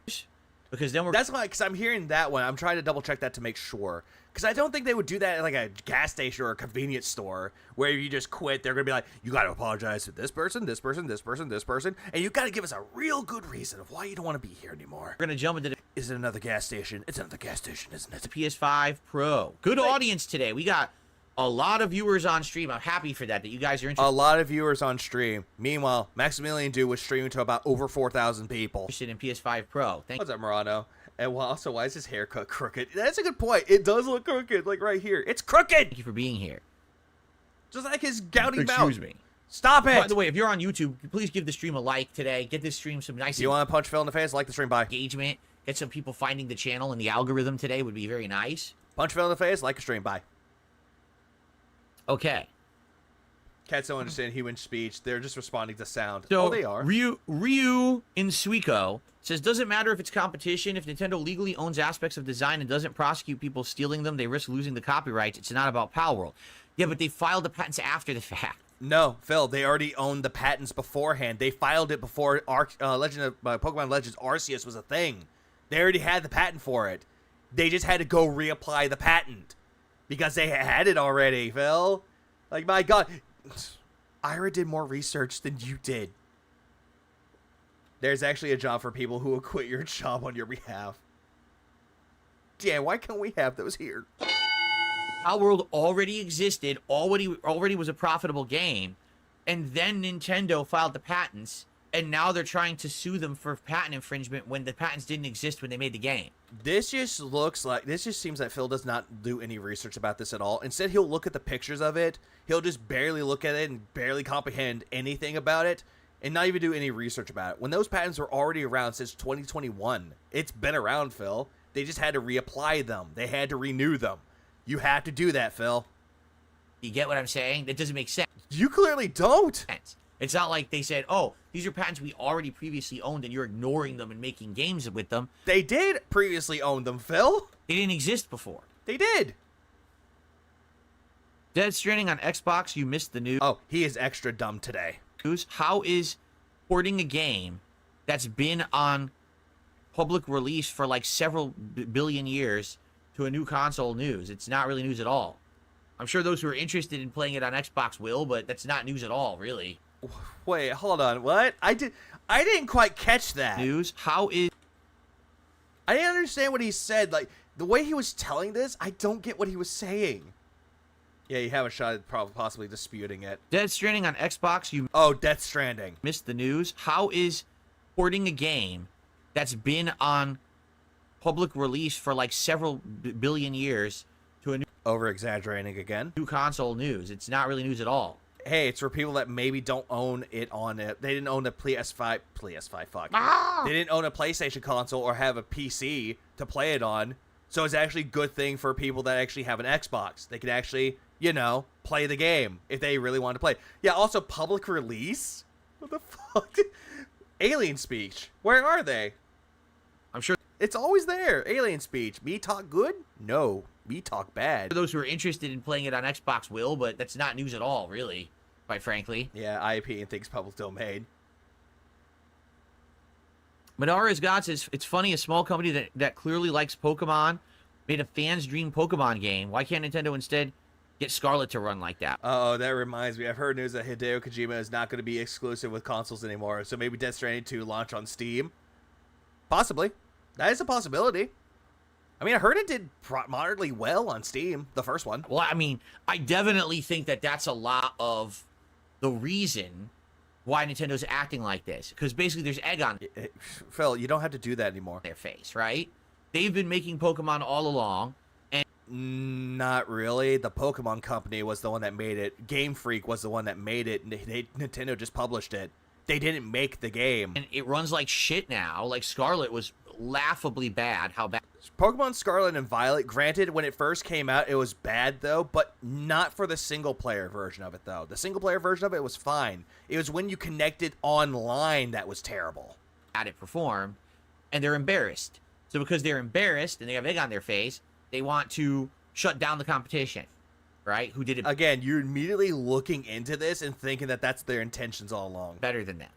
Because then That's why, because I'm hearing that one. I'm trying to double check that to make sure. Because I don't think they would do that at like a gas station or a convenience store where you just quit. They're going to be like, you got to apologize to this person, this person, this person, this person. And you got to give us a real good reason of why you don't want to be here anymore. we're going to jump into the Is it another gas station? It's another gas station, isn't it? PS5 Pro. Good audience today. We got a lot of viewers on stream. I'm happy for that you guys are A interested lot of viewers on stream. Meanwhile, Maximilian Dude was streaming to about over 4,000 people. in PS5 Pro. What's up, Murano? And also, why is his haircut crooked? That's a good point. It does look crooked, like right here. It's crooked! Thank you for being here. Just like his gouty mouth. Excuse me. Stop it! By the way, if you're on YouTube, please give the stream a like today. Get this stream some nice Do you want to punch Phil in the face? Like the stream, bye. engagement. Get some people finding the channel and the algorithm today would be very nice. Punch Phil in the face, like a stream, bye. Okay. Cats don't understand human speech. They're just responding to sound. So Oh, they are. Ryu in Suiko says, doesn't matter if it's competition. If Nintendo legally owns aspects of design and doesn't prosecute people stealing them, they risk losing the copyrights. It's not about Pal World. Yeah, but they filed the patents after the fact. No, Phil, they already owned the patents beforehand. They filed it before Pokemon Legends Arceus was a thing. They already had the patent for it. They just had to go reapply the patent. Because they had it already, Phil. Like, my God. Ira did more research than you did. There's actually a job for people who will quit your job on your behalf. damn, why can't we have those here? Palworld already existed, already was a profitable game, and then Nintendo filed the patents, and now they're trying to sue them for patent infringement when the patents didn't exist when they made the game. This just seems like Phil does not do any research about this at all. Instead, he'll look at the pictures of it, he'll just barely look at it and barely comprehend anything about it, and not even do any research about it. When those patents were already around since 2021, it's been around, Phil. They just had to reapply them. They had to renew them. You have to do that, Phil. You get what I'm saying? That doesn't make sense. You clearly don't. It's not like they said, oh, these are patents we already previously owned and you're ignoring them and making games with them. They did previously own them, Phil. They didn't exist before. They did. Dead Stranding on Xbox, you missed the news. Oh, he is extra dumb today. How is porting a game that's been on public release for like several billion years to a new console news? It's not really news at all. I'm sure those who are interested in playing it on Xbox will, but that's not news at all, really. Wait, hold on. What? I didn't quite catch that. News? How is... I didn't understand what he said. Like, the way he was telling this, I don't get what he was saying. Yeah, you have a shot at possibly disputing it. Dead Stranding on Xbox, you... Oh, Death Stranding. Missed the news. How is porting a game that's been on public release for like several billion years to a new... Over-exaggerating again. New console news. It's not really news at all. Hey, it's for people that maybe don't own it on it. They didn't own a PS5, fuck. They didn't own a PlayStation console or have a PC to play it on. So it's actually a good thing for people that actually have an Xbox. They can actually, you know, play the game if they really want to play. Yeah, also public release? What the fuck? Alien speech. Where are they? I'm sure it's always there. Alien speech. Me talk good? No. Me talk bad. those who are interested in playing it on Xbox will, but that's not news at all, really, quite frankly. Yeah, IP and things public domain. Madara's God says, it's funny, a small company that clearly likes Pokemon made a fan's dream Pokemon game. Why can't Nintendo instead get Scarlet to run like that? Oh, that reminds me. I've heard news that Hideo Kojima is not going to be exclusive with consoles anymore, so maybe Death Stranding 2 launch on Steam? Possibly. That is a possibility. I mean, I heard it did moderately well on Steam, the first one. Well, I mean, I definitely think that that's a lot of the reason why Nintendo's acting like this. Because basically there's egg on Phil, you don't have to do that anymore. their face, right? They've been making Pokemon all along. And not really. The Pokemon Company was the one that made it. Game Freak was the one that made it. Nintendo just published it. They didn't make the game. and it runs like shit now. Like Scarlet was laughably bad. How bad? Pokemon Scarlet and Violet, granted, when it first came out, it was bad, though, but not for the single-player version of it, though. The single-player version of it was fine. It was when you connected online that was terrible. At it performed, and they're embarrassed. So because they're embarrassed and they have egg on their face, they want to shut down the competition, right? Who did it Again, you're immediately looking into this and thinking that that's their intentions all along. better than that.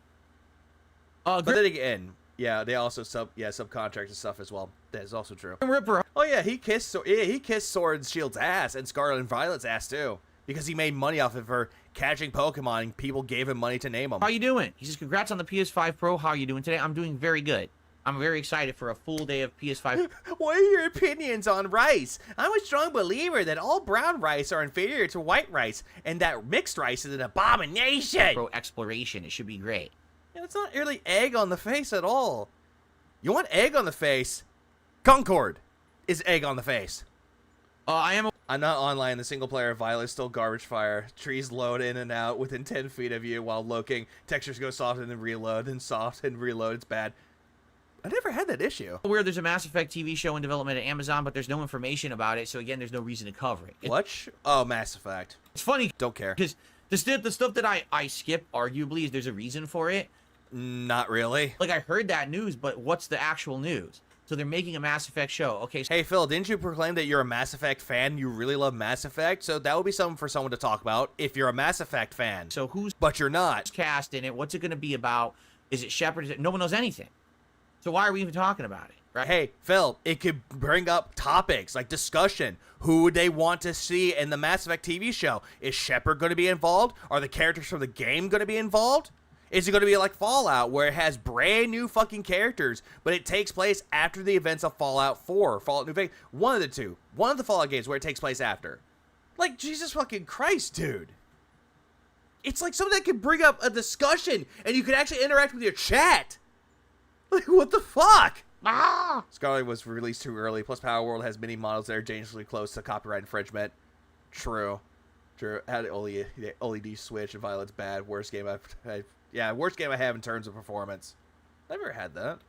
But then again, yeah, they also subcontract stuff as well. That is also true. Ripper. Oh yeah, he kissed Sword and Shield's ass and Scarlet and Violet's ass too, because he made money off of her catching Pokemon. And people gave him money to name them. How you doing? He says, congrats on the PS5 Pro. How are you doing today? I'm doing very good. I'm very excited for a full day of PS5 What are your opinions on rice? I'm a strong believer that all brown rice are inferior to white rice, and that mixed rice is an abomination. Pro exploration. It should be great. Yeah, it's not really egg on the face at all. You want egg on the face? Concord is egg on the face. I'm not online. The single player Violet is still garbage fire. Trees load in and out within 10 feet of you while looking. Textures go soft and then reload, then soft and reload. It's bad. I never had that issue. Where there's a Mass Effect TV show in development at Amazon, but there's no information about it, so again, there's no reason to cover it. What? Oh, Mass Effect. It's funny. Don't care. Because the stuff that I skip, arguably, is there's a reason for it. Not really. Like, I heard that news, but what's the actual news? So they're making a Mass Effect show. Okay. So hey, Phil, didn't you proclaim that you're a Mass Effect fan? You really love Mass Effect? So that would be something for someone to talk about if you're a Mass Effect fan. So who's But you're not. cast in it? What's it going to be about? Is it Shepard? Is it... No one knows anything. So why are we even talking about it? Right? Hey, Phil, it could bring up topics like discussion. Who would they want to see in the Mass Effect TV show? Is Shepard going to be involved? Are the characters from the game going to be involved? Is it going to be like Fallout, where it has brand new fucking characters, but it takes place after the events of Fallout 4, Fallout New Vegas? One of the two. One of the Fallout games where it takes place after. Like, Jesus fucking Christ, dude. It's like something that can bring up a discussion, and you can actually interact with your chat. Like, what the fuck? Scarlet was released too early, plus Power World has many models that are dangerously close to copyright infringement. True. Had the LED switch and Violet's bad. Worst game worst game I have in terms of performance. Never had that.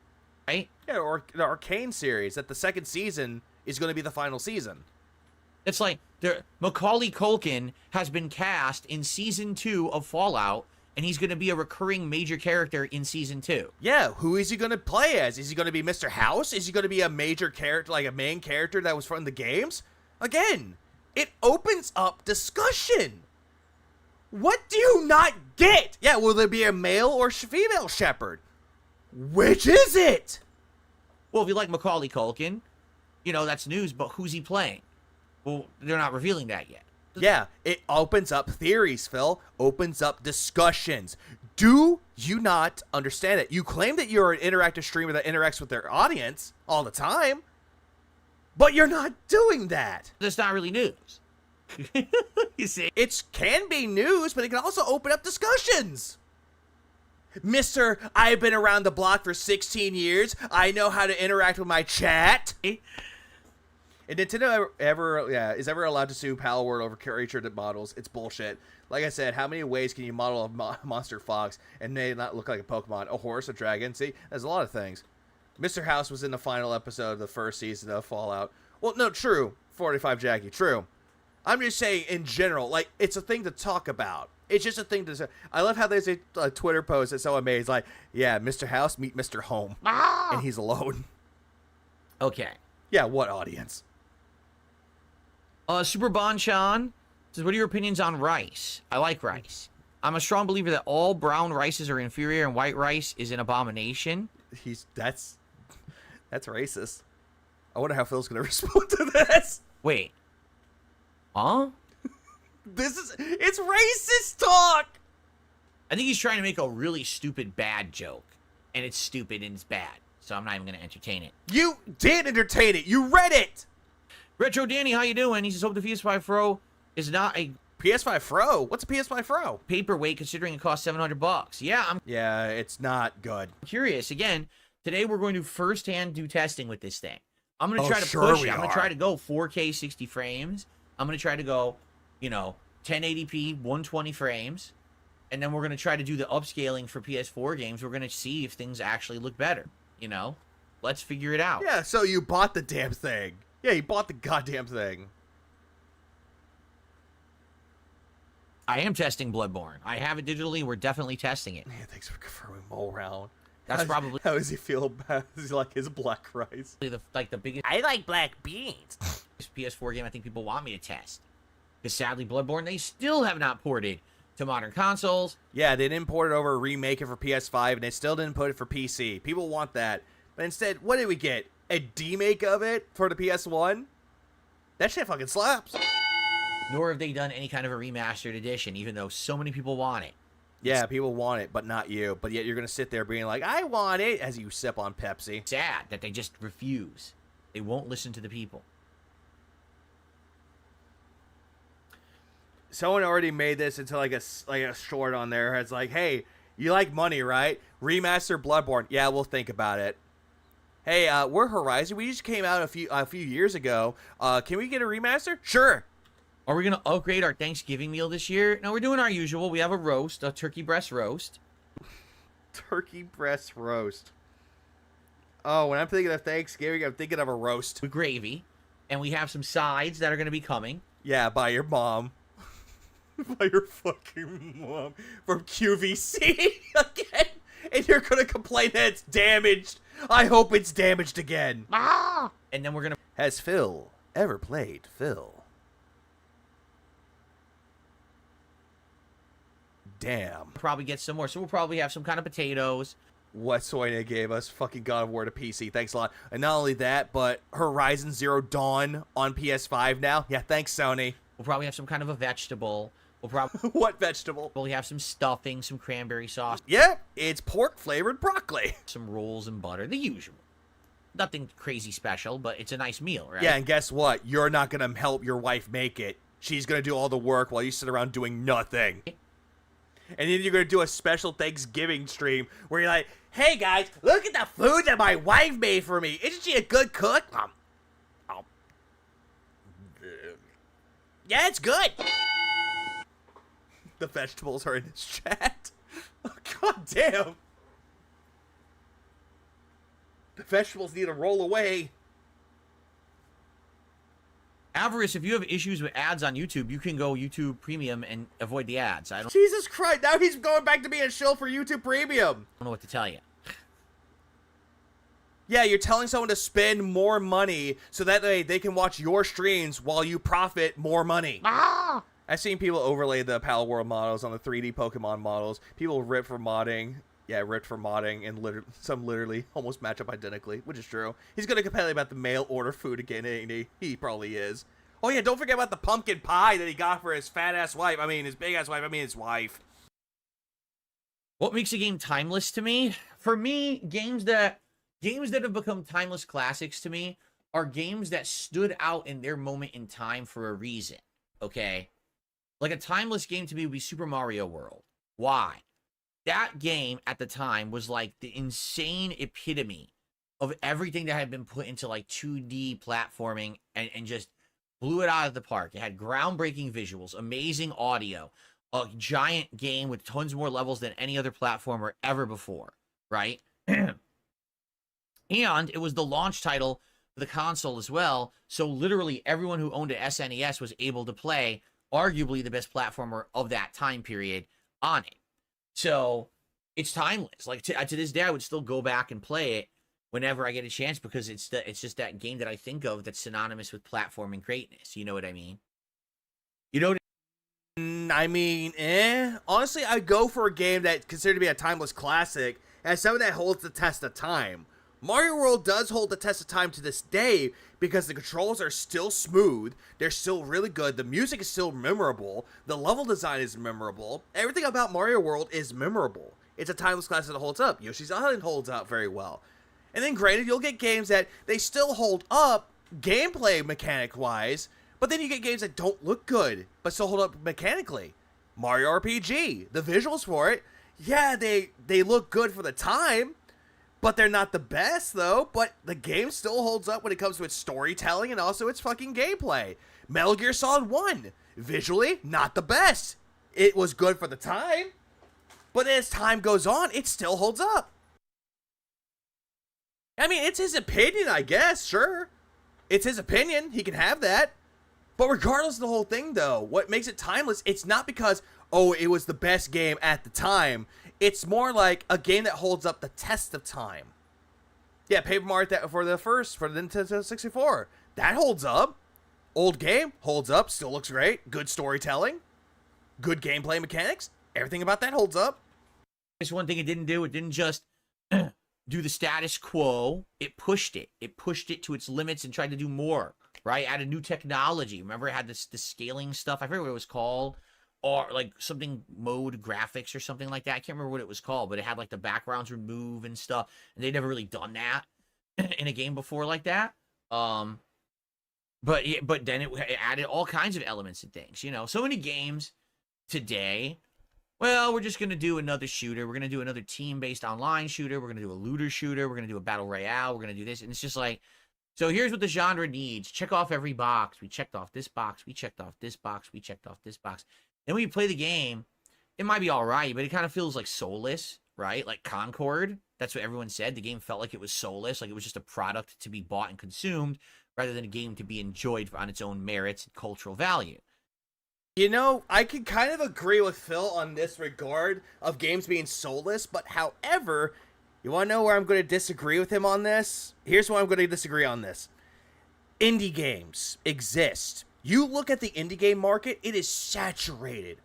Right? Yeah, or the Arcane series, that the second season is going to be the final season. It's like Macaulay Culkin has been cast in season 2 of Fallout, and he's going to be a recurring major character in season 2. Yeah, who is he going to play as? Is he going to be Mr. House? Is he going to be a major character, like a main character that was from the games? Again, it opens up discussion. What do you not get? Yeah, will there be a male or female shepherd? Which is it? Well, if you like Macaulay Culkin, you know, that's news, but who's he playing? Well, they're not revealing that yet. Yeah, it opens up theories, Phil. Opens up discussions. Do you not understand it? You claim that you're an interactive streamer that interacts with their audience all the time, but you're not doing that. That's not really news. You see? It can be news, but it can also open up discussions. Mister, I've been around the block for 16 years. I know how to interact with my chat. And Nintendo is ever allowed to sue Power World over creature models? It's bullshit. Like I said, how many ways can you model a monster fox and they not look like a Pokemon? A horse, a dragon? See, there's a lot of things. Mr. House was in the final episode of the first season of Fallout. Well, no, true. 45 Jackie, true. I'm just saying in general, like, it's a thing to talk about. It's just a thing to say. I love how there's a Twitter post that's so amazing. Like, yeah, Mr. House, meet Mr. Home. And he's alone. Okay. Yeah, what audience? Super Bonchan says, what are your opinions on rice? I like rice. I'm a strong believer that all brown rices are inferior and white rice is an abomination. That's racist. I wonder how Phil's gonna respond to this. Wait. Huh? It's racist talk. I think he's trying to make a really stupid bad joke. And it's stupid and it's bad. So I'm not even going to entertain it. You did entertain it. You read it. Retro Danny, how you doing? He says, hope the PS5 Pro is not a PS5 Pro? What's a PS5 Pro? paperweight considering it costs $700. Yeah, it's not good. I'm curious. Again, today we're going to firsthand do testing with this thing. I'm going to try to sure push we it. I'm going are. to try to go 4K 60 frames. I'm going to try to go, 1080p 120 frames. And then we're going to try to do the upscaling for PS4 games. We're going to see if things actually look better. Let's figure it out. Yeah, so you bought the damn thing. Yeah, you bought the goddamn thing. I am testing Bloodborne. I have it digitally. We're definitely testing it. Yeah, thanks for confirming Mole Round. That's probably How does he feel about Is he like his black rice? the biggest I like black beans. PS4 game I think people want me to test. Because sadly, Bloodborne, they still have not ported to modern consoles. Yeah, they didn't port it over, remake it for PS5, and they still didn't put it for PC. People want that. But instead, what did we get? A demake of it for the PS1? That shit fucking slaps. Nor have they done any kind of a remastered edition, even though so many people want it. Yeah, people want it, but not you. But yet you're going to sit there being like, I want it, as you sip on Pepsi. Sad that they just refuse. They won't listen to the people. Someone already made this into like a short on there. It's like, hey, you like money, right? Remaster Bloodborne. Yeah, we'll think about it. Hey, we're Horizon. We just came out a few years ago. Can we get a remaster? Sure. Are we going to upgrade our Thanksgiving meal this year? No, we're doing our usual. We have a roast, a turkey breast roast. Turkey breast roast. Oh, when I'm thinking of Thanksgiving, I'm thinking of a roast. With gravy. And we have some sides that are going to be coming. Yeah, by your mom. By your fucking mom. From QVC again. And you're going to complain that it's damaged. I hope it's damaged again. And then we're going to... Has Phil ever played Phil? Damn. probably get some more. So we'll probably have some kind of potatoes. What Sonia gave us, fucking God of War to PC. Thanks a lot. And not only that, but Horizon Zero Dawn on PS5 now. Yeah, thanks, Sony. We'll probably have some kind of a vegetable. We'll probably What vegetable? have some stuffing, some cranberry sauce, Yeah, it's pork-flavored broccoli. some rolls and butter, the usual. Nothing crazy special, but it's a nice meal, right? Yeah, and guess what? You're not going to help your wife make it. She's going to do all the work while you sit around doing nothing. And then you're going to do a special Thanksgiving stream where you're like, hey guys, look at the food that my wife made for me. Isn't she a good cook? Yeah, it's good. The vegetables are in his chat. Oh, God damn. The vegetables need to roll away. Avarice, if you have issues with ads on YouTube, you can go YouTube Premium and avoid the ads. I don't Jesus Christ, now he's going back to being a shill for YouTube Premium. know what to tell you. Yeah, you're telling someone to spend more money so that they can watch your streams while you profit more money. I've seen people overlay the Pal World models on the 3D Pokemon models. People rip for modding. Yeah, ripped for modding, and some literally almost match up identically, which is true. He's going to complain about the mail order food again, ain't he? He probably is. Oh yeah, don't forget about the pumpkin pie that he got for his fat-ass wife. I mean, his big-ass wife. I mean, his wife. What makes a game timeless to me? For me, games that have become timeless classics to me are games that stood out in their moment in time for a reason, okay? Like a timeless game to me would be Super Mario World. Why? That game at the time was like the insane epitome of everything that had been put into like 2D platforming and just blew it out of the park. It had groundbreaking visuals, amazing audio, a giant game with tons more levels than any other platformer ever before, right? And it was the launch title for the console as well. So literally everyone who owned an SNES was able to play arguably the best platformer of that time period on it. So it's timeless. Like to this day, I would still go back and play it whenever I get a chance because it's just that game that I think of that's synonymous with platforming greatness. You know what I mean? You know what I mean, honestly, I'd go for a game that's considered to be a timeless classic as something that holds the test of time. Mario World does hold the test of time to this day because the controls are still smooth, they're still really good, the music is still memorable, the level design is memorable, everything about Mario World is memorable. It's a timeless classic that holds up. Yoshi's Island holds out very well. And then granted, you'll get games that they still hold up gameplay mechanic-wise, but then you get games that don't look good, but still hold up mechanically. Mario RPG, the visuals for it, yeah, they look good for the time, but they're not the best, though. But the game still holds up when it comes to its storytelling and also its fucking gameplay. Metal Gear Solid 1. Visually, not the best. It was good for the time. But as time goes on, it still holds up. I mean, it's his opinion, I guess, sure. It's his opinion. He can have that. But regardless of the whole thing, though, what makes it timeless, it's not because, oh, it was the best game at the time. It's more like a game that holds up the test of time. Yeah, Paper Mario for the Nintendo 64. That holds up. Old game, holds up, still looks great. Good storytelling. Good gameplay mechanics. Everything about that holds up. It's one thing it didn't do. It didn't just do the status quo. It pushed it. It pushed it to its limits and tried to do more, right? Added new technology. Remember it had the scaling stuff? I forget what it was called. Or like something mode graphics or something like that. I can't remember what it was called, but it had like the backgrounds would move and stuff. And they'd never really done that in a game before like that. But then it added all kinds of elements and things. You know, so many games today. Well, we're just gonna do another shooter. We're gonna do another team-based online shooter. We're gonna do a looter shooter. We're gonna do a battle royale. We're gonna do this, and it's just like. So here's what the genre needs. Check off every box. We checked off this box. We checked off this box. We checked off this box. Then when you play the game, it might be all right, but it kind of feels like soulless, right? Like Concord. That's what everyone said. The game felt like it was soulless, like it was just a product to be bought and consumed, rather than a game to be enjoyed on its own merits and cultural value. You know, I can kind of agree with Phil on this regard of games being soulless, but however, you want to know where I'm going to disagree with him on this? Here's why I'm going to disagree on this. Indie games exist. You look at the indie game market, it is saturated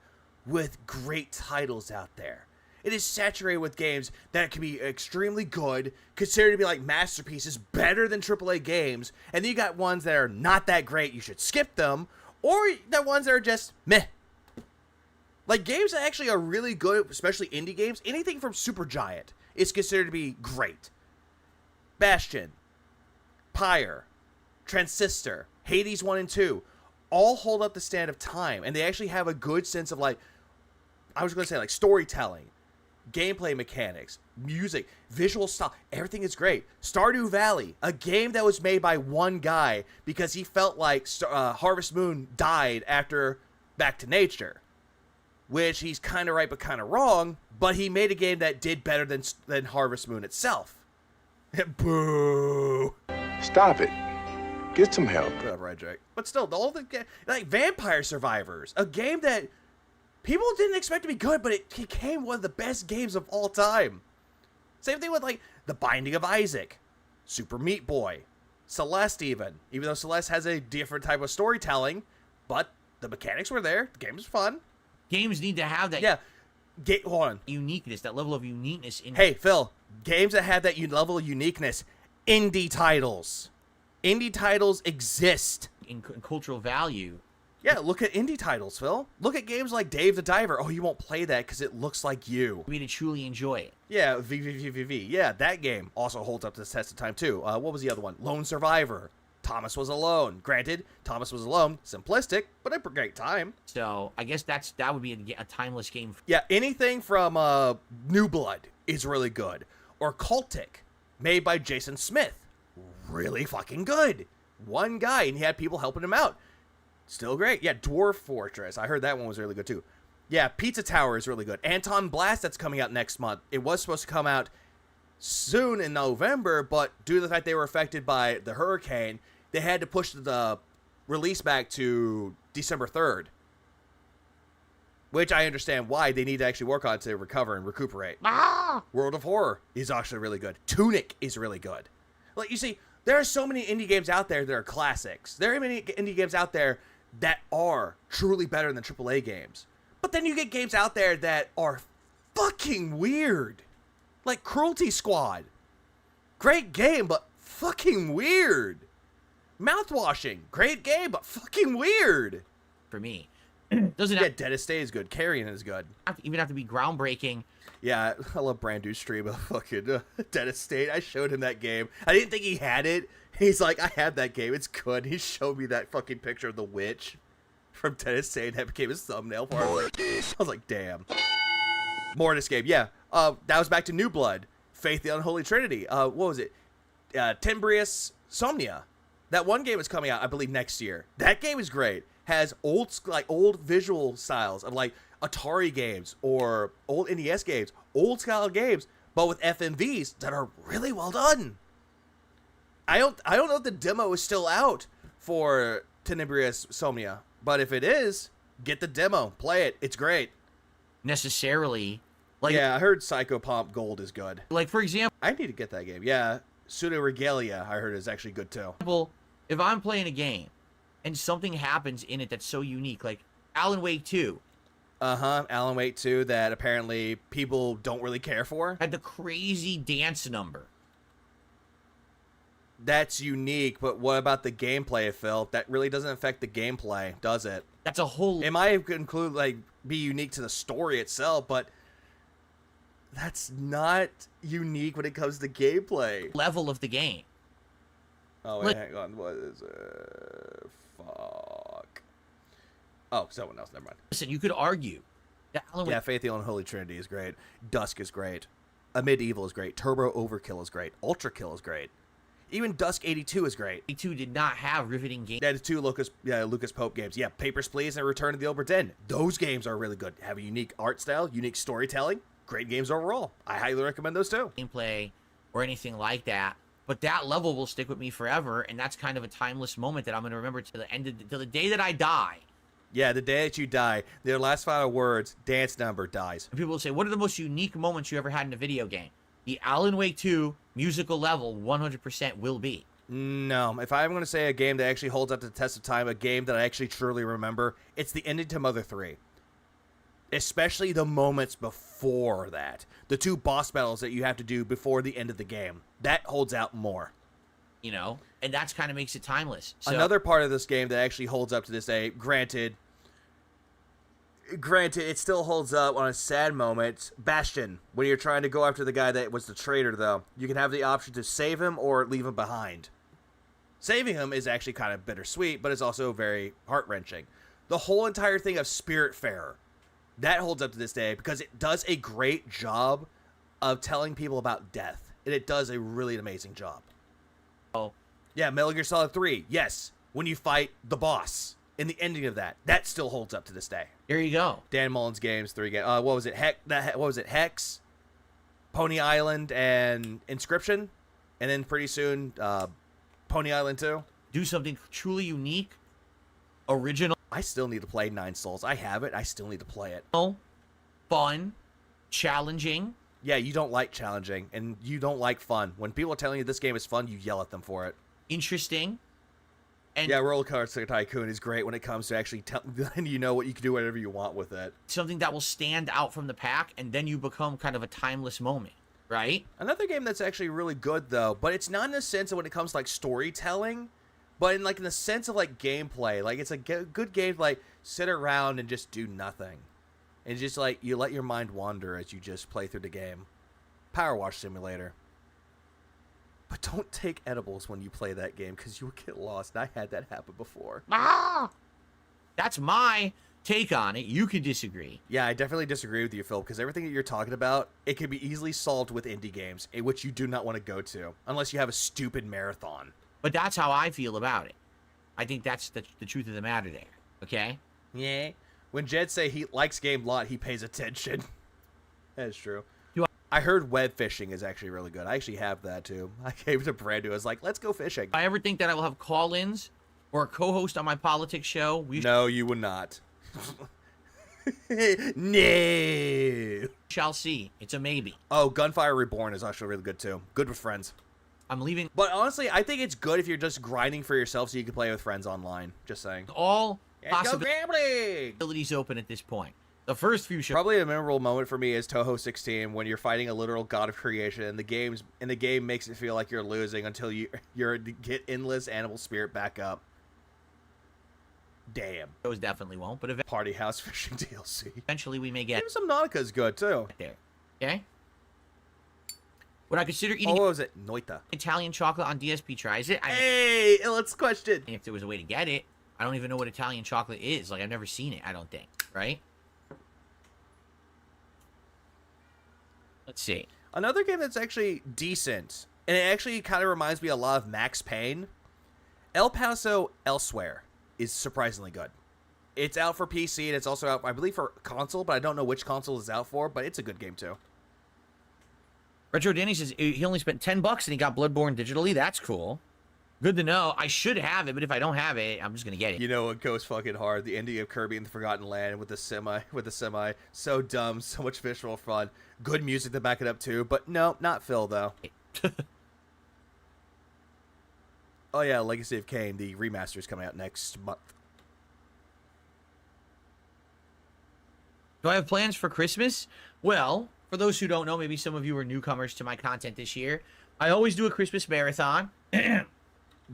with great titles out there. It is saturated with games that can be extremely good, considered to be like masterpieces, better than AAA games, and then you got ones that are not that great, you should skip them, or the ones that are just meh. Like, games that actually are really good, especially indie games, anything from Supergiant is considered to be great. Bastion, Pyre, Transistor, Hades 1 and 2, all hold up the stand of time, and they actually have a good sense of, like, I was going to say, like, storytelling, gameplay mechanics, music, visual style, everything is great. Stardew Valley, a game that was made by one guy because he felt like Harvest Moon died after Back to Nature. Which he's kind of right but kind of wrong, but he made a game that did better than Harvest Moon itself. Boo! Stop it. Get some help. Put up, right, Jake. But still, all the like Vampire Survivors, a game that people didn't expect to be good, but it became one of the best games of all time. Same thing with like The Binding of Isaac, Super Meat Boy, Celeste even though Celeste has a different type of storytelling, but the mechanics were there. The game was fun. Games need to have that Hold on. uniqueness, that level of uniqueness. Hey, Phil, games that have that level of uniqueness, indie titles. Indie titles exist. In cultural value. Yeah, look at indie titles, Phil. Look at games like Dave the Diver. Oh, you won't play that because it looks like you. For me to truly enjoy it. Yeah, VVVVV. Yeah, that game also holds up to the test of time, too. What was the other one? Lone Survivor. Thomas Was Alone. Granted, Thomas Was Alone, simplistic, but a great time. So I guess that would be a timeless game. Yeah, anything from New Blood is really good. Or Cultic, made by Jason Smith. Really fucking good. One guy, and he had people helping him out. Still great. Yeah, Dwarf Fortress. I heard that one was really good, too. Yeah, Pizza Tower is really good. Anton Blast, that's coming out next month. It was supposed to come out soon in November, but due to the fact they were affected by the hurricane, they had to push the release back to December 3rd. Which I understand why they need to actually work on to recover and recuperate. World of Horror is actually really good. Tunic is really good. Like, you see, there are so many indie games out there that are classics. There are many indie games out there that are truly better than AAA games. But then you get games out there that are fucking weird. Like Cruelty Squad. Great game, but fucking weird. Mouthwashing. Great game, but fucking weird. For me. Doesn't Dead Estate is good. Carrion is good. Even have to be groundbreaking. Yeah, I love Brandu's stream of fucking Dead Estate. I showed him that game. I didn't think he had it. He's like, I had that game. It's good. He showed me that fucking picture of the witch from Dead Estate. That became his thumbnail for him. I was like, damn. Mortis game. Yeah. That was back to New Blood. Faith the Unholy Trinity. What was it? Timbrius Somnia. That one game is coming out, I believe, next year. That game is great. Has old visual styles of like Atari games or old NES games, old style games, but with FMVs that are really well done. I don't know if the demo is still out for Tenebrious Somnia, but if it is, get the demo, play it. It's great. Necessarily, like yeah, I heard Psychopomp Gold is good. Like for example, I need to get that game. Yeah, Pseudo Regalia I heard is actually good too. If I'm playing a game and something happens in it that's so unique, like Alan Wake 2. Alan Wake 2 that apparently people don't really care for. Had the crazy dance number. That's unique, but what about the gameplay, Phil? That really doesn't affect the gameplay, does it? That's a whole... It might include, like, be unique to the story itself, but that's not unique when it comes to gameplay. Level of the game. Oh, wait, hang on. What is it? Fuck. Oh, someone else. Never mind. Listen, you could argue that Alan Wake... Yeah, Faith the Unholy Trinity is great. Dusk is great. Amid Evil is great. Turbo Overkill is great. Ultra Kill is great. Even Dusk 82 is great. 82 did not have riveting games. That is two Lucas Pope games. Yeah, Papers, Please and Return to the Obra Dinn. Those games are really good. Have a unique art style, unique storytelling. Great games overall. I highly recommend those too. Gameplay or anything like that. But that level will stick with me forever, and that's kind of a timeless moment that I'm going to remember till the day that I die. Yeah, the day that you die. Their last final words, dance number dies. And people will say, what are the most unique moments you ever had in a video game? The Alan Wake 2 musical level 100% will be. No, if I'm going to say a game that actually holds up to the test of time, a game that I actually truly remember, it's the ending to Mother 3. Especially the moments before that. The two boss battles that you have to do before the end of the game. That holds out more. You know? And that's kind of makes it timeless. So, another part of this game that actually holds up to this day, granted, Granted, it still holds up on a sad moment. Bastion, when you're trying to go after the guy that was the traitor, though, you can have the option to save him or leave him behind. Saving him is actually kind of bittersweet, but it's also very heart-wrenching. The whole entire thing of Spiritfarer, that holds up to this day because it does a great job of telling people about death. And it does a really amazing job. Oh. Yeah, Metal Gear Solid 3, yes. When you fight the boss, in the ending of that still holds up to this day. There you go. Dan Mullen's games, 3 games. What was it? Hex, Pony Island, and Inscription, and then pretty soon, Pony Island 2. Do something truly unique, original, I still need to play Nine Souls. I have it. I still need to play it. fun, challenging. Yeah, you don't like challenging, and you don't like fun. When people are telling you this game is fun, you yell at them for it. Interesting. And yeah, Roller Coaster Tycoon is great when it comes to actually letting you know what you can do whatever you want with it. something that will stand out from the pack, and then you become kind of a timeless moment, right? Another game that's actually really good, though, but it's not in the sense of when it comes to, like, storytelling, but in the sense of, like, gameplay. Like, it's a good game to, like, sit around and just do nothing. And just, like, you let your mind wander as you just play through the game. Power Wash Simulator. But don't take edibles when you play that game, because you will get lost. And I had that happen before. Ah! That's my take on it. You could disagree. Yeah, I definitely disagree with you, Phil, because everything that you're talking about, it can be easily solved with indie games, in which you do not want to go to, unless you have a stupid marathon. But that's how I feel about it. I think that's the truth of the matter there. Okay? Yeah. When Jed say he likes game a lot, he pays attention. That's true. I heard web fishing is actually really good. I actually have that, too. I gave it to Brando. I was like, let's go fishing. If I ever think that I will have call-ins or a co-host on my politics show, No, you would not. No. shall see. It's a maybe. Oh, Gunfire Reborn is actually really good, too. Good with friends. I'm leaving But honestly, I think it's good if you're just grinding for yourself so you can play with friends online. Just saying. all Let's go gambling! possibilities open at this point. The first few shows. Probably a memorable moment for me is Toho 16 when you're fighting a literal god of creation and the game makes it feel like you're losing until you get endless animal spirit back up. Damn. Those definitely won't, but Party House Fishing DLC. eventually we may get Even Subnautica's good too. there. Okay? Would I consider Oh, eating what was it? Noita. Italian chocolate on DSP tries it? Hey, let's question. If there was a way to get it, I don't even know what Italian chocolate is. Like, I've never seen it, I don't think. Right? Let's see. Another game that's actually decent, and it actually kind of reminds me a lot of Max Payne. El Paso Elsewhere is surprisingly good. It's out for PC, and it's also out, I believe, for console, but I don't know which console it's out for, but it's a good game, too. Retro Danny says he only spent $10 and he got Bloodborne digitally. That's cool. Good to know. I should have it, but if I don't have it, I'm just gonna get it. You know what goes fucking hard? The ending of Kirby and the Forgotten Land with the semi. So dumb, so much visual fun. Good music to back it up too, but no, not Phil though. Oh yeah, Legacy of Kain, the remaster is coming out next month. Do I have plans for Christmas? Well, for those who don't know, maybe some of you are newcomers to my content this year. I always do a Christmas marathon.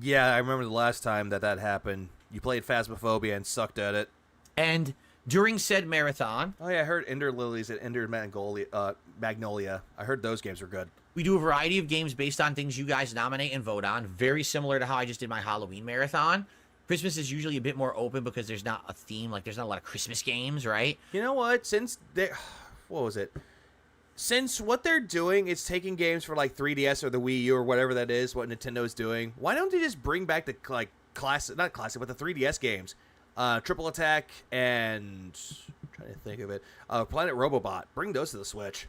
Yeah, I remember the last time that happened. You played Phasmophobia and sucked at it. And during said marathon... Oh yeah, I heard Ender Lilies and Ender Magnolia. I heard those games were good. We do a variety of games based on things you guys nominate and vote on. Very similar to how I just did my Halloween marathon. Christmas is usually a bit more open because there's not a theme. Like, there's not a lot of Christmas games, right? You know what? What was it? Since what they're doing is taking games for, like, 3DS or the Wii U or whatever that is, what Nintendo's doing, why don't they just bring back the, like, not classic, but the 3DS games? Triple Attack and... I'm trying to think of it. Planet Robobot. Bring those to the Switch.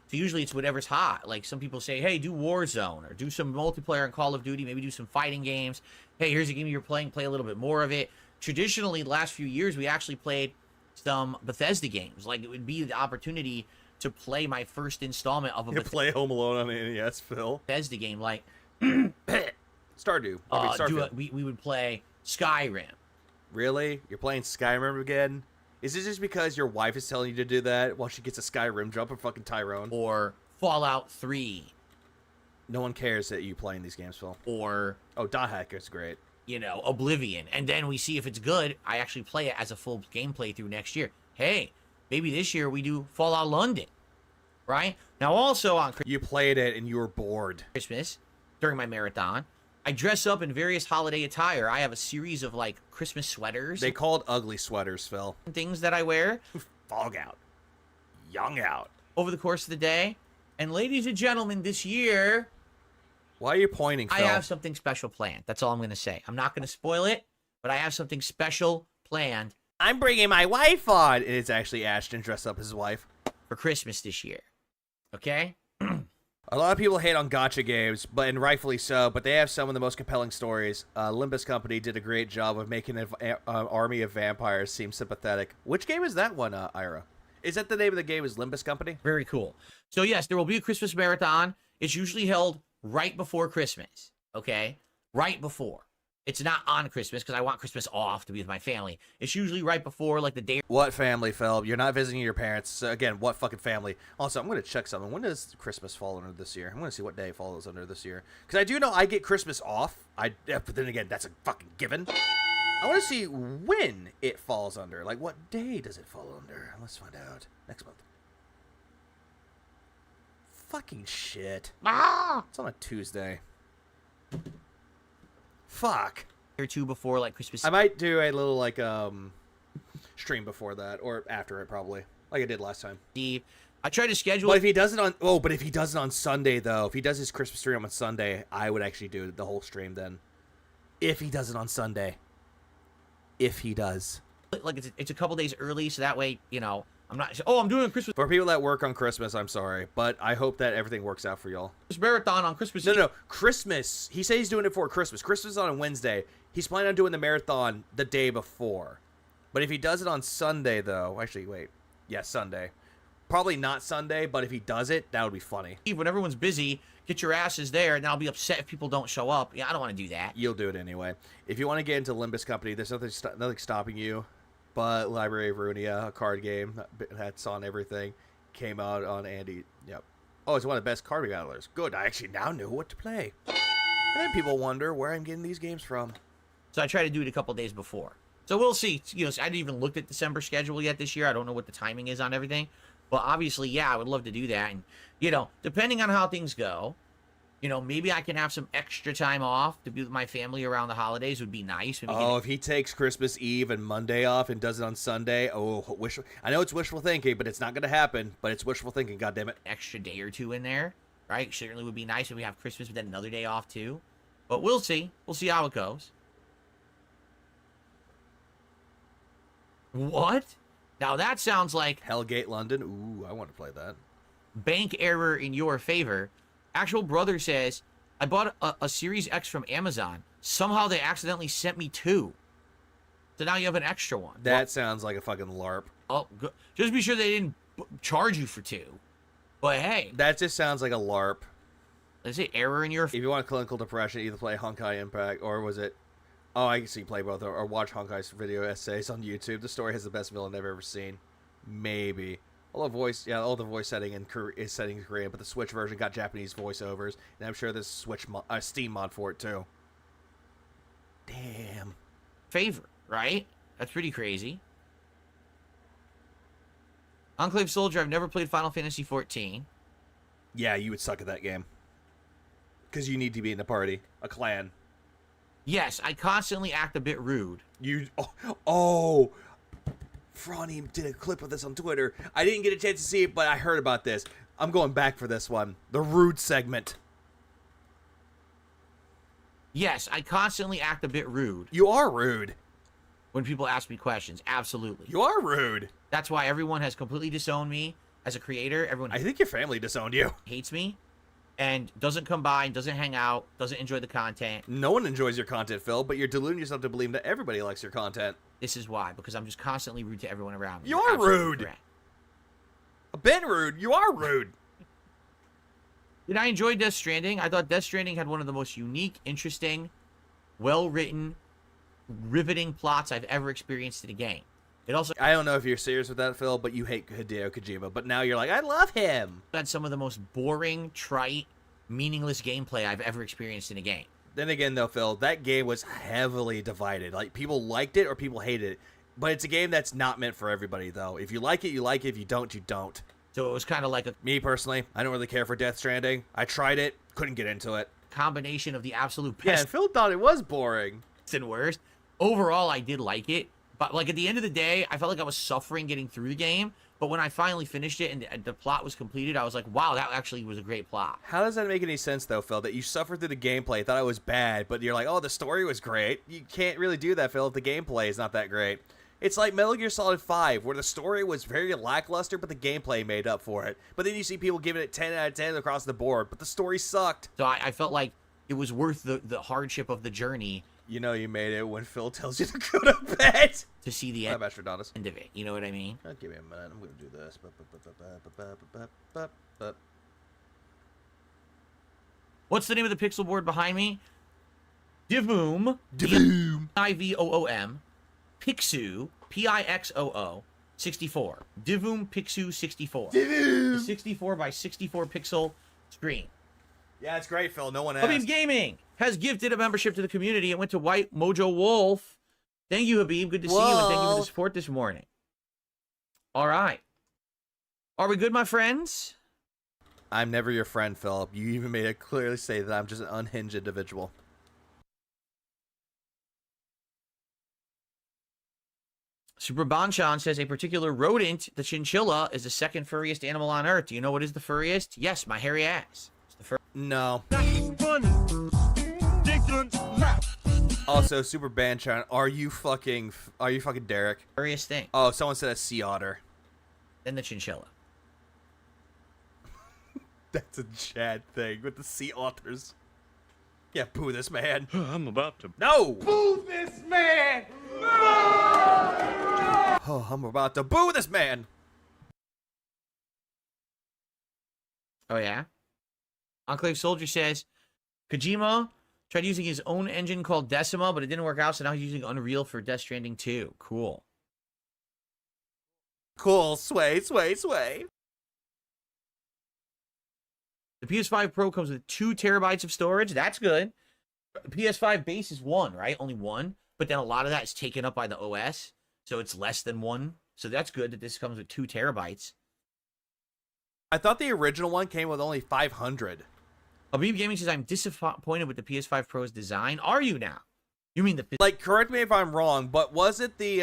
So usually it's whatever's hot. Like, some people say, hey, do Warzone or do some multiplayer in Call of Duty, maybe do some fighting games. Hey, here's a game you're playing, play a little bit more of it. Traditionally, the last few years, we actually played some Bethesda games. Like, it would be the opportunity to play my first installment of a play Home Alone on the NES, Phil. Bethesda game. Like, Stardew. we would play Skyrim. Really? You're playing Skyrim again? Is it just because your wife is telling you to do that while she gets a Skyrim jump from fucking Tyrone? Or Fallout 3. No one cares that you playing these games, Phil. Or... Oh, Dot Hacker's great. You know, Oblivion. And then we see if it's good. I actually play it as a full game playthrough next year. hey, maybe this year we do Fallout London, right? Now, also on You played it and you were bored. Christmas, during my marathon, I dress up in various holiday attire. I have a series of, like, Christmas sweaters. They called ugly sweaters, Phil. And things that I wear. Fog out. Young out. Over the course of the day. And ladies and gentlemen, this year, Why are you pointing, Phil? I have something special planned. That's all I'm going to say. I'm not going to spoil it, but I have something special planned. I'm bringing my wife on. And it's actually Ashton dressed up as his wife. For Christmas this year. Okay? A lot of people hate on gacha games, and rightfully so, but they have some of the most compelling stories. Limbus Company did a great job of making an army of vampires seem sympathetic. Which game is that one, Ira? Is that the name of the game, is Limbus Company? Very cool. So, yes, there will be a Christmas marathon. It's usually held right before Christmas. Okay? Right before. It's not on Christmas because I want Christmas off to be with my family. It's usually right before, like, the day. What family, Phil? You're not visiting your parents. So again, what fucking family? Also, I'm going to check something. When does Christmas fall under this year? I'm going to see what day it falls under this year. Because I do know I get Christmas off. But then again, that's a fucking given. I want to see when it falls under. Like, what day does it fall under? Let's find out. Next month. Fucking shit. It's on a Tuesday. Fuck. Or two before, like, Christmas. I might do a little, like, stream before that. Or after it, probably. Like I did last time. Eve. I try to schedule But if he does it on... Oh, but if he does it on Sunday, though. If he does his Christmas stream on Sunday, I would actually do the whole stream then. If he does it on Sunday. If he does. Like, it's a couple days early, so that way, you know, I'm not... Oh, I'm doing a Christmas For people that work on Christmas, I'm sorry. But I hope that everything works out for y'all. marathon on Christmas No, Eve. no, Christmas. He said he's doing it for Christmas. Christmas is on a Wednesday. He's planning on doing the marathon the day before. But if he does it on Sunday, though... Actually, wait. Yeah, Sunday. Probably not Sunday, but if he does it, that would be funny. When everyone's busy, get your asses there, and I'll be upset if people don't show up. Yeah, I don't want to do that. You'll do it anyway. If you want to get into Limbus Company, there's nothing stopping you. But Library of Runia, a card game that's on everything, came out on Andy. Yep. Oh, it's one of the best card battlers. Good. I actually now know what to play. And then people wonder where I'm getting these games from. So I try to do it a couple days before. So we'll see. You know, I didn't even look at December schedule yet this year. I don't know what the timing is on everything. But obviously, yeah, I would love to do that. And, you know, depending on how things go, you know, maybe I can have some extra time off to be with my family around the holidays would be nice. Maybe if he takes Christmas Eve and Monday off and does it on Sunday, I know it's wishful thinking, but it's not going to happen. But it's wishful thinking, goddammit. An extra day or two in there, right? Certainly would be nice if we have Christmas, but then another day off too. But we'll see. We'll see how it goes. What? Now that sounds like Hellgate London. Ooh, I want to play that. bank error in your favor. Actual brother says, I bought a Series X from Amazon. Somehow they accidentally sent me 2. So now you have an extra one. That sounds like a fucking LARP. Oh, good. Just be sure they didn't charge you for 2. But hey, That just sounds like a LARP. is it error in your If you want clinical depression, either play Honkai Impact, or was it... Oh, I can see play both, or watch Honkai's video essays on YouTube. The story has the best villain I've ever seen. Maybe. All the voice setting is setting in Korean, but the Switch version got Japanese voiceovers, and I'm sure there's a Steam mod for it too. Damn. favor, right? That's pretty crazy. Enclave Soldier, I've never played Final Fantasy 14. Yeah, you would suck at that game. Because you need to be in a party, a clan. Yes, I constantly act a bit rude. Fronny did a clip of this on Twitter. I didn't get a chance to see it, but I heard about this. I'm going back for this one. The rude segment. Yes, I constantly act a bit rude You are rude. when people ask me questions. Absolutely. You are rude. That's why everyone has completely disowned me as a creator. Everyone I think your family disowned you. hates me and doesn't come by and doesn't hang out, doesn't enjoy the content. No one enjoys your content, Phil, but you're deluding yourself to believe that everybody likes your content. This is why, because I'm just constantly rude to everyone around me. You You're are absolutely rude. correct. A bit rude. You are rude. Did I enjoy Death Stranding? I thought Death Stranding had one of the most unique, interesting, well-written, riveting plots I've ever experienced in a game. It also I don't know if you're serious with that, Phil, but you hate Hideo Kojima. But now you're like, I love him. had some of the most boring, trite, meaningless gameplay I've ever experienced in a game. Then again, though, Phil, that game was heavily divided. Like, people liked it or people hated it. But it's a game that's not meant for everybody, though. If you like it, you like it. If you don't, you don't. So it was kind of like a Me, personally, I don't really care for Death Stranding. I tried it, couldn't get into it. combination of the absolute Yeah, best and Phil thought it was boring. and worst. Overall, I did like it. But, like, at the end of the day, I felt like I was suffering getting through the game. But when I finally finished it and the plot was completed, I was like, wow, that actually was a great plot. How does that make any sense, though, Phil, that you suffered through the gameplay, thought it was bad, but you're like, oh, the story was great? You can't really do that, Phil, if the gameplay is not that great. It's like Metal Gear Solid 5, where the story was very lackluster, but the gameplay made up for it. But then you see people giving it 10 out of 10 across the board, but the story sucked. So I felt like it was worth the hardship of the journey. You know you made it when Phil tells you to go to bed. To see the Bye, Astronautist. end of it. You know what I mean? Give me a minute. I'm going to do this. What's the name of the pixel board behind me? Divoom. Divoom. I-V-O-O-M. Pixoo. P-I-X-O-O. 64. Divoom Pixoo 64. Divoom. 64 by 64 pixel screen. Yeah, it's great, Phil. No one Habib asked. Gaming has gifted a membership to the community and went to White Mojo Wolf. Thank you, Habib. Good to see you, and thank you for the support this morning. All right. Are we good, my friends? I'm never your friend, Philip. You even made it clearly say that I'm just an unhinged individual. Super Bonchan says a particular rodent, the chinchilla, is the second furriest animal on Earth. Do you know what is the furriest? Yes, my hairy ass. It's the No. Also, Super Banchan, are you fucking Derek? furriest thing. Oh, someone said a sea otter. Then the chinchilla. That's a Chad thing with the sea otters. Yeah, boo this man. I'm about to. No! Boo this man! No! Oh, I'm about to boo this man! Oh, yeah? Enclave Soldier says, Kojima tried using his own engine called Decima, but it didn't work out, so now he's using Unreal for Death Stranding 2. Cool. Cool, sway, sway, sway. The PS5 Pro comes with 2 terabytes of storage. That's good. PS5 base is 1, right? Only 1. But then a lot of that is taken up by the OS, so it's less than 1. So that's good that this comes with 2 terabytes. I thought the original one came with only 500. Habib Gaming says, I'm disappointed with the PS5 Pro's design. Are you now? You mean the... Like, correct me if I'm wrong, but wasn't the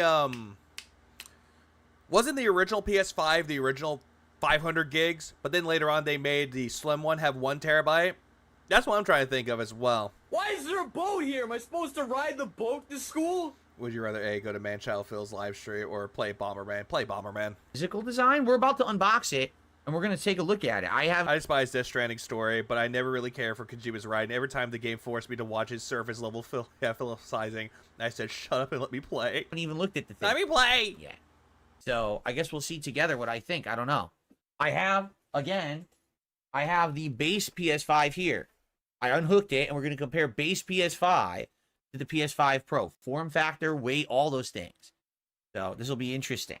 original PS5 the original 500 gigs, but then later on they made the slim one have 1 terabyte? That's what I'm trying to think of as well. Why is there a boat here? Am I supposed to ride the boat to school? Would you rather A, go to Manchild Phil's live stream, or play Bomberman? Play Bomberman. Physical design? We're about to unbox it, and we're going to take a look at it. I despise Death Stranding story, but I never really care for Kojima's ride, and every time the game forced me to watch his surface level philosophizing, I said, shut up and let me play. haven't even looked at the thing. Let me play! Yeah. So, I guess we'll see together what I think. I don't know. I have the base PS5 here. I unhooked it, and we're going to compare base PS5 to the PS5 Pro. Form factor, weight, all those things. So, this will be interesting.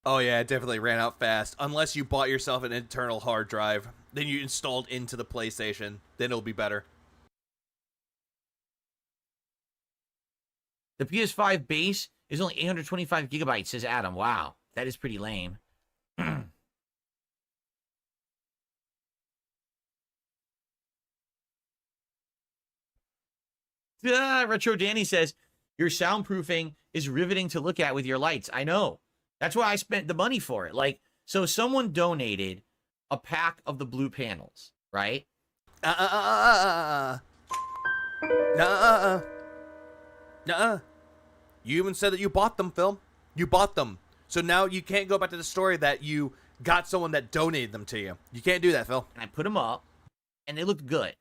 Oh yeah, it definitely ran out fast. Unless you bought yourself an internal hard drive, then you installed into the PlayStation, then it'll be better. The PS5 base is only 825 gigabytes, says Adam. Wow, that is pretty lame. Retro Danny says, your soundproofing is riveting to look at with your lights. I know. That's why I spent the money for it. Like, so someone donated a pack of the blue panels, right? Nuh-uh. You even said that you bought them, Phil. You bought them. So now you can't go back to the story that you got someone that donated them to you. You can't do that, Phil. And I put them up, and they looked good.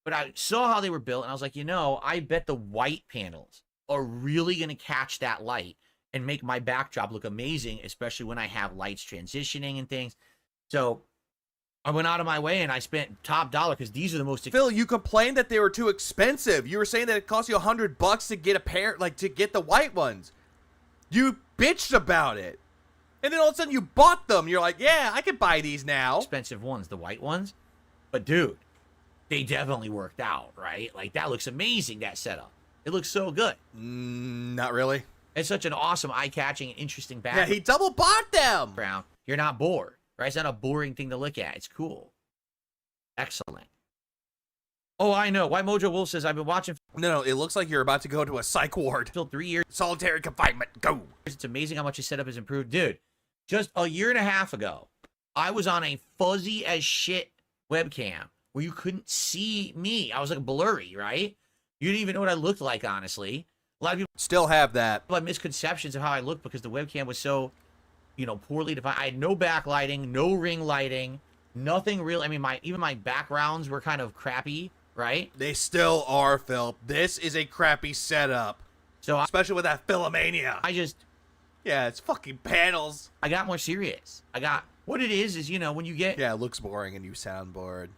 But I saw how they were built, and I was like, you know, I bet the white panels are really going to catch that light and make my backdrop look amazing, especially when I have lights transitioning and things. So I went out of my way, and I spent top dollar, because these are the most... Phil, you complained that they were too expensive. You were saying that it cost you $100 to get a pair, like, to get the white ones. You bitched about it. And then all of a sudden you bought them. You're like, yeah, I could buy these now. Expensive ones, the white ones. But, dude, they definitely worked out, right? Like, that looks amazing, that setup. It looks so good. Not really. It's such an awesome, eye-catching, and interesting Yeah, background. he double bought them. You're not bored, right? It's not a boring thing to look at. It's cool. Excellent. Oh, I know. Why Mojo Wolf says, I've been watching No, it looks like you're about to go to a psych ward. Phil 3 years. Solitary confinement, go. It's amazing how much his setup has improved. Dude, just a year and a half ago, I was on a fuzzy as shit webcam where you couldn't see me. I was like blurry, right? You didn't even know what I looked like, honestly. A lot of people Still have that. have misconceptions of how I looked because the webcam was so, poorly defined. I had no backlighting, no ring lighting, nothing real. I mean, even my backgrounds were kind of crappy, right? They still are, Phil. This is a crappy setup. So Especially with that Philomania. Yeah, it's fucking panels. I got more serious. What it is, when you get... Yeah, it looks boring and you sound bored.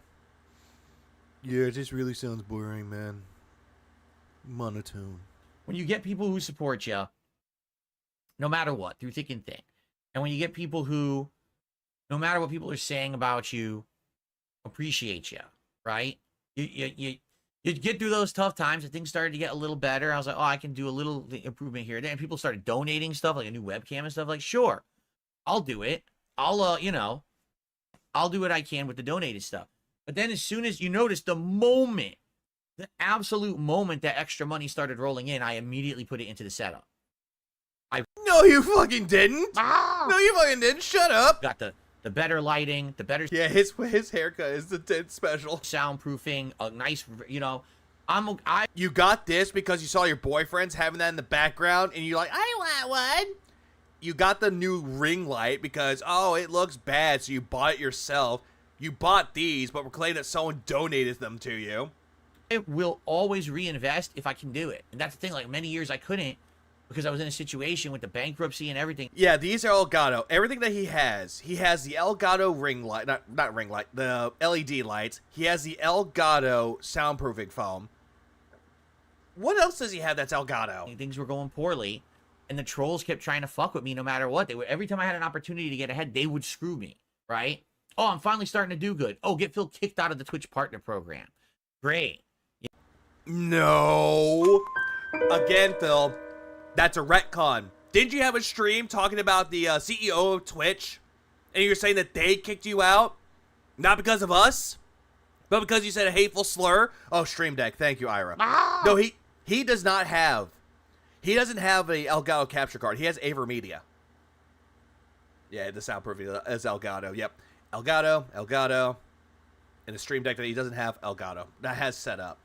Yeah, it just really sounds boring, man. Monotone. When you get people who support you, no matter what, through thick and thin, and when you get people who, no matter what people are saying about you, appreciate you, right? You get through those tough times and things started to get a little better. I was like, oh, I can do a little improvement here. Then people started donating stuff, like a new webcam and stuff. Like, sure, I'll do it. I'll do what I can with the donated stuff. But then as soon as you notice the absolute moment that extra money started rolling in, I immediately put it into the setup. No, you fucking didn't. No, you fucking didn't. Shut up. Got the better lighting, the better Yeah, his haircut is the dead special. soundproofing, a nice, You got this because you saw your boyfriends having that in the background, and you're like, I want one. You got the new ring light because, oh, it looks bad, so you bought it yourself. You bought these, but we're claiming that someone donated them to you. I will always reinvest if I can do it. And that's the thing, like many years I couldn't because I was in a situation with the bankruptcy and everything. Yeah, these are Elgato. Everything that he has the Elgato ring light, not ring light, the LED lights. He has the Elgato soundproofing foam. What else does he have that's Elgato? Things were going poorly, and the trolls kept trying to fuck with me no matter what. Every time I had an opportunity to get ahead, they would screw me, right? Oh, I'm finally starting to do good. Oh, get Phil kicked out of the Twitch partner program. Great. No. Again, Phil, that's a retcon. Didn't you have a stream talking about the CEO of Twitch? And you're saying that they kicked you out? Not because of us? But because you said a hateful slur? Oh, Stream Deck. Thank you, Ira. No, he does not have... He doesn't have a Elgato capture card. He has AverMedia. Yeah, the soundproofing is Elgato. Yep. Elgato. And a Stream Deck that he doesn't have Elgato. That has set up.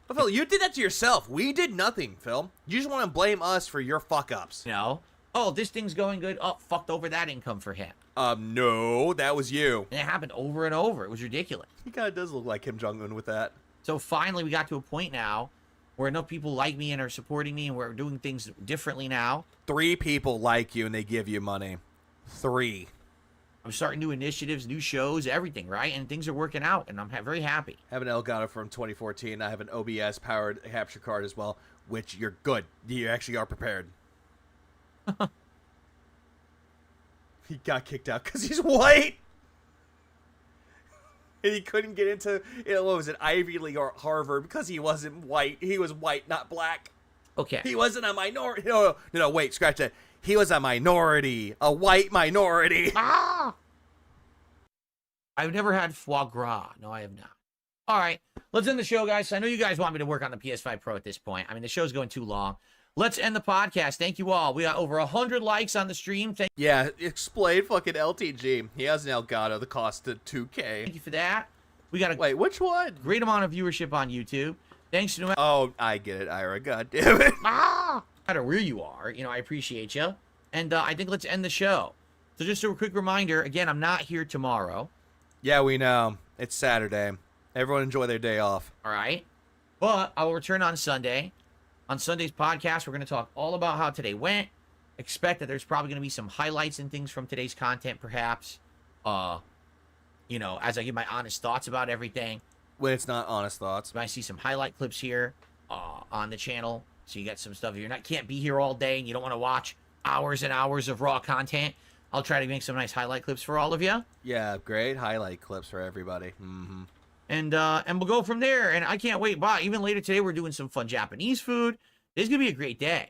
But Phil, you did that to yourself. We did nothing, Phil. You just want to blame us for your fuck-ups. No. Oh, this thing's going good. Oh, fucked over that income for him. No, that was you. And it happened over and over. It was ridiculous. He kind of does look like Kim Jong-un with that. So finally we got to a point now where enough people like me and are supporting me and we're doing things differently now. 3 people like you and they give you money. 3. I'm starting new initiatives, new shows, everything, right? And things are working out, and I'm very happy. I have an Elgato from 2014. I have an OBS-powered capture card as well, which you're good. You actually are prepared. He got kicked out because he's white. And he couldn't get into, what was it, Ivy League or Harvard because he wasn't white. He was white, not black. Okay. He wasn't a minority. No, wait, scratch that. He was a minority. A white minority. I've never had foie gras. No, I have not. All right. Let's end the show, guys. I know you guys want me to work on the PS5 Pro at this point. I mean, the show's going too long. Let's end the podcast. Thank you all. We got over 100 likes on the stream. Yeah, explain fucking LTG. He has an Elgato. The cost of $2K. Thank you for that. We got a Wait, which one? great amount of viewership on YouTube. Thanks to no Oh, I get it, Ira. God damn it. matter where you are, I appreciate you. And I think let's end the show. So just a quick reminder, again, I'm not here tomorrow. Yeah, we know. It's Saturday. Everyone enjoy their day off. All right. But I will return on Sunday. On Sunday's podcast, we're going to talk all about how today went. Expect that there's probably going to be some highlights and things from today's content, perhaps. As I give my honest thoughts about everything. When it's not honest thoughts. I see some highlight clips here on the channel. So you got some stuff. If can't be here all day and you don't want to watch hours and hours of raw content, I'll try to make some nice highlight clips for all of you. Yeah, great highlight clips for everybody. Mm-hmm. And we'll go from there. And I can't wait. Even later today, we're doing some fun Japanese food. This is going to be a great day.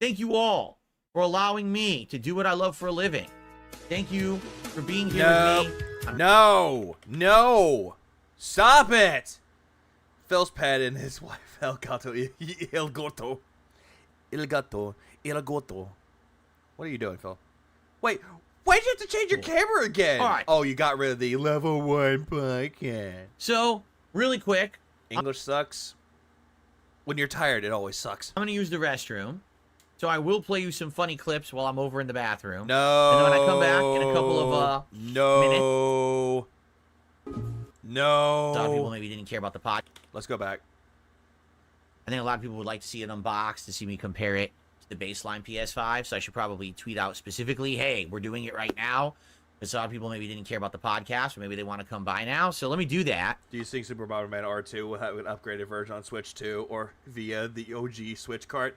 Thank you all for allowing me to do what I love for a living. Thank you for being here with me. No. Stop it. Phil's pet and his wife, El Gato. Il Gato. What are you doing, Phil? Wait, why'd you have to change your camera again? All right. Oh, you got rid of the level 1 podcast. So, really quick, English sucks. When you're tired, it always sucks. I'm going to use the restroom. So I will play you some funny clips while I'm over in the bathroom. No. And then when I come back in a couple of minutes. No. A lot of people maybe didn't care about the pod. Let's go back. I think a lot of people would like to see it unboxed, to see me compare it to the baseline PS5. So I should probably tweet out specifically, hey, we're doing it right now. Because a lot of people maybe didn't care about the podcast, or maybe they want to come by now. So let me do that. Do you think Super Mario Man R2 will have an upgraded version on Switch 2 or via the OG Switch cart?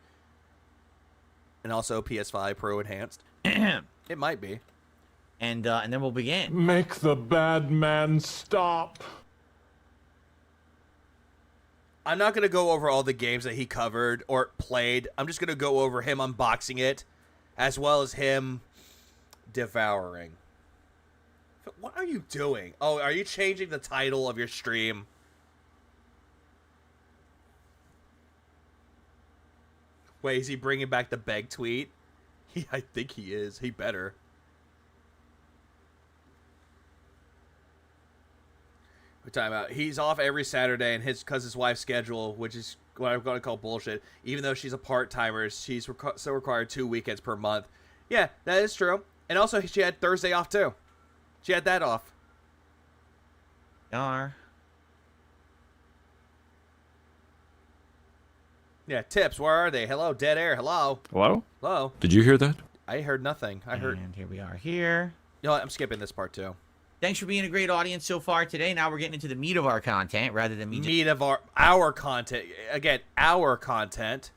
And also PS5 Pro Enhanced? It might be. And then we'll begin. Make the bad man stop. I'm not going to go over all the games that he covered or played. I'm just going to go over him unboxing it, as well as him devouring. What are you doing? Oh, are you changing the title of your stream? Wait, is he bringing back the beg tweet? I think he is. He better. Time out. He's off every Saturday, and because his wife's schedule, which is what I'm going to call bullshit, even though she's a part-timer, she's still required 2 weekends per month. Yeah, that is true. And also, she had Thursday off, too. She had that off. Yar. Yeah, tips, where are they? Hello, dead air, hello. Hello? Hello. Did you hear that? I heard nothing. I heard... And here we are here. You know what? I'm skipping this part, too. Thanks for being a great audience so far today. Now we're getting into the meat of our content rather than me meat of our content. Again, our content.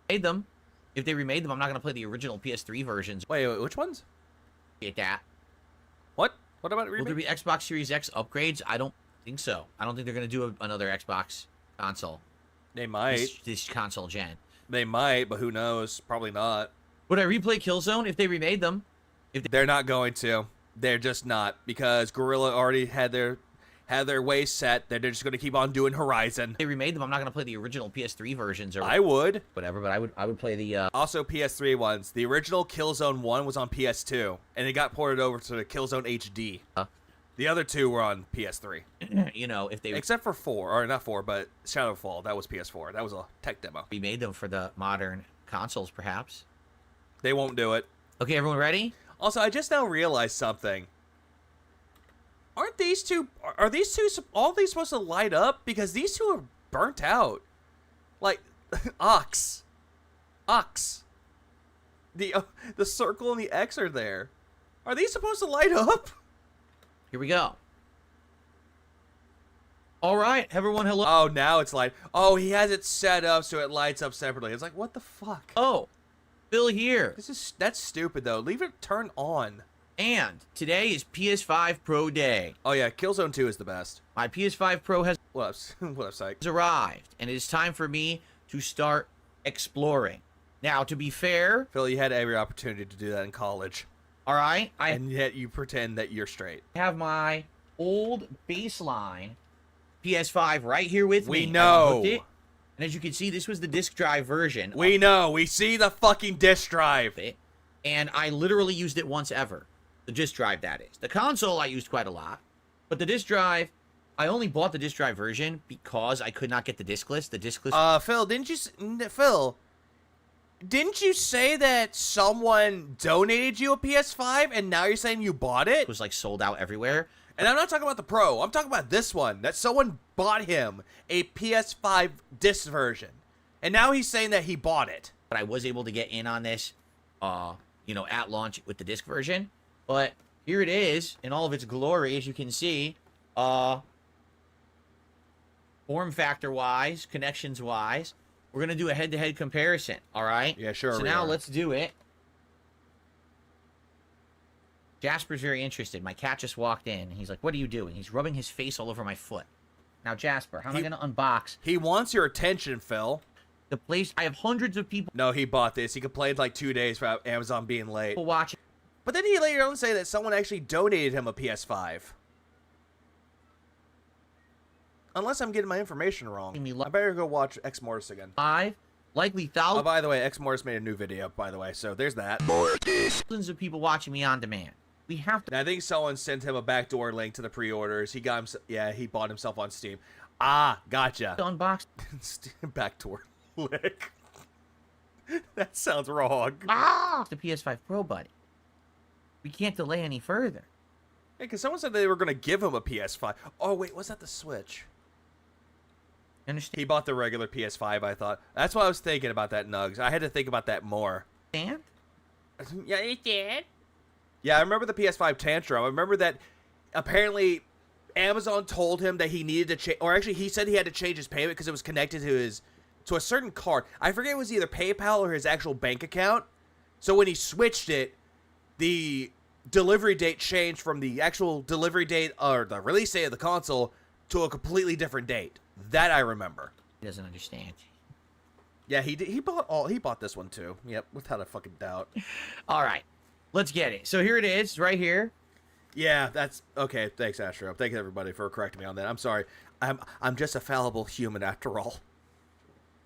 Made them. If they remade them, I'm not going to play the original PS3 versions. Wait, which ones? Get that. What? What about remake? Will there be Xbox Series X upgrades? I don't think so. I don't think they're going to do another Xbox console. They might. This console gen. They might, but who knows? Probably not. Would I replay Killzone if they remade them? They're not going to. They're just not, because Guerrilla already had their way set. They're just going to keep on doing Horizon. If they remade them, I'm not going to play the original PS3 versions or I would. Whatever, but I would play the also PS3 ones. The original Killzone 1 was on PS2, and it got ported over to the Killzone HD. The other two were on PS3. You know, if they except for 4, or not 4, but Shadowfall, that was PS4. That was a tech demo. We made them for the modern consoles, perhaps. They won't do it. Okay, everyone ready? Also, I just now realized something. Are these two all these supposed to light up? Because these two are burnt out. Like, Ox. The circle and the X are there. Are these supposed to light up? Here we go. All right, everyone, hello. Oh, now it's light. Oh, he has it set up so it lights up separately. It's like, what the fuck? Oh, Bill here. That's stupid though. Leave it turned on. And today is PS5 Pro Day. Oh yeah, Killzone 2 is the best. My PS5 Pro has arrived, and it is time for me to start exploring. Now, to be fair, Phil, you had every opportunity to do that in college. All right, and yet you pretend that you're straight. I have my old baseline PS5 right here with me. We know. And as you can see, this was the disc drive version. We know. We see the fucking disc drive. And I literally used it once ever. The disc drive, that is. The console I used quite a lot. But the disc drive, I only bought the disc drive version because I could not get the disc list. The disc list... Phil, didn't you say that someone donated you a PS5 and now you're saying you bought it? It was like sold out everywhere. And I'm not talking about the Pro. I'm talking about this one. That someone bought him a PS5 disc version. And now he's saying that he bought it. But I was able to get in on this, at launch with the disc version. But here it is in all of its glory, as you can see. Form factor-wise, connections-wise. We're going to do a head-to-head comparison, all right? Yeah, sure. So now let's do it. Jasper's very interested. My cat just walked in. He's like, what are you doing? He's rubbing his face all over my foot. Now, Jasper, how am I going to unbox? He wants your attention, Phil. The place, I have hundreds of people No, he bought this. He complained like 2 days for Amazon being late. watching. But then he later on say that someone actually donated him a PS5. Unless I'm getting my information wrong. I better go watch X Mortis again. Likely Oh, thousands by the way, X Mortis made a new video, by the way, so there's that. of people watching me on demand. We have to. And I think someone sent him a backdoor link to the pre-orders. He got him, yeah, he bought himself on Steam. Ah, gotcha. Unbox Backdoor link. That sounds wrong. the PS5 Pro, buddy. We can't delay any further. Yeah, because someone said they were going to give him a PS5. Oh, wait, was that the Switch? Understand? He bought the regular PS5, I thought. That's what I was thinking about that, Nugs. I had to think about that more. And Yeah, you did. Yeah, I remember the PS5 tantrum. I remember that apparently Amazon told him that he needed to change, or actually he said he had to change his payment because it was connected to a certain card. I forget it was either PayPal or his actual bank account. So when he switched it, the delivery date changed from the actual delivery date or the release date of the console to a completely different date. That I remember. he doesn't understand. Yeah, he bought this one too. Yep, without a fucking doubt. All right, let's get it. So here it is, right here. Yeah, that's okay. Thanks, Astro. Thank you, everybody, for correcting me on that. I'm sorry. I'm just a fallible human after all.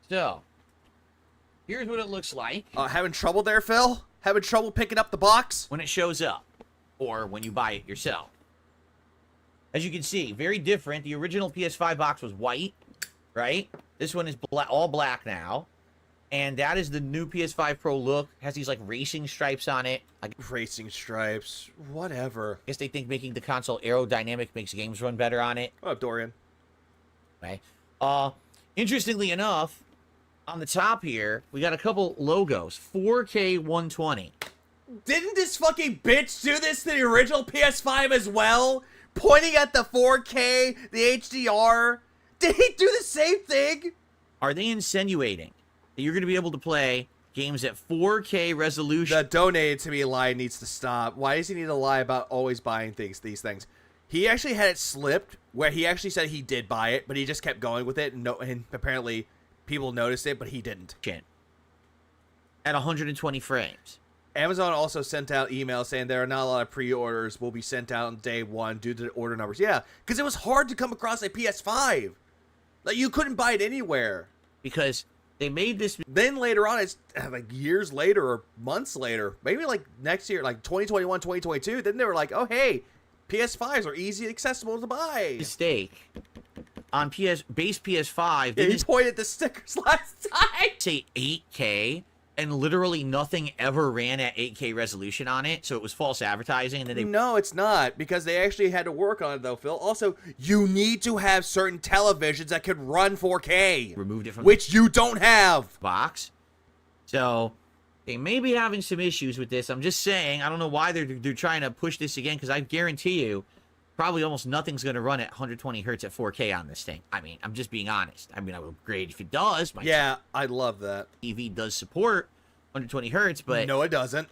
So here's what it looks like Having trouble there, Phil? Having trouble picking up the box? when it shows up, or when you buy it yourself. As you can see, very different. The original PS5 box was white, right? This one is all black now. And that is the new PS5 Pro look. Has these like racing stripes on it. I Racing stripes, whatever. guess they think making the console aerodynamic makes games run better on it. What up, Dorian? Okay. Interestingly enough, on the top here, we got a couple logos. 4K 120. Didn't this fucking bitch do this to the original PS5 as well? Pointing at the 4K, the HDR. Did he do the same thing? Are they insinuating that you're going to be able to play games at 4K resolution? The donated to me lie needs to stop. Why does he need to lie about always buying these things? He actually had it slipped where he actually said he did buy it, but he just kept going with it, and apparently people noticed it, but he didn't. At 120 frames. Amazon also sent out emails saying there are not a lot of pre-orders will be sent out on day one due to the order numbers. Yeah, because it was hard to come across a PS5. Like, you couldn't buy it anywhere. Because they made this... Then later on, it's like years later or months later, maybe like next year, like 2021, 2022, then they were like, oh, hey, PS5s are easy and accessible to buy. mistake on base PS5. Yeah, They he pointed the stickers last time. say 8K, and literally nothing ever ran at 8K resolution on it, so it was false advertising, and then they... No, it's not, because they actually had to work on it, though, Phil. Also, you need to have certain televisions that can run 4K. removed it from Which you don't have. the box. So they may be having some issues with this. I'm just saying, I don't know why they're trying to push this again, because I guarantee you, probably almost nothing's going to run at 120 hertz at 4K on this thing. I mean, I'm just being honest. I mean, I would upgrade if it does. My Yeah, I love that. TV does support 120 hertz, but No, it doesn't.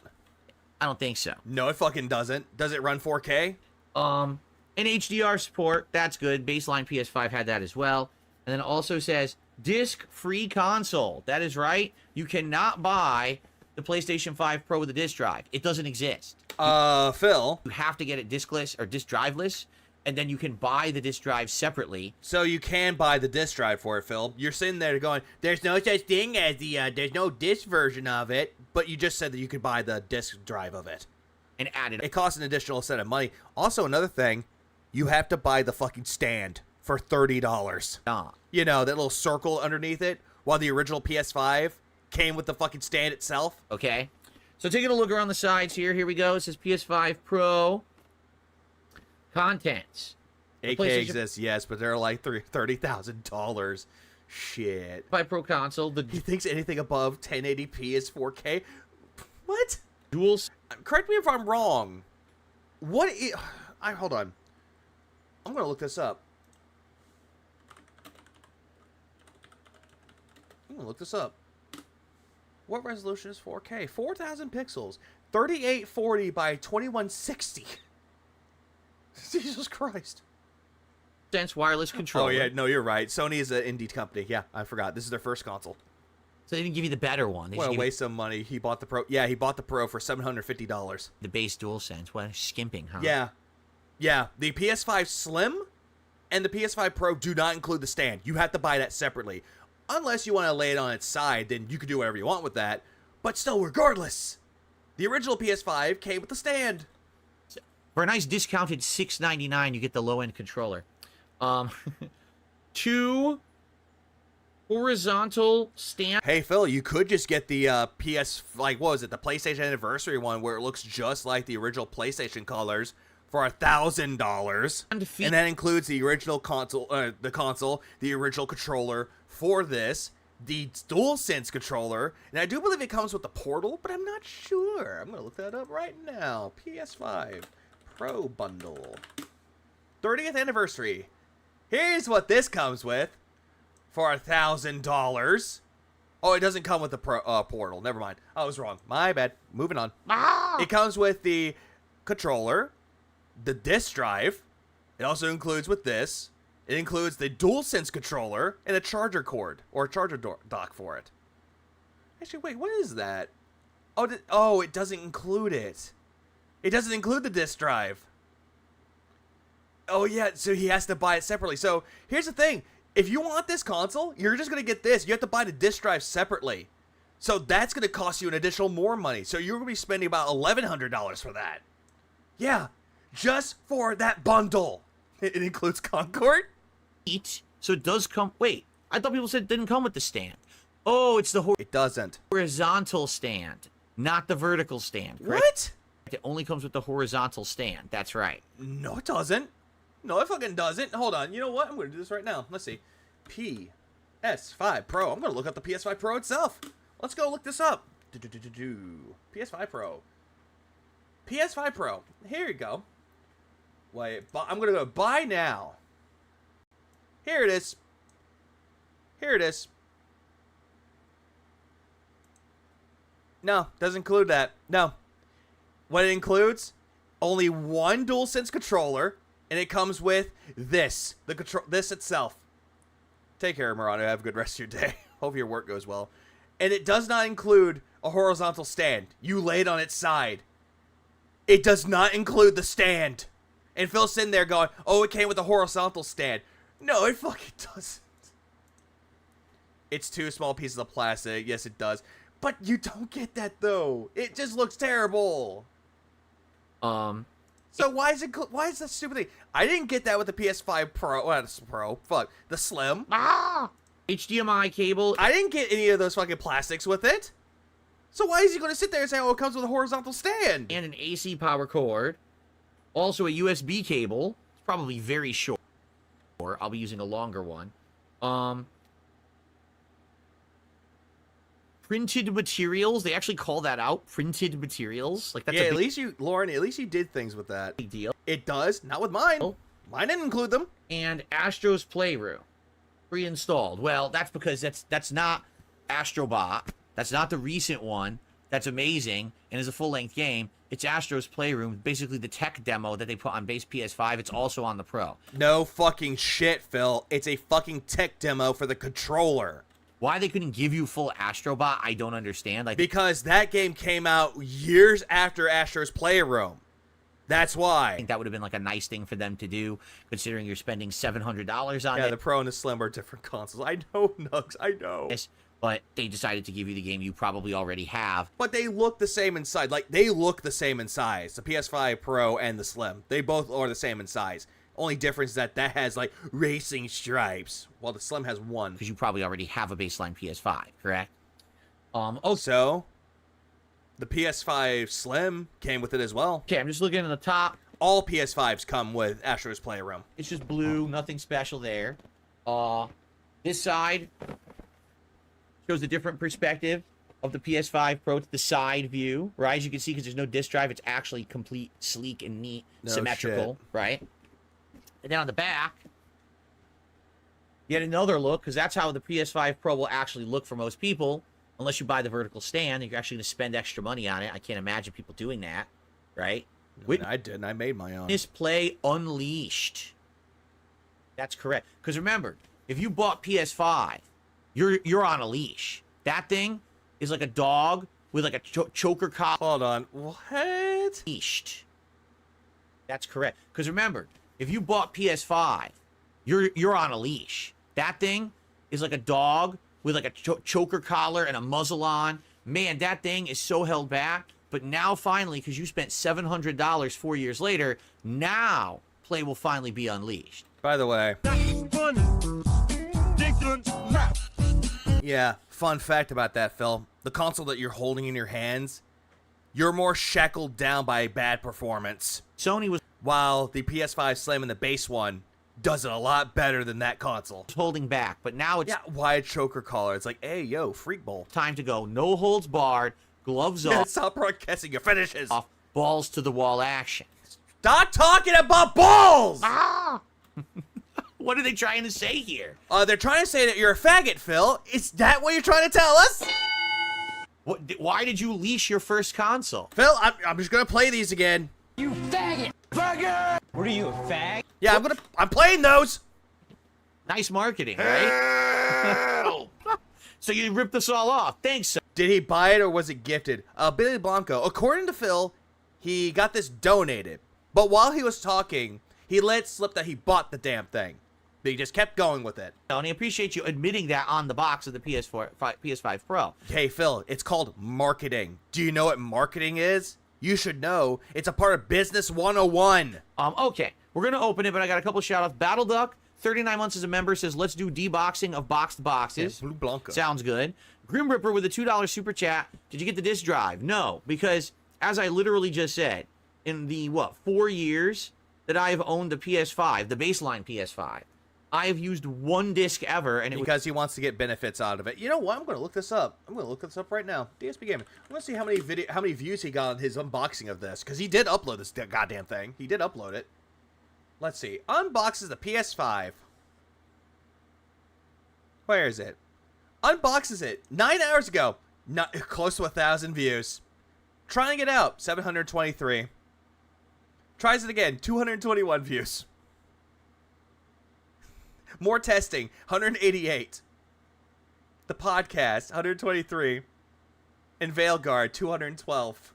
I don't think so. No, it fucking doesn't. Does it run 4K? And HDR support, that's good. Baseline PS5 had that as well. And then it also says disc-free console. That is right. You cannot buy the PlayStation 5 Pro with a disc drive. It doesn't exist. Phil. You have to get it diskless or disc driveless, and then you can buy the disc drive separately. So you can buy the disc drive for it, Phil. You're sitting there going, there's no such thing as there's no disc version of it, but you just said that you could buy the disc drive of it. And add it. It costs an additional set of money. Also, another thing, you have to buy the fucking stand for $30. You know, that little circle underneath it, while the original PS5 came with the fucking stand itself. Okay. So taking a look around the sides here. Here we go. It says PS5 Pro. Contents. 8K exists, yes, but they're like $30,000. Shit. 5 Pro console. The He thinks anything above 1080p is 4K? What? dual... Correct me if I'm wrong. What is... hold on. I'm going to look this up. What resolution is 4K? 4,000 pixels. 3840 by 2160. Jesus Christ. Sense wireless controller. Oh, yeah. No, you're right. Sony is an indie company. Yeah, I forgot. This is their first console. So they didn't give you the better one. They What just a gave you waste of money. He bought the Pro. Yeah, he bought the Pro for $750. the base DualSense. What, skimping, huh? Yeah. Yeah, the PS5 Slim and the PS5 Pro do not include the stand. You have to buy that separately. Unless you want to lay it on its side, then you can do whatever you want with that. But still, regardless, the original PS5 came with the stand. For a nice discounted $6.99, you get the low-end controller. 2 horizontal stand. Hey, Phil, you could just get the what was it, the PlayStation Anniversary one where it looks just like the original PlayStation colors for $1,000. And that includes the original console, the original controller for this, the DualSense controller, and I do believe it comes with the Portal, but I'm not sure. I'm going to look that up right now. PS5 Pro Bundle. 30th Anniversary. Here's what this comes with for $1,000. Oh, it doesn't come with the Portal. Never mind. I was wrong. My bad. Moving on. It comes with the controller, the disc drive. It also includes with this. It includes the DualSense controller and a charger cord or a charger dock for it. Actually, wait, what is that? Oh, it doesn't include it. It doesn't include the disc drive. Oh, yeah, so he has to buy it separately. So here's the thing. If you want this console, you're just going to get this. You have to buy the disc drive separately. So that's going to cost you an additional more money. So you're going to be spending about $1,100 for that. Yeah, just for that bundle. It includes Concord. So it does come... Wait, I thought people said it didn't come with the stand. Oh, it's the It doesn't. horizontal stand, not the vertical stand. Correct? What? It only comes with the horizontal stand. That's right. No, it doesn't. No, it fucking doesn't. Hold on. You know what? I'm going to do this right now. Let's see. PS5 Pro. I'm going to look up the PS5 Pro itself. Let's go look this up. PS5 Pro. PS5 Pro. Here you go. Wait, I'm going to go buy now. Here it is. Here it is. No, doesn't include that. No. What it includes? Only one DualSense controller, and it comes with this. This itself. Take care, Murano. Have a good rest of your day. Hope your work goes well. And it does not include a horizontal stand. You lay it on its side. It does not include the stand. And Phil's sitting there going, oh, it came with a horizontal stand. No, it fucking doesn't. It's 2 small pieces of plastic. Yes, it does. But you don't get that, though. It just looks terrible. So why is that stupid thing? I didn't get that with the PS5 Pro. Fuck. The Slim. HDMI cable. I didn't get any of those fucking plastics with it. So why is he going to sit there and say, oh, it comes with a horizontal stand? And an AC power cord. Also a USB cable. It's probably very short. I'll be using a longer one. Printed materials. They actually call that out. Printed materials. Like that's yeah. A At big least you, Lauren. At least you did things with that. big deal. It does. Not with mine. Mine didn't include them. And Astro's Playroom, pre-installed. Well, that's because that's not Astrobot. That's not the recent one. That's amazing and is a full-length game. It's Astro's Playroom, basically the tech demo that they put on base PS5. It's also on the Pro. No fucking shit, Phil. It's a fucking tech demo for the controller. Why they couldn't give you full Astrobot, I don't understand. Like, because that game came out years after Astro's Playroom. That's why. I think that would have been like a nice thing for them to do, considering you're spending $700 on it. Yeah, the Pro and the Slim are different consoles. I know, Nugs. I know. But they decided to give you the game you probably already have. But they look the same in size. Like, they look the same in size. The PS5 Pro and the Slim. They both are the same in size. Only difference is that has, like, racing stripes, while the Slim has one. Because you probably already have a baseline PS5, correct? So, the PS5 Slim came with it as well. Okay, I'm just looking at the top. All PS5s come with Astro's Playroom. It's just blue, nothing special there. This side shows a different perspective of the PS5 Pro to the side view, right? As you can see, because there's no disc drive, it's actually complete, sleek, and neat, symmetrical, right? And then on the back, yet another look, because that's how the PS5 Pro will actually look for most people, unless you buy the vertical stand, and you're actually going to spend extra money on it. I can't imagine people doing that, right? I didn't. I made my own. Display Unleashed. That's correct. Because remember, if you bought PS5, you're on a leash. That thing is like a dog with like a choker collar. Hold on. What? Leashed. That's correct. Because remember, if you bought PS5, you're on a leash. That thing is like a dog with like a choker collar and a muzzle on. Man, that thing is so held back. But now finally, because you spent $700 4 years later, now play will finally be unleashed. By the way. Yeah, fun fact about that, Phil. The console that you're holding in your hands, you're more shackled down by bad performance. Sony was While the PS5 Slim and the base one does it a lot better than that console. holding back, but now it's Wide choker collar. It's like, hey, yo, freak bowl. time to go. No holds barred, gloves off, Stop broadcasting your finishes. balls to the wall action. Stop talking about balls! What are they trying to say here? They're trying to say that you're a faggot, Phil. Is that what you're trying to tell us? Why did you leash your first console? Phil, I'm just gonna play these again. You faggot! Faggot! What are you, a fag? Yeah, I'm playing those. Nice marketing, right? So you ripped us all off. Thanks, sir. Did he buy it or was it gifted? Billy Blanco, according to Phil, he got this donated. But while he was talking, he let slip that he bought the damn thing. But he just kept going with it. Tony, I appreciate you admitting that on the box of the PS5 Pro. Hey, Phil, it's called marketing. Do you know what marketing is? You should know. It's a part of Business 101. Okay, we're gonna open it, but I got a couple shout outs. Battle Duck, 39 months as a member, says let's do deboxing of boxed boxes. Blue Blanco. Sounds good. Grim Ripper with a $2 super chat. Did you get the disc drive? No, because as I literally just said, in the 4 years that I have owned the PS5, the baseline PS5, I have used one disc ever, and it because he wants to get benefits out of it. You know what? I'm going to look this up. I'm going to look this up right now. DSP Gaming. I'm going to see how many views he got on his unboxing of this, because he did upload this goddamn thing. He did upload it. Let's see. Unboxes the PS5. Where is it? Unboxes it 9 hours ago. Not close to 1,000 views. Trying it out, 723. Tries it again, 221 views. More testing, 188. The podcast, 123. And Veilguard, 212.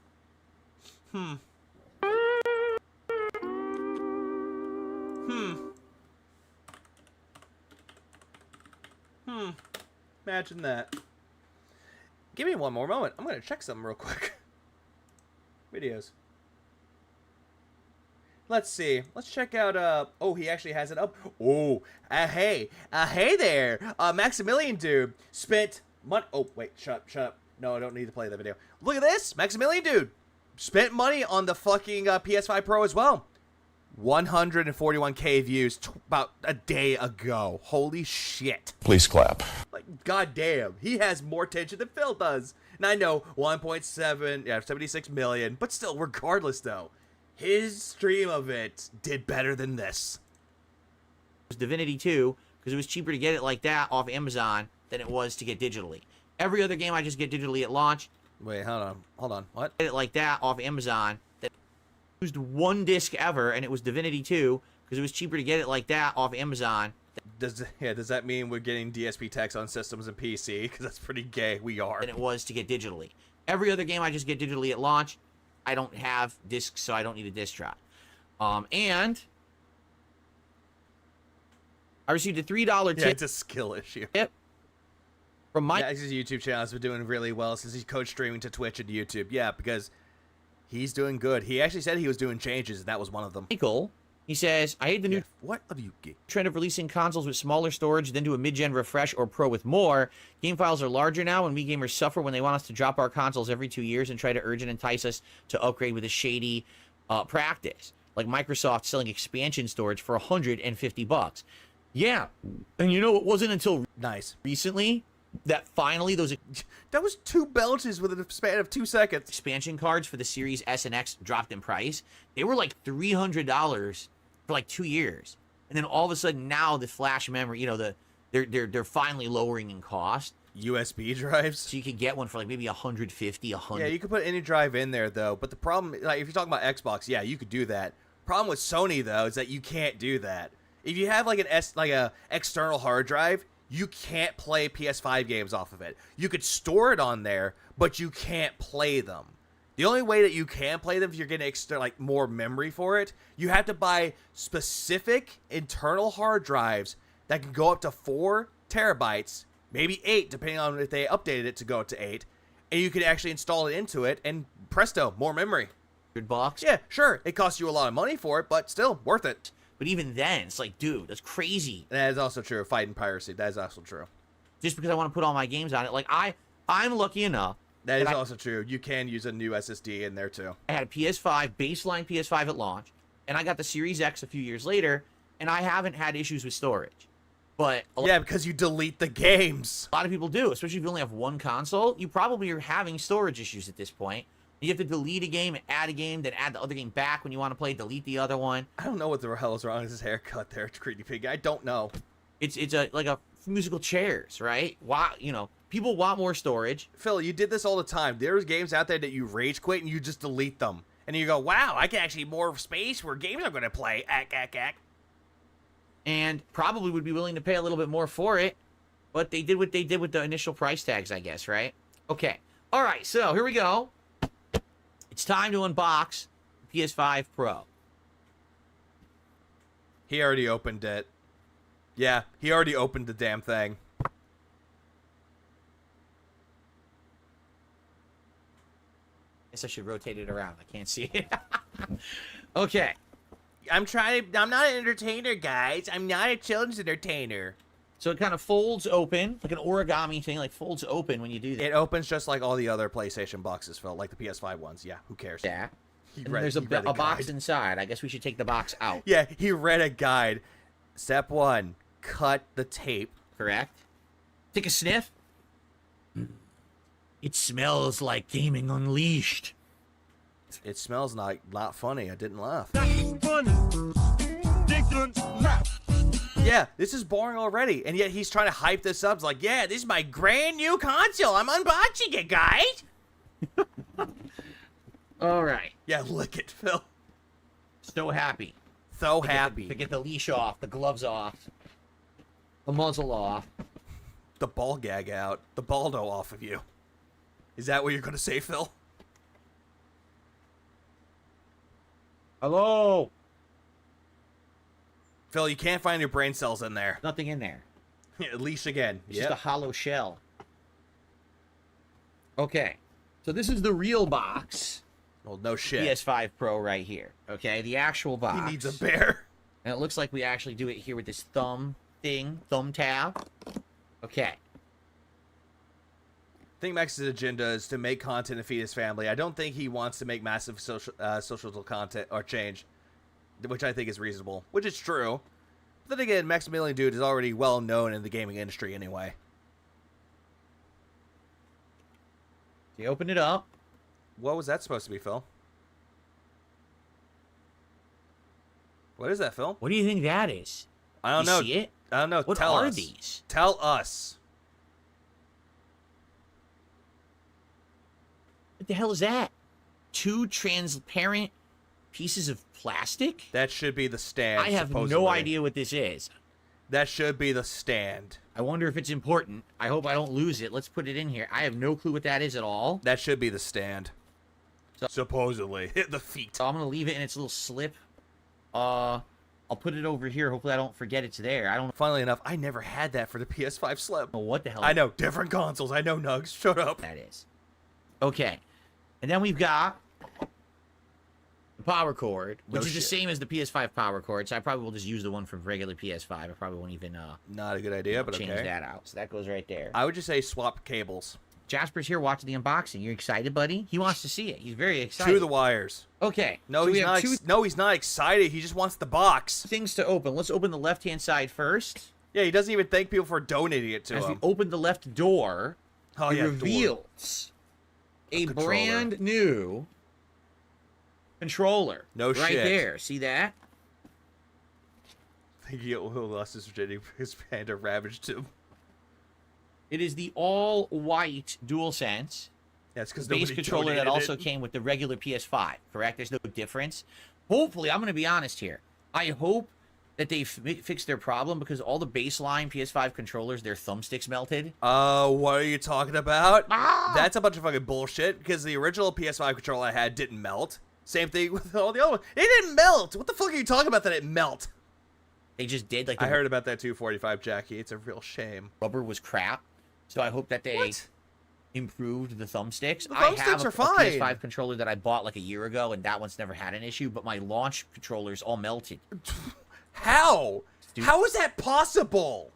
Imagine that. Give me one more moment. I'm going to check something real quick. Videos. Let's see. Let's check out, oh, he actually has it up. Oh, hey there. Maximilian dude spent money. Oh, wait, shut up. No, I don't need to play that video. Look at this. Maximilian dude spent money on the fucking PS5 Pro as well. 141k views about a day ago. Holy shit. Please clap. Like, goddamn. He has more attention than Phil does. And I know 76 million. But still, regardless, though. His stream of it did better than this. was Divinity 2, because it was cheaper to get it like that off Amazon than it was to get digitally. Every other game I just get digitally at launch. Wait, hold on. What? Get it like that off Amazon. That used one disc ever, and it was Divinity 2, because it was cheaper to get it like that off Amazon. Does that mean we're getting DSP text on systems and PC? Because that's pretty gay. We are. Than it was to get digitally. Every other game I just get digitally at launch. I don't have discs, so I don't need a disc drive. And I received a $3 tip. Yeah, it's a skill issue. Yep. From Mike. Yeah, his YouTube channel has been doing really well since he's coach streaming to Twitch and YouTube. Yeah, because he's doing good. He actually said he was doing changes, and that was one of them. Michael, he says, I hate the new what of you trend of releasing consoles with smaller storage, then do a mid-gen refresh or Pro with more. Game files are larger now, and we gamers suffer when they want us to drop our consoles every 2 years and try to urge and entice us to upgrade with a shady practice, like Microsoft selling expansion storage for $150. Yeah, and you know, it wasn't until recently that finally those that was 2 belches within a span of 2 seconds. Expansion cards for the Series S and X dropped in price. They were like $300 for like 2 years, and then all of a sudden now the flash memory, you know, they're finally lowering in cost. USB drives, so you could get one for like maybe 150, 100. Yeah, you could put any drive in there though. But the problem, like if you're talking about Xbox, yeah, you could do that. Problem with Sony though is that you can't do that. If you have like a external hard drive, you can't play PS5 games off of it. You could store it on there, but you can't play them. The only way that you can play them if you're getting extra, like, more memory for it, you have to buy specific internal hard drives that can go up to 4 terabytes, maybe 8, depending on if they updated it to go up to 8, and you can actually install it into it, and presto, more memory. $100. Yeah, sure, it costs you a lot of money for it, but still, worth it. But even then, it's like, dude, that's crazy. That is also true. Fighting piracy, that is also true. Just because I want to put all my games on it. Like, I'm lucky enough. That is also true. You can use a new SSD in there, too. I had a PS5, baseline PS5 at launch, and I got the Series X a few years later, and I haven't had issues with storage. But yeah, because you delete the games. A lot of people do, especially if you only have one console. You probably are having storage issues at this point. You have to delete a game and add a game, then add the other game back when you want to play, delete the other one. I don't know what the hell is wrong with his haircut there, Greedy Pig. I don't know. It's like a musical chairs, right? Why, people want more storage. Phil, you did this all the time. There's games out there that you rage quit and you just delete them. And you go, wow, I can actually more space for games I'm going to play. Ack. And probably would be willing to pay a little bit more for it. But they did what they did with the initial price tags, I guess, right? Okay. All right, so here we go. It's time to unbox the PS5 Pro. He already opened it. Yeah, he already opened the damn thing. Guess I should rotate it around. I can't see it. Okay. I'm not an entertainer, guys. I'm not a children's entertainer. So it kind of folds open, like an origami thing, like folds open when you do that. It opens just like all the other PlayStation boxes, Phil, like the PS5 ones. Yeah, who cares? Yeah. And there's a box inside. I guess we should take the box out. Yeah, he read a guide. Step 1, cut the tape. Correct. Take a sniff. It smells like Gaming Unleashed. It smells not funny. I didn't laugh. Yeah, this is boring already, and yet he's trying to hype this up. It's like, yeah, this is my brand new console. I'm unboxing it, guys. All right. Yeah, lick it, Phil. So happy. So happy. To get the leash off, the gloves off, the muzzle off. The ball gag out. The baldo off of you. Is that what you're going to say, Phil? Hello? Phil, you can't find your brain cells in there. Nothing in there. Leash again. It's just a hollow shell. Okay. So this is the real box. Well, no shit. PS5 Pro right here. Okay, the actual box. He needs a bear. And it looks like we actually do it here with this thumb tab. Okay. I think Max's agenda is to make content and feed his family. I don't think he wants to make massive social content or change, which I think is reasonable, which is true. But then again, Maximilian Dude is already well known in the gaming industry anyway. You open it up. What was that supposed to be, Phil? What is that, Phil? What do you think that is? I don't know. See it? I don't know. What Tell are us. these? Tell us. What the hell is that? 2 transparent pieces of plastic? That should be the stand. I have no idea what this is. That should be the stand. I wonder if it's important. I hope I don't lose it. Let's put it in here. I have no clue what that is at all. That should be the stand. So, supposedly. Hit the feet. So I'm going to leave it in its little slip. I'll put it over here. Hopefully I don't forget it's there. I don't. Funnily enough, I never had that for the PS5 Slim. know what the hell. I know. Different consoles. I know, Nugs. Shut up. That is. Okay. And then we've got the power cord, which is the same as the PS5 power cord. So I probably will just use the one from regular PS5. I probably won't even not a good idea, but change okay. that out. So that goes right there. I would just say swap cables. Jasper's here watching the unboxing. You excited, buddy? He wants to see it. He's very excited. To the wires. Okay. No, so he's not. No, he's not excited. He just wants the box. Things to open. Let's open the left-hand side first. Yeah, he doesn't even thank people for donating it to As him. we open the left door, it reveals a brand new controller. No right shit. Right there. See that? I think he lost his virginity because Panda ravaged him. It is the all-white DualSense. That's because base controller that also came with the regular PS5. Correct? There's no difference. Hopefully, I'm going to be honest here. I hope that they fixed their problem because all the baseline PS5 controllers, their thumbsticks melted. What are you talking about? That's a bunch of fucking bullshit because the original PS5 controller I had didn't melt. Same thing with all the other ones. It didn't melt. What the fuck are you talking about that it melt? They just did. Like I heard about that too, 45 Jackie. It's a real shame. Rubber was crap. So I hope that they What? improved the thumbsticks. The I thumbsticks have are a fine. PS5 controller that I bought like a year ago, and that one's never had an issue, but my launch controllers all melted. How? Stupid. How is that possible?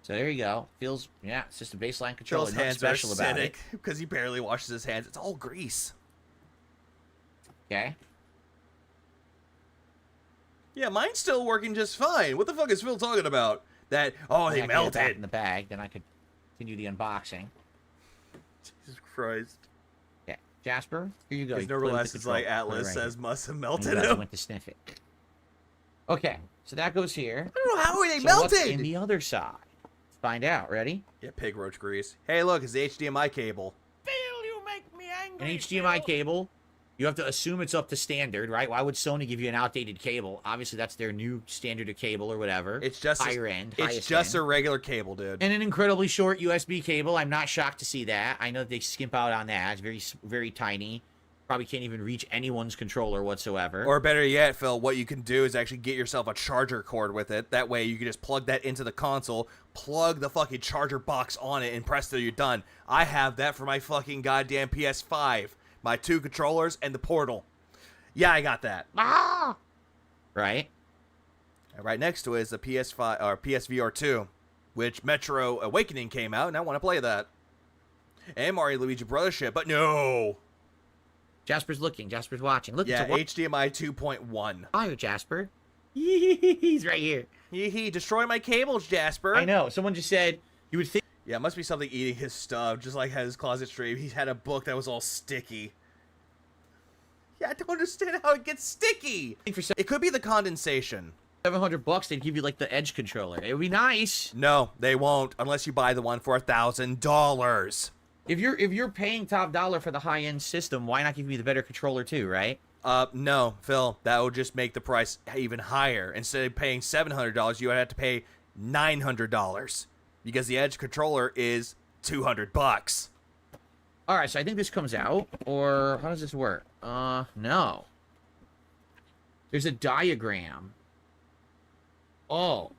So there you go. Feels, yeah, it's just a baseline controller. Phil's Nothing hands special are about it. acidic because he barely washes his hands. It's all grease. Okay. Yeah, mine's still working just fine. What the fuck is Phil talking about? That, oh, they I can get it back melted. in the bag, then I could continue the unboxing. Jesus Christ. Okay, Jasper, here you go. Because You no play with less the is like controller. Put it Atlas right says must have here. melted And you guys him. went to sniff it. Okay, so that goes here. I don't know how are they So melted. what's in the other side? Let's find out. Ready? Yeah, pig roach grease. Hey, look, it's the HDMI cable. An HDMI cable. You have to assume it's up to standard, right? Why would Sony give you an outdated cable? Obviously, that's their new standard of cable or whatever. It's just higher end. It's highest just end. a regular cable, dude. And an incredibly short USB cable. I'm not shocked to see that. I know that they skimp out on that. It's very, very tiny. Probably can't even reach anyone's controller whatsoever. Or better yet, Phil, what you can do is actually get yourself a charger cord with it. That way you can just plug that into the console, plug the fucking charger box on it, and presto, you're done. I have that for my fucking goddamn PS5. My 2 controllers and the Portal. Yeah, I got that. Right? And right next to it is the PS5 or PSVR 2, which Metro Awakening came out, and I want to play that. And Mario Luigi Brothership, but no. Jasper's looking. Jasper's watching. Look, Yeah, it's a HDMI 2.1. fire, Jasper. He's right here. Hee destroy my cables, Jasper. I know. Someone just said you would think. Yeah, it must be something eating his stuff, just like his closet stream. He had a book that was all sticky. Yeah, I don't understand how it gets sticky. It could be the condensation. $700, they'd give you like the Edge controller. It would be nice. No, they won't, unless you buy the one for $1,000. If you're paying top dollar for the high end system, why not give me the better controller too, right? No, Phil, that would just make the price even higher. Instead of paying $700, you would have to pay $900 because the Edge controller is $200. All right, so I think this comes out, or how does this work? No. There's a diagram. Oh.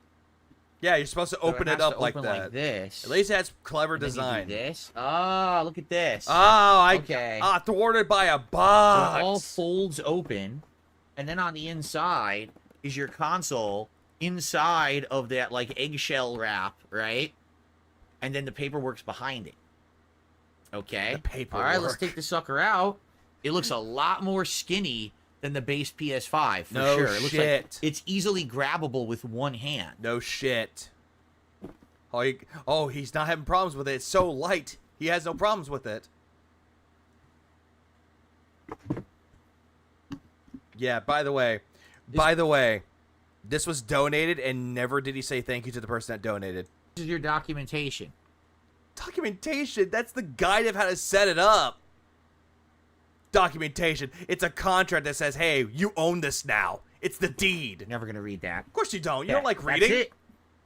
Yeah, you're supposed to open it up like that. Like this. At least that's clever And then you do design. this. Oh, look at this. Okay. Thwarted by a box. So it all folds open, and then on the inside is your console inside of that like eggshell wrap, right? And then the paperwork's behind it. Okay. The paperwork. All right, let's take the sucker out. It looks a lot more skinny than the base PS5 for No sure. It looks shit. like it's easily grabbable with one hand. No shit. Oh, he's not having problems with it. It's so light. He has no problems with it. Yeah, by the way, this was donated and never did he say thank you to the person that donated. This is your documentation. Documentation? That's the guide of how to set it up. Documentation. It's a contract that says, hey, you own this now. It's the deed. Never gonna read that. Of course you don't. You Yeah, don't like reading. That's it.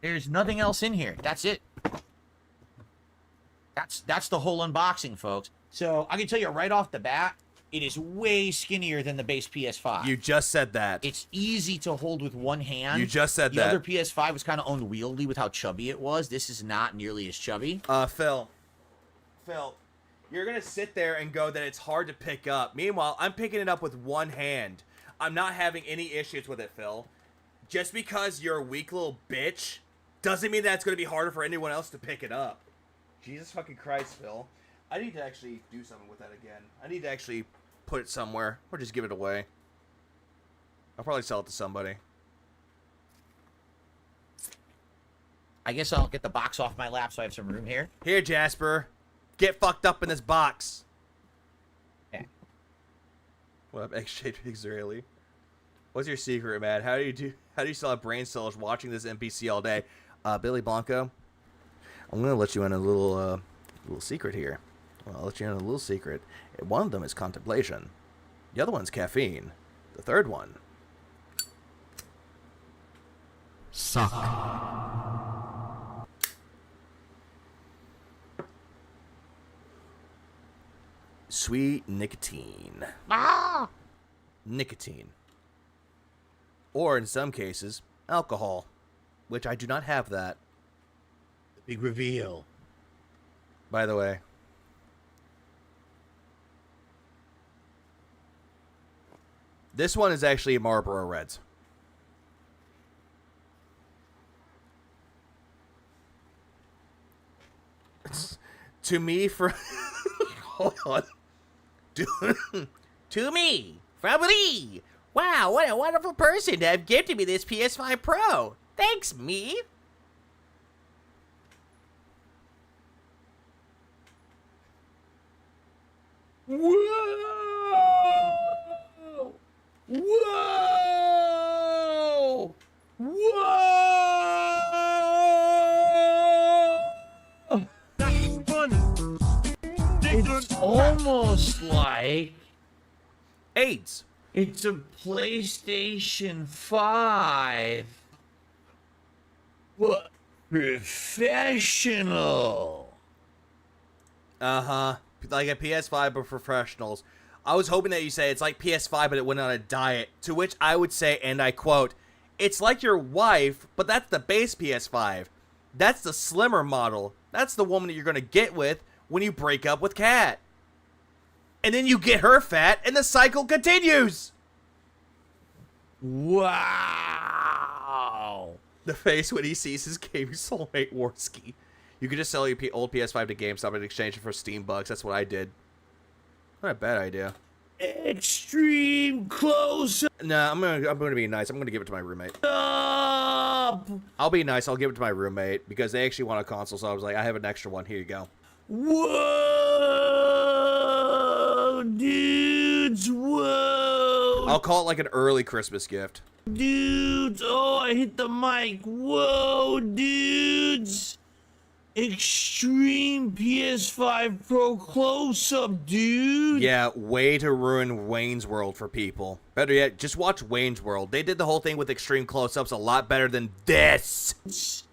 There's nothing else in here. That's it. That's the whole unboxing, folks. So I can tell you right off the bat, it is way skinnier than the base PS5. You just said that. It's easy to hold with one hand. You just said the that. other PS5 was kind of unwieldy with how chubby it was. This is not nearly as chubby. Phil, you're gonna sit there and go that it's hard to pick up. Meanwhile, I'm picking it up with one hand. I'm not having any issues with it, Phil. Just because you're a weak little bitch doesn't mean that it's gonna be harder for anyone else to pick it up. Jesus fucking Christ, Phil. I need to actually do something with that again. I need to actually put it somewhere or just give it away. I'll probably sell it to somebody. I guess I'll get the box off my lap so I have some room here. Here, Jasper. Get fucked up in this box. Okay. What up, X-shaped Israeli? What's your secret, man? How do you still have brain cells watching this NPC all day? Billy Blanco, I'm gonna let you in a little secret here. Well, I'll let you in a little secret. One of them is contemplation. The other one's caffeine. The third one suck. Sweet nicotine. Ah! Nicotine. Or in some cases, alcohol. Which I do not have that, Big reveal. by the way. This one is actually a Marlboro Reds. To me, for hold on. To me, from me. Wow, what a wonderful person to have gifted me this PS5 Pro. Thanks, me. Whoa! Whoa! Whoa! That's funny. It's almost like AIDS. it's a PlayStation 5. But professional. Uh-huh. Like a PS5 but for professionals. I was hoping that you say it's like PS5 but it went on a diet. To which I would say, and I quote, it's like your wife, but that's the base PS5. That's the slimmer model. That's the woman that you're going to get with when you break up with Kat. And then you get her fat and the cycle continues. Wow. The face when he sees his gaming soulmate Warski. You could just sell your old PS5 to GameStop in exchange for Steam bucks. That's what I did. Not a bad idea. Extreme close Nah, I'm gonna be nice. I'm gonna give it to my roommate. up. I'll be nice. I'll give it to my roommate because they actually want a console. So I was like, I have an extra one. Here you go. Whoa, dudes. Whoa. I'll call it like an early Christmas gift. Dudes. Oh, I hit the mic. Whoa, dudes. Extreme PS5 Pro close-up, dude. Yeah, way to ruin Wayne's World for people. Better yet, just watch Wayne's World. They did the whole thing with extreme close-ups a lot better than this.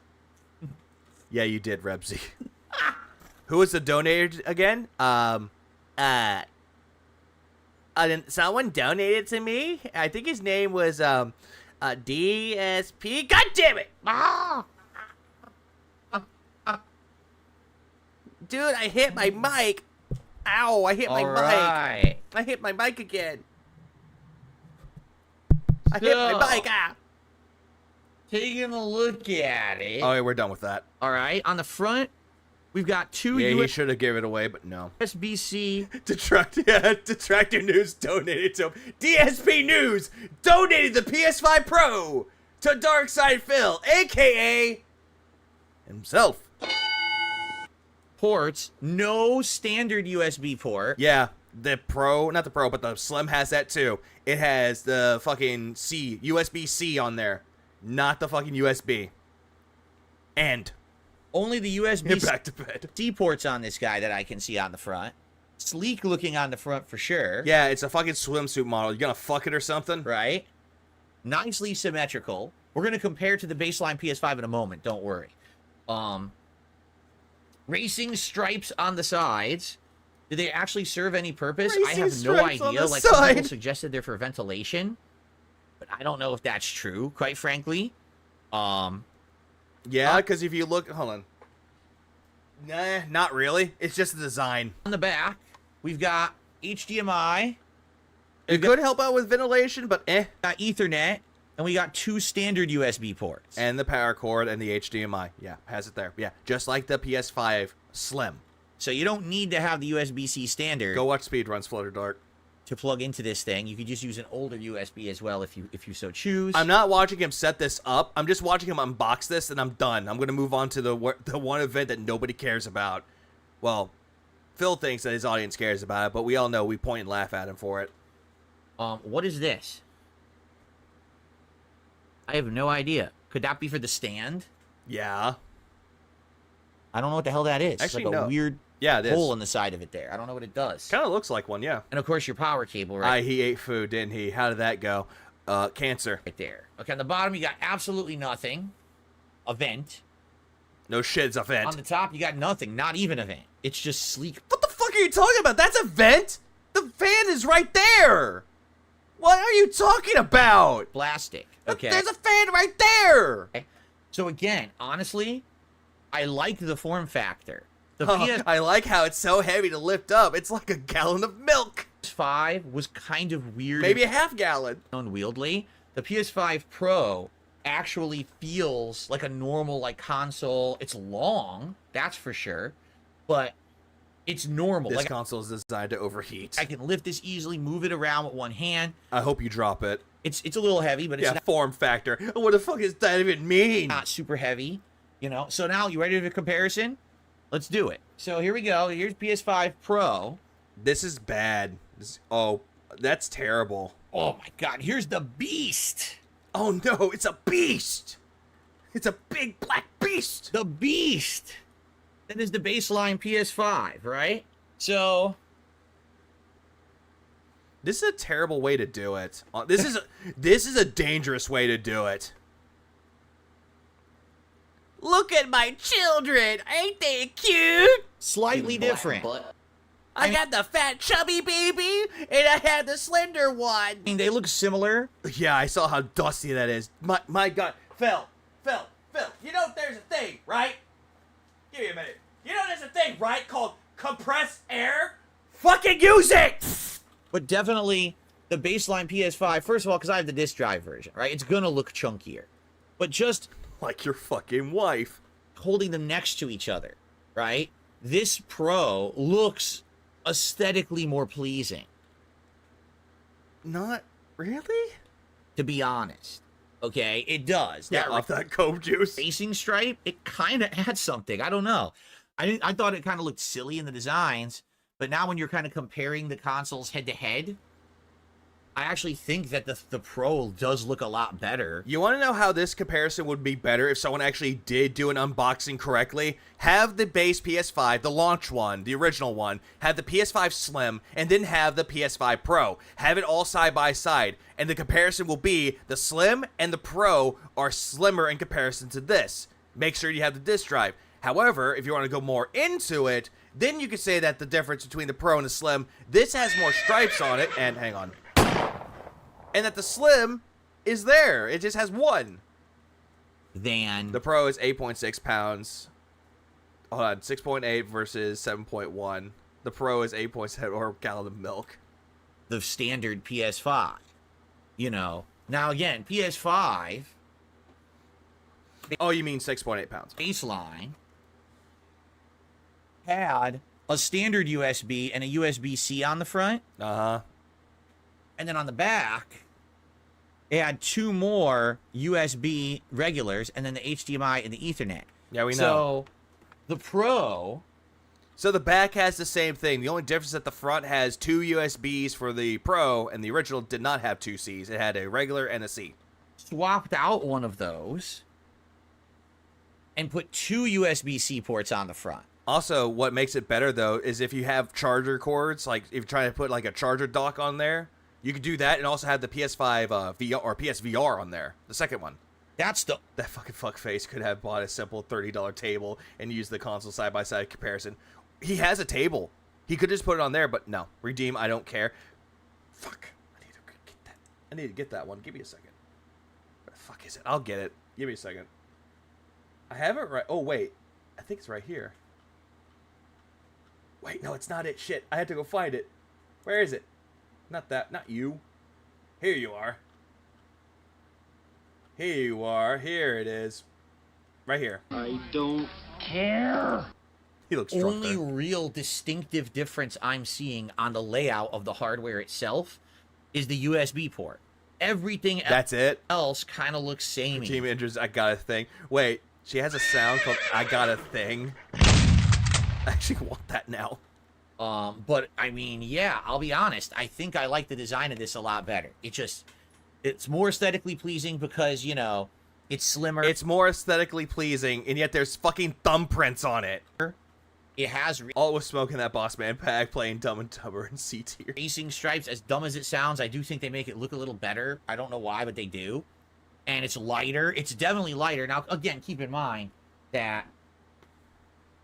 Yeah, you did, Rebsy. Who was the donator again? Someone donated to me. I think his name was DSP. God damn it! Ah! Dude, I hit my mic. Ow, I hit my mic. Alright. I hit my mic again. I hit my mic. Ah. Taking a look at it. Oh, yeah, we're done with that. Alright, on the front, we've got two Yeah, he should have given it away, but no. USB. Detractor News donated to him. DSP News donated the PS5 Pro to Darkside Phil, a.k.a. himself. ports, no standard USB port. Yeah, the Pro, not the Pro, but the Slim has that too. It has the fucking USB-C on there, not the fucking USB. And only the USB back to bed. C ports on this guy that I can see on the front. Sleek looking on the front for sure. Yeah, it's a fucking swimsuit model. You gonna fuck it or something? Right? Nicely symmetrical. We're gonna compare to the baseline PS5 in a moment. Don't worry. Racing stripes on the sides. Do they actually serve any purpose? I have no idea. Like some people suggested they're for ventilation, but I don't know if that's true, quite frankly. Yeah, because if you look, hold on. Nah, not really. It's just the design. On the back, we've got HDMI. It could help out with ventilation, but eh. Got Ethernet, and we got two standard USB ports. And the power cord and the HDMI. Yeah, has it there. Yeah, just like the PS5 Slim. So you don't need to have the USB-C standard. Go watch Speedruns, Flutter Dark. To plug into this thing. You could just use an older USB as well if you so choose. I'm not watching him set this up. I'm just watching him unbox this, and I'm done. I'm going to move on to the one event that nobody cares about. Well, Phil thinks that his audience cares about it, but we all know we point and laugh at him for it. What is this? I have no idea. Could that be for the stand? Yeah. I don't know what the hell that is. Actually, it's like no. a weird it hole is. in the side of it there. I don't know what it does. Kind of looks like one, yeah. And of course your power cable, right? He ate food, didn't he? How did that go? Cancer. Right there. Okay, on the bottom, you got absolutely nothing. A vent. No shit, it's a vent. On the top, you got nothing. Not even a vent. It's just sleek. What the fuck are you talking about? That's a vent? The fan is right there. What are you talking about? Plastic. Okay. There's a fan right there. Okay. So again, honestly, I like the form factor. The I like how it's so heavy to lift up. It's like a gallon of milk. PS5 was kind of weird. Maybe a half gallon. Unwieldy. The PS5 Pro actually feels like a normal like console. It's long, that's for sure, but it's normal. This like console is designed to overheat. I can lift this easily, move it around with one hand. I hope you drop it. It's a little heavy, but it's Yeah, form factor. What the fuck does that even mean? not super heavy, you know. So now, you ready for the comparison? Let's do it. So here we go. Here's PS5 Pro. This is bad. Oh, that's terrible. Oh my God! Here's the beast. Oh no, it's a beast. It's a big black beast. The beast. That is the baseline PS5, right? So this is a terrible way to do it. This is a dangerous way to do it. Look at my children. Ain't they cute? slightly different. I got the fat chubby baby, and I had the slender one. I mean, they look similar. Yeah, I saw how dusty that is. My God, Phil. You know there's a thing, right? Give me a minute. You know there's a thing, right, called compressed air? Fucking use it! But definitely the baseline PS5, first of all, because I have the disc drive version, right? It's gonna look chunkier. But just Like your fucking wife. holding them next to each other, right? This Pro looks aesthetically more pleasing, Not really? to be honest. Okay, it does. Yeah, off that Cove juice. Racing stripe, it kind of adds something. I don't know. I thought it kind of looked silly in the designs, but now when you're kind of comparing the consoles head to head, I actually think that the Pro does look a lot better. You want to know how this comparison would be better if someone actually did do an unboxing correctly? Have the base PS5, the launch one, the original one, have the PS5 Slim, and then have the PS5 Pro. Have it all side by side, and the comparison will be the Slim and the Pro are slimmer in comparison to this. Make sure you have the disc drive. However, if you want to go more into it, then you could say that the difference between the Pro and the Slim, this has more stripes on it, and hang on. And that the Slim is there. It just has one. Than The Pro is 8.6 pounds. Hold on, 6.8 versus 7.1. The Pro is 8.7 or a gallon of milk. the standard PS5. You know. Now again, PS5 Oh, you mean 6.8 pounds. baseline had a standard USB and a USB-C on the front. Uh-huh. And then on the back, it had two more USB regulars, and then the HDMI and the Ethernet. Yeah, we know. So, the Pro, So the back has the same thing. The only difference is that the front has two USBs for the Pro, and the original did not have two Cs. It had a regular and a C. swapped out one of those and put two USB-C ports on the front. Also, what makes it better, though, is if you have charger cords, like if you're trying to put like a charger dock on there, you could do that and also have the PS5 VR or PSVR on there, the second one. That's the... That fucking fuckface could have bought a simple $30 table and used the console side-by-side comparison. He has a table. He could just put it on there, but no. Redeem, I don't care. Fuck. I need to get that. I need to get that one. Give me a second. Where the fuck is it? I'll get it. Give me a second. I have it right. Oh, wait. I think it's right here. Wait, no, it's not it. Shit. I had to go find it. Where is it? Not that. Not you. Here you are. Here you are. Here it is. Right here. I don't care. He looks drunk only there. real distinctive difference I'm seeing on the layout of the hardware itself is the USB port. Everything That's it? else kind of looks samey. Team Injuries, I got a thing. Wait, she has a sound called I Got a Thing. I actually want that now. But I mean, yeah, I'll be honest. I think I like the design of this a lot better. It's more aesthetically pleasing because, you know, it's slimmer. It's more aesthetically pleasing, and yet there's fucking thumbprints on it. It has All was smoking that Boss Man pack, playing Dumb and Dumber in C tier. racing stripes. As dumb as it sounds, I do think they make it look a little better. I don't know why, but they do. And it's lighter. It's definitely lighter. Now, again, keep in mind that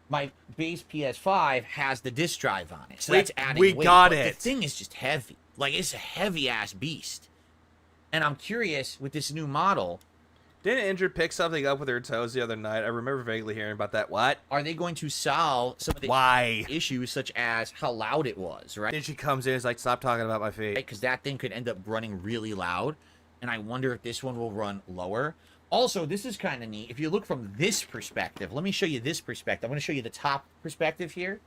my base PS5 has the disc drive on it, so that's adding weight. Got but it. The thing is just heavy. Like, it's a heavy-ass beast. And I'm curious, with this new model, Didn't Injured pick something up with her toes the other night? I remember vaguely hearing about that. What? are they going to solve some of the Why? issues, such as how loud it was, right? Then she comes in and is like, stop talking about my feet. Because that thing could end up running really loud, and I wonder if this one will run lower. Also, this is kind of neat. If you look from this perspective, let me show you this perspective. I'm going to show you the top perspective here.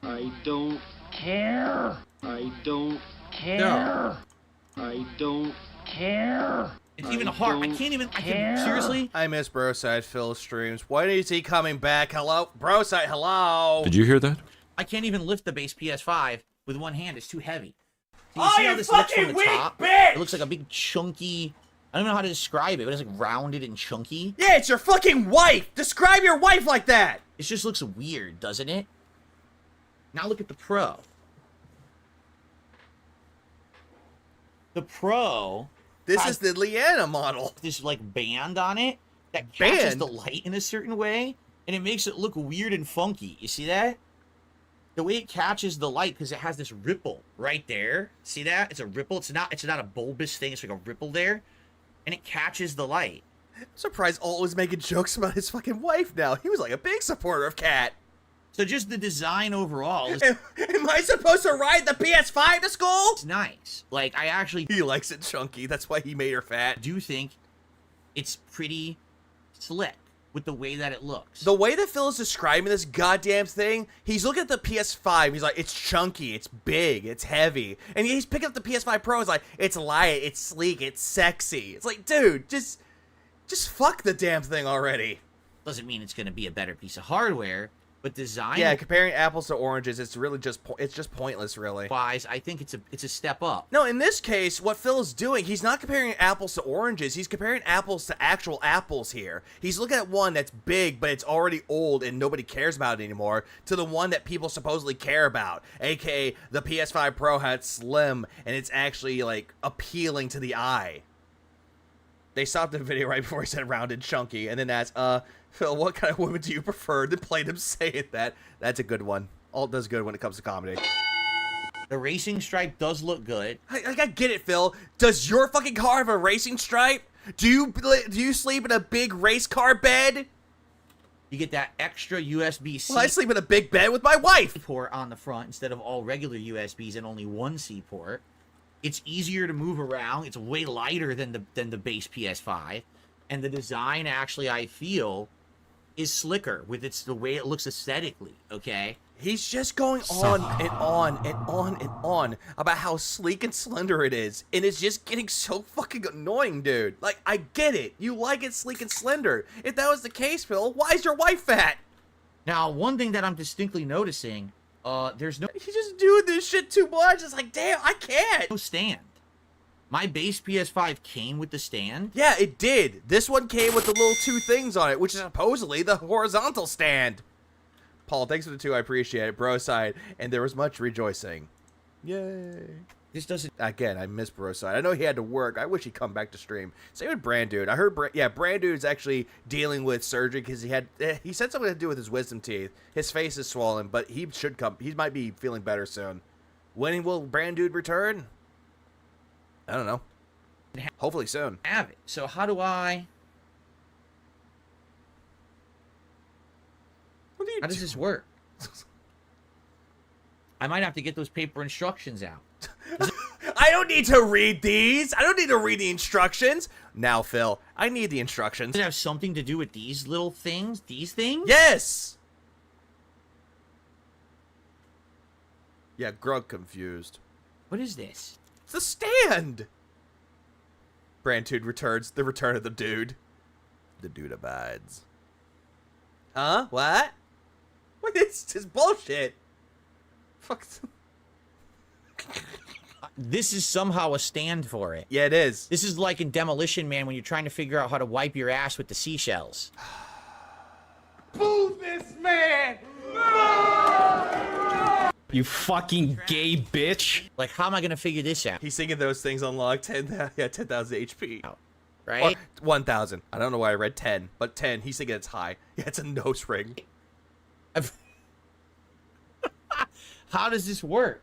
I don't care. I don't care. No. I don't care. It's even hard. I can't even. I can seriously. I miss Broside Phil streams. When is he coming back? Hello? Broside, hello? Did you hear that? I can't even lift the base PS5 with one hand. It's too heavy. So Oh, see you how this looks from fucking the weak top? bitch! It looks like a big chunky. I don't know how to describe it, but it's like rounded and chunky. Yeah, it's your fucking wife! Describe your wife like that! It just looks weird, doesn't it? Now look at the Pro. The Pro, This is the Leanna model. this like band on it that catches Band? the light in a certain way, and it makes it look weird and funky. You see that? The way it catches the light, because it has this ripple right there. See that? It's a ripple. It's not a bulbous thing. It's like a ripple there, and it catches the light. I'm surprised Alt was making jokes about his fucking wife now. He was like a big supporter of Cat. So just the design overall is Am I supposed to ride the PS5 to school? nice. Like, I actually He likes it chunky. That's why he made her fat. do think it's pretty slick with the way that it looks. The way that Phil is describing this goddamn thing, he's looking at the PS5. He's like, it's chunky, it's big, it's heavy. And he's picking up the PS5 Pro. He's like, it's light, it's sleek, it's sexy. It's like, dude, just fuck the damn thing already. Doesn't mean it's going to be a better piece of hardware, but design Yeah, comparing apples to oranges, it's really just pointless, really. wise, I think it's a step up. No, in this case, what Phil is doing, he's not comparing apples to oranges. He's comparing apples to actual apples here. He's looking at one that's big, but it's already old and nobody cares about it anymore, to the one that people supposedly care about, aka the PS5 Pro had slim and it's actually like appealing to the eye. They stopped the video right before he said rounded chunky, and then asked, Phil, what kind of women do you prefer? Then played him saying that. That's a good one. Alt does good when it comes to comedy. The racing stripe does look good. I get it, Phil. Does your fucking car have a racing stripe? Do you sleep in a big race car bed? You get that extra USB-C Well, I sleep in a big bed with my wife. port on the front instead of all regular USBs and only one C port. It's easier to move around. It's way lighter than the base PS5, and the design actually, I feel, is slicker with the way it looks aesthetically. Okay. He's just going on and on and on and on about how sleek and slender it is, and it's just getting so fucking annoying, dude. Like, I get it. You like it sleek and slender. If that was the case, Phil, why is your wife fat? Now, one thing that I'm distinctly noticing, there's no He's just doing this shit too much. It's like, damn, I can't. stand. My base PS5 came with the stand. Yeah, it did. This one came with the little two things on it, which is supposedly the horizontal stand. Paul, thanks for the 2. I appreciate it. Broside, and there was much rejoicing. Yay. This doesn't. Again, I miss Broside. I know he had to work. I wish he'd come back to stream. Same with Brand Dude. I heard, Brand Dude's actually dealing with surgery because he said something to do with his wisdom teeth. His face is swollen, but he should come. He might be feeling better soon. When will Brand Dude return? I don't know. Hopefully soon. Have it. So how do I? What do you How does this work? I might have to get those paper instructions out. I don't need to read these. I don't need to read the instructions. Now, Phil, I need the instructions. Does it have something to do with these little things? These things? Yes. Yeah, Grug confused. What is this? It's the stand. Brand Dude returns. The return of the dude. The dude abides. Huh? What? What is this bullshit? Fuck. This is somehow a stand for it. Yeah, it is. This is like in Demolition Man when you're trying to figure out how to wipe your ass with the seashells. Boo this man! You fucking gay bitch. Like, how am I gonna figure this out? He's singing those things on log 10,000 HP. Right? Or 1,000. I don't know why I read 10, but 10. He's thinking it's high. Yeah, it's a nose ring. How does this work?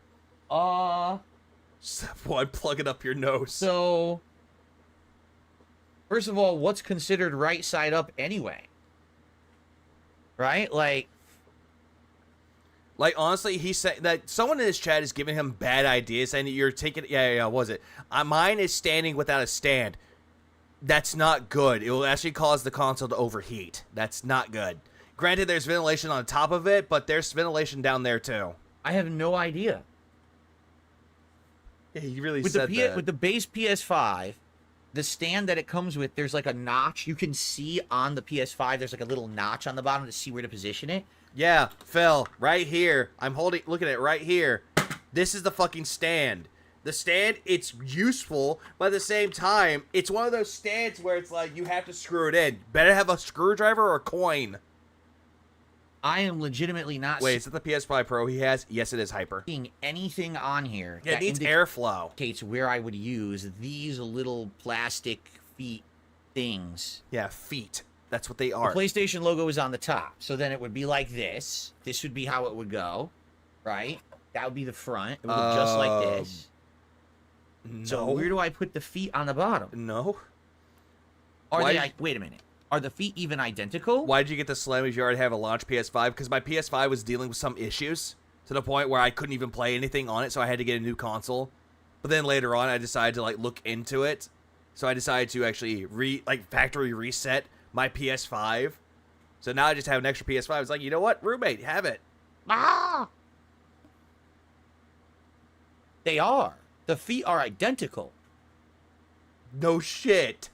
Step 1, plug it up your nose. So, first of all, what's considered right side up anyway? Right? Like, honestly, he said that someone in his chat is giving him bad ideas, saying that you're taking. Yeah. What was it? Mine is standing without a stand. That's not good. It will actually cause the console to overheat. That's not good. Granted, there's ventilation on top of it, but there's ventilation down there too. I have no idea. Yeah, he really With said that. With the base PS5, the stand that it comes with, there's like a notch. You can see on the PS5, there's like a little notch on the bottom to see where to position it. Yeah, Phil, right here. I'm looking at it right here. This is the fucking stand. The stand, it's useful, but at the same time, it's one of those stands where it's like you have to screw it in. Better have a screwdriver or a coin. I am legitimately not Wait, is it the PS5 Pro he has? Yes, it is Hyper. seeing anything on here Yeah, it that needs airflow. indicates where I would use these little plastic feet things. Yeah, feet. That's what they The are. PlayStation logo is on the top, so then it would be like this. This would be how it would go, right? That would be the front. It would look just like this. No. So where do I put the feet on the bottom? No. Are Why- they? Wait a minute. Are the feet even identical? Why did you get the Slim if you already have a launch PS5? Because my PS5 was dealing with some issues to the point where I couldn't even play anything on it, so I had to get a new console. But then later on, I decided to look into it, so I decided to actually factory reset my PS5. So now I just have an extra PS5. It's like, you know what, roommate, have it. Ah! They are. The feet are identical. No shit.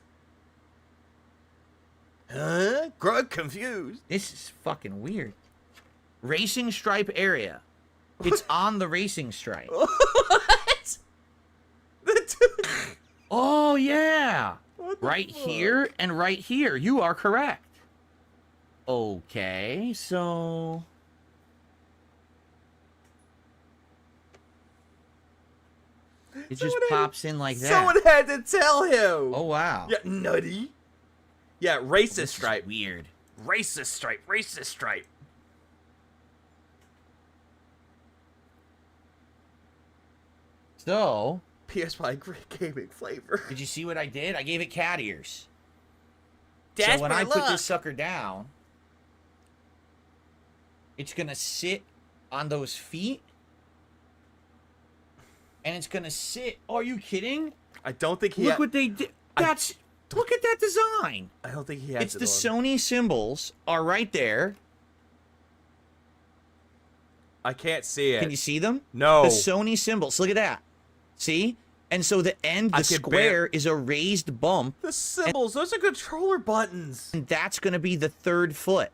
Huh? Grug confused. This is fucking weird. Racing stripe area. It's on the racing stripe. What? Oh, yeah. Right here and right here. You are correct. Okay, so... It just pops in like that. Someone had to tell him. Oh, wow. Yeah, nutty. Yeah, racist This is stripe. weird. Racist stripe. Racist stripe. So, PS5 great gaming flavor. did you see what I did? I gave it cat ears. That's so when my I put luck. this sucker down, it's going to sit on those feet. And it's going to sit... Are you kidding? I don't think he Look what they did. That's... Look at that design. I don't think he has It's it the on. Sony symbols are right there. I can't see it. Can you see them? No. The Sony symbols. Look at that. See? And so the end, I the can square is a raised bump. The symbols, those are controller buttons. And that's going to be the third foot.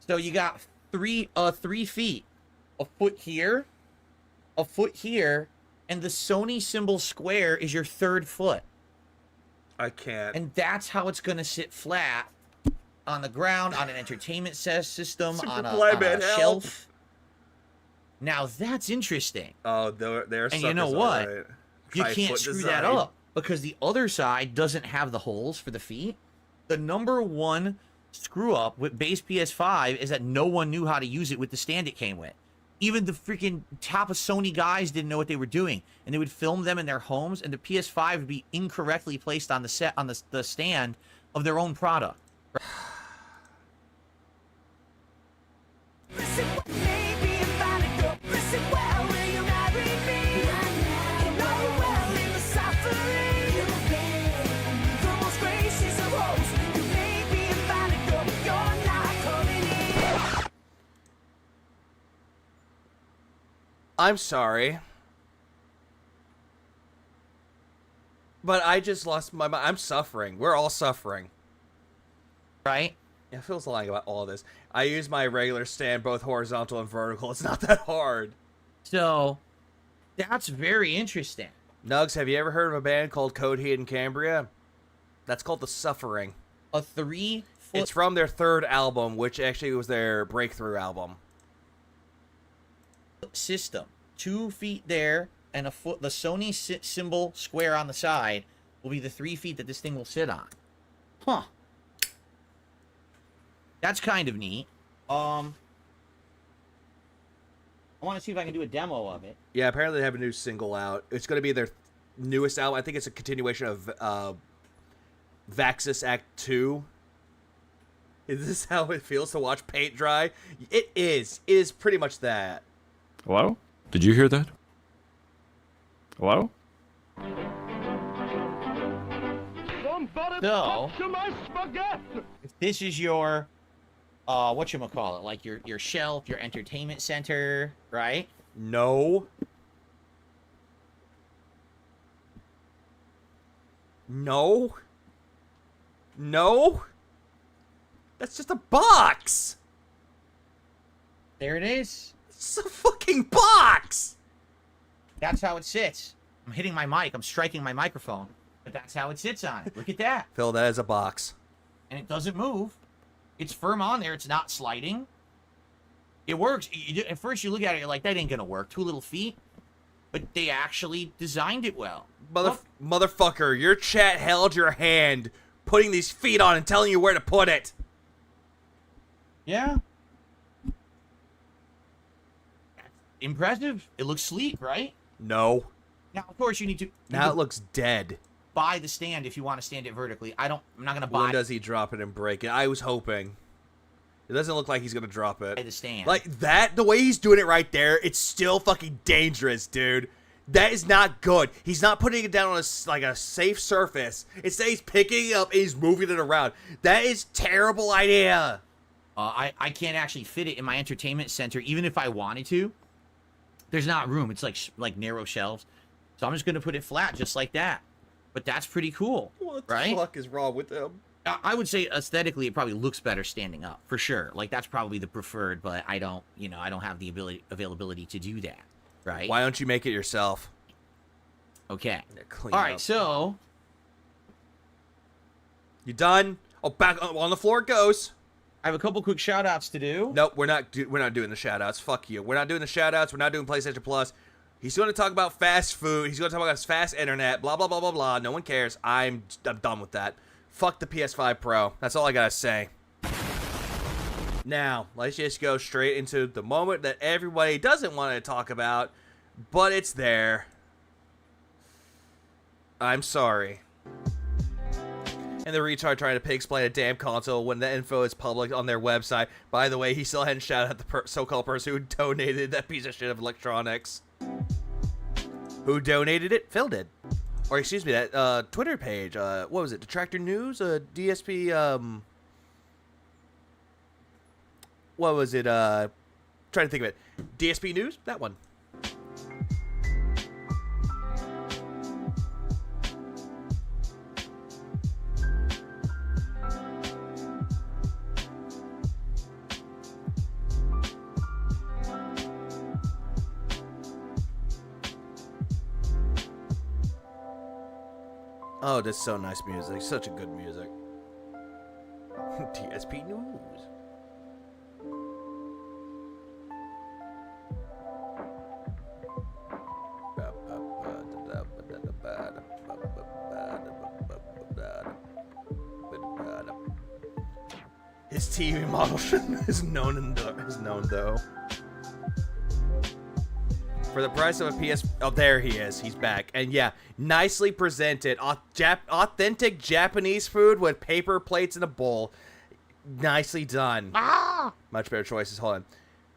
So you got three feet. A foot here. A foot here. And the Sony symbol square is your third foot. I can't. And that's how it's going to sit flat on the ground, on an entertainment system, on a shelf. Now that's interesting. Oh, they're And you know what? You can't screw that up because the other side doesn't have the holes for the feet. The number one screw up with base PS5 is that no one knew how to use it with the stand it came with. Even the freaking top of Sony guys didn't know what they were doing, and they would film them in their homes, and the PS5 would be incorrectly placed on the stand of their own product. I'm sorry. But I just lost my mind. I'm suffering. We're all suffering. Right? Yeah, Phil's lying about all of this. I use my regular stand, both horizontal and vertical. It's not that hard. So, that's very interesting. Nugs, have you ever heard of a band called Codehead in Cambria? That's called The Suffering. A 3 foot... It's from their third album, which actually was their breakthrough album. system. 2 feet there and a foot. The Sony symbol square on the side will be the 3 feet that this thing will sit on. Huh. That's kind of neat. I want to see if I can do a demo of it. Yeah, apparently they have a new single out. It's going to be their newest album. I think it's a continuation of Vaxis Act 2. Is this how it feels to watch paint dry? It is. It is pretty much that. Hello? Did you hear that? Hello? So, if this is your, whatchamacallit, like your shelf, your entertainment center, right? No. No. No. That's just a box. There it is. It's a fucking box. That's how it sits. I'm hitting my mic. I'm striking my microphone. But that's how it sits on it. Look at that. Phil, that is a box. And it doesn't move. It's firm on there. It's not sliding. It works. At first you look at it, you're like, that ain't gonna work. 2 little feet. But they actually designed it well. Motherfucker, your chat held your hand, putting these feet on and telling you where to put it. Yeah. That's impressive. It looks sleek, right? No. Now, of course, you need to... Now it looks dead. Buy the stand if you want to stand it vertically. I'm not going to buy... When does he drop it and break it? I was hoping. It doesn't look like he's going to drop it. The stand. Like, that, the way he's doing it right there, it's still fucking dangerous, dude. That is not good. He's not putting it down on a safe surface. Instead, he's picking it up and he's moving it around. That is terrible idea. I can't actually fit it in my entertainment center, even if I wanted to. There's not room. It's like narrow shelves. So I'm just going to put it flat, just like that. But that's pretty cool, what right? the fuck is wrong with him? I would say aesthetically, it probably looks better standing up, for sure. Like, that's probably the preferred, but I don't have the availability to do that, right? Why don't you make it yourself? Okay. Clean All right, up. so... You done? Oh, back on the floor it goes. I have a couple quick shout-outs to do. Nope, we're not doing the shout-outs. Fuck you. We're not doing the shout-outs. We're not doing PlayStation Plus. He's going to talk about fast food. He's going to talk about fast internet. Blah, blah, blah, blah, blah. No one cares. I'm done with that. Fuck the PS5 Pro. That's all I got to say. Now, let's just go straight into the moment that everybody doesn't want to talk about, but it's there. I'm sorry. And the retard trying to pig-explain a damn console when the info is public on their website. By the way, he still hadn't shouted out the so-called person who donated that piece of shit of electronics. Who donated it? Phil did. Or excuse me, that Twitter page. What was it? Detractor News? DSP, what was it? Trying to think of it. DSP News? That one. Oh, that's so nice music. Such a good music. DSP News. His TV model is known though. For the price of a PS... Oh, there he is. He's back. And yeah, nicely presented. Authentic Japanese food with paper plates in a bowl. Nicely done. Ah! Much better choices. Hold on.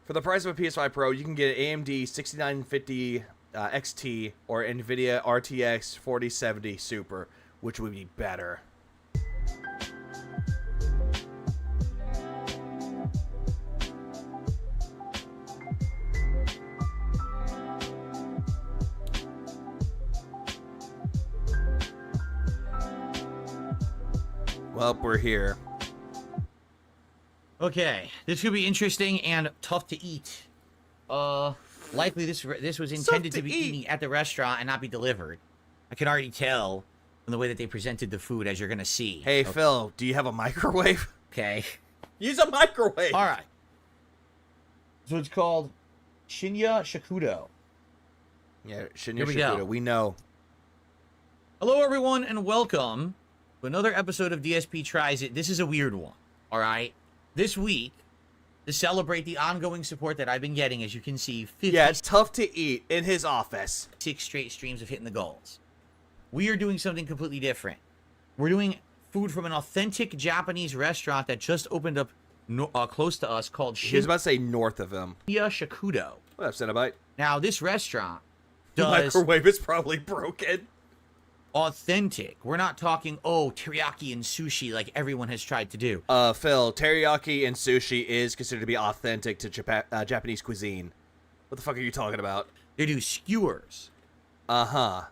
For the price of a PS5 Pro, you can get an AMD 6950 XT or NVIDIA RTX 4070 Super, which would be better. Well, we're here. Okay, this could be interesting and tough to eat. Likely this was intended to be eaten at the restaurant and not be delivered. I can already tell from the way that they presented the food, as you're gonna see. Hey, okay. Phil, do you have a microwave? Okay. Use a microwave. All right. So it's called Shinya Shakudo. Yeah, Shinya Here we go. Shakudo. We know. Hello, everyone, and welcome to another episode of DSP Tries It. This is a weird one, all right? This week, to celebrate the ongoing support that I've been getting, as you can see, Yeah, it's tough to eat in his office. 6 straight streams of hitting the goals. We are doing something completely different. We're doing food from an authentic Japanese restaurant that just opened up close to us called He was about to say north of him. Shinya Shakudo. What up, Cenobite? Now, this restaurant The does microwave is probably broken. authentic. We're not talking, teriyaki and sushi like everyone has tried to do. Phil, teriyaki and sushi is considered to be authentic to Japanese cuisine. What the fuck are you talking about? They do skewers. Uh-huh.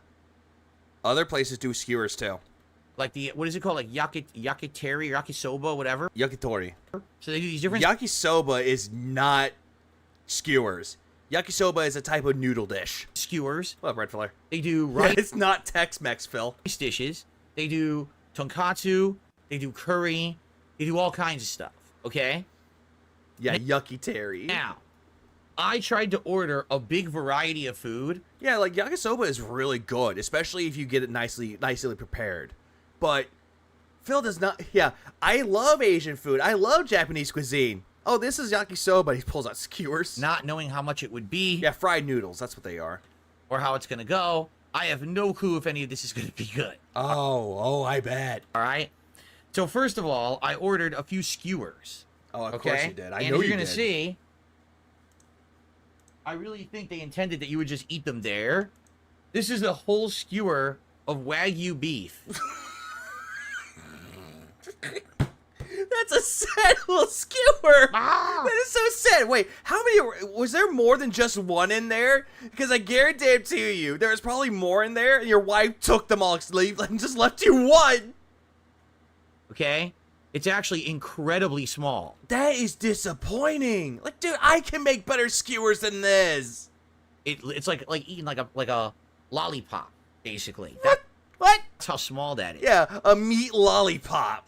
Other places do skewers, too. Like what is it called? Like yakiteri, yakisoba, whatever. Yakitori. So they do these different... Yakisoba is not skewers. Yakisoba is a type of noodle dish. skewers. What up, Red Filler? They do Yeah, rice it's not Tex-Mex, Phil. dishes. They do tonkatsu. They do curry. They do all kinds of stuff. Okay? Yeah, yakiteri. Now, I tried to order a big variety of food. Yeah, like yakisoba is really good, especially if you get it nicely prepared. But Phil does not. Yeah, I love Asian food. I love Japanese cuisine. Oh, this is yakisoba. He pulls out skewers. Not knowing how much it would be. Yeah, fried noodles. That's what they are. Or how it's going to go. I have no clue if any of this is going to be good. Oh, I bet. All right? So, first of all, I ordered a few skewers. Oh, of Okay? course you did. I and know as you you're did. going to see, I really think they intended that you would just eat them there. This is a whole skewer of Wagyu beef. That's a sad little skewer. That is so sad. Wait, how many? Was there more than just one in there? Because I guarantee you, there was probably more in there. And your wife took them all, and just left you one. Okay? It's actually incredibly small. That is disappointing. Like, dude, I can make better skewers than this. It's like eating like a lollipop, basically. What? That's how small that is. Yeah, a meat lollipop.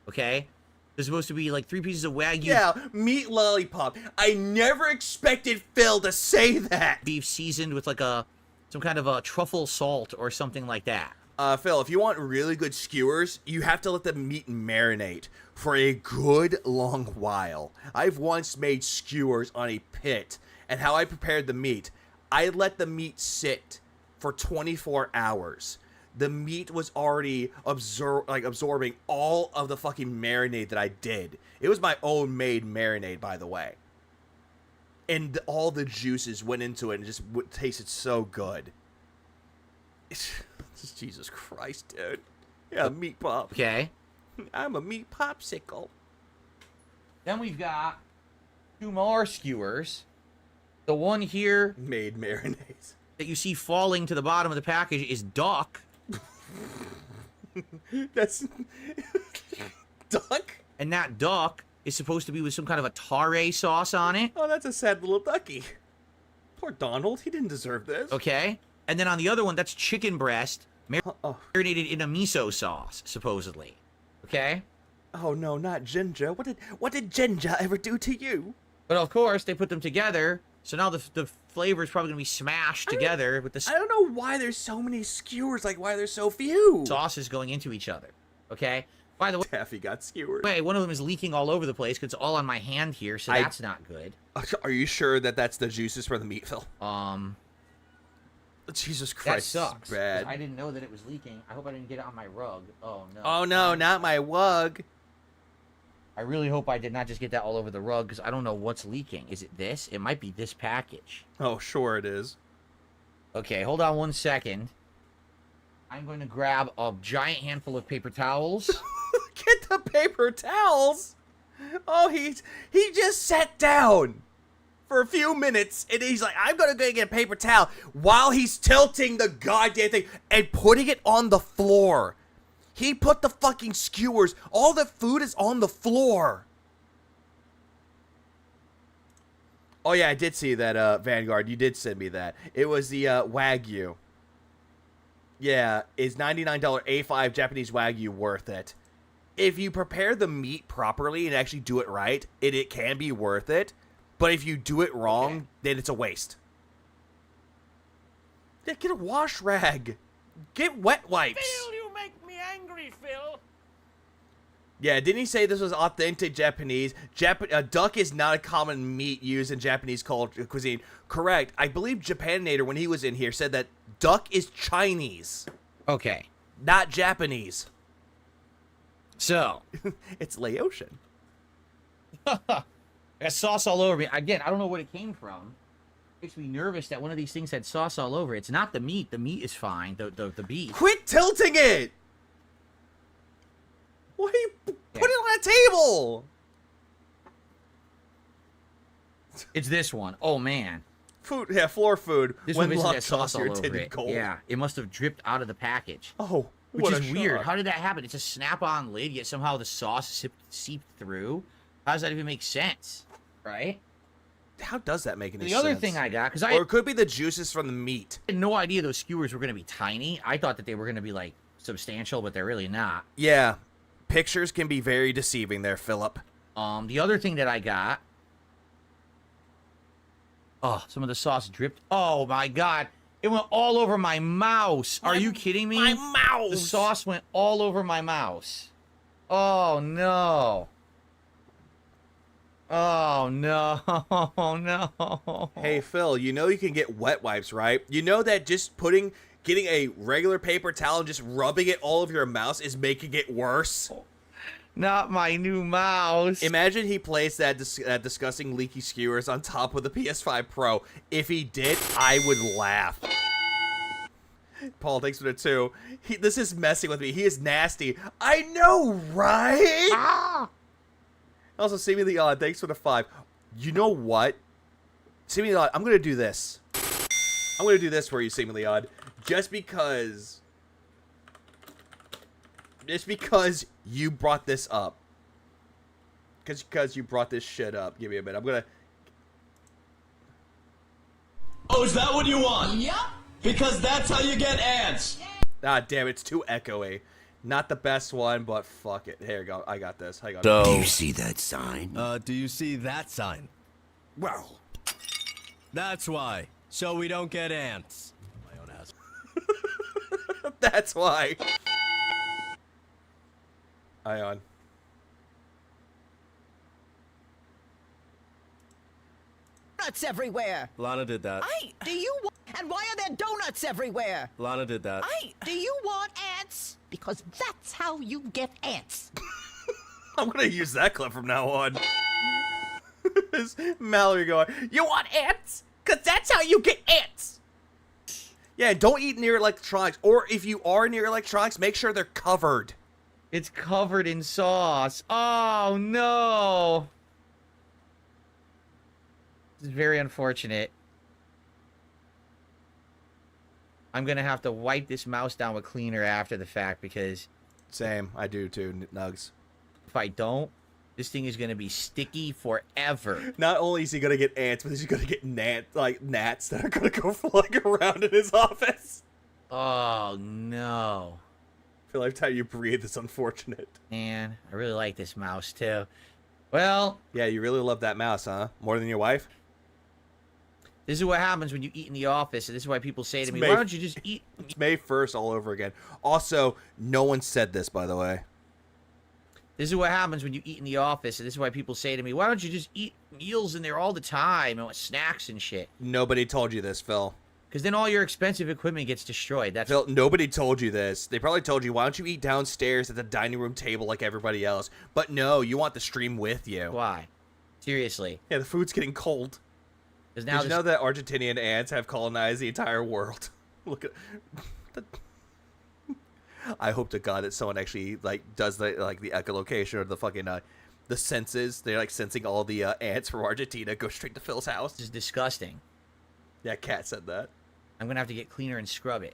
Okay? There's supposed to be like 3 pieces of Wagyu Yeah, meat lollipop. I never expected Phil to say that. beef seasoned with like some kind of a truffle salt or something like that. Phil, if you want really good skewers, you have to let the meat marinate for a good long while. I've once made skewers on a pit, and how I prepared the meat, I let the meat sit for 24 hours. The meat was already absorbing all of the fucking marinade that I did. It was my own made marinade, by the way. And all the juices went into it and just tasted so good. Jesus Christ, dude. Yeah, meat pop. Okay? I'm a meat popsicle. Then we've got 2 more skewers. The one here Made marinades. that you see falling to the bottom of the package is duck. That's duck. And that duck is supposed to be with some kind of a tare sauce on it. Oh, that's a sad little ducky. Poor Donald. He didn't deserve this. Okay? And then on the other one, that's chicken breast Oh. marinated in a miso sauce, supposedly. Okay? Oh no, not Ginger. What did Ginger ever do to you? But of course, they put them together, so now the flavor is probably going to be smashed together with the I don't know why there's so many skewers. Like why there's so few. sauces going into each other. Okay? By the Taffy got skewered. way, one of them is leaking all over the place because it's all on my hand here, so that's not good. Are you sure that that's the juices for the meat, Phil? Jesus That Christ, sucks. bad. I didn't know that it was leaking. I hope I didn't get it on my rug. Oh, no. Oh no, not my wug. I really hope I did not just get that all over the rug because I don't know what's leaking. Is it this? It might be this package. Oh, sure it is. Okay, hold on 1 second. I'm going to grab a giant handful of paper towels. Get the paper towels. Oh, he just sat down for a few minutes, and he's like, I'm gonna go get a paper towel while he's tilting the goddamn thing and putting it on the floor. He put the fucking skewers, all the food is on the floor. Oh yeah, I did see that, Vanguard. You did send me that. It was the Wagyu. Yeah, is $99 A5 Japanese Wagyu worth it? If you prepare the meat properly and actually do it right, it can be worth it. But if you do it wrong, then it's a waste. Yeah, get a wash rag. Get wet wipes. Phil, you make me angry, Phil. Yeah, didn't he say this was authentic Japanese? Duck is not a common meat used in Japanese cuisine. Correct. I believe Japaninator, when he was in here, said that duck is Chinese, Okay. not Japanese. So, It's Laotian. got sauce all over me. Again, I don't know what it came from. Makes me nervous that one of these things had sauce all over it. It's not the meat. The meat is fine. The beef. Quit tilting it! Why are you put it on a table? It's this one. Oh, man. Food, yeah, floor food. This when one basically luck has sauce toss all your over tinted it. gold. Yeah, it must have dripped out of the package. Oh, Which what is a weird. shock. How did that happen? It's a snap-on lid, yet somehow the sauce seeped through. How does that even make sense? Right? How does that make any The sense? other thing I got, because I Or it could be the juices from the meat. had no idea those skewers were going to be tiny. I thought that they were going to be, like, substantial, but they're really not. Yeah, pictures can be very deceiving there, Philip. The other thing that I got... Oh, some of the sauce dripped. Oh, my God. It went all over my mouse. Are you kidding me? My mouse! The sauce went all over my mouse. Oh, no. Oh, no. No. Hey, Phil, you know you can get wet wipes, right? You know that just getting a regular paper towel and just rubbing it all over your mouse is making it worse? Not my new mouse. Imagine he placed that disgusting leaky skewers on top of the PS5 Pro. If he did, I would laugh. Paul, thanks for the 2. This is messing with me. He is nasty. I know, right? Ah! Also, seemingly odd. Thanks for the 5. You know what? Seemingly odd. I'm gonna do this. I'm gonna do this for you, seemingly odd. Just because you brought this up. Because you brought this shit up. Give me a minute. I'm gonna. Oh, is that what you want? Yep. Because that's how you get ants. Ah, damn, it's too echoey. Not the best one, but fuck it. Here you go. I got this. I got Do this. you see that sign? Do you see that sign? Well, That's why. So we don't get ants. My own ass. That's why. Ion. Donuts everywhere. Lana did that. Do you want... And why are there donuts everywhere? Lana did that. Do you want ants? Because that's how you get ants. I'm gonna use that clip from now on. Is Mallory going, you want ants? Because that's how you get ants. Yeah, don't eat near electronics. Or if you are near electronics, make sure they're covered. It's covered in sauce. Oh, no. This is very unfortunate. I'm going to have to wipe this mouse down with cleaner after the fact because... Same. I do too, Nugs. If I don't, this thing is going to be sticky forever. Not only is he going to get ants, but he's going to get gnats that are going to go flying around in his office. Oh, no. I feel like every time you breathe, it's unfortunate. Man, I really like this mouse, too. Well... Yeah, you really love that mouse, huh? More than your wife? This is what happens when you eat in the office, and this is why people say to me, May- why don't you just eat... It's May 1st all over again. Also, no one said this, by the way. This is what happens when you eat in the office, and this is why people say to me, why don't you just eat meals in there all the time and with snacks and shit? Nobody told you this, Phil. Because then all your expensive equipment gets destroyed. That's Phil, nobody told you this. They probably told you, why don't you eat downstairs at the dining room table like everybody else? But no, you want the stream with you. why. Seriously. Yeah, the food's getting cold. Because now Did you know that Argentinian ants have colonized the entire world? Look at... I hope to God that someone actually does the echolocation or the fucking the senses. They're sensing all the ants from Argentina go straight to Phil's house. This is disgusting. Yeah, Kat said that. I'm gonna have to get cleaner and scrub it.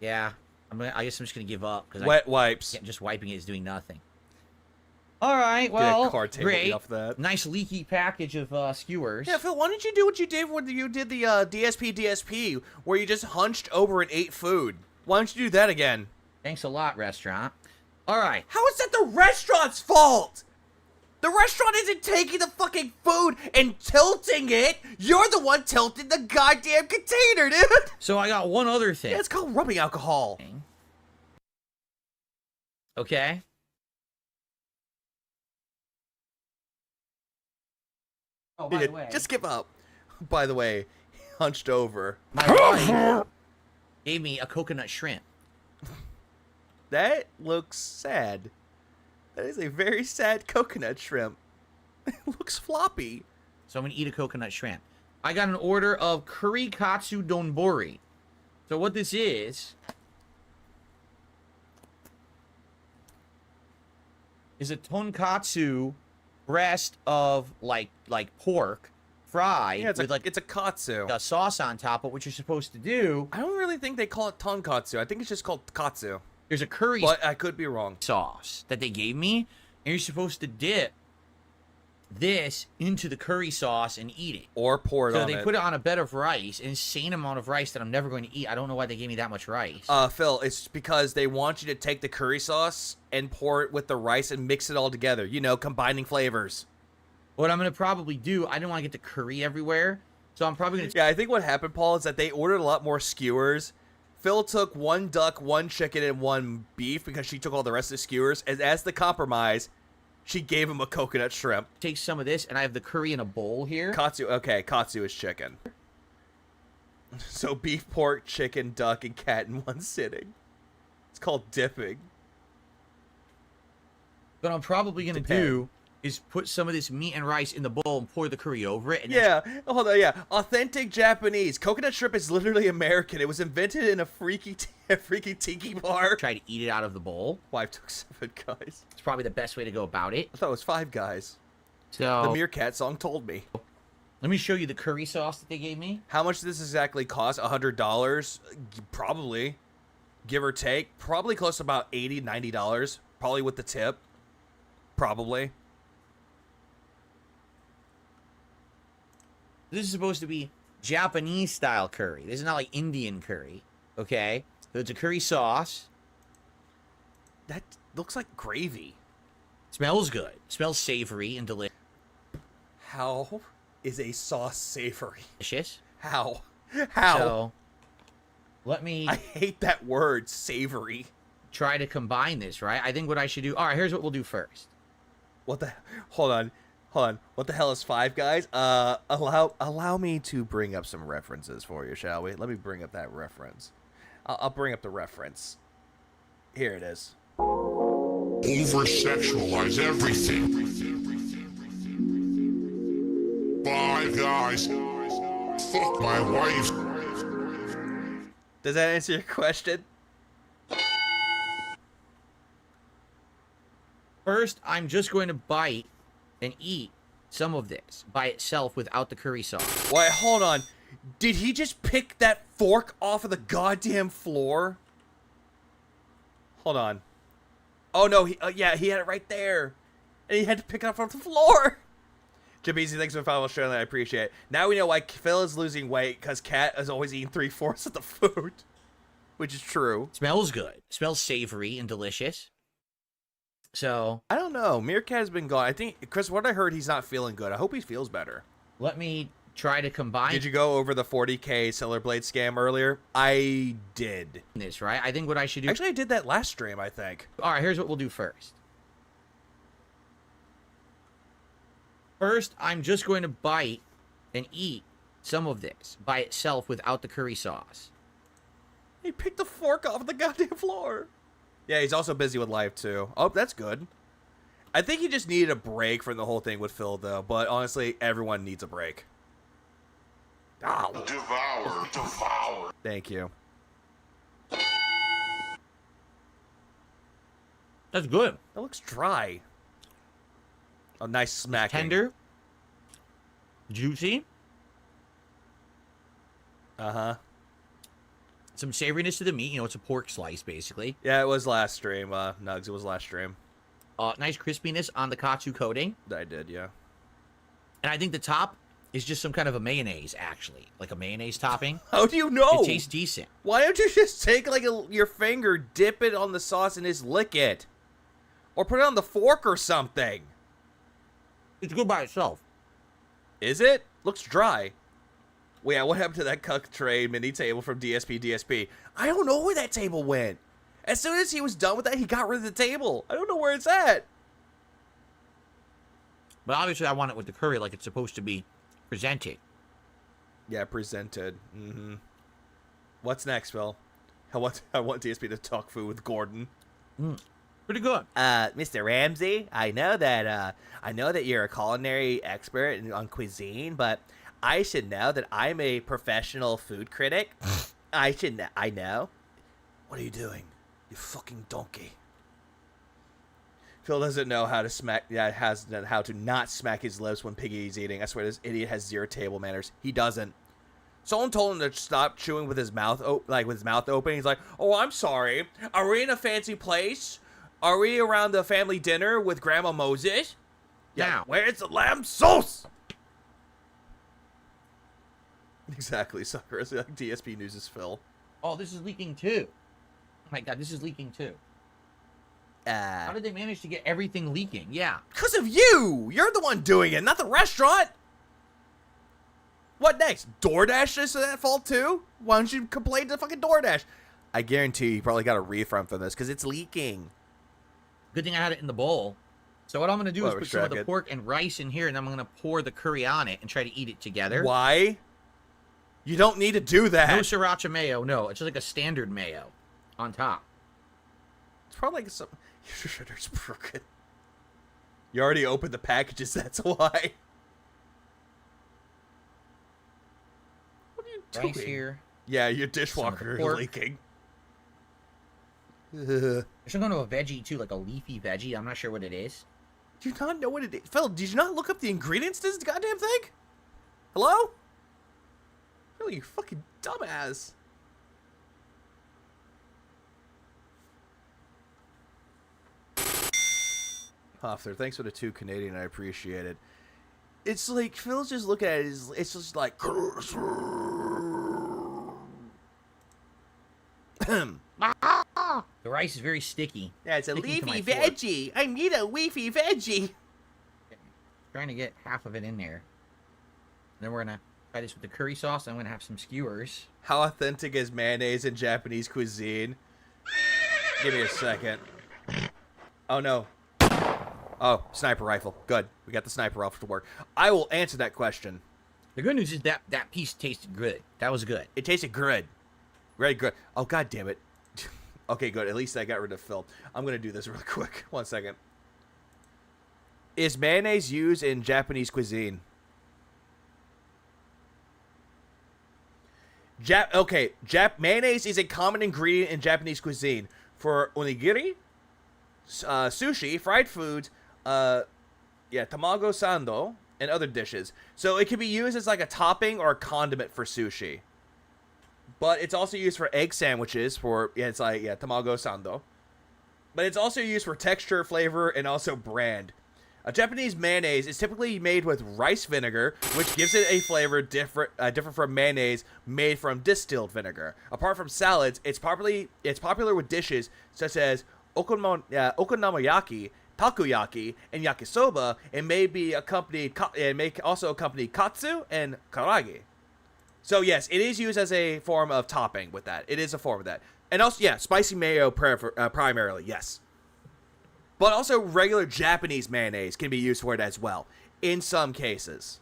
Yeah, I guess I'm just gonna give up because Wet wipes. just wiping it is doing nothing. All right, well, Get a card table great. off that. Nice leaky package of skewers. Yeah, Phil, why don't you do what you did when you did the DSP, where you just hunched over and ate food? Why don't you do that again? Thanks a lot, restaurant. All right. How is that the restaurant's fault? The restaurant isn't taking the fucking food and tilting it. You're the one tilting the goddamn container, dude. So I got one other thing. Yeah, it's called rubbing alcohol. Okay. Oh, by the way. Just give up. By the way, hunched over. My wife gave me a coconut shrimp. That looks sad. That is a very sad coconut shrimp. It looks floppy. So I'm going to eat a coconut shrimp. I got an order of curry katsu donbori. So what this is a tonkatsu breast of like pork fried with it's a katsu. A sauce on top. But what you're supposed to do, I don't really think they call it tonkatsu. I think it's just called katsu. There's a curry but I could be wrong. Sauce that they gave me, and you're supposed to dip this into the curry sauce and eat it. Or pour it on it. So they put it on a bed of rice, an insane amount of rice that I'm never going to eat. I don't know why they gave me that much rice. Phil, it's because they want you to take the curry sauce and pour it with the rice and mix it all together. You know, combining flavors. What I'm going to probably do, I didn't want to get the curry everywhere, so I'm probably going to... Yeah, I think what happened, Paul, is that they ordered a lot more skewers. Phil took 1 duck, 1 chicken, and 1 beef because she took all the rest of the skewers. And as the compromise, she gave him a coconut shrimp. Take some of this, and I have the curry in a bowl here. Katsu, okay, katsu is chicken. So beef, pork, chicken, duck, and cat in one sitting. It's called dipping. What I'm probably going to do is put some of this meat and rice in the bowl and pour the curry over it. And yeah, hold on, yeah. Authentic Japanese. Coconut shrimp is literally American. It was invented in a freaky tiki bar. Try to eat it out of the bowl. Wife took 7 guys. It's probably the best way to go about it. I thought it was 5 guys. So the Meerkat song told me. Let me show you the curry sauce that they gave me. How much does this exactly cost? $100? Probably. Give or take. Probably close to about $80, $90. Probably with the tip. Probably. This is supposed to be Japanese style curry. This is not like Indian curry. Okay? So it's a curry sauce. That looks like gravy. Smells good. Smells savory and delicious. How is a sauce savory? Delicious. How? How? So, let me... I hate that word, savory. Try to combine this, right? I think what I should do... All right, here's what we'll do first. What the... Hold on. What the hell is 5 guys? Allow me to bring up some references for you, shall we? Let me bring up that reference. I'll bring up the reference. Here it is. Over-sexualize everything. 5 guys. Fuck my wife. Does that answer your question? First, I'm just going to bite and eat some of this by itself without the curry sauce. Wait, hold on. Did he just pick that fork off of the goddamn floor? Hold on. Oh no, yeah, he had it right there. And he had to pick it up off the floor. Jim Easy, thanks for following Australia. I appreciate it. Now we know why Phil is losing weight, because Kat is always eating 3/4 of the food. Which is true. Smells good. Smells savory and delicious. So I don't know. Meerkat has been gone. I think, Chris, what I heard, he's not feeling good. I hope he feels better. Let me try to combine. Did you go over the 40K Cellar Blade scam earlier? I did. This, right? I think what I should do... Actually, I did that last stream, I think. All right, here's what we'll do first. First, I'm just going to bite and eat some of this by itself without the curry sauce. He picked the fork off the goddamn floor. Yeah, he's also busy with life, too. Oh, that's good. I think he just needed a break from the whole thing with Phil, though. But honestly, everyone needs a break. Oh. Devour. Thank you. That's good. That looks dry. A nice smacking. Tender. Juicy. Uh-huh. Some savoriness to the meat. You know, it's a pork slice, basically. Yeah, it was last stream, Nugs. It was last stream. Nice crispiness on the katsu coating. I did, yeah. And I think the top is just some kind of a mayonnaise, actually. Like a mayonnaise topping. How do you know? It tastes decent. Why don't you just take, like, your finger, dip it on the sauce, and just lick it? Or put it on the fork or something. It's good by itself. Is it? Looks dry. Well, yeah, what happened to that cuck tray mini table from DSP? I don't know where that table went. As soon as he was done with that, he got rid of the table. I don't know where it's at. But obviously, I want it with the curry like it's supposed to be presented. Yeah, presented. Mm-hmm. What's next, Phil? I want DSP to talk food with Gordon. Pretty good. Mr. Ramsey, I know that you're a culinary expert on cuisine, but I should know that I'm a professional food critic. I know. What are you doing? You fucking donkey. Phil doesn't know how to smack. Yeah, how to not smack his lips when Piggy's eating. I swear this idiot has zero table manners. He doesn't. Someone told him to stop chewing with his mouth open. He's like, "Oh, I'm sorry. Are we in a fancy place? Are we around the family dinner with Grandma Moses? Yeah. Where's the lamb sauce?" Exactly, sucker. It's like DSP News is Phil. Oh, this is leaking too. Oh my god, this is leaking too. How did they manage to get everything leaking? Yeah. Because of you! You're the one doing it, not the restaurant! What next? DoorDash is at fault too? Why don't you complain to fucking DoorDash? I guarantee you probably got a refund from this because it's leaking. Good thing I had it in the bowl. So what I'm going to do is Well, put some of the pork and rice in here, and then I'm going to pour the curry on it and try to eat it together. Why? You don't need to do that. No sriracha mayo, no. It's just like a standard mayo on top. It's probably like some... Your shitter's broken. You already opened the packages, that's why. What are you doing? Rice here. Yeah, your dishwasher is leaking. There's some kind of a veggie too, like a leafy veggie. I'm not sure what it is. Do you not know what it is? Phil, did you not look up the ingredients to this goddamn thing? Hello? Phil, you fucking dumbass. Hoffer, thanks for the 2 Canadian. I appreciate it. It's like Phil's just looking at it. It's just like. The rice is very sticky. Yeah, it's a Sticking to my leafy fork. veggie. I need a leafy veggie. Trying to get half of it in there. Then we're gonna try this with the curry sauce. I'm gonna have some skewers. How authentic is mayonnaise in Japanese cuisine? Give me a second. Oh no. Oh, sniper rifle. Good. We got the sniper rifle to work. I will answer that question. The good news is that that piece tasted good. That was good. It tasted good. Very good. Oh, god damn it. Okay, good. At least I got rid of Phil. I'm going to do this real quick. 1 second. Is mayonnaise used in Japanese cuisine? Mayonnaise is a common ingredient in Japanese cuisine. For onigiri, sushi, fried foods, tamago sando, and other dishes. So it can be used as like a topping or a condiment for sushi. But it's also used for egg sandwiches tamago sando. But it's also used for texture, flavor, and also brand. A Japanese mayonnaise is typically made with rice vinegar, which gives it a flavor different from mayonnaise made from distilled vinegar. Apart from salads, it's popular with dishes such as okonomiyaki, takoyaki, and yakisoba, and may also accompany katsu and karage. So yes, it is used as a form of topping with that. It is a form of that. And also, yeah, spicy mayo primarily, yes. But also regular Japanese mayonnaise can be used for it as well, in some cases.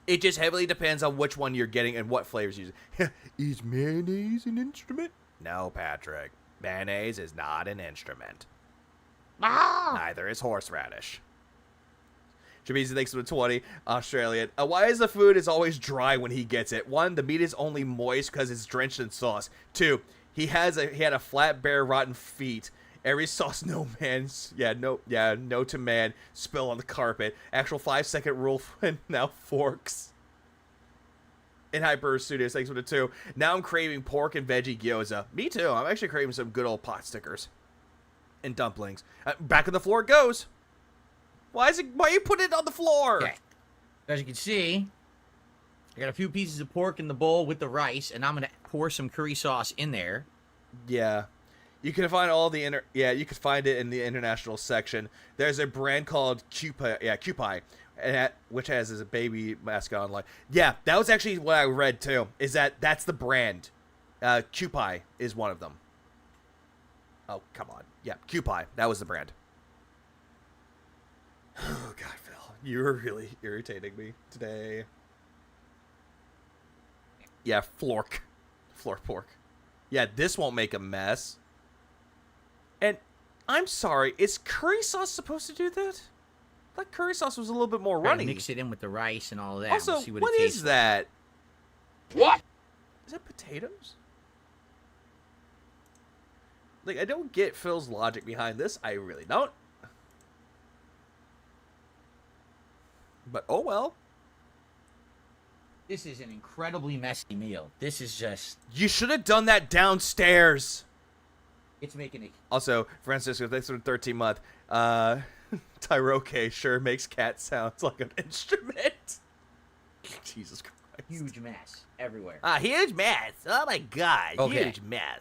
It just heavily depends on which one you're getting and what flavors you're using. Is mayonnaise an instrument? No, Patrick. Mayonnaise is not an instrument. Neither is horseradish. Jameezy, thanks for the 20. Australian. Why is the food is always dry when he gets it? 1, the meat is only moist because it's drenched in sauce. 2, he had a flat, bare, rotten feet. Every sauce, no to man, spill on the carpet. Actual 5-second rule, and now forks. In Hyper Studios, thanks for the 2. Now I'm craving pork and veggie gyoza. Me too. I'm actually craving some good old pot stickers. And dumplings. Back on the floor it goes. Why you put it on the floor? Okay. As you can see, I got a few pieces of pork in the bowl with the rice, and I'm going to pour some curry sauce in there. Yeah. You can find all the you could find it in the international section. There's a brand called Kewpie, which has a baby mascot online. Yeah, that was actually what I read too. Is that's the brand? Kewpie is one of them. Oh, come on. Yeah, Kewpie. That was the brand. Oh God, Phil, you're really irritating me today. Yeah, floor pork. Yeah, this won't make a mess. And I'm sorry, is curry sauce supposed to do that? I thought curry sauce was a little bit more runny. Mix it in with the rice and all that. Also, We'll see what what it is tastes that? What? Is that potatoes? Like, I don't get Phil's logic behind this. I really don't. But oh well. This is an incredibly messy meal. This is just... You should have done that downstairs. It's making it... Also, Francisco, thanks for the 13th month. Tyroke sure makes cat sounds like an instrument. Jesus Christ. Huge mess everywhere. Huge mess. Oh my God. Okay. Huge mess.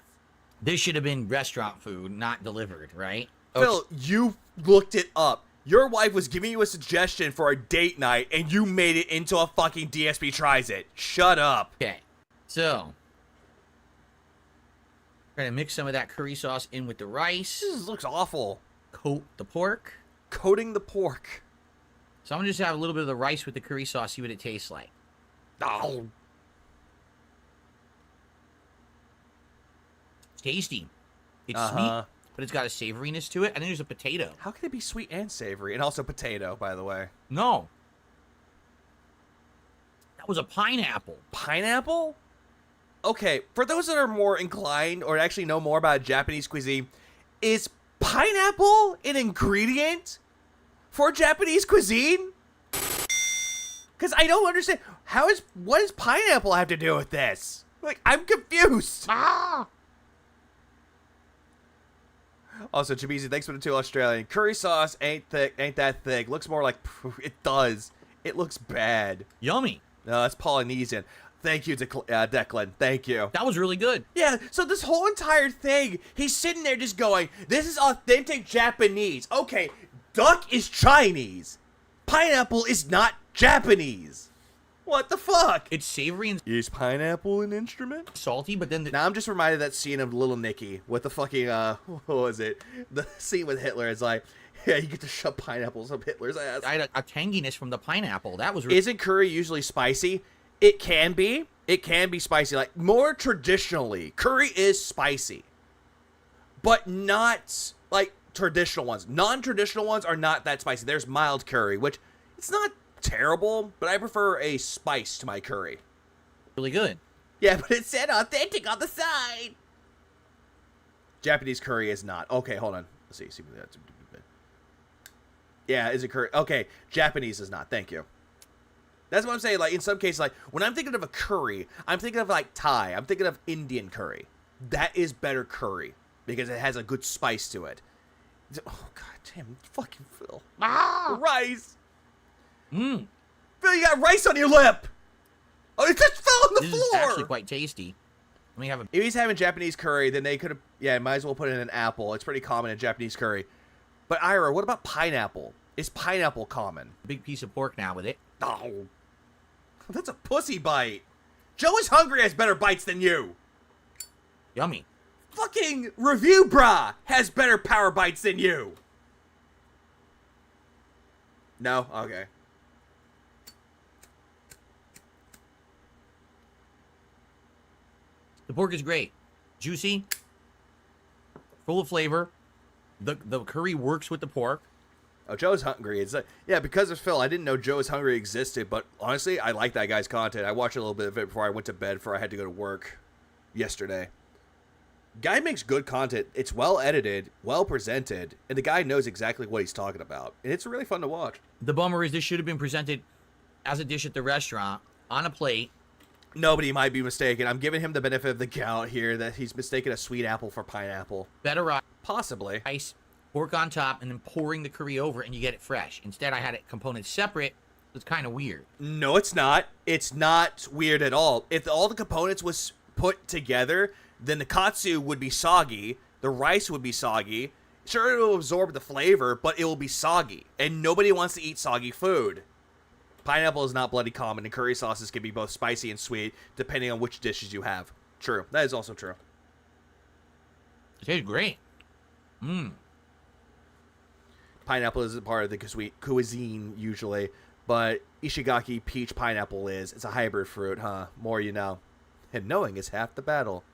This should have been restaurant food, not delivered, right? Phil, you looked it up. Your wife was giving you a suggestion for a date night, and you made it into a fucking DSP tries it. Shut up. Okay, so trying to mix some of that curry sauce in with the rice. This looks awful. Coat the pork. Coating the pork. So I'm gonna just have a little bit of the rice with the curry sauce, see what it tastes like. Oh. It's tasty. It's sweet, but it's got a savoriness to it. I think there's a potato. How can it be sweet and savory? And also potato, by the way. No. That was a pineapple. Pineapple? Okay, for those that are more inclined or actually know more about Japanese cuisine, is pineapple an ingredient for Japanese cuisine? Because I don't understand. What does pineapple have to do with this? Like, I'm confused. Also, Chibizi, thanks for the 2 Australian. Curry sauce ain't that thick. Looks more like, it does. It looks bad. Yummy. No, that's Polynesian. Thank you, Declan. Thank you. That was really good. Yeah, so this whole entire thing, he's sitting there just going, this is authentic Japanese. Okay, duck is Chinese. Pineapple is not Japanase. What the fuck? It's savory and... Is pineapple an instrument? Salty, but then... Now I'm just reminded of that scene of Little Nicky with the fucking, what was it? The scene with Hitler. It's like, yeah, you get to shove pineapples up Hitler's ass. I had a tanginess from the pineapple. That was really... Isn't curry usually spicy? It can be. It can be spicy. Like, more traditionally, curry is spicy. But not, like, traditional ones. Non-traditional ones are not that spicy. There's mild curry, which, it's not terrible, but I prefer a spice to my curry. Really good. Yeah, but it said authentic on the side. Japanese curry is not. Okay, hold on. Let's see. Yeah, is it curry? Okay, Japanese is not. Thank you. That's what I'm saying. Like, in some cases, like, when I'm thinking of a curry, I'm thinking of, like, Thai. I'm thinking of Indian curry. That is better curry because it has a good spice to it. Oh, God damn. Fucking Phil. Rice. Phil, you got rice on your lip. Oh, it just fell on the floor. This is actually quite tasty. Let me have a... If he's having Japanese curry, then they could have... Yeah, might as well put in an apple. It's pretty common in Japanese curry. But, Ira, what about pineapple? Is pineapple common? Big piece of pork now with it. Oh. That's a pussy bite. Joe is hungry has better bites than you. Yummy. Fucking Review Brah has better power bites than you. No? Okay. The pork is great. Juicy. Full of flavor. The curry works with the pork. Oh, Joe's hungry. It's like, yeah, because of Phil, I didn't know Joe's hungry existed, but honestly, I like that guy's content. I watched a little bit of it before I went to bed, before I had to go to work yesterday. Guy makes good content. It's well edited, well presented, and the guy knows exactly what he's talking about. And it's really fun to watch. The bummer is this should have been presented as a dish at the restaurant on a plate. Nobody might be mistaken. I'm giving him the benefit of the doubt here that he's mistaken a sweet apple for pineapple. Better rice. Possibly. Ice, pork on top, and then pouring the curry over, and you get it fresh. Instead, I had it components separate. It's kind of weird. No, it's not. It's not weird at all. If all the components was put together, then the katsu would be soggy, The rice would be soggy. Sure, it will absorb the flavor, but it will be soggy. And nobody wants to eat soggy food. Pineapple is not bloody common, and curry sauces can be both spicy and sweet, depending on which dishes you have. True. That is also true. It tastes great. Mmm. Pineapple isn't part of the cuisine, usually. But Ishigaki peach pineapple is. It's a hybrid fruit, huh? More you know. And knowing is half the battle.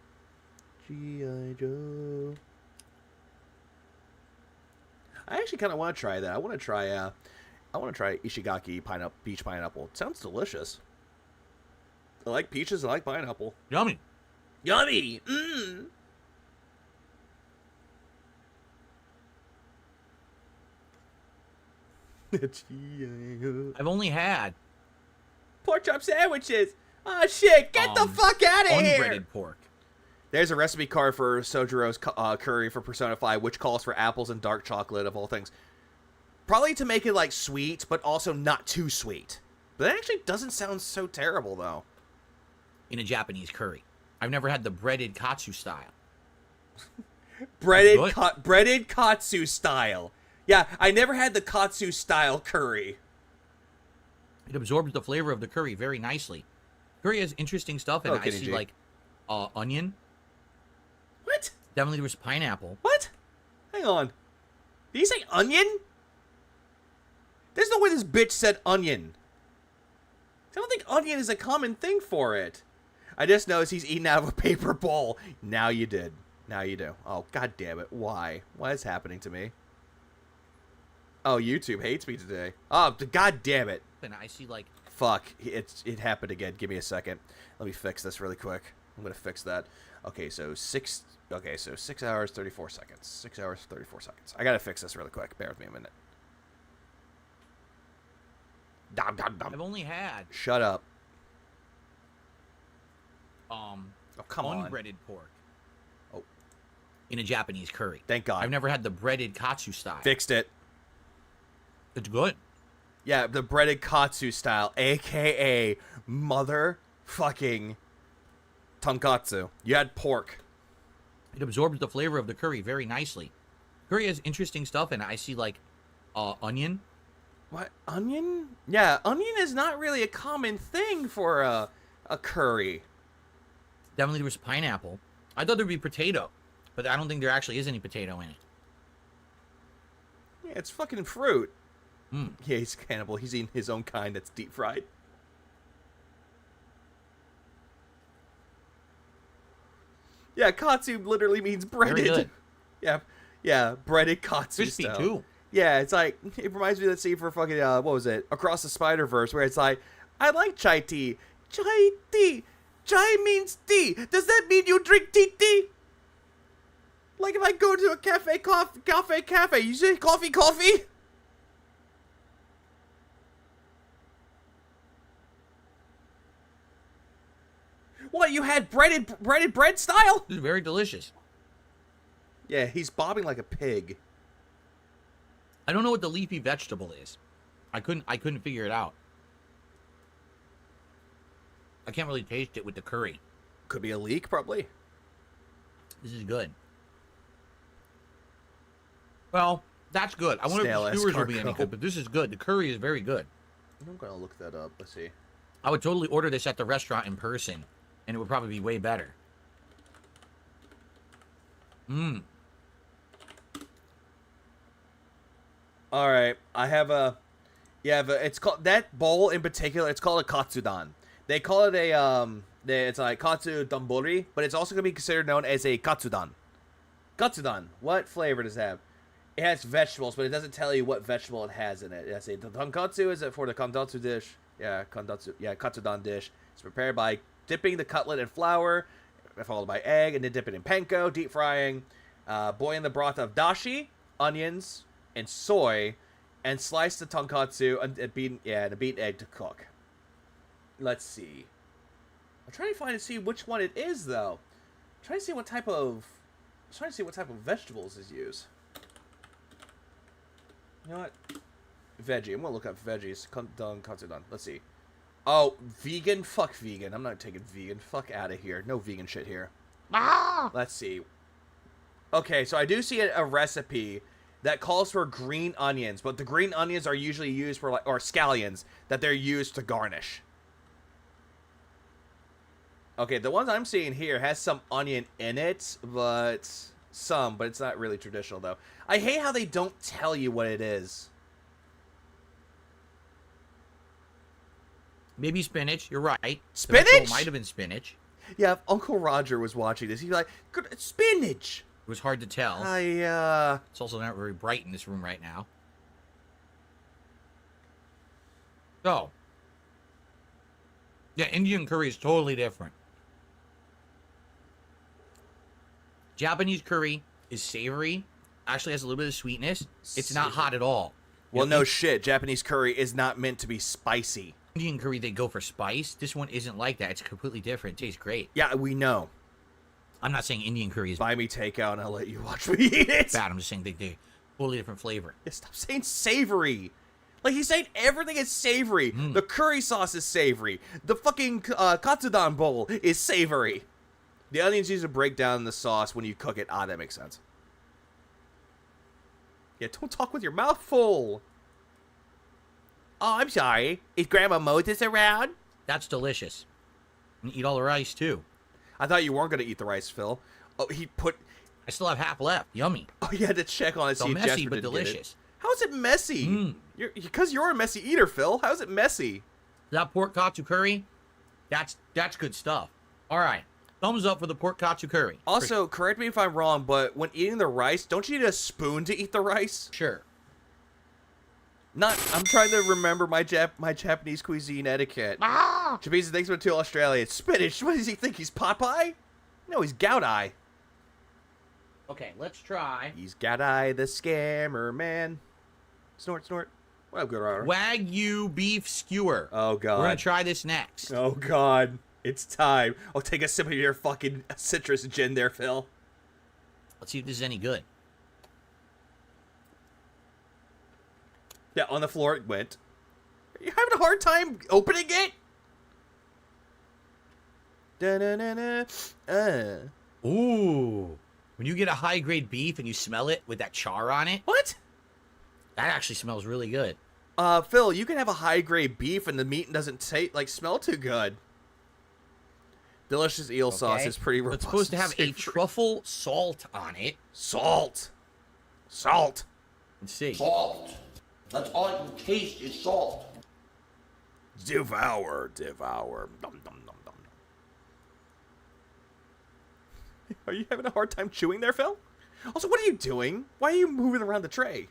G.I. Joe. I actually kind of want to try that. I want to try Ishigaki peach pineapple. It sounds delicious. I like peaches. I like pineapple. Yummy. Yummy. Mmm. I've only had pork chop sandwiches. Oh shit! Get the fuck out of here! unbreaded pork. There's a recipe card for Sojiro's curry for Persona 5, which calls for apples and dark chocolate of all things. Probably to make it like sweet, but also not too sweet. But that actually doesn't sound so terrible though. In a Japanese curry, I've never had the breaded katsu style. breaded katsu style. Yeah, I never had the katsu style curry. It absorbs the flavor of the curry very nicely. Curry has interesting stuff, and I see like onion. What? Definitely there was pineapple. What? Hang on. Did he say onion? There's no way this bitch said onion. I don't think onion is a common thing for it. I just noticed he's eating out of a paper bowl. Now you did. Now you do. Oh, god damn it. Why? Why is happening to me? Oh, YouTube hates me today. Oh, god damn it. And I see like... Fuck. It happened again. Give me a second. Let me fix this really quick. I'm going to fix that. Okay, so 6 hours, 34 seconds. 6 hours, 34 seconds. I got to fix this really quick. Bear with me a minute. I've only had... Shut up. Oh, come on. Unbreaded pork. Oh. In a Japanese curry. Thank God. I've never had the breaded katsu style. Fixed it. It's good. Yeah, the breaded katsu style, a.k.a. motherfucking tonkatsu. You had pork. It absorbs the flavor of the curry very nicely. Curry has interesting stuff, and I see like onion. What? Onion? Yeah, onion is not really a common thing for a curry. Definitely there was pineapple. I thought there'd be potato, but I don't think there actually is any potato in it. Yeah, it's fucking fruit. Mm. Yeah, he's a cannibal. He's eating his own kind that's deep fried. Yeah, katsu literally means breaded. Very good. Yeah, breaded katsu Crispy style. too. Yeah, it's like, it reminds me of that scene for fucking, what was it? Across the Spider-Verse, where it's like, I like chai tea. Chai tea. Chai means tea. Does that mean you drink tea? Like if I go to a cafe, you say coffee? What, you had breaded bread style? This is very delicious. Yeah, he's bobbing like a pig. I don't know what the leafy vegetable is. I couldn't figure it out. I can't really taste it with the curry. Could be a leek, probably. This is good. Well, that's good. I wonder if the skewers will be any good, but this is good. The curry is very good. I'm gonna look that up. Let's see. I would totally order this at the restaurant in person, and it would probably be way better. Mmm. All right, I have a. Yeah, it's called that bowl in particular. It's called a katsudan. They call it a it's like katsu donbori, but it's also gonna be considered known as a katsudan. Katsudan. What flavor does it have? It has vegetables, but it doesn't tell you what vegetable it has in it. It has the tonkatsu is it for the kandatsu dish? Yeah, katsudan dish. It's prepared by dipping the cutlet in flour, followed by egg, and then dip it in panko, deep frying, boiling the broth of dashi, onions, and soy, and slice the tonkatsu and beaten egg to cook. Let's see. I'm trying to see which one it is though. I'm trying to see what type of vegetables is used. You know what? Veggie. I'm gonna look up veggies. Katsudan. Let's see. Oh, vegan? Fuck vegan. I'm not taking vegan. Fuck out of here. No vegan shit here. Let's see. Okay, so I do see a recipe that calls for green onions, but the green onions are usually used for, like, or scallions, that they're used to garnish. Okay, the ones I'm seeing here has some onion in it, but it's not really traditional, though. I hate how they don't tell you what it is. Maybe spinach. You're right. Spinach? It might have been spinach. Yeah, if Uncle Roger was watching this, he'd be like, "Good, spinach." It was hard to tell. It's also not very bright in this room right now. So, yeah, Indian curry is totally different. Japanese curry is savory. Actually has a little bit of sweetness. It's not hot at all. Well, no shit. Japanese curry is not meant to be spicy. Indian curry, they go for spice. This one isn't like that. It's completely different. It tastes great. Yeah, we know. I'm not saying Indian curry is Buy me takeout and I'll let you watch me eat it. bad. I'm just saying they totally different flavor. Yeah, stop saying savory. Like, he's saying everything is savory. The curry sauce is savory. The fucking katsudon bowl is savory. The onions used to break down the sauce when you cook it. Ah, that makes sense. Yeah, don't talk with your mouth full. Oh, I'm sorry. Is Grandma Moses around? That's delicious. And eat all the rice, too. I thought you weren't going to eat the rice, Phil. Oh, I still have half left. Yummy. Oh, you had to check on it. So See if messy, Jesper but didn't get it. delicious. How is it messy? Because you're a messy eater, Phil. How is it messy? That pork katsu curry, that's good stuff. All right. Thumbs up for the pork katsu curry. Also, correct me if I'm wrong, but when eating the rice, don't you need a spoon to eat the rice? Sure. I'm trying to remember my Japanese cuisine etiquette. Japanese thinks I'm too Australian. Spinach. What does he think? He's Popeye? No, he's Gout-Eye. Okay, let's try. He's Gout-Eye the scammer, man. Snort, snort. What up, good order? Wagyu beef skewer. Oh, God. We're going to try this next. Oh, God. It's time. I'll take a sip of your fucking citrus gin there, Phil. Let's see if this is any good. Yeah, on the floor it went. Are you having a hard time opening it? Da-na-na-na. Ooh. When you get a high-grade beef and you smell it with that char on it. What? That actually smells really good. Phil, you can have a high-grade beef and the meat doesn't smell too good. Delicious eel sauce is pretty robust. It's supposed to have a truffle salt on it. Salt. Salt. Let's see. Salt. That's all I can taste is salt. Devour, devour. Dum, dum, dum, dum. Are you having a hard time chewing there, Phil? Also, what are you doing? Why are you moving around the tray?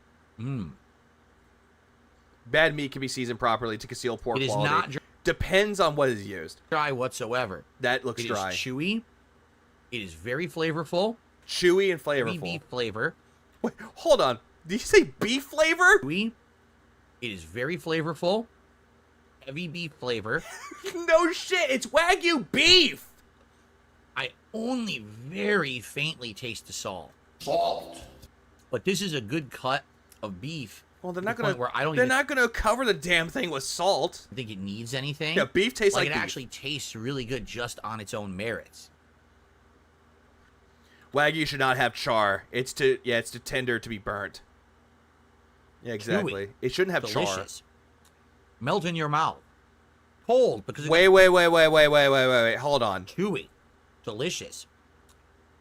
Bad meat can be seasoned properly to conceal poor It is quality. not Depends on what is used. Dry whatsoever. That looks dry. It is chewy. It is very flavorful. Chewy and flavorful. Beef flavor. Wait, hold on. Did you say beef flavor? Chewy. It is very flavorful. Heavy beef flavor. No shit, it's Wagyu beef! I only very faintly taste the salt. Salt. But this is a good cut of beef. Well, they're to not the gonna. point where I don't they're even not gonna cover the damn thing with salt. think it needs anything. Yeah, beef tastes like it beef. actually tastes really good just on its own merits. Wagyu should not have char. It's too tender to be burnt. Yeah, exactly. Chewy. It shouldn't have char. Delicious. Melt in your mouth. Cold because Wait. Hold on. Chewy. Delicious.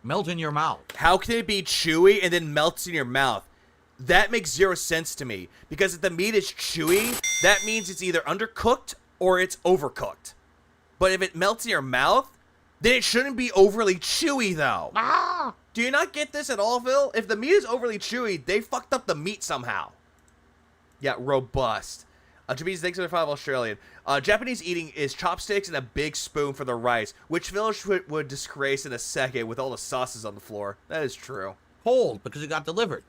Melt in your mouth. How can it be chewy and then melts in your mouth? That makes zero sense to me. Because if the meat is chewy, that means it's either undercooked or it's overcooked. But if it melts in your mouth, then it shouldn't be overly chewy, though. Do you not get this at all, Phil? If the meat is overly chewy, they fucked up the meat somehow. Yeah, robust. Japanese thinks of Australian. Japanese eating is chopsticks and a big spoon for the rice, which Phil would disgrace in a second with all the sauces on the floor. That is true. Cold because it got delivered.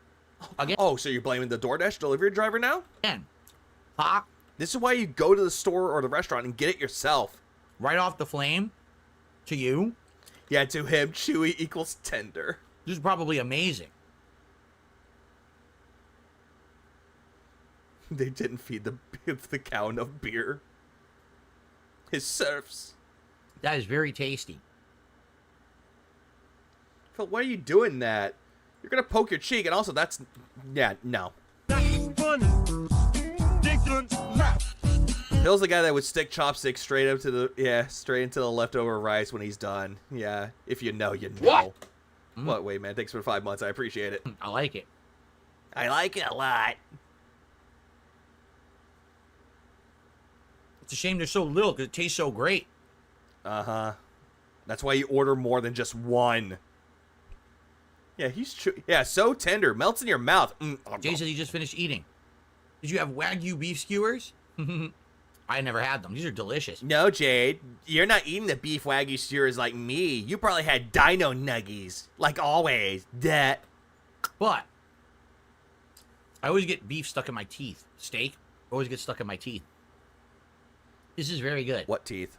Again. Oh, so you're blaming the DoorDash delivery driver now? Again. Hot. This is why you go to the store or the restaurant and get it yourself. Right off the flame. To you. Yeah, to him, chewy equals tender. This is probably amazing. They didn't feed the cow enough beer. His serfs. That is very tasty. Phil, why are you doing that? You're gonna poke your cheek, and also that's, yeah, no. Bill's the guy that would stick chopsticks straight up to the, straight into the leftover rice when he's done. Yeah, if you know, you know. What? Wait, man, thanks for 5 months. I appreciate it. I like it. I like it a lot. It's a shame there's so little because it tastes so great. Uh-huh. That's why you order more than just one. Yeah, yeah, so tender. Melts in your mouth. Jason, you just finished eating. Did you have Wagyu beef skewers? I never had them. These are delicious. No, Jade. You're not eating the beef Wagyu skewers like me. You probably had dino nuggies. Like always. But I always get beef stuck in my teeth. Steak always gets stuck in my teeth. This is very good. What teeth?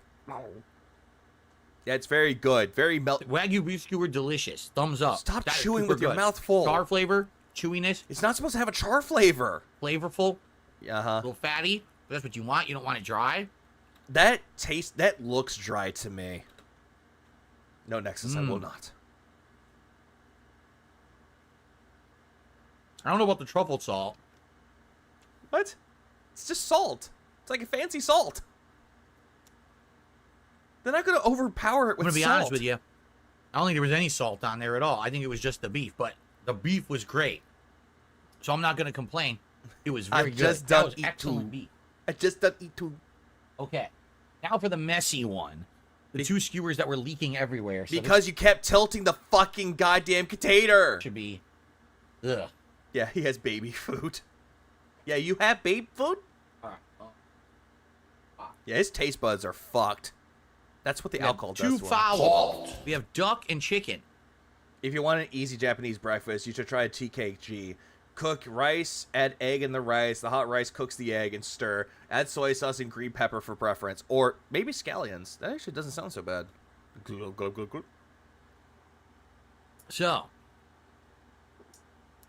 Yeah, it's very good. Very Wagyu beef skewer, delicious. Thumbs up. Stop chewing with your mouth full. Char flavor, chewiness. It's not supposed to have a char flavor. Flavorful. Uh-huh. A little fatty. But that's what you want. You don't want it dry. That looks dry to me. No, Nexus, I will not. I don't know about the truffle salt. What? It's just salt. It's like a fancy salt. They're not going to overpower it with I'm going to be salt. honest with you. I don't think there was any salt on there at all. I think it was just the beef, but the beef was great. So I'm not going to complain. It was very good. That was excellent beef. I just don't eat too. Okay. Now for the messy one. The two skewers that were leaking everywhere. So because you kept tilting the fucking goddamn container. Should be. Ugh. Yeah, he has baby food. Yeah, you have baby food? Yeah, his taste buds are fucked. That's what the alcohol does. Two fowl. We have duck and chicken. If you want an easy Japanese breakfast, you should try a TKG. Cook rice, add egg in the rice. The hot rice cooks the egg and stir. Add soy sauce and green pepper for preference. Or maybe scallions. That actually doesn't sound so bad. So.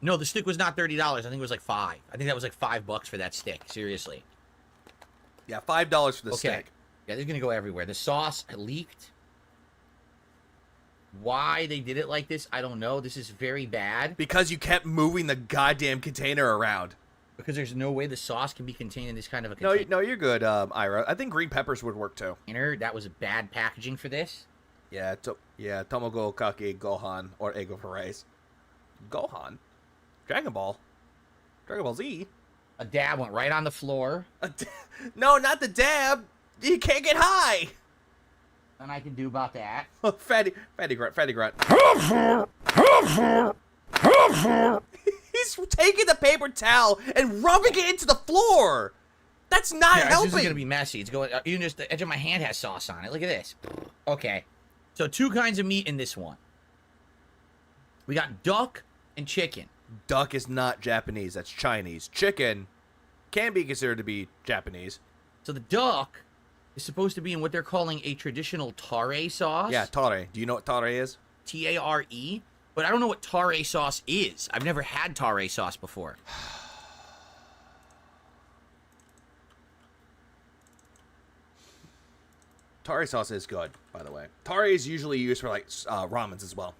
No, the stick was not $30. I think it was like $5. I think that was like $5 for that stick. Seriously. Yeah, $5 for the stick. Yeah, they're going to go everywhere. The sauce leaked. Why they did it like this, I don't know. This is very bad. Because you kept moving the goddamn container around. Because there's no way the sauce can be contained in this kind of a container. No, you're good, Ira. I think green peppers would work too. That was bad packaging for this. Yeah, Tomogo Kake Gohan or egg over rice. Gohan? Dragon Ball Z. A dab went right on the floor. No, not the dab. You can't get high. And I can do about that. fatty grunt. He's taking the paper towel and rubbing it into the floor. That's not helping. This is gonna be messy. It's going. Even just the edge of my hand has sauce on it. Look at this. Okay, so 2 kinds of meat in this one. We got duck and chicken. Duck is not Japanese. That's Chinese. Chicken can be considered to be Japanese. So the duck is supposed to be in what they're calling a traditional tare sauce. Yeah, tare. Do you know what tare is? Tare. But I don't know what tare sauce is. I've never had tare sauce before. Tare sauce is good, by the way. Tare is usually used for like ramens as well.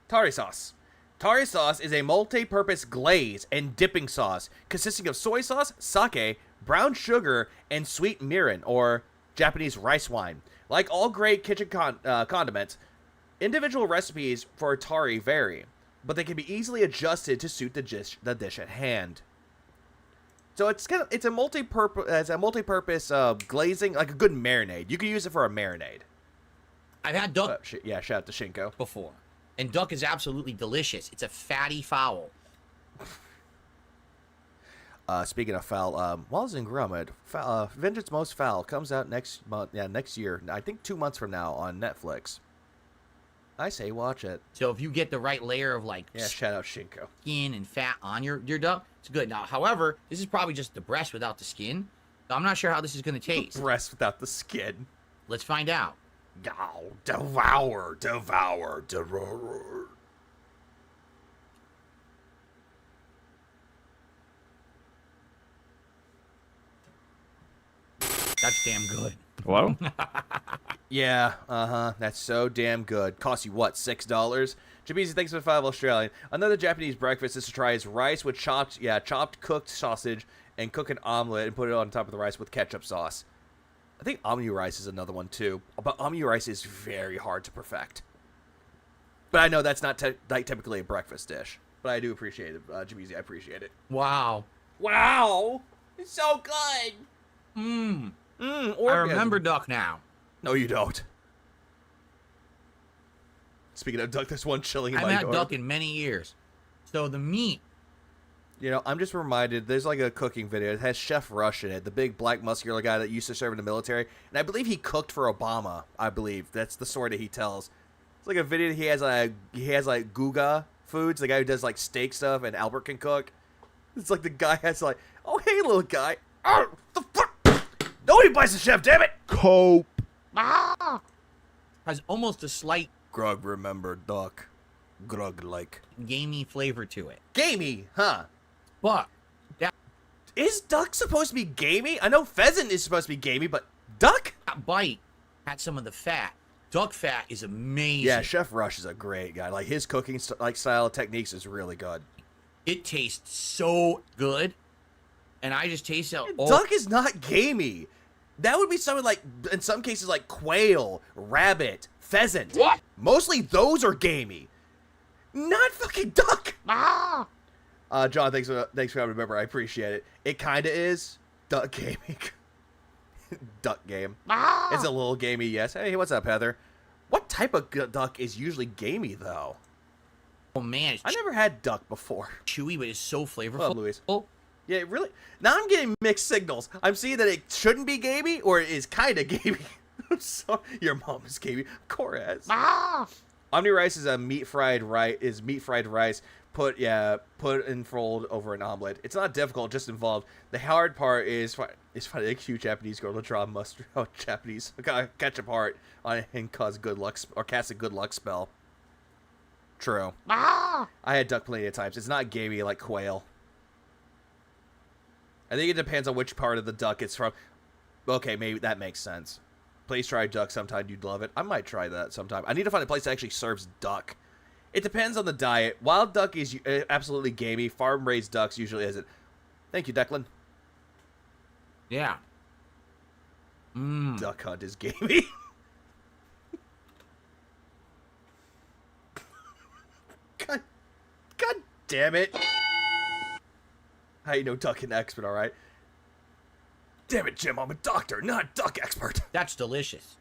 Tare sauce. Tare sauce is a multi-purpose glaze and dipping sauce consisting of soy sauce, sake, brown sugar, and sweet mirin, or Japanese rice wine. Like all great kitchen condiments, individual recipes for tare vary, but they can be easily adjusted to suit the dish at hand. So it's a multi-purpose glazing, like a good marinade. You can use it for a marinade. I've had duck. Yeah, shout out to Shinko before. And duck is absolutely delicious. It's a fatty fowl. Speaking of fowl, Wallace and Gromit, Vengeance Most Foul comes out next month. Yeah, next year. I think 2 months from now on Netflix. I say watch it. So if you get the right layer of like shout out Shinko, skin and fat on your duck, it's good. Now, however, this is probably just the breast without the skin. So I'm not sure how this is going to taste. Breast without the skin. Let's find out. Devour. That's damn good. Hello? Yeah, that's so damn good. Cost you what, $6? Jabeezy, thanks for the 5 Australian. Another Japanese breakfast is to try is rice with chopped cooked sausage and cook an omelet and put it on top of the rice with ketchup sauce. I think omni rice is another one too, but omni rice is very hard to perfect. But I know that's not typically a breakfast dish. But I do appreciate it, Jabeezy. I appreciate it. Wow. Wow, it's so good. I remember duck now. No, you don't. Speaking of duck, there's one chilling in my I haven't garden. had duck in many years. So the meat. You know, I'm just reminded, there's like a cooking video. It has Chef Rush in it, the big black muscular guy that used to serve in the military. And I believe he cooked for Obama, I believe. That's the story that he tells. It's like a video he has like Guga Foods, the guy who does like steak stuff, and Albert can cook. It's like the guy has like, oh, hey, little guy. Oh, the fuck? Nobody buys the chef, damn it! Cope. Has almost a slight Grug, remember, duck. Grug-like. gamey flavor to it. Gamey, huh? But that Is duck supposed to be gamey? I know pheasant is supposed to be gamey, but duck? bite had some of the fat. Duck fat is amazing. Yeah, Chef Rush is a great guy. Like, his cooking style techniques is really good. It tastes so good. And I just taste it. Duck is not gamey. That would be something like, in some cases, like quail, rabbit, pheasant. What? Mostly those are gamey. Not fucking duck. John, thanks for having to remember. I appreciate it. It kind of is duck gaming. Duck game. It's a little gamey, yes. Hey, what's up, Heather? What type of duck is usually gamey, though? Oh, man. I never had duck before. Chewy, but it's so flavorful. Hello, Luis. Yeah, it really. Now I'm getting mixed signals. I'm seeing that it shouldn't be gamey, or it is kind of gamey. I'm sorry. Your mom is gamey. Correz. Omni rice is meat fried rice. Put in fold over an omelet. It's not difficult, just involved. The hard part is finding a cute Japanese girl to draw mustard. Oh, Japanese ketchup heart on it and cast a good luck spell. True. I had duck plenty of times. It's not gamey like quail. I think it depends on which part of the duck it's from. Okay, maybe that makes sense. Please try duck sometime. You'd love it. I might try that sometime. I need to find a place that actually serves duck. It depends on the diet. Wild duck is absolutely gamey. Farm-raised ducks usually isn't. Thank you, Declan. Yeah. Duck hunt is gamey. God damn it. I ain't no ducking expert, all right? Damn it, Jim, I'm a doctor, not a duck expert. That's delicious.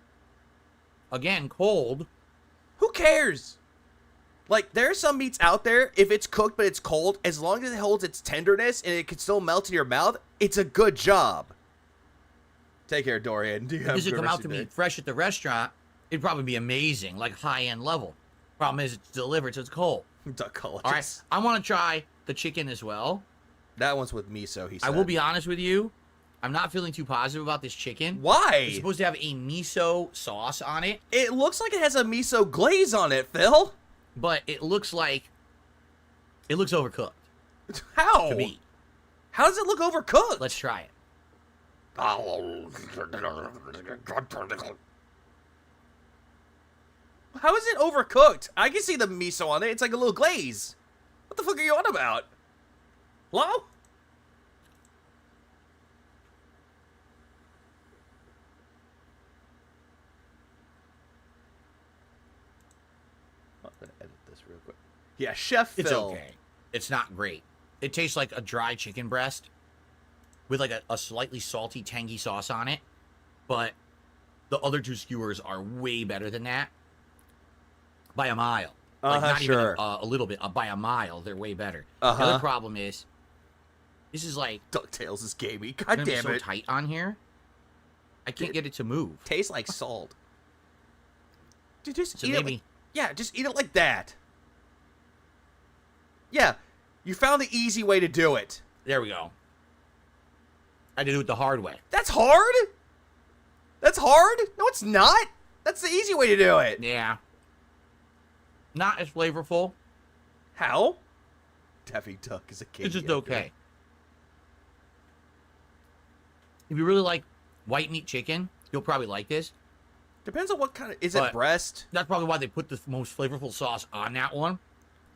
Again, cold. Who cares? Like, there are some meats out there, if it's cooked but it's cold, as long as it holds its tenderness and it can still melt in your mouth, it's a good job. Take care, Dorian. Do you have If it come out to me fresh at the restaurant, it'd probably be amazing, like high-end level. Problem is, it's delivered, so it's cold. Duckologist. All right, I want to try the chicken as well. That one's with miso, he said. I will be honest with you. I'm not feeling too positive about this chicken. Why? It's supposed to have a miso sauce on it. It looks like it has a miso glaze on it, Phil. But it looks overcooked. How? To me. How does it look overcooked? Let's try it. How is it overcooked? I can see the miso on it. It's like a little glaze. What the fuck are you on about? Hello? I'm gonna edit this real quick. Yeah, Chef Phil. It's okay. It's not great. It tastes like a dry chicken breast with like a slightly salty, tangy sauce on it. But the other two skewers are way better than that. By a mile. Like not sure. even a little bit. By a mile, they're way better. The other problem is, this is like... DuckTales is gamey. God damn so it. tight on here. I can't get it to move. Tastes like salt. Dude, just So eat maybe... it. Yeah, just eat it like that. Yeah, you found the easy way to do it. There we go. I had to do it the hard way. That's hard? That's hard? No, it's not. That's the easy way to do it. Yeah. Not as flavorful. How? Daffy Duck is a king. It's just okay. If you really like white meat chicken, you'll probably like this. Depends on what kind of... Is But it breast? That's probably why they put the most flavorful sauce on that one.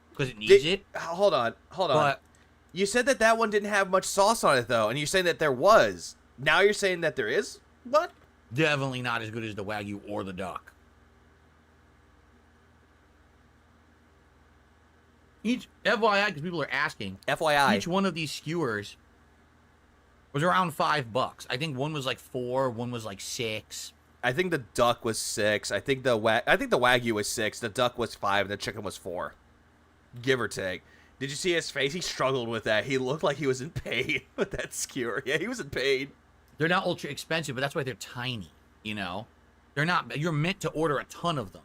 Because it needs it. Hold on. But You said that one didn't have much sauce on it, though, and you're saying that there was. Now you're saying that there is? What? definitely not as good as the Wagyu or the duck. Each, FYI, because people are asking, FYI, each one of these skewers was around $5. I think one was like 4, one was like 6. I think the duck was 6. I think the Wagyu was 6. The duck was 5. And the chicken was 4, give or take. Did you see his face? He struggled with that. He looked like he was in pain with that skewer. Yeah, he was in pain. They're not ultra expensive, but that's why they're tiny. You know, they're not. You're meant to order a ton of them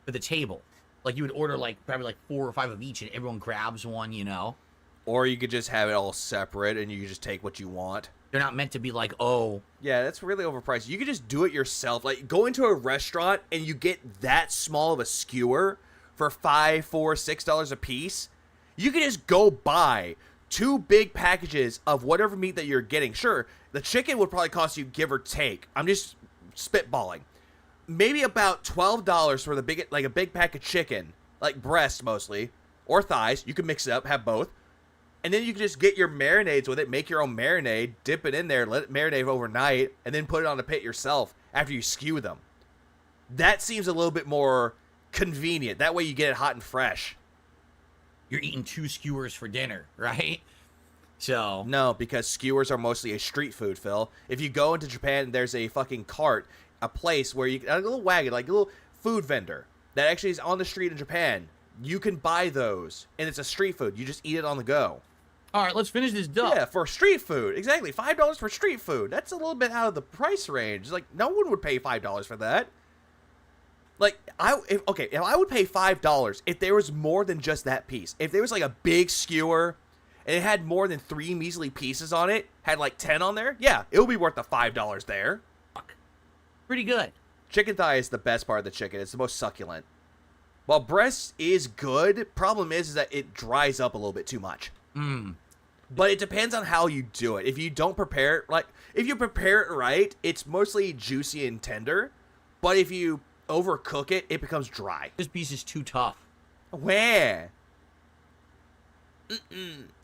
for the table. Like you would order like probably like 4 or 5 of each, and everyone grabs one. You know. Or you could just have it all separate, and you could just take what you want. They're not meant to be like, oh. Yeah, that's really overpriced. You could just do it yourself. Like, go into a restaurant, and you get that small of a skewer for $5, $4, $6 a piece. You can just go buy 2 big packages of whatever meat that you're getting. Sure, the chicken would probably cost you, give or take. I'm just spitballing. Maybe about $12 for the big, like a big pack of chicken, like breast mostly, or thighs. You can mix it up, have both. And then you can just get your marinades with it, make your own marinade, dip it in there, let it marinate overnight, and then put it on the pit yourself after you skew them. That seems a little bit more convenient. That way you get it hot and fresh. You're eating 2 skewers for dinner, right? So. No, because skewers are mostly a street food, Phil. If you go into Japan, there's a fucking cart, a place where you, a little wagon, like a little food vendor that actually is on the street in Japan. You can buy those, and it's a street food. You just eat it on the go. All right, let's finish this duck. Yeah, for street food. Exactly. $5 for street food. That's a little bit out of the price range. Like, no one would pay $5 for that. Like, if I would pay $5 if there was more than just that piece. If there was, like, a big skewer, and it had more than 3 measly pieces on it, had, like, 10 on there, yeah, it would be worth the $5 there. Pretty good. Chicken thigh is the best part of the chicken. It's the most succulent. While breast is good, problem is that it dries up a little bit too much. But it depends on how you do it. If you don't prepare it, like, if you prepare it right, it's mostly juicy and tender. But if you overcook it, it becomes dry. This piece is too tough. Where? I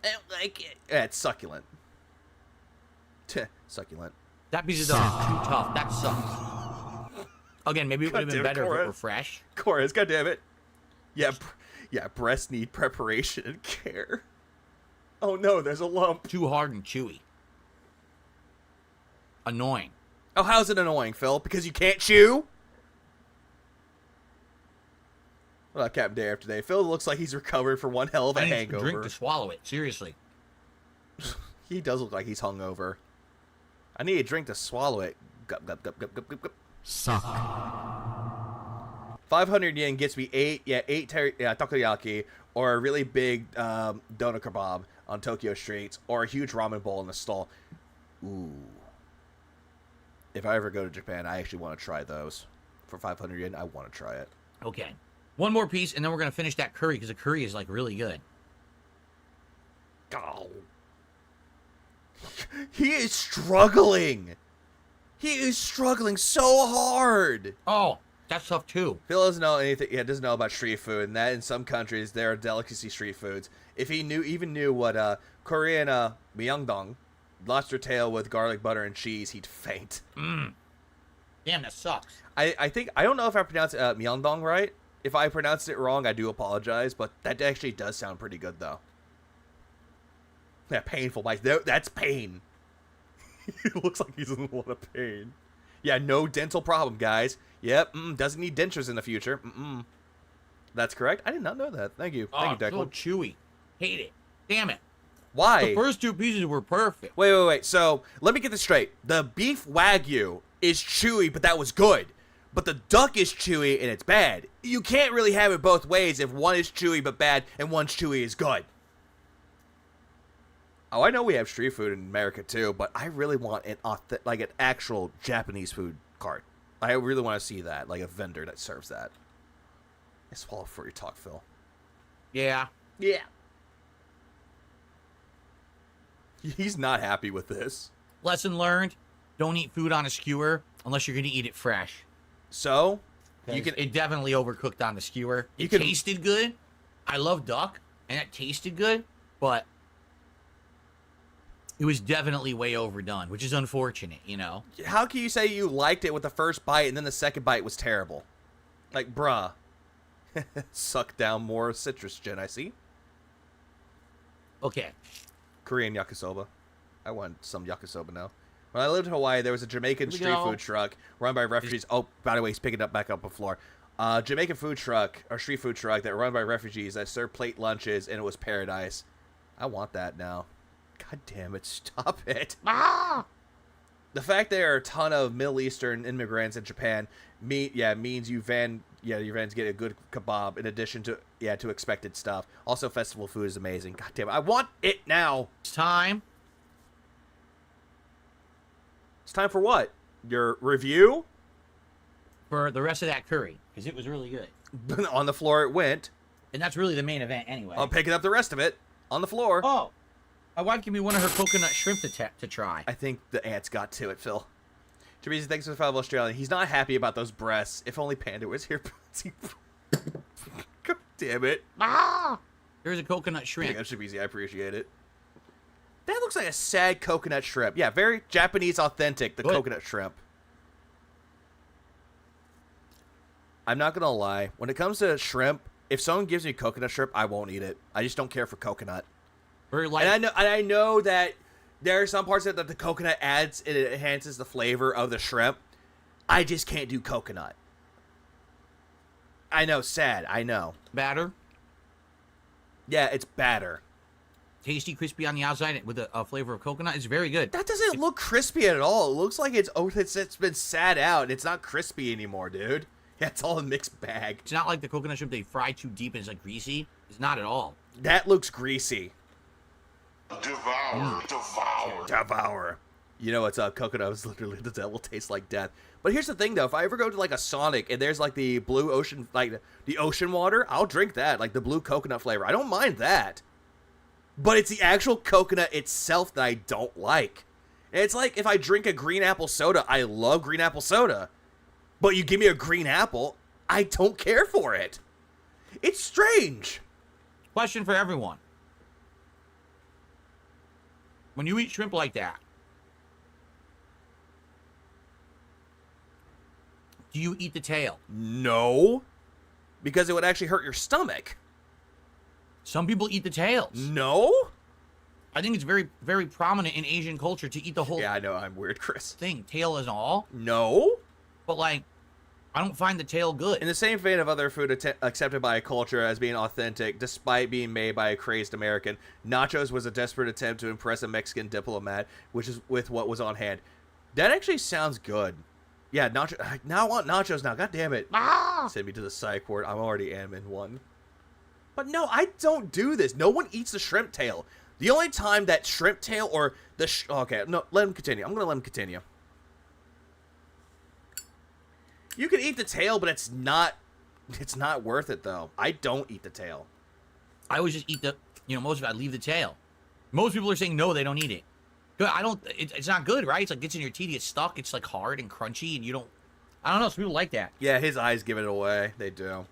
don't like it. Yeah, it's succulent. Succulent. That piece is too tough. That sucks. Again, maybe it would have been better if it were fresh. Chorus, goddammit. Yeah, breasts need preparation and care. Oh no, there's a lump. Too hard and chewy. Annoying. Oh, how's it annoying, Phil? Because you can't chew? What up, Captain Day After Day? Phil looks like he's recovered from one hell of a hangover. I need to drink to swallow it. Seriously. He does look like he's hungover. I need a drink to swallow it. Gup, gup, gup, gup, gup, gup, gup. Suck. 500 yen gets me 8 takoyaki, or a really big doner kebab on Tokyo streets, or a huge ramen bowl in the stall. Ooh. If I ever go to Japan, I actually want to try those. For 500 yen, I want to try it. Okay. One more piece, and then we're going to finish that curry, because the curry is, like, really good. Oh. He is struggling. He is struggling so hard. Oh, that's tough, too. Phil doesn't know anything. Yeah, doesn't know about street food, and that in some countries, there are delicacy street foods. If he even knew what Korean myeongdong, lobster tail with garlic butter and cheese, he'd faint. Damn, that sucks. I think, I don't know if I pronounced myeongdong right. If I pronounced it wrong, I do apologize, but that actually does sound pretty good, though. Yeah, painful bite. That's pain. He looks like he's in a lot of pain. Yeah, no dental problem, guys. Yep, doesn't need dentures in the future. That's correct. I did not know that. Thank you. Thank you, Declan. So chewy. Hate it. Damn it. Why? The first 2 pieces were perfect. Wait. So, let me get this straight. The beef Wagyu is chewy, but that was good. But the duck is chewy, and it's bad. You can't really have it both ways if one is chewy but bad, and one's chewy is good. Oh, I know we have street food in America too, but I really want an actual Japanese food cart. I really want to see that, like a vendor that serves that. I swallow before you talk, Phil. Yeah. Yeah. He's not happy with this. Lesson learned. Don't eat food on a skewer unless you're going to eat it fresh. So, you can... It definitely overcooked on the skewer. It can- tasted good. I love duck, and it tasted good, but it was definitely way overdone, which is unfortunate, you know? How can you say you liked it with the first bite and then the second bite was terrible? Like, bruh. Suck down more citrus gin, I see. Okay. Korean yakisoba. I want some yakisoba now. When I lived in Hawaii, there was a Jamaican street food truck run by refugees. Oh, by the way, he's picking up back up the floor. Jamaican food truck, or street food truck that run by refugees that served plate lunches, and it was paradise. I want that now. God damn it, stop it. The fact there are a ton of Middle Eastern immigrants in Japan means your vans get a good kebab in addition to to expected stuff. Also, festival food is amazing. God damn it, I want it now. It's time. It's time for what? Your review? For the rest of that curry, because it was really good. On the floor it went. And that's really the main event anyway. I'm picking up the rest of it on the floor. Oh, my wife gave me one of her coconut shrimp to try. I think the ants got to it, Phil. Teresa, thanks for the follow, Australia. He's not happy about those breasts. If only Panda was here. God damn it. There's a coconut shrimp. Yeah, that should be easy. I appreciate it. That looks like a sad coconut shrimp. Yeah, very Japanese authentic, the coconut shrimp. I'm not going to lie. When it comes to shrimp, if someone gives me coconut shrimp, I won't eat it. I just don't care for coconut. Very light. And I know that there are some parts that the coconut adds, and it enhances the flavor of the shrimp. I just can't do coconut. I know, sad. I know. Batter. Yeah, it's batter. Tasty, crispy on the outside with a flavor of coconut. It's very good. That doesn't look crispy at all. It looks like it's been sat out, and it's not crispy anymore, dude. Yeah, it's all a mixed bag. It's not like the coconut shrimp they fry too deep and it's like greasy. It's not at all. That looks greasy. Devour. You know what's up? Coconut is literally the devil. Tastes like death. But here's the thing, though. If I ever go to like a Sonic and there's like the blue ocean, like the ocean water, I'll drink that. Like the blue coconut flavor. I don't mind that. But it's the actual coconut itself that I don't like. And it's like if I drink a green apple soda, I love green apple soda. But you give me a green apple, I don't care for it. It's strange. Question for everyone. When you eat shrimp like that, do you eat the tail? No. Because it would actually hurt your stomach. Some people eat the tails. No. I think it's very, very prominent in Asian culture to eat the whole Yeah, I know. I'm weird, Chris. thing, tail and all. No. But, like, I don't find the tail good. In the same vein of other food accepted by a culture as being authentic, despite being made by a crazed American, nachos was a desperate attempt to impress a Mexican diplomat, which is with what was on hand. That actually sounds good. Yeah, now I want nachos now. God damn it. Send me to the psych ward. I'm already am in one. But no, I don't do this. No one eats the shrimp tail. The only time that shrimp tail or the... okay, no, let him continue. I'm going to let him continue. You can eat the tail, but it's not worth it, though. I don't eat the tail. I always just eat the, most of it, I leave the tail. Most people are saying, no, they don't eat it. It's not good, right? It's like, gets in your teeth, it's stuck, it's like hard and crunchy, and you don't, I don't know, some people like that. Yeah, his eyes give it away. They do.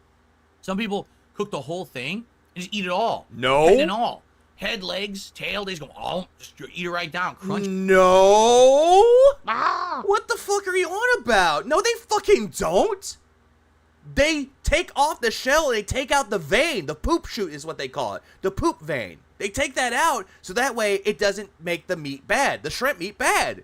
Some people cook the whole thing and just eat it all. No. Head and all. Head, legs, tail, they just go, just eat it right down, crunch. No. What the fuck are you on about? No, they fucking don't. They take off the shell and they take out the vein. The poop chute is what they call it. The poop vein. They take that out so that way it doesn't make the meat bad. The shrimp meat bad.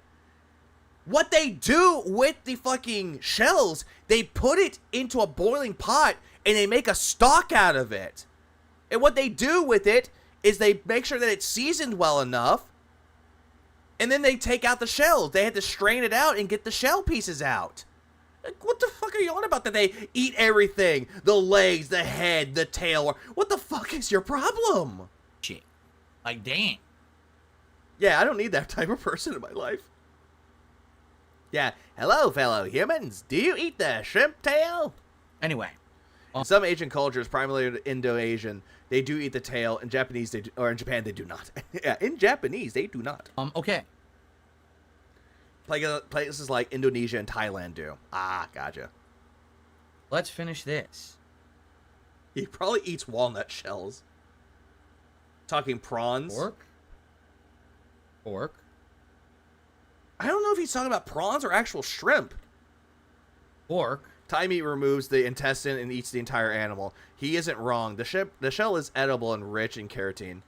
What they do with the fucking shells, they put it into a boiling pot and they make a stock out of it. And what they do with it is they make sure that it's seasoned well enough, and then they take out the shells. They had to strain it out and get the shell pieces out. Like, what the fuck are you on about that they eat everything? The legs, the head, the tail. What the fuck is your problem? Shit. Like, dang. Yeah, I don't need that type of person in my life. Yeah, hello, fellow humans. Do you eat the shrimp tail? Anyway. In some Asian cultures, primarily Indo-Asian, they do eat the tail. In Japanese, or in Japan, they do not. Yeah, in Japanese, they do not. Okay. Places like Indonesia and Thailand do. Ah, gotcha. Let's finish this. He probably eats walnut shells. Talking prawns. Pork. I don't know if he's talking about prawns or actual shrimp. Pork. Thai meat removes the intestine and eats the entire animal. He isn't wrong. The shell is edible and rich in keratin.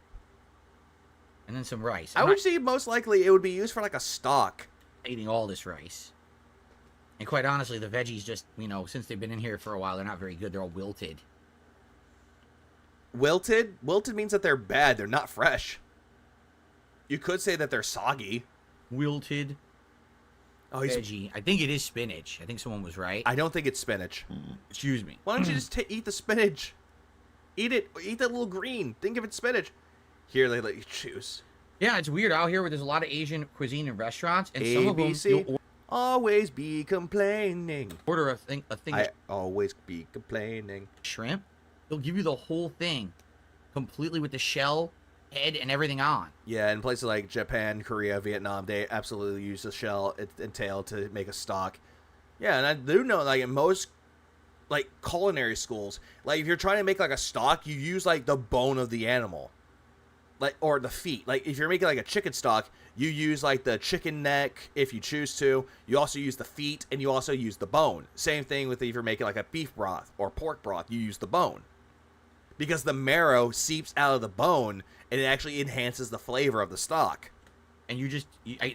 And then some rice. I would say most likely it would be used for like a stock. Eating all this rice. And quite honestly, the veggies just, since they've been in here for a while, they're not very good. They're all wilted. Wilted? Wilted means that they're bad. They're not fresh. You could say that they're soggy. Wilted. Oh, veggie. I think it is spinach. I think someone was right. I don't think it's spinach. Excuse me. Why don't you just eat the spinach? Eat it. Eat that little green. Think of it spinach. Here, they let you choose. Yeah, it's weird out here where there's a lot of Asian cuisine in restaurants, and some of them you'll always be complaining. Order a thing. I always be complaining. Shrimp. They'll give you the whole thing, completely with the shell, head, and everything on. Yeah, in places like Japan, Korea, Vietnam, they absolutely use the shell and tail to make a stock. Yeah, and I do know, like, in most, like, culinary schools, like, if you're trying to make, like, a stock, you use, like, the bone of the animal. Like, or the feet. Like, if you're making, like, a chicken stock, you use, like, the chicken neck, if you choose to. You also use the feet, and you also use the bone. Same thing with if you're making, like, a beef broth or pork broth, you use the bone. Because the marrow seeps out of the bone, and it actually enhances the flavor of the stock. And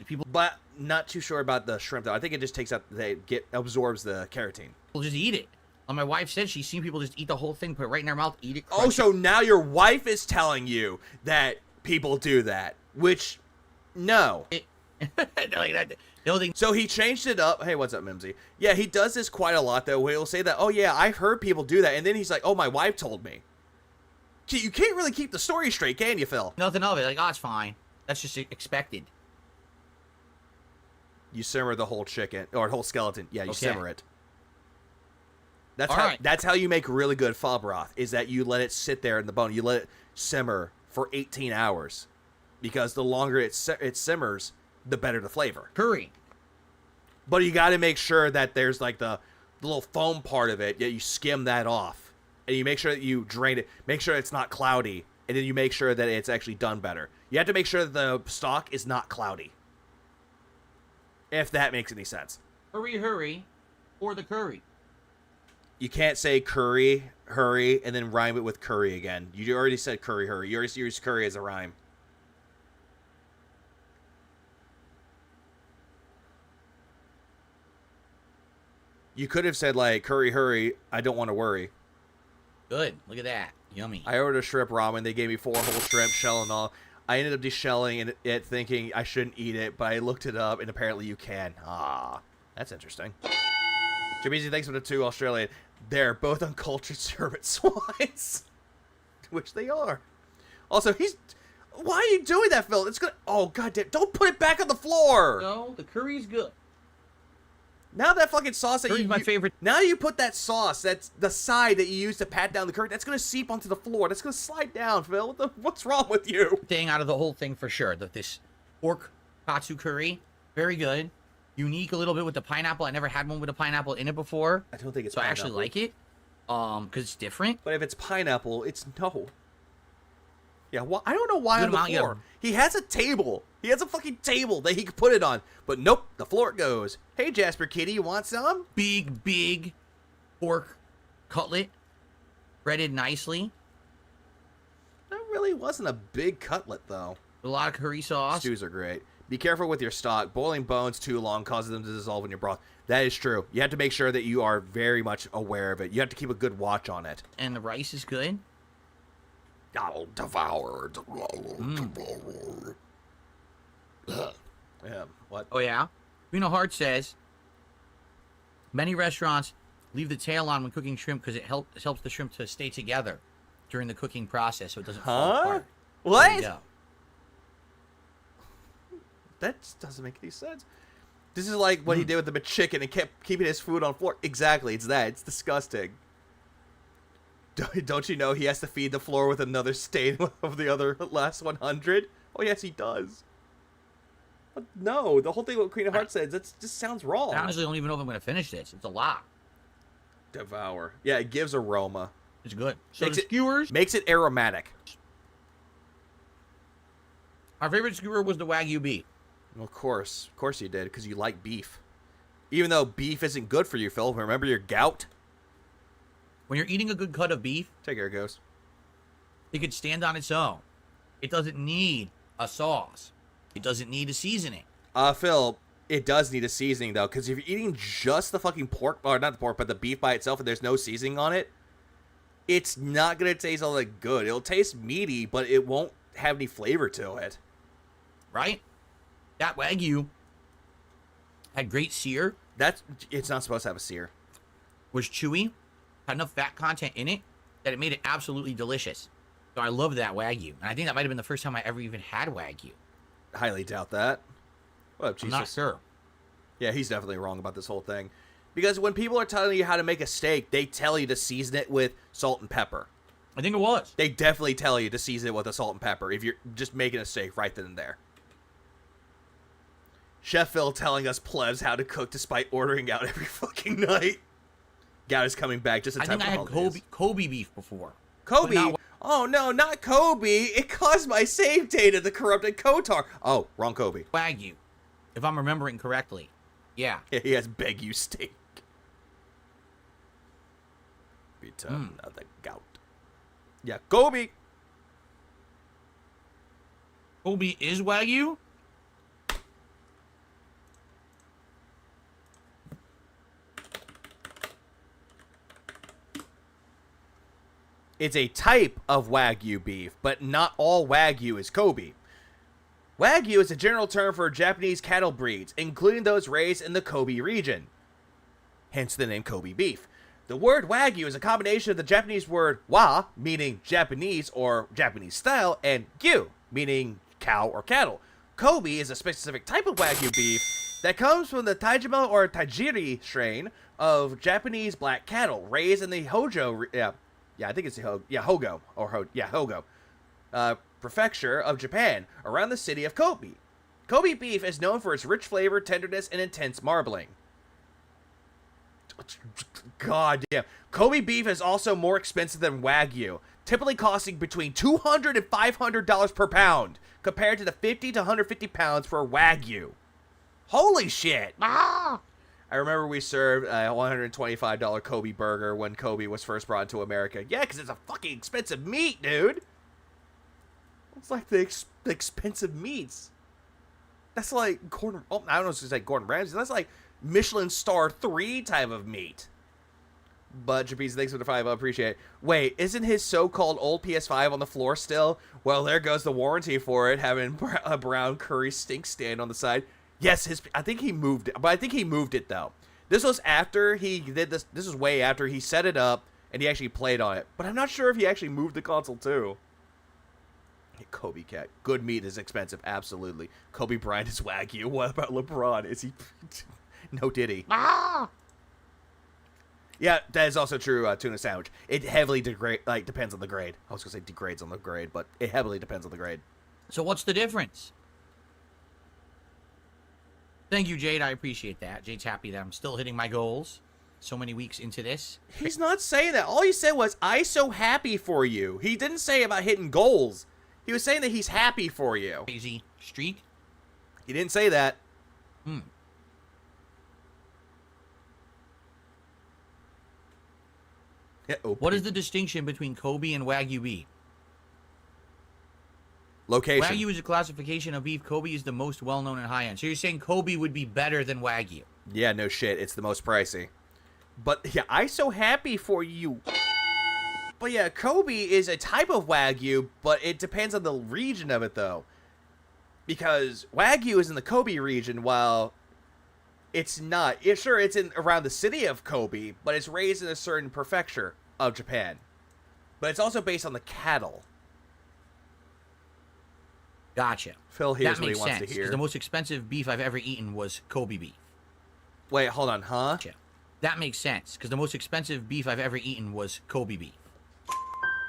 people... But not too sure about the shrimp, though. I think it just takes out, absorbs the keratin. People just eat it. My wife said she's seen people just eat the whole thing, put it right in their mouth, eat it. Oh, so now your wife is telling you that people do that, which, no. So he changed it up. Hey, what's up, Mimsy? Yeah, he does this quite a lot, though. He'll say that, oh, yeah, I've heard people do that. And then he's like, oh, my wife told me. You can't really keep the story straight, can you, Phil? Nothing of it. Like, oh, it's fine. That's just expected. You simmer the whole chicken, or whole skeleton. Yeah, you simmer it. That's That's how you make really good pho broth, is that you let it sit there in the bone. You let it simmer for 18 hours. Because the longer it simmers, the better the flavor. Curry. But you got to make sure that there's like the little foam part of it. Yeah, you skim that off. And you make sure that you drain it. Make sure it's not cloudy. And then you make sure that it's actually done better. You have to make sure that the stock is not cloudy. If that makes any sense. Hurry, or the curry. You can't say curry, hurry, and then rhyme it with curry again. You already said curry, hurry. You already used curry as a rhyme. You could have said, like, curry, hurry, I don't want to worry. Good. Look at that. Yummy. I ordered a shrimp ramen. They gave me 4 whole shrimp, shell and all. I ended up deshelling it thinking I shouldn't eat it, but I looked it up, and apparently you can. Ah, that's interesting. Jameezy, thanks for the 2 Australian. They're both uncultured servant swines. Which they are. Also, why are you doing that, Phil? It's gonna... Oh, goddamn. Don't put it back on the floor! No, the curry's good. Now that fucking sauce that Curry's my favorite. Now you put that sauce, that's the side that you use to pat down the curry, that's gonna seep onto the floor. That's gonna slide down, Phil. What's wrong with you? Thing out of the whole thing for sure. This pork katsu curry, very good. Unique a little bit with the pineapple. I never had one with a pineapple in it before. I don't think it's so pineapple. I actually like it. Because it's different. But if it's pineapple, it's no. Yeah, well, I don't know why on the floor. He has a table. He has a fucking table that he could put it on. But nope, the floor it goes. Hey, Jasper Kitty, you want some? Big pork cutlet. Breaded nicely. That really wasn't a big cutlet, though. A lot of curry sauce. Stews are great. Be careful with your stock. Boiling bones too long causes them to dissolve in your broth. That is true. You have to make sure that you are very much aware of it. You have to keep a good watch on it. And the rice is good. I'll devour. Yeah, what? Oh, yeah? Hart says, many restaurants leave the tail on when cooking shrimp because it helps the shrimp to stay together during the cooking process so it doesn't fall apart. What? That just doesn't make any sense. This is like what he did with the chicken and kept keeping his food on the floor. Exactly, it's that. It's disgusting. Don't you know he has to feed the floor with another stain of the other last 100? Oh, yes, he does. But no, the whole thing what Queen of Hearts says, that just sounds wrong. I honestly don't even know if I'm going to finish this. It's a lot. Devour. Yeah, it gives aroma. It's good. So Makes the skewers. Makes it aromatic. Our favorite skewer was the Wagyu beef. Well, of course you did, because you like beef. Even though beef isn't good for you, Phil. Remember your gout? When you're eating a good cut of beef, take care, Ghost. It could stand on its own. It doesn't need a sauce. It doesn't need a seasoning. Phil, it does need a seasoning, though, because if you're eating just the fucking pork, or not the pork, but the beef by itself, and there's no seasoning on it, it's not going to taste all that good. It'll taste meaty, but it won't have any flavor to it. Right? That Wagyu had great sear. It's not supposed to have a sear. Was chewy. Had enough fat content in it that it made it absolutely delicious. So I love that Wagyu. And I think that might have been the first time I ever even had Wagyu. Highly doubt that. What up, Jesus? I'm not sure. Yeah, he's definitely wrong about this whole thing. Because when people are telling you how to make a steak, they tell you to season it with salt and pepper. I think it was. They definitely tell you to season it with a salt and pepper if you're just making a steak right then and there. Chef Phil telling us plebs how to cook despite ordering out every fucking night. Gout is coming back just in time for holidays. I think I had Kobe beef before. Kobe? Oh, no, not Kobe. It caused my save data, the corrupted Kotar. Oh, wrong Kobe. Wagyu, if I'm remembering correctly. Yeah. Yeah, he has Wagyu steak. Return of the gout. Yeah, Kobe. Kobe is Wagyu? It's a type of Wagyu beef, but not all Wagyu is Kobe. Wagyu is a general term for Japanese cattle breeds, including those raised in the Kobe region. Hence the name Kobe beef. The word Wagyu is a combination of the Japanese word wa, meaning Japanese or Japanese style, and gyu, meaning cow or cattle. Kobe is a specific type of Wagyu beef that comes from the Taijima or Taijiri strain of Japanese black cattle raised in the Hojo, I think it's Hogo, prefecture of Japan, around the city of Kobe. Kobe beef is known for its rich flavor, tenderness, and intense marbling. God damn. Kobe beef is also more expensive than Wagyu, typically costing between $200 and $500 per pound, compared to the 50 to 150 pounds for Wagyu. Holy shit! Ah! I remember we served a $125 Kobe burger when Kobe was first brought to America. Yeah, because it's a fucking expensive meat, dude. It's like the expensive meats. That's like Gordon. Oh, I don't know if it's like Gordon Ramsay. That's like Michelin Star 3 type of meat. But Japanese, thanks for the 5. I appreciate it. Wait, isn't his so-called old PS5 on the floor still? Well, there goes the warranty for it, having a brown curry stink stand on the side. Yes, I think he moved it, but I think he moved it though. This was after he did this. This was way after he set it up and he actually played on it. But I'm not sure if he actually moved the console too. Kobe cat, good meat is expensive, absolutely. Kobe Bryant is Wagyu. What about LeBron? Is he? No diddy. Ah! Yeah, that is also true. Tuna sandwich. It heavily depends on the grade. I was gonna say degrades on the grade, but it heavily depends on the grade. So what's the difference? Thank you, Jade. I appreciate that. Jade's happy that I'm still hitting my goals so many weeks into this. He's not saying that. All he said was, "I'm so happy for you." He didn't say about hitting goals. He was saying that he's happy for you. Crazy streak? He didn't say that. Yeah, what is the distinction between Kobe and Wagyu beef? Location. Wagyu is a classification of beef. Kobe is the most well-known and high-end. So you're saying Kobe would be better than Wagyu? Yeah, no shit. It's the most pricey. But yeah, I'm so happy for you. But yeah, Kobe is a type of Wagyu, but it depends on the region of it, though. Because Wagyu is in the Kobe region, while it's not. Sure, it's in around the city of Kobe, but it's raised in a certain prefecture of Japan. But it's also based on the cattle. Gotcha. Phil hears what he wants to hear. The most expensive beef I've ever eaten was Kobe beef. Wait, hold on, huh? Gotcha. That makes sense, because the most expensive beef I've ever eaten was Kobe beef.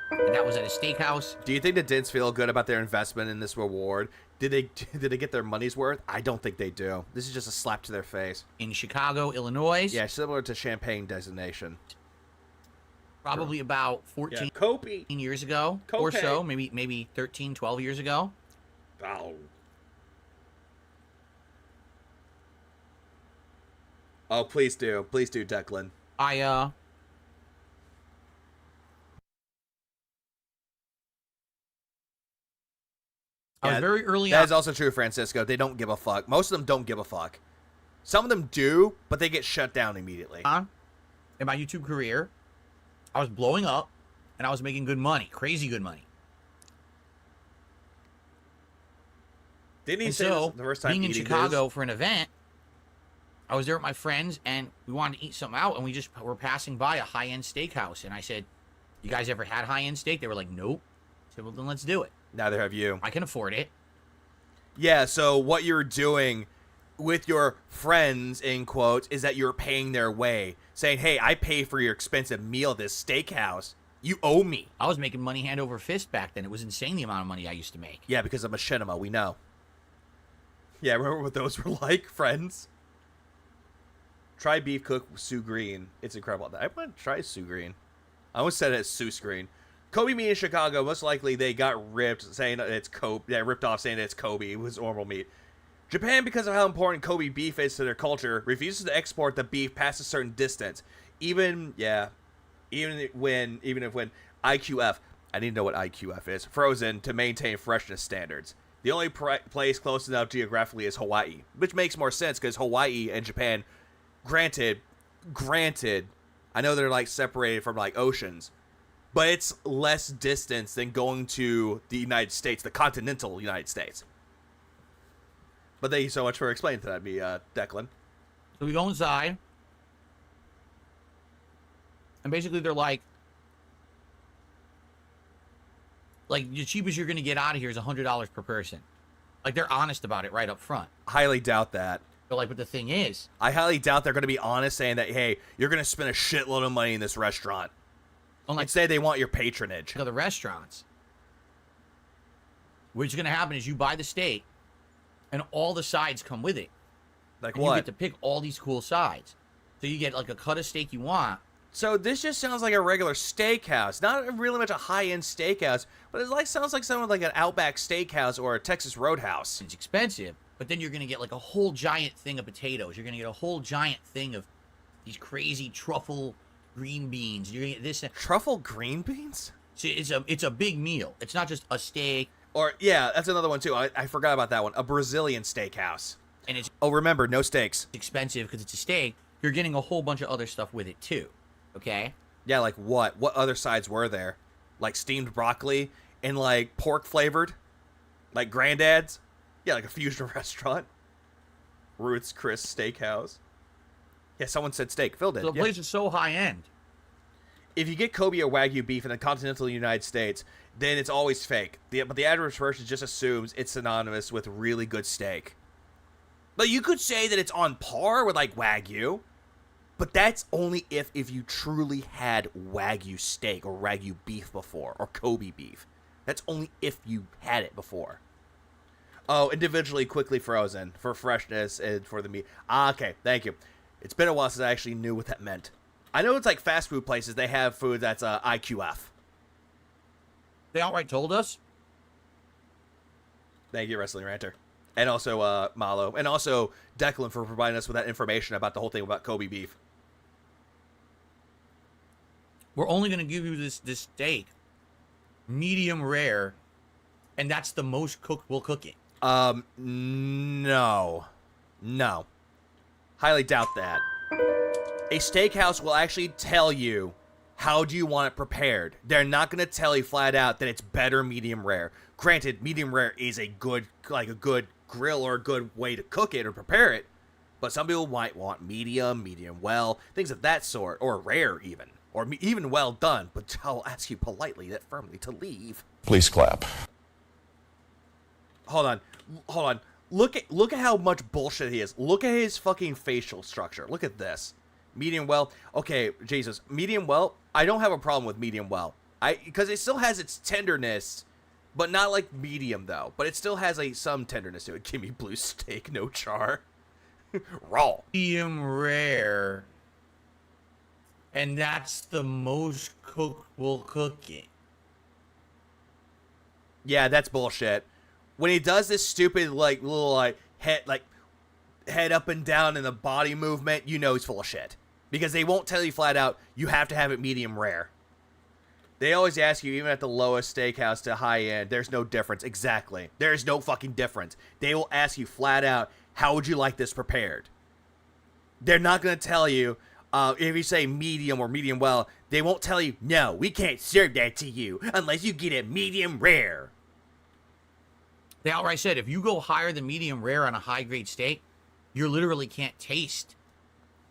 And that was at a steakhouse. Do you think the Dins feel good about their investment in this reward? Did they get their money's worth? I don't think they do. This is just a slap to their face. In Chicago, Illinois. Yeah, similar to Champagne designation. probably about 14 Kobe. years ago or so, maybe 13, 12 years ago. Oh. Oh, please do, Declan. I was very early on. That is also true, Francisco. They don't give a fuck. Most of them don't give a fuck. Some of them do, but they get shut down immediately. In my YouTube career, I was blowing up, and I was making good money, crazy good money. Didn't he And say so, this the first time being in eating Chicago for an event, I was there with my friends, and we wanted to eat something out, and we just were passing by a high-end steakhouse, and I said, "You guys ever had high-end steak?" They were like, "Nope." I said, "Well, then let's do it. Neither have you. I can afford it." Yeah, so what you're doing with your friends, in quotes, is that you're paying their way. Saying, hey, I pay for your expensive meal at this steakhouse. You owe me. I was making money hand over fist back then. It was insane the amount of money I used to make. Yeah, because of machinima, we know. Yeah, remember what those were like, friends? Try beef cook with Sue Green. It's incredible. I want to try Sue Green. I almost said it as Sue Green. Kobe meat in Chicago, most likely they got ripped saying that it's Kobe. Yeah, ripped off saying that it's Kobe. It was normal meat. Japan, because of how important Kobe beef is to their culture, refuses to export the beef past a certain distance. Even if when IQF, I need to know what IQF is, frozen to maintain freshness standards. The only place close enough geographically is Hawaii, which makes more sense because Hawaii and Japan, granted, I know they're like separated from like oceans, but it's less distance than going to the United States, the continental United States. But thank you so much for explaining to me, Declan. So we go inside, and basically they're like the cheapest you're going to get out of here is $100 per person. Like, they're honest about it right up front. Highly doubt that. But like, but the thing is, I highly doubt they're going to be honest saying that, hey, you're going to spend a shitload of money in this restaurant. Instead, they want your patronage. To the restaurants. What's going to happen is you buy the steak, and all the sides come with it. Like and what? You get to pick all these cool sides. So you get like a cut of steak you want. So this just sounds like a regular steakhouse. Not really much a high-end steakhouse, but it sounds like something like an Outback Steakhouse or a Texas Roadhouse. It's expensive, but then you're going to get like a whole giant thing of potatoes. You're going to get a whole giant thing of these crazy truffle green beans. You're going to get this. Truffle green beans? See, it's a big meal. It's not just a steak. Or, yeah, that's another one, too. I forgot about that one. A Brazilian steakhouse. And it's... Oh, remember, no steaks. It's expensive because it's a steak. You're getting a whole bunch of other stuff with it, too. Okay? Yeah, like what? What other sides were there? Like steamed broccoli and, like, pork flavored? Like Granddad's? Yeah, like a fusion restaurant. Ruth's Chris Steakhouse. Yeah, someone said steak. Phil did. So the place is so high-end. If you get Kobe or Wagyu beef in the continental United States, then it's always fake. But the average person just assumes it's synonymous with really good steak. But you could say that it's on par with, like, Wagyu. But that's only if you truly had Wagyu steak or Wagyu beef before, or Kobe beef. That's only if you had it before. Oh, individually quickly frozen for freshness and for the meat. Ah, okay, thank you. It's been a while since I actually knew what that meant. I know it's like fast food places, they have food that's IQF. They outright told us. Thank you, Wrestling Ranter. And also Malo. And also Declan for providing us with that information about the whole thing about Kobe beef. We're only going to give you this steak, medium rare, and that's the most we'll cook it. No. Highly doubt that. A steakhouse will actually tell you how do you want it prepared. They're not going to tell you flat out that it's better medium rare. Granted, medium rare is a good grill or a good way to cook it or prepare it, but some people might want medium well, things of that sort, or rare even, or even well done, but I'll ask you politely yet firmly to leave. Please clap. Hold on. Look at how much bullshit he is. Look at his fucking facial structure. Look at this. Medium well. Okay, Jesus. Medium well. I don't have a problem with medium well. Because it still has its tenderness, but not like medium though. But it still has some tenderness to it. Give me blue steak, no char. Raw. Medium rare. And that's the most we'll cook it. Yeah, that's bullshit. When he does this stupid, like, little, like, head up and down in the body movement, you know he's full of shit. Because they won't tell you flat out, you have to have it medium rare. They always ask you, even at the lowest steakhouse to high end, there's no difference. Exactly. There's no fucking difference. They will ask you flat out, how would you like this prepared? They're not going to tell you, if you say medium or medium well, they won't tell you, no, we can't serve that to you unless you get it medium rare. They outright said, if you go higher than medium rare on a high-grade steak, you literally can't taste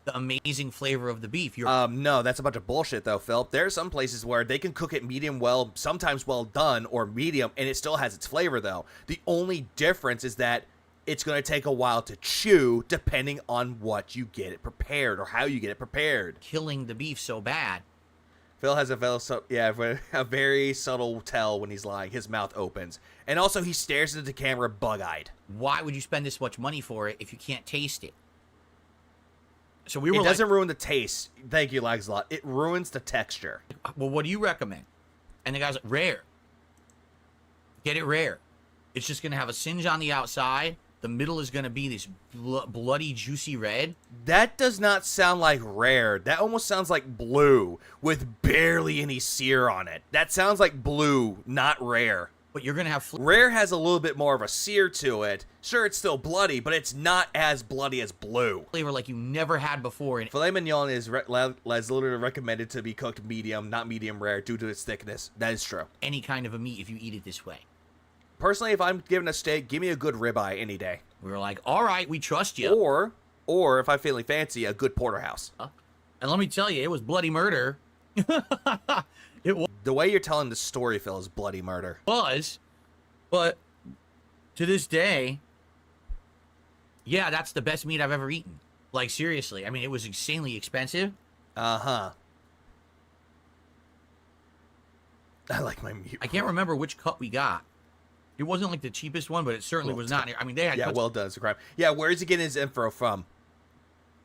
the amazing flavor of the beef. No, that's a bunch of bullshit, though, Phil. There are some places where they can cook it medium well, sometimes well done, or medium, and it still has its flavor, though. The only difference is that it's going to take a while to chew, depending on what you get it prepared, or how you get it prepared. Killing the beef so bad. Phil has a very subtle tell when he's lying. His mouth opens. And also, he stares into the camera bug-eyed. Why would you spend this much money for it if you can't taste it? So we were It doesn't ruin the taste. Thank you, Lagslot. It ruins the texture. Well, what do you recommend? And the guy's like, rare. Get it rare. It's just going to have a singe on the outside. The middle is going to be this bloody, juicy red. That does not sound like rare. That almost sounds like blue with barely any sear on it. That sounds like blue, not rare. But you're going to have... Rare has a little bit more of a sear to it. Sure, it's still bloody, but it's not as bloody as blue. Flavor like you never had before. Filet mignon is literally recommended to be cooked medium, not medium rare, due to its thickness. That is true. Any kind of a meat if you eat it this way. Personally, if I'm given a steak, give me a good ribeye any day. We were like, all right, we trust you. Or if I'm feeling fancy, a good porterhouse. And let me tell you, it was bloody murder. It was. The way you're telling the story, Phil, is bloody murder. But to this day, yeah, that's the best meat I've ever eaten. Like, seriously. I mean, it was insanely expensive. Uh-huh. I like my meat. I can't remember which cut we got. It wasn't like the cheapest one, but it certainly was not. I mean, they had... Yeah, well done, it's a crime. Yeah, where is he getting his info from?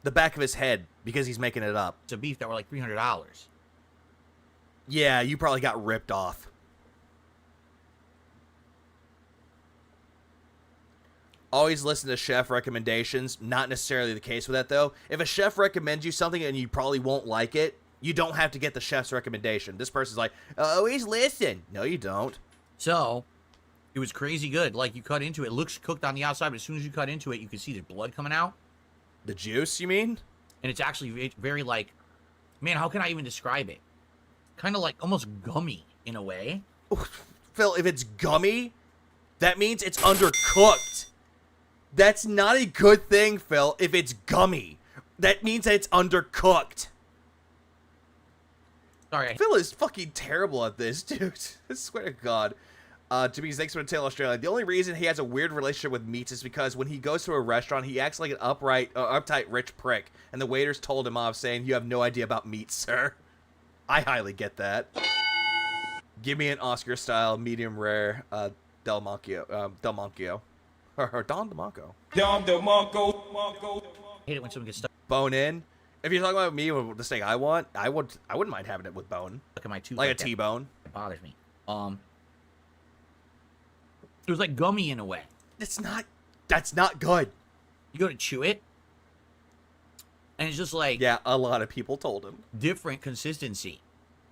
The back of his head, because he's making it up. It's a beef that were like $300. Yeah, you probably got ripped off. Always listen to chef recommendations. Not necessarily the case with that, though. If a chef recommends you something and you probably won't like it, you don't have to get the chef's recommendation. This person's like, always listen. No, you don't. So, it was crazy good. Like, you cut into it. It looks cooked on the outside, but as soon as you cut into it, you can see the blood coming out. The juice, you mean? And it's actually very, like... Man, how can I even describe it? Kind of like almost gummy, in a way. Phil, if it's gummy, that means it's undercooked. That's not a good thing, Phil, if it's gummy. That means that it's undercooked. Sorry. Phil is fucking terrible at this, dude. I swear to God. Jimmy's thanks for the tale, Australia. The only reason he has a weird relationship with meats is because when he goes to a restaurant, he acts like an uptight rich prick, and the waiters told him off, saying, "You have no idea about meat, sir." I highly get that. Give me an Oscar-style medium rare Del Monco, or Don DeMonco. Don DeMonco. I hate it when someone gets stuck. Bone in. If you're talking about me with the steak I want, I wouldn't mind having it with bone. Look at my tooth. Like a T-bone. It bothers me. It was like gummy in a way. That's not good. You go to chew it, and it's just like... Yeah, a lot of people told him. Different consistency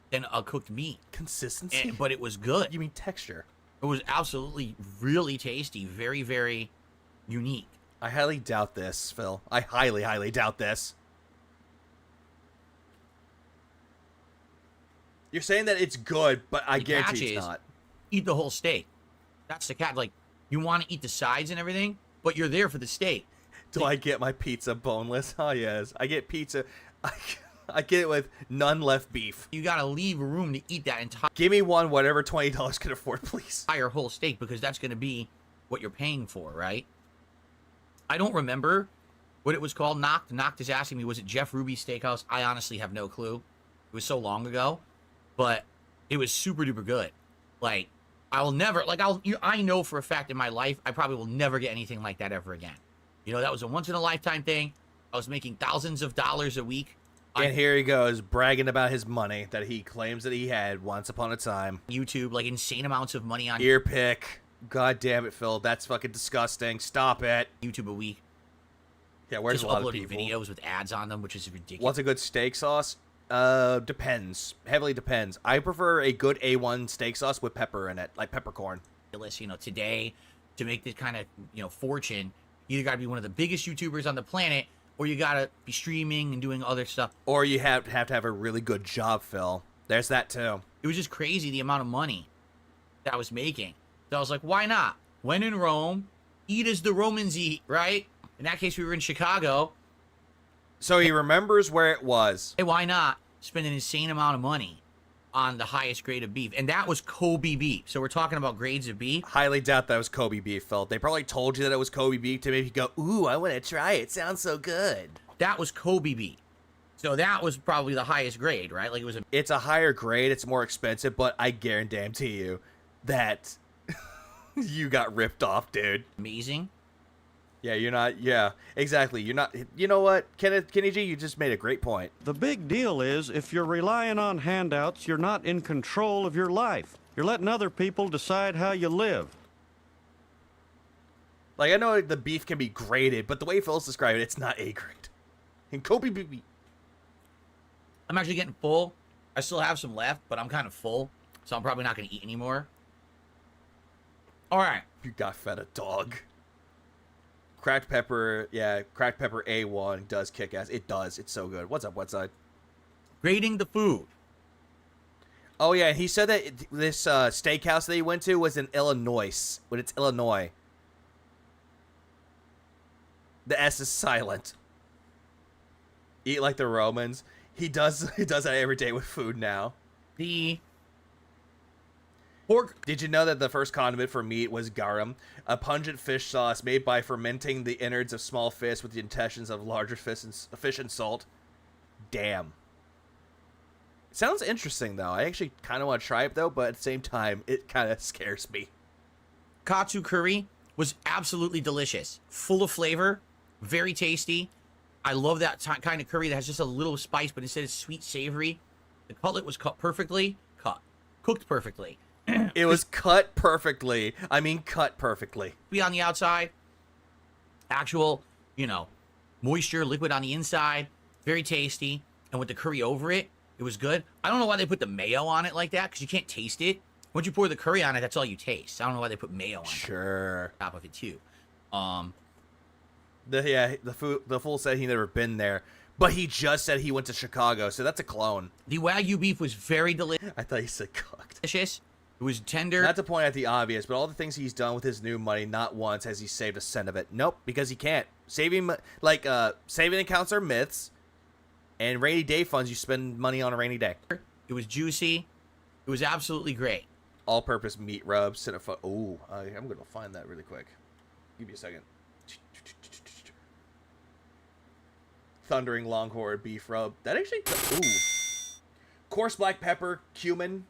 than a cooked meat. Consistency? But it was good. You mean texture? It was absolutely really tasty. Very, very unique. I highly doubt this, Phil. I highly, highly doubt this. You're saying that it's good, but I guarantee it's not. Eat the whole steak. That's the catch. Like, you want to eat the sides and everything, but you're there for the steak. Do I get my pizza boneless? Oh, yes. I get pizza. I get it with none left beef. You got to leave room to eat that entire... Give me one, whatever $20 can afford, please. Entire whole steak, because that's going to be what you're paying for, right? I don't remember what it was called. Noct is asking me, was it Jeff Ruby's Steakhouse? I honestly have no clue. It was so long ago. But it was super duper good. Like, I'll never, like, I know for a fact in my life, I probably will never get anything like that ever again. You know, that was a once in a lifetime thing. I was making thousands of dollars a week. And here he goes, bragging about his money that he claims that he had once upon a time. YouTube, like insane amounts of money on Ear pick. God damn it, Phil. That's fucking disgusting. Stop it. YouTube a week. Yeah, where's Just a lot of uploading people? videos with ads on them, which is ridiculous. What's a good steak sauce? Depends. Heavily depends. I prefer a good A1 steak sauce with pepper in it, like peppercorn. You know, today, to make this kind of, you know, fortune, you either got to be one of the biggest YouTubers on the planet, or you got to be streaming and doing other stuff. Or you have to have a really good job, Phil. There's that, too. It was just crazy, the amount of money that I was making. So I was like, why not? When in Rome, eat as the Romans eat, right? In that case, we were in Chicago. So he remembers where it was. Hey, why not spend an insane amount of money on the highest grade of beef? And that was Kobe beef. So we're talking about grades of beef. Highly doubt that was Kobe beef, Phil. They probably told you that it was Kobe beef to make you go, ooh, I want to try it. Sounds so good. That was Kobe beef. So that was probably the highest grade, right? Like it was It's a higher grade. It's more expensive, but I guarantee you that you got ripped off, dude. Amazing. Yeah, you're not. Yeah, exactly. You're not. You know what, Kenny G, you just made a great point. The big deal is if you're relying on handouts, you're not in control of your life. You're letting other people decide how you live. Like, I know the beef can be graded, but the way Phil's describing it, it's not A grade. And Kobe beef. I'm actually getting full. I still have some left, but I'm kind of full. So I'm probably not going to eat anymore. All right. You got fed a dog. Cracked pepper, yeah, cracked pepper A1 does kick ass. It does. It's so good. What's up, Westside? Grading the food. Oh, yeah, and he said that this steakhouse that he went to was in Illinois. When it's Illinois. The S is silent. Eat like the Romans. He does that every day with food now. The pork. Did you know that the first condiment for meat was garum, a pungent fish sauce made by fermenting the innards of small fish with the intestines of larger fish and salt? Damn. Sounds interesting, though. I actually kind of want to try it, though, but at the same time, it kind of scares me. Katsu curry was absolutely delicious. Full of flavor. Very tasty. I love that kind of curry that has just a little spice, but instead it's sweet, savory. The cutlet was cut perfectly. Cooked perfectly. It was cut perfectly. I mean, cut perfectly. Be on the outside. Actual, you know, moisture, liquid on the inside. Very tasty. And with the curry over it, it was good. I don't know why they put the mayo on it like that, because you can't taste it. Once you pour the curry on it, that's all you taste. I don't know why they put mayo on top of it, too. The fool said he never been there, but he just said he went to Chicago, so that's a clone. The Wagyu beef was very delicious. I thought he said cooked. It was tender. Not to point out the obvious, but all the things he's done with his new money, not once has he saved a cent of it. Nope, because he can't. Saving accounts are myths, and rainy day funds, you spend money on a rainy day. It was juicy. It was absolutely great. All-purpose meat rubs. Ooh, I'm going to find that really quick. Give me a second. Thundering Longhorn beef rub. That actually... Ooh. Coarse black pepper, cumin,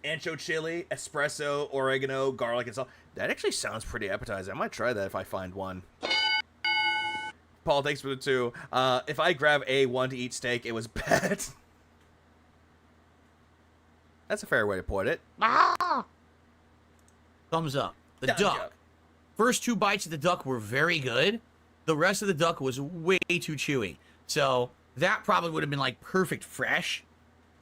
ancho chili, espresso, oregano, garlic, and salt. That actually sounds pretty appetizing. I might try that if I find one. Paul, thanks for the 2. If I grab A1 to eat steak, it was bad. That's a fair way to put it. Thumbs up. The duck. First 2 bites of the duck were very good. The rest of the duck was way too chewy. So that probably would have been like perfect fresh.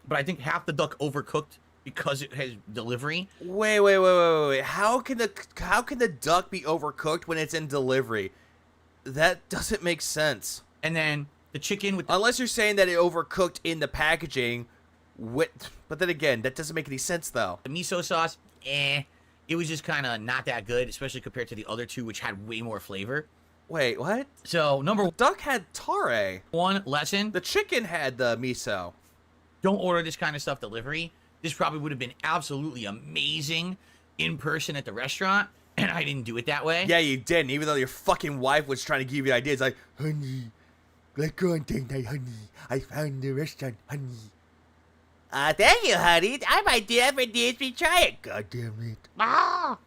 But I think half the duck overcooked because it has delivery. Wait. How can the duck be overcooked when it's in delivery? That doesn't make sense. And then the chicken with... Unless you're saying that it overcooked in the packaging. But then again, that doesn't make any sense, though. The miso sauce, it was just kind of not that good, especially compared to the other 2, which had way more flavor. Wait, what? So, duck had tare. One lesson. The chicken had the miso. Don't order this kind of stuff delivery. This probably would have been absolutely amazing in person at the restaurant, and I didn't do it that way. Yeah, you didn't, even though your fucking wife was trying to give you ideas like, honey, let's go on date night, honey. I found the restaurant, honey. Thank you, honey. I might do that for DSP. Try it. God damn it.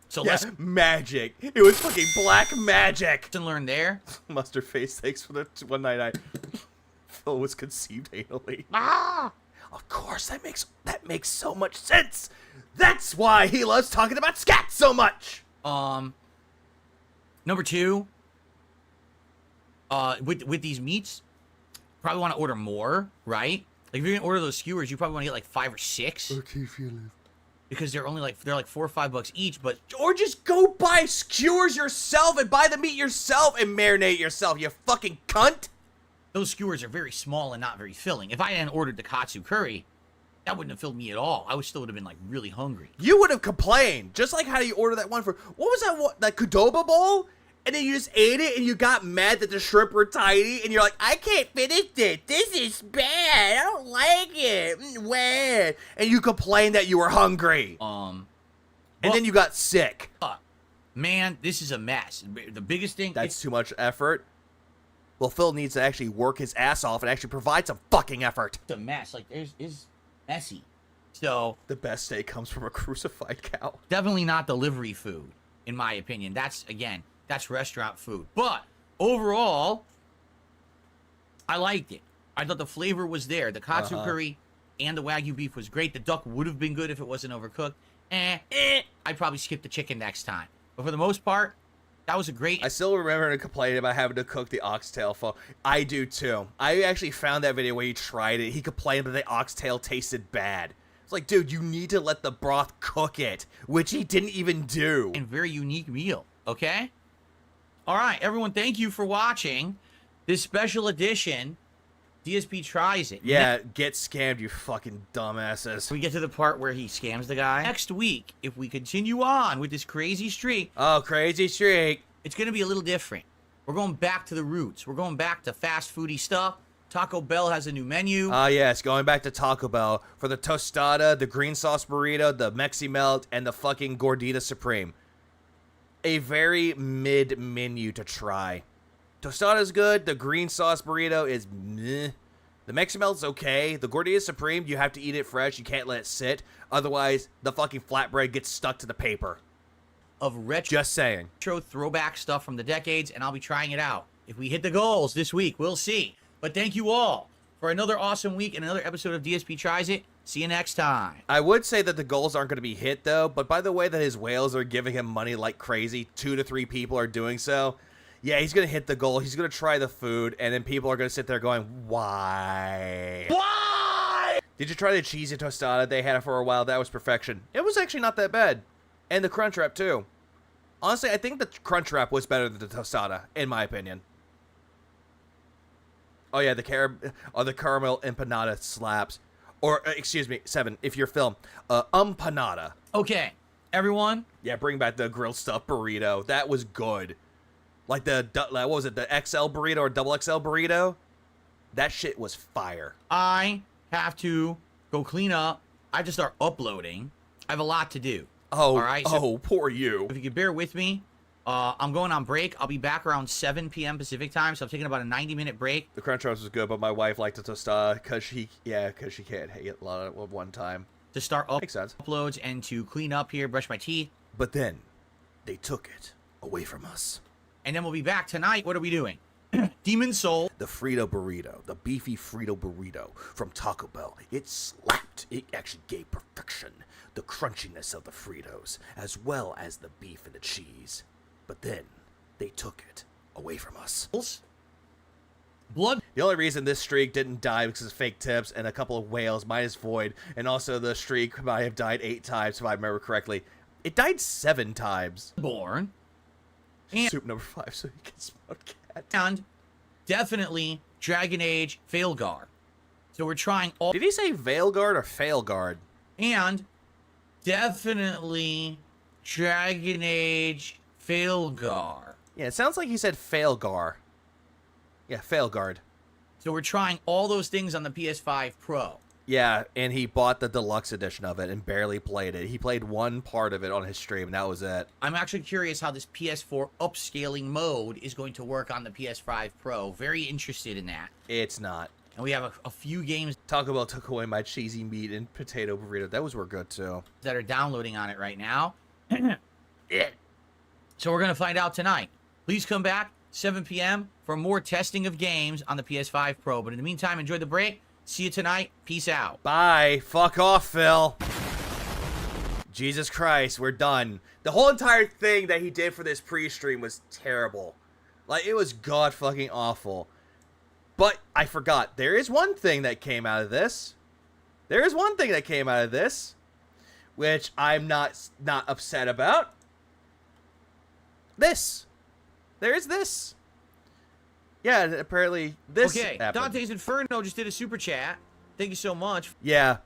So yes, magic. It was fucking black magic. To learn there. Mustard face, thanks for the 199. Phil was conceived anally. Ah! Of course, that makes so much sense. That's why he loves talking about scat so much. Number 2, with these meats, probably want to order more, right? Like if you're gonna order those skewers, you probably want to get like 5 or 6. Okay, Philip. Because they're only like 4 or 5 bucks each, but or just go buy skewers yourself and buy the meat yourself and marinate yourself, you fucking cunt. Those skewers are very small and not very filling. If I hadn't ordered the katsu curry, that wouldn't have filled me at all. I still would have been like really hungry. You would have complained, just like how you order that one for what was that one, that Qdoba bowl? And then you just ate it and you got mad that the shrimp were tiny and you're like, I can't finish it. This is bad. I don't like it. Where? And you complained that you were hungry. And then you got sick. Man, this is a mess. The biggest thing. That's too much effort. Well, Phil needs to actually work his ass off and actually provide some fucking effort. It's a mess. Like, it's messy. So. The best steak comes from a crucified cow. Definitely not delivery food, in my opinion. That's restaurant food. But overall, I liked it. I thought the flavor was there. The katsu curry and the Wagyu beef was great. The duck would have been good if it wasn't overcooked. I'd probably skip the chicken next time. But for the most part, that was a great... I still remember him complaining about having to cook the oxtail pho. I do too. I actually found that video where he tried it. He complained that the oxtail tasted bad. It's like, dude, you need to let the broth cook it, which he didn't even do. And very unique meal, okay? All right, everyone, thank you for watching this special edition. DSP tries it. Yeah, get scammed, you fucking dumbasses. We get to the part where he scams the guy. Next week, if we continue on with this crazy streak. Oh, crazy streak. It's going to be a little different. We're going back to the roots. We're going back to fast foodie stuff. Taco Bell has a new menu. Yes, going back to Taco Bell for the tostada, the green sauce burrito, the Mexi Melt, and the fucking Gordita Supreme. A very mid menu to try. Tostada's good. The green sauce burrito is meh. The Mexi Melt's okay. The Gordita Supreme, you have to eat it fresh. You can't let it sit. Otherwise, the fucking flatbread gets stuck to the paper. Of retro, just saying. Throwback stuff from the decades, and I'll be trying it out. If we hit the goals this week, we'll see. But thank you all for another awesome week and another episode of DSP Tries It. See you next time. I would say that the goals aren't going to be hit, though, but by the way that his whales are giving him money like crazy, 2 to 3 people are doing so, yeah, he's going to hit the goal. He's going to try the food, and then people are going to sit there going, why? Why? Did you try the cheesy tostada? They had it for a while. That was perfection. It was actually not that bad. And the Crunchwrap, too. Honestly, I think the Crunchwrap was better than the tostada, in my opinion. Oh, yeah, the caramel empanada slaps. Or, excuse me, 7, if you're film, empanada. Okay, everyone. Yeah, bring back the grilled stuffed burrito. That was good. Like what was it, the XL burrito or double XL burrito? That shit was fire. I have to go clean up. I have to start uploading. I have a lot to do. Oh, all right? So poor you. If you could bear with me, I'm going on break. I'll be back around 7 p.m. Pacific time, so I'm taking about a 90-minute break. The Crunch Roast was good, but my wife liked the tostada because she can't eat a lot at one time. To start uploads and to clean up here, brush my teeth. But then, they took it away from us. And then we'll be back tonight. What are we doing? Demon Soul. The Frito burrito, the beefy Frito burrito from Taco Bell. It slapped. It actually gave perfection. The crunchiness of the Fritos, as well as the beef and the cheese. But then, they took it away from us. Blood. The only reason this streak didn't die was because of fake tips and a couple of whales minus Void. And also the streak might have died 8 times, if I remember correctly. It died 7 times. Born. Soup number 5, so you can smell cat. And definitely Dragon Age Failguard. So we're trying all... Did he say Veilguard or Failguard? And definitely Dragon Age Failguard. Yeah, it sounds like he said Failgar. Yeah, Failguard. So we're trying all those things on the PS5 Pro. Yeah, and he bought the deluxe edition of it and barely played it. He played one part of it on his stream, and that was it. I'm actually curious how this PS4 upscaling mode is going to work on the PS5 Pro. Very interested in that. It's not. And we have a few games. Taco Bell took away my cheesy meat and potato burrito. Those were good, too. That are downloading on it right now. So we're going to find out tonight. Please come back. 7 p.m. for more testing of games on the PS5 Pro. But in the meantime, enjoy the break. See you tonight. Peace out. Bye. Fuck off, Phil. Jesus Christ, we're done. The whole entire thing that he did for this pre-stream was terrible. Like, it was god fucking awful. But I forgot. There is one thing that came out of this. There is one thing that came out of this, which I'm not upset about. This. There is this. Yeah, apparently this happened. Dante's Inferno just did a super chat. Thank you so much. Yeah.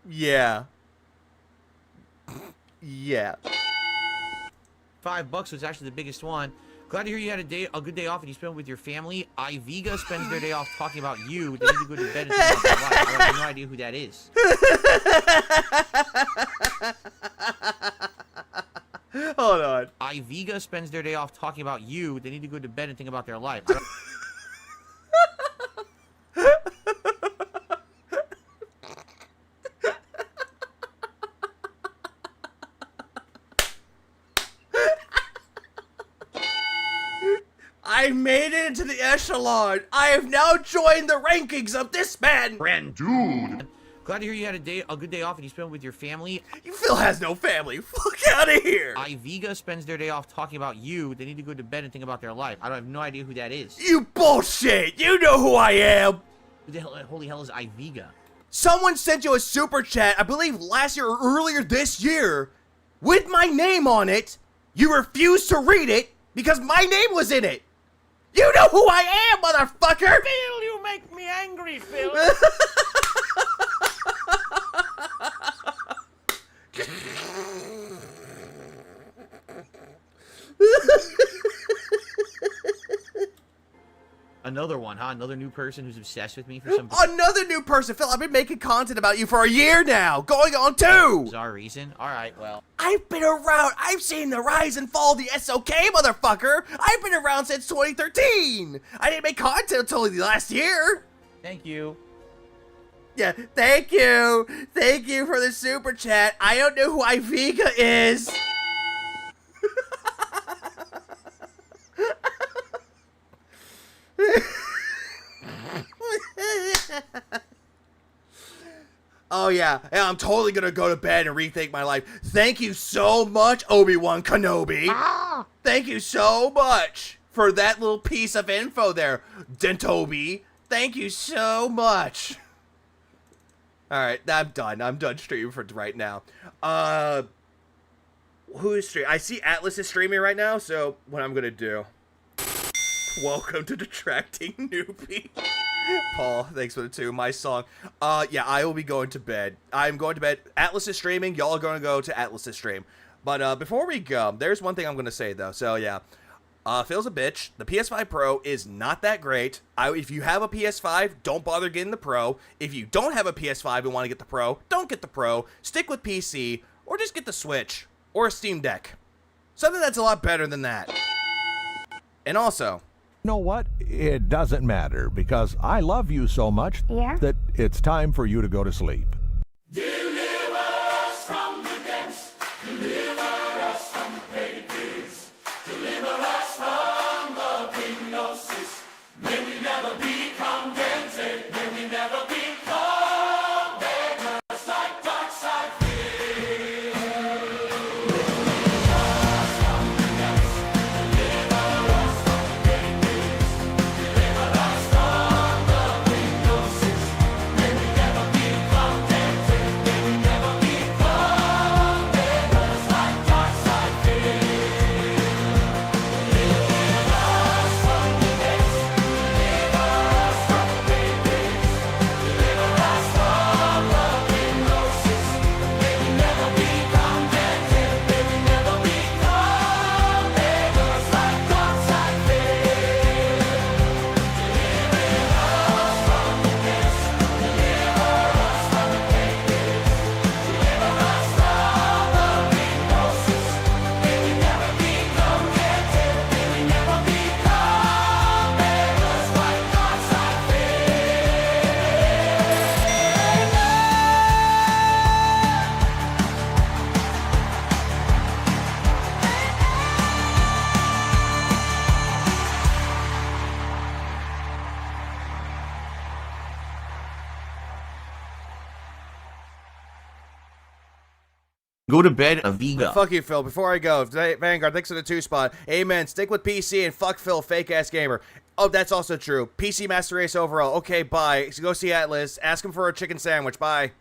Yeah. Yeah. $5 was actually the biggest one. Glad to hear you had a good day off and you spent it with your family. Iviga spends their day off talking about you. They need to go to bed and think about their life. I have no idea who that is. Hold on. Iviga spends their day off talking about you. They need to go to bed and think about their life. I made it into the echelon. I have now joined the rankings of this man. Dude. Glad to hear you had a good day off and you spent it with your family. Phil has no family. Fuck out of here. Iviga spends their day off talking about you. They need to go to bed and think about their life. I have no idea who that is. You bullshit. You know who I am. Who the holy hell is Iviga? Someone sent you a super chat, I believe last year or earlier this year, with my name on it. You refused to read it because my name was in it. You know who I am, motherfucker. Phil, you make me angry, Phil. Another one, huh? Another new person who's obsessed with me for some Another new person. Phil, I've been making content about you for a year now. Going on 2. bizarre reason. Alright, well. I've been around. I've seen the rise and fall of the SOK, motherfucker. I've been around since 2013. I didn't make content until last year. Thank you. Yeah, thank you. Thank you for the super chat. I don't know who Iviga is. Oh yeah, I'm totally gonna go to bed and rethink my life. Thank you so much, Obi-Wan Kenobi. Thank you so much for that little piece of info there, Dentobi. Thank you so much. Alright, I'm done. I'm done streaming for right now. Who is streaming? I see Atlas is streaming right now, so what I'm gonna do. Welcome to Detracting Newbie. Paul, thanks for the 2. My song. Yeah, I will be going to bed. I'm going to bed. Atlas is streaming. Y'all are going to go to Atlas's stream. But before we go, there's one thing I'm going to say, though. So, yeah. Phil's a bitch. The PS5 Pro is not that great. If you have a PS5, don't bother getting the Pro. If you don't have a PS5 and want to get the Pro, don't get the Pro. Stick with PC, or just get the Switch, or a Steam Deck. Something that's a lot better than that. And also... You know what? It doesn't matter, because I love you so much that it's time for you to go to sleep. Deliver us from the depths. Deliver us from pages. Deliver us from the hypnosis. May we never be contented. May we never become beggars like dark side fear. Deliver us from the depths. Deliver us from pages. Deliver us from the hypnosis. May we never be contented. Go to bed, Aviga. Fuck you, Phil. Before I go, Vanguard, thanks for the 2-spot. Amen. Stick with PC and fuck Phil, fake-ass gamer. Oh, that's also true. PC Master Race overall. Okay, bye. So go see Atlas. Ask him for a chicken sandwich. Bye.